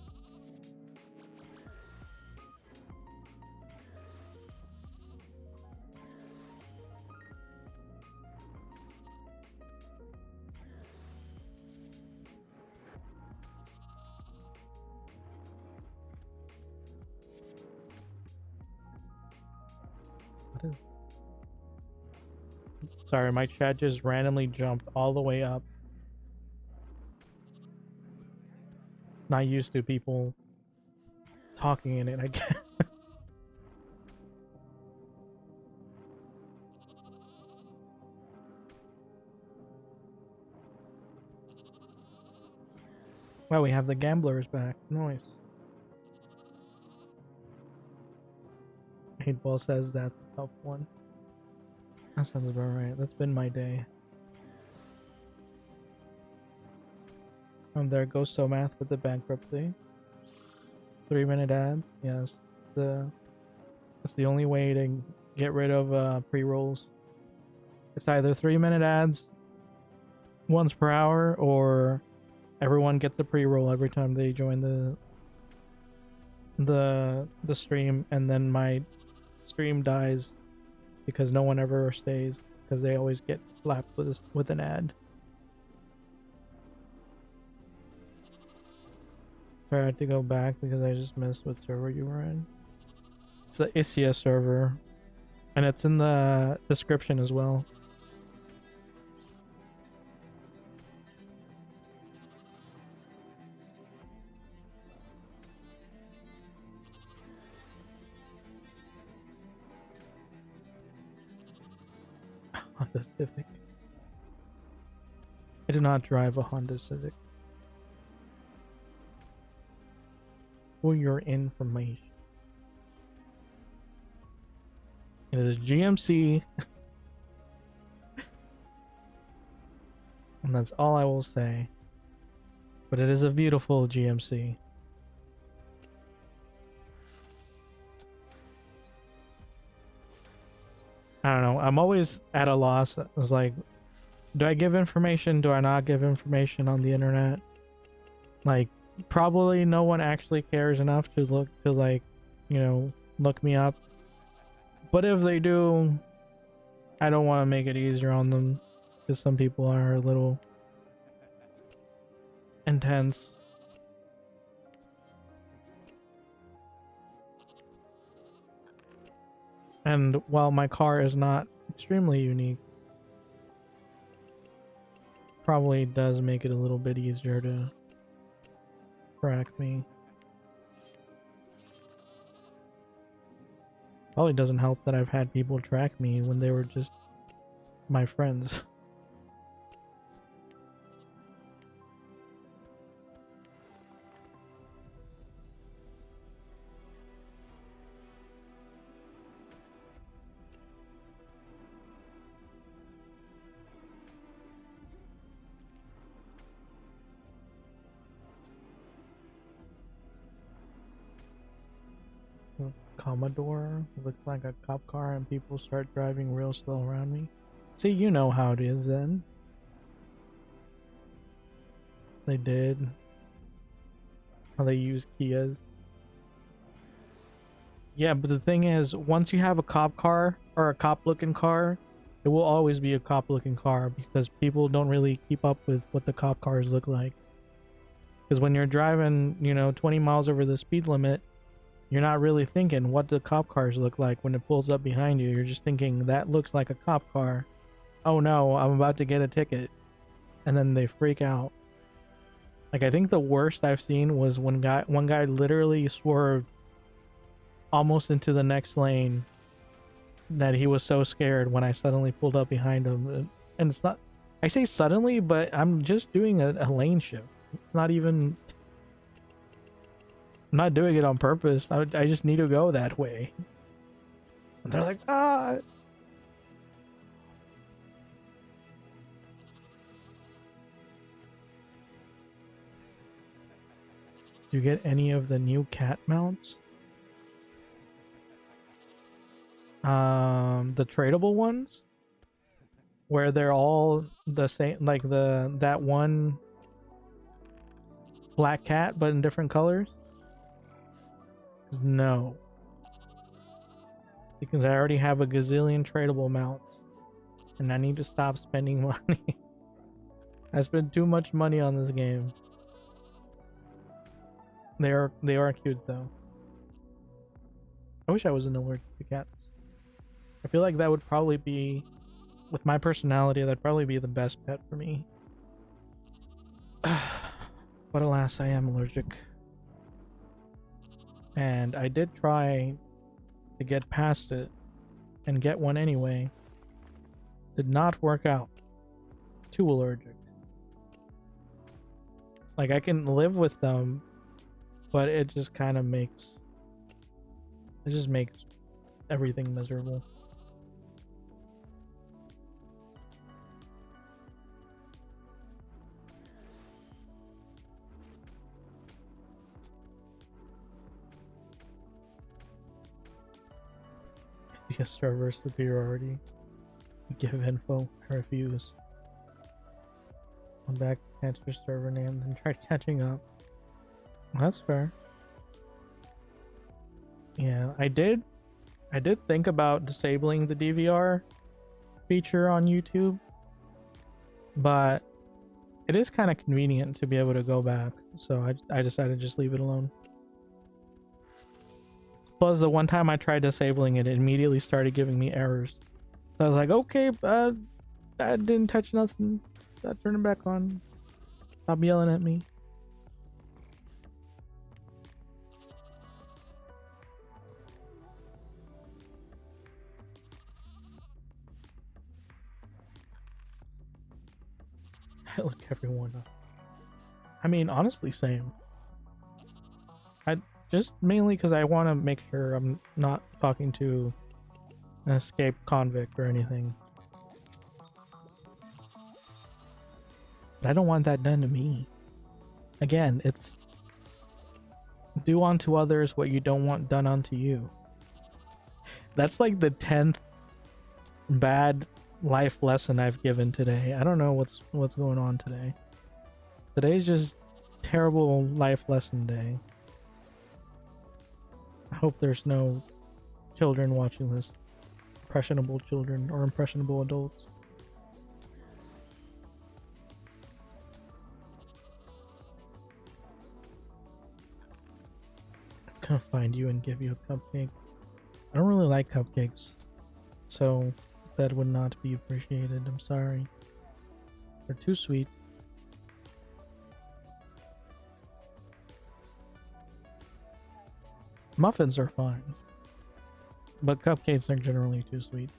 What is... Sorry, my chat just randomly jumped all the way up. Not used to people talking in it, I guess. Well, we have the gamblers back. Nice. 8ball says that's the tough one. That sounds about right. That's been my day. There goes Somath with the bankruptcy. 3-minute ads. Yes. That's the only way to get rid of pre-rolls. It's either 3-minute ads once per hour, or everyone gets a pre-roll every time they join the stream, and then my stream dies because no one ever stays because they always get slapped with an ad. Sorry, I had to go back because I just missed what server you were in. It's the Isya server, and it's in the description as well. Honda Civic. I do not drive a Honda Civic. For your information, it is a GMC, and that's all I will say. But it is a beautiful GMC. I don't know. I'm always at a loss. I was like, do I give information? Do I not give information on the internet? Like, probably no one actually cares enough to look me up. But if they do, I don't want to make it easier on them, because some people are a little intense. And while my car is not extremely unique, probably does make it a little bit easier to track me. Probably doesn't help that I've had people track me when they were just my friends. Commodore looks like a cop car and people start driving real slow around me. See, you know how it is then. They did. How they use Kias. Yeah, but the thing is, once you have a cop car or a cop looking car, it will always be a cop looking car, because people don't really keep up with what the cop cars look like. Because when you're driving, 20 miles over the speed limit, you're not really thinking what the cop cars look like when it pulls up behind you. You're just thinking, that looks like a cop car. Oh no, I'm about to get a ticket. And then they freak out. Like, I think the worst I've seen was one guy literally swerved almost into the next lane that he was so scared when I suddenly pulled up behind him. And it's not, I say suddenly, but I'm just doing a lane shift. It's not even, I'm not doing it on purpose. I just need to go that way. And they're like, ah. Do you get any of the new cat mounts? The tradable ones, where they're all the same, like that one black cat but in different colors. No, because I already have a gazillion tradable mounts and I need to stop spending money. I spent too much money on this game. They are cute though. I wish I wasn't allergic to cats. I feel like that would probably be, with my personality, that'd probably be the best pet for me. But alas, I am allergic. And I did try to get past it and get one anyway. Did not work out. Too allergic. Like, I can live with them, but it just kind of makes, it just makes everything miserable. The server superiority. Give info. I refuse. I'm back to catch your server name and try catching up. That's fair. Yeah, I did think about disabling the DVR feature on YouTube, but it is kind of convenient to be able to go back, so I decided to just leave it alone. Plus, the one time I tried disabling it, it immediately started giving me errors. So I was like, okay, I didn't touch nothing. I turn it back on. Stop yelling at me. I look everyone up. I mean, honestly, same. Just mainly because I want to make sure I'm not talking to an escaped convict or anything. But I don't want that done to me. Again, it's do unto others what you don't want done unto you. That's like the 10th bad life lesson I've given today. I don't know what's going on today. Today's just terrible life lesson day. I hope there's no children watching this. Impressionable children or impressionable adults. I'm gonna find you and give you a cupcake. I don't really like cupcakes, so that would not be appreciated. I'm sorry. They're too sweet. Muffins are fine, but cupcakes are generally too sweet.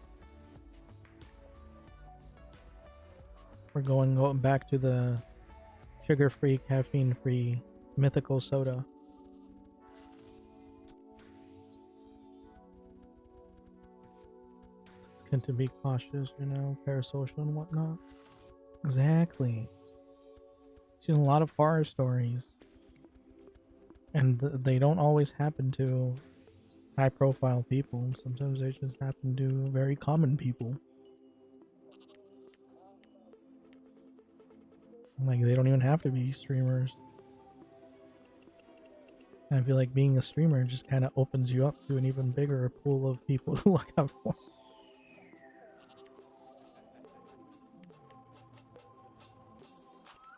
We're going back to the sugar-free, caffeine-free mythical soda. It's good to be cautious, you know, parasocial and whatnot. Exactly. I've seen a lot of horror stories. And they don't always happen to high profile people. Sometimes they just happen to very common people. Like, they don't even have to be streamers. And I feel like being a streamer just kind of opens you up to an even bigger pool of people to look out for.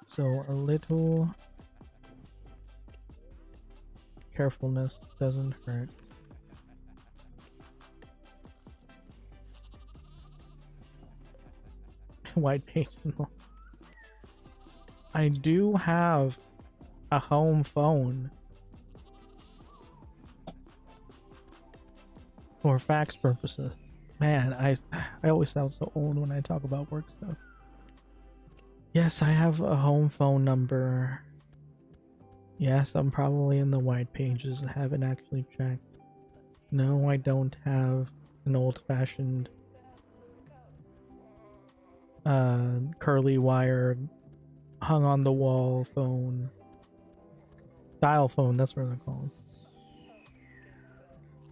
So a little carefulness doesn't hurt. White page. I do have a home phone for fax purposes. Man, I always sound so old when I talk about work stuff. Yes, I have a home phone number. Yes, I'm probably in the white pages. I haven't actually checked. No, I don't have an old-fashioned curly wire hung on the wall phone. Dial phone, that's what they're called.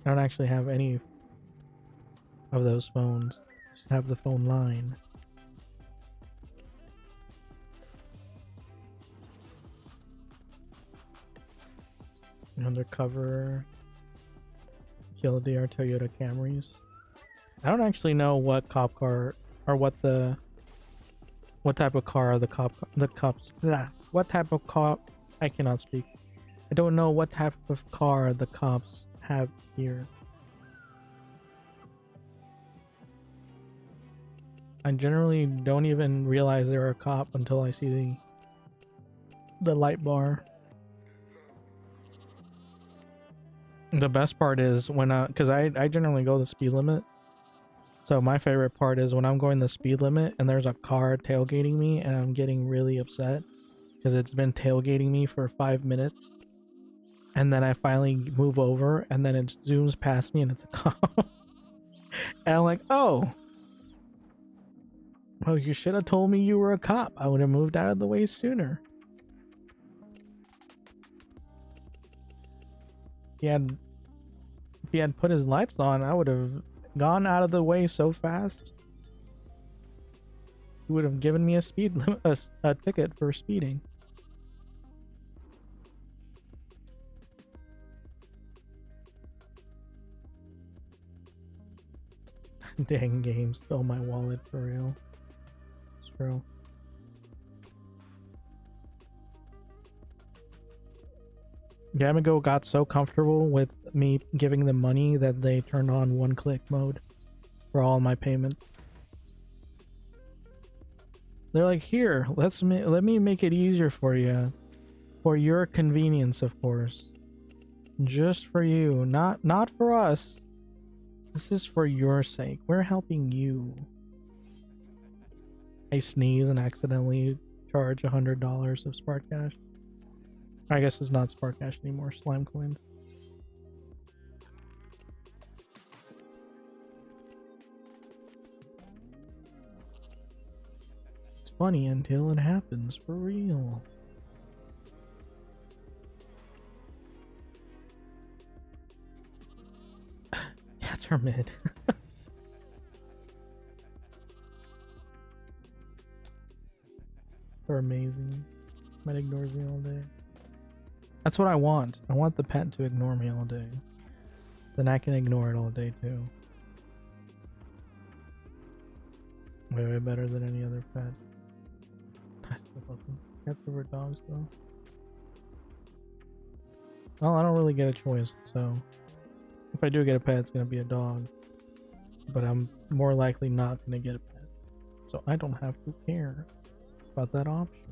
I don't actually have any of those phones. I just have the phone line. Undercover Killdeer Toyota Camrys. I don't actually know what cop car or what type of car the cops what type of cop I cannot speak. I don't know what type of car the cops have here. I generally don't even realize they're a cop until I see the light bar. The best part is when because I generally go the speed limit. So my favorite part is when I'm going the speed limit and there's a car tailgating me and I'm getting really upset because it's been tailgating me for 5 minutes. And then I finally move over and then it zooms past me and it's a cop. And I'm like, oh. Well, you should have told me you were a cop. I would have moved out of the way sooner. If he had put his lights on, I would have gone out of the way so fast. He would have given me a speed limit, a ticket for speeding. Dang game stole my wallet for real. It's true. Gamigo got so comfortable with me giving them money that they turned on one-click mode for all my payments. They're like, here, let me make it easier for you, for your convenience, of course, just for you, not for us. This is for your sake. We're helping you. I sneeze and accidentally charge $100 of Spark Cash. I guess it's not Spark Cash anymore, Slime Coins. It's funny until it happens, for real. Cats are mid. They're amazing. Pet ignores me all day. That's what I want. I want the pet to ignore me all day. Then I can ignore it all day too. Way better than any other pet. I still love them. Cats over dogs though. Well, I don't really get a choice, so if I do get a pet, it's gonna be a dog. But I'm more likely not gonna get a pet. So I don't have to care about that option.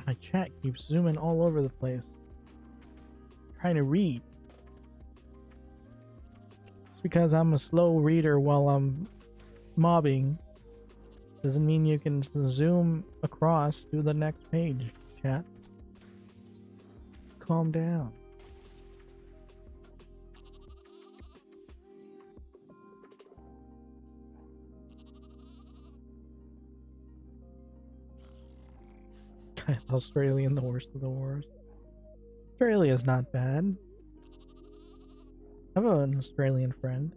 My chat keeps zooming all over the place. Trying to read. It's because I'm a slow reader while I'm mobbing. Doesn't mean you can zoom across to the next page, chat. Calm down. Australian, the worst of the worst. Australia is not bad. I have an Australian friend.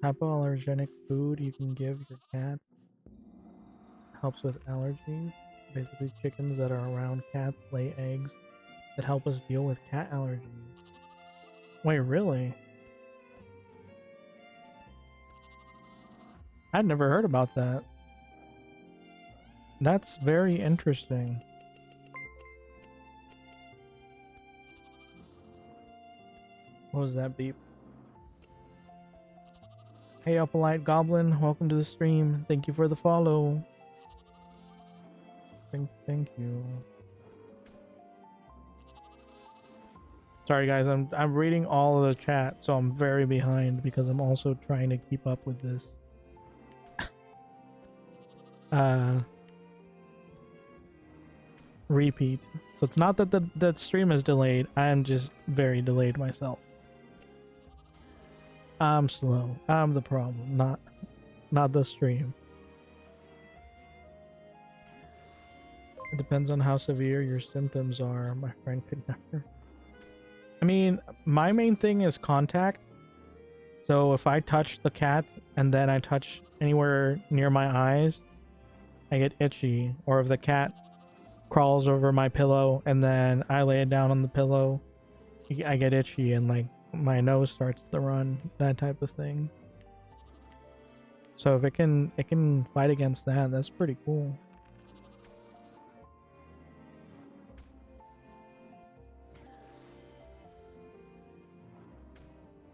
Hypoallergenic food you can give your cat. Helps with allergies. Basically chickens that are around cats lay eggs that help us deal with cat allergies. Wait, really? I'd never heard about that. That's very interesting. What was that beep? Hey, Uppolite Goblin, welcome to the stream. Thank you for the follow. Thank you. Sorry guys, I'm reading all of the chat, so I'm very behind because I'm also trying to keep up with this. Repeat. So it's not that the stream is delayed, I am just very delayed myself. I'm slow. I'm the problem, not the stream. It depends on how severe your symptoms are. My friend could never. I mean, my main thing is contact. So if I touch the cat and then I touch anywhere near my eyes, I get itchy. Or if the cat crawls over my pillow and then I lay it down on the pillow, I get itchy and like my nose starts to run, that type of thing. So if it can fight against that, that's pretty cool.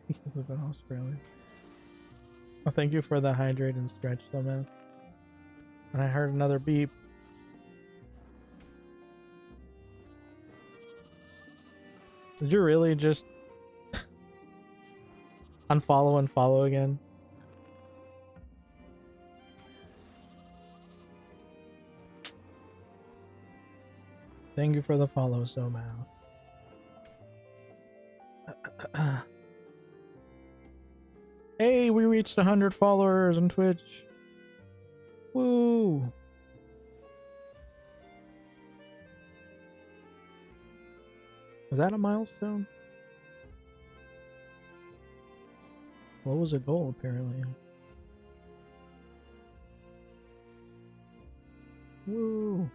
You live in Australia. Oh, thank you for the hydrate and stretch, though, man. And I heard another beep. Did you really just unfollow and follow again? Thank you for the follow, so man. Hey, we reached 100 followers on Twitch. Woo! Is that a milestone? What was a goal, apparently? Woo!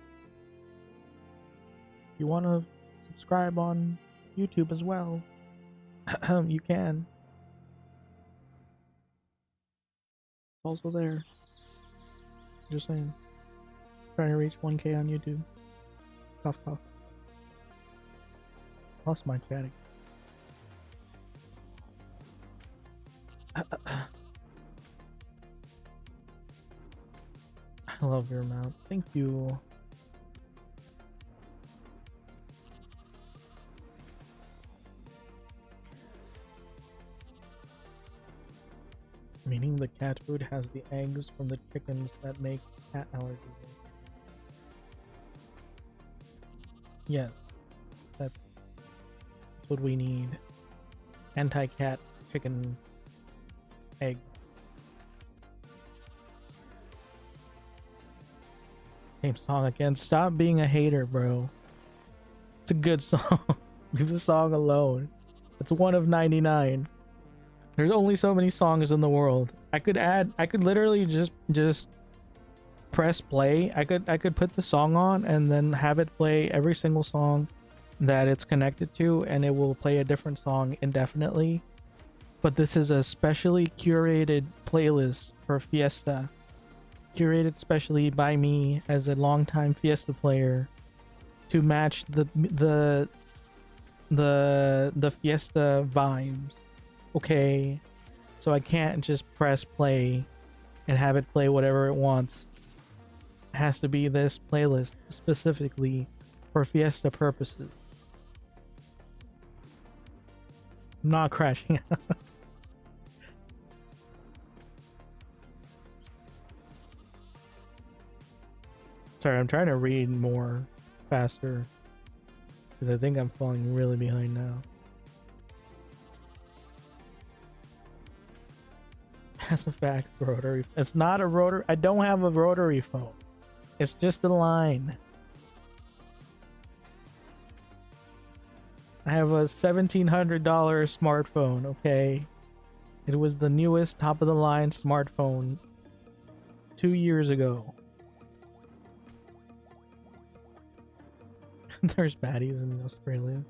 You want to subscribe on YouTube as well? You can. Also there. Just saying. Trying to reach 1K on YouTube. Cough, cough. Lost my chatting. I love your mouth. Thank you. Meaning the cat food has the eggs from the chickens that make cat allergies. Yes, that's what we need. Anti-cat chicken egg. Same song again. Stop being a hater, bro. It's a good song. Leave the song alone. It's one of 99. There's only so many songs in the world. I could literally just press play. I could put the song on and then have it play every single song that it's connected to, and it will play a different song indefinitely. But this is a specially curated playlist for Fiesta, curated specially by me as a longtime Fiesta player to match the Fiesta vibes. Okay, so I can't just press play and have it play whatever it wants. It has to be this playlist specifically for Fiesta purposes. I'm not crashing. Sorry, I'm trying to read more faster because I think I'm falling really behind now. That's a fact, rotary. It's not a rotary. I don't have a rotary phone. It's just a line. I have a $1,700 smartphone, okay? It was the newest top of the line smartphone 2 years ago. There's baddies in Australia.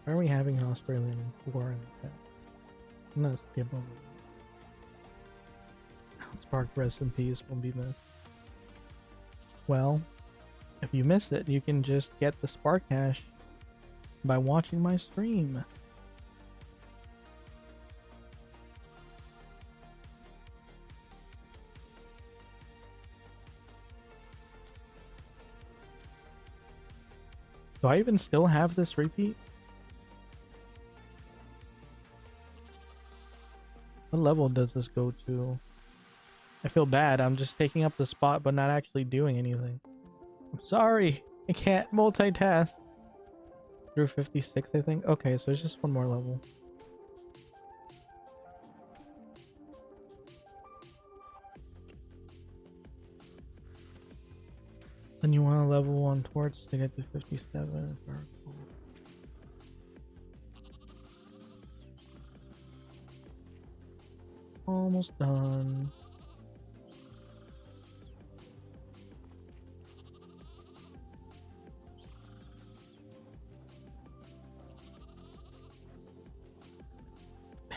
Why are we having an Australian war in the chat? I'm gonna skip over it. Spark, rest in peace, will be missed. Well, if you miss it, you can just get the Spark hash by watching my stream. Do I even still have this repeat? What level does this go to? I feel bad. I'm just taking up the spot but not actually doing anything. I'm sorry. I can't multitask. Through 56, I think. Okay, so it's just one more level. Then you want to level 1 towards to get to 57. Almost done.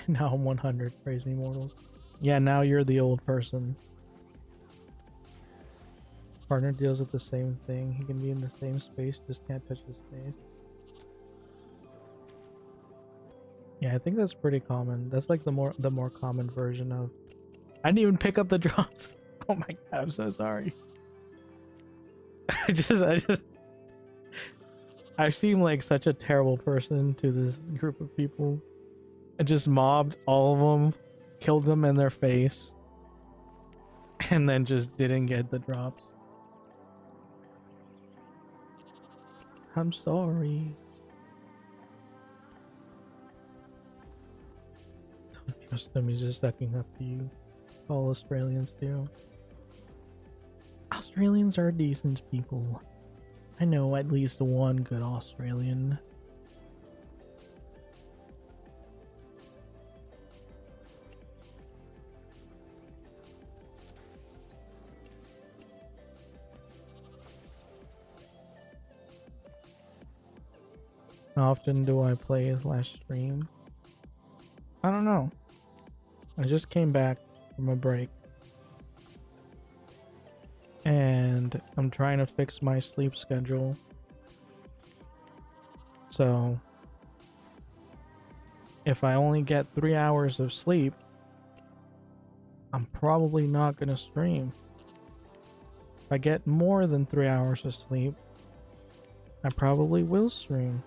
Now I'm 100. Praise me, mortals. Yeah, now you're the old person. Partner deals with the same thing. He can be in the same space, just can't touch the space. Yeah, I think that's pretty common. That's like the more common version of. I didn't even pick up the drops. Oh my god, I'm so sorry. I seem like such a terrible person to this group of people. I just mobbed all of them, killed them in their face, and then just didn't get the drops. I'm sorry. Don't trust him, he's just sucking up to you. All Australians do. Australians are decent people. I know at least one good Australian. How often do I play slash stream? I don't know. I just came back from a break. And I'm trying to fix my sleep schedule. So if I only get 3 hours of sleep, I'm probably not gonna stream. If I get more than 3 hours of sleep, I probably will stream.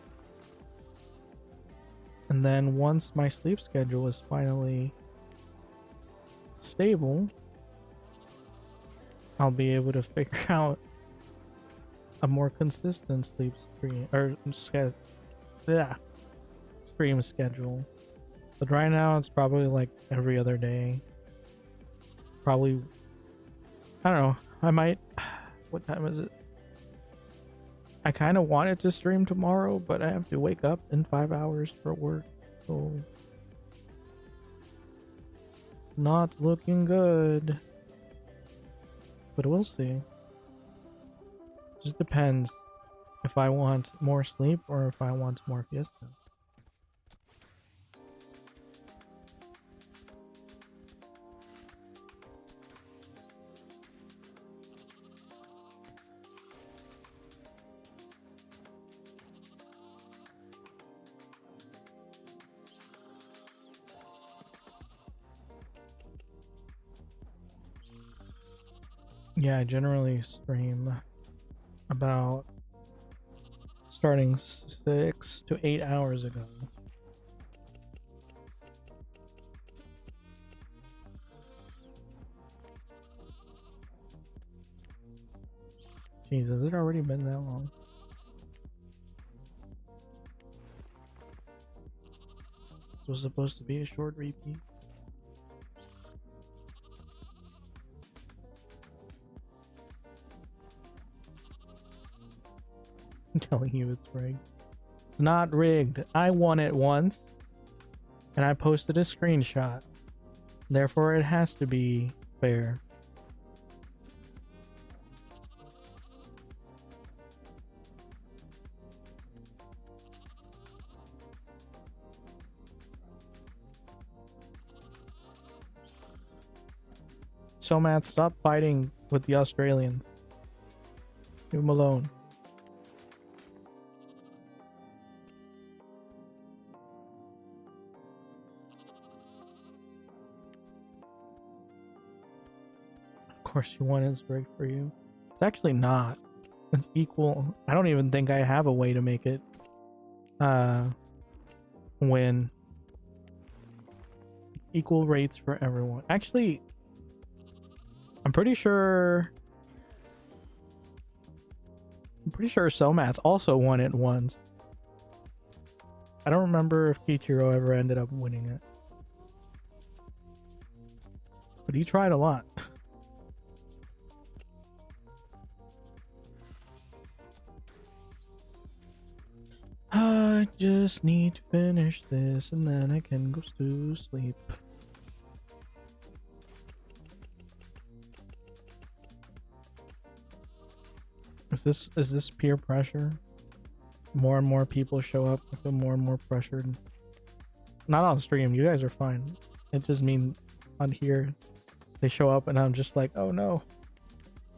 And then once my sleep schedule is finally stable, I'll be able to figure out a more consistent sleep stream or stream schedule. But right now it's probably like every other day. Probably, I don't know. I might. What time is it? I kind of wanted to stream tomorrow, but I have to wake up in 5 hours for work, so not looking good. But we'll see. Just depends if I want more sleep or if I want more Fiesta. Yeah, I generally stream about starting 6 to 8 hours ago. Jeez, has it already been that long? This was supposed to be a short repeat. I'm telling you it's rigged. It's not rigged. I won it once and I posted a screenshot. Therefore it has to be fair. So Matt, stop fighting with the Australians. Leave them alone. Of course you want it's rigged for you. It's actually not. It's equal. I don't even think I have a way to make it win. Equal rates for everyone. Actually, I'm pretty sure Somath also won it once. I don't remember if Kichiro ever ended up winning it. But he tried a lot. I just need to finish this and then I can go to sleep. Is this peer pressure? More and more people show up. I feel more and more pressured. Not on stream. You guys are fine. It just means on here they show up and I'm just like, oh no,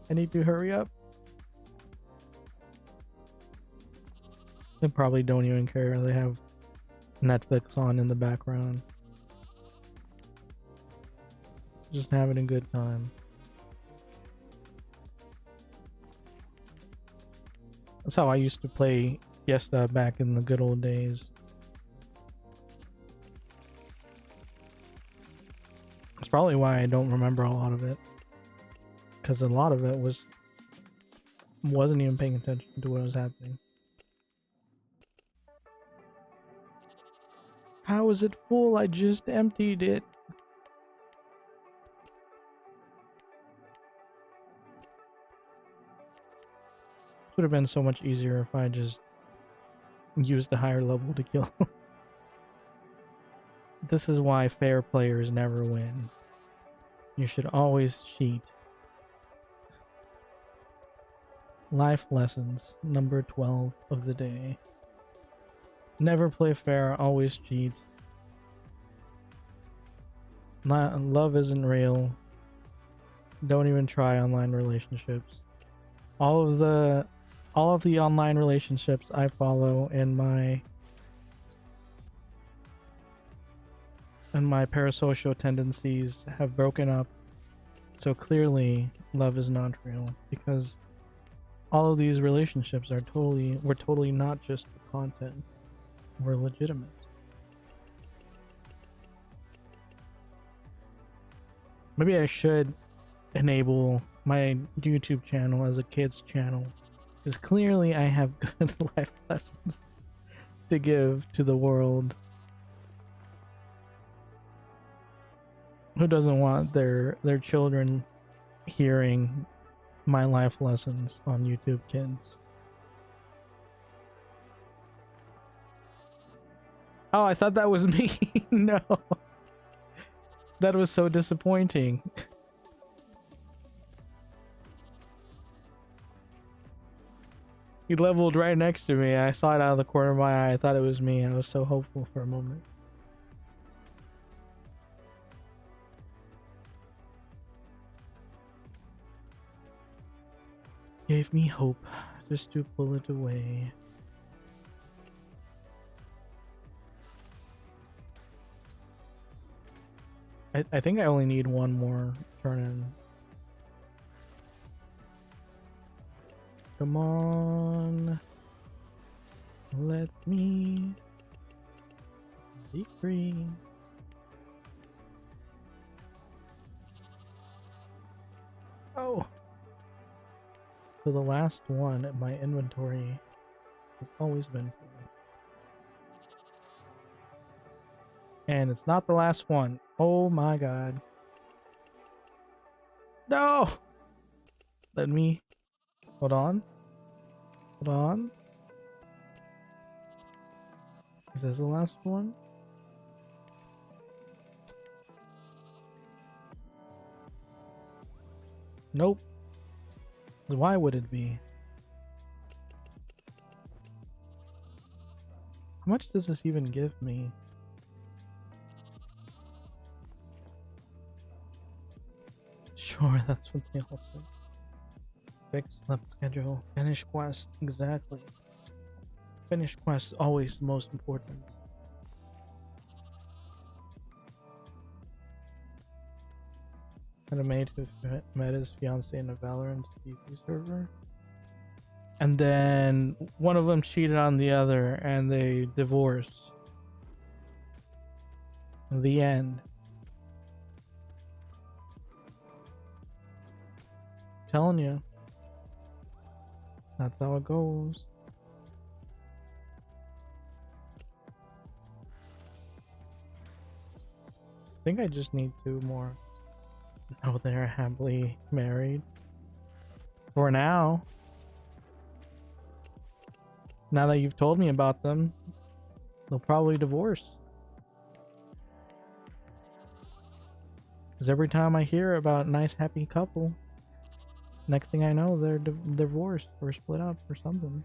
I need to hurry up. They probably don't even care. They have Netflix on in the background. Just having a good time. That's how I used to play Fiesta back in the good old days. That's probably why I don't remember a lot of it. Because a lot of it wasn't even paying attention to what was happening. How is it full? I just emptied it. Would have been so much easier if I just used a higher level to kill. This is why fair players never win. You should always cheat. Life lessons, number 12 of the day. Never play fair, always cheat. Love isn't real. Don't even try online relationships. All of the online relationships I follow in my parasocial tendencies have broken up. So clearly love is not real, because all of these relationships were totally not just for content. We're legitimate. Maybe I should enable my YouTube channel as a kids channel, because clearly I have good life lessons to give to the world. Who doesn't want their children hearing my life lessons on YouTube Kids? Oh, I thought that was me. No. That was so disappointing. He leveled right next to me. I saw it out of the corner of my eye. I thought it was me. I was so hopeful for a moment. Gave me hope just to pull it away. I think I only need one more turn in. Come on. Let me be free. Oh. So the last one at my inventory has always been full. And it's not the last one. Oh my god. No! Let me... Hold on. Hold on. Is this the last one? Nope. Why would it be? How much does this even give me? Sure, that's what they all say. Fix sleep schedule. Finish quest. Exactly. Finish quest always the most important. And a mate who met his fiance in a Valorant PC server. And then one of them cheated on the other and they divorced. The end. Telling you. That's how it goes. I think I just need 2 more. Oh, they're happily married. For now. Now that you've told me about them, they'll probably divorce. Because every time I hear about a nice happy couple, next thing I know, they're divorced or split up or something.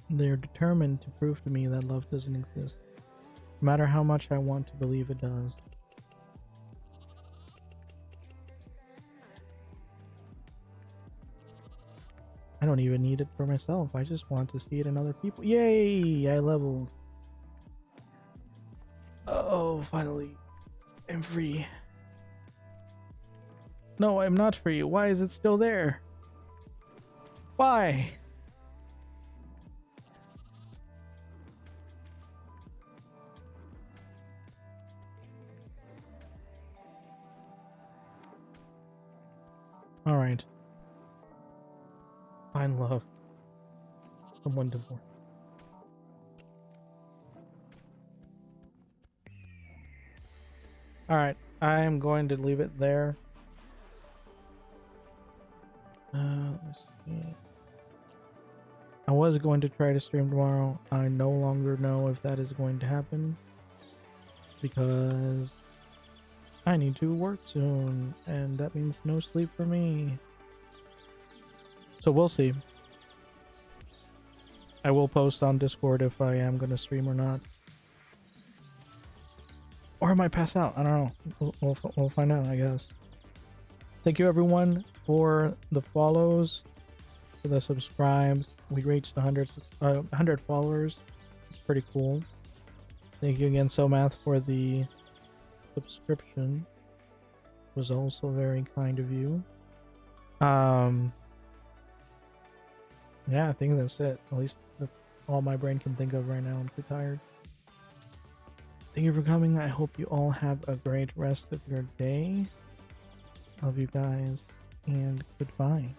They're determined to prove to me that love doesn't exist, no matter how much I want to believe it does. I don't even need it for myself. I just want to see it in other people. Yay! I leveled. Oh, finally. I'm free. No, I'm not free. Why is it still there? Why? Alright. Find love. Someone divorced. Alright, I am going to leave it there. Let's see. I was going to try to stream tomorrow. I no longer know if that is going to happen because I need to work soon, and that means no sleep for me. So we'll see. I will post on Discord if I am going to stream or not. Or I might pass out. I don't know. We'll find out, I guess. Thank you everyone for the follows, for the subscribes. We reached 100 followers. It's pretty cool. Thank you again, SoMath, for the subscription. It was also very kind of you. Yeah, I think that's it. At least that's all my brain can think of right now. I'm too tired. Thank you for coming. I hope you all have a great rest of your day. Love you guys, and goodbye.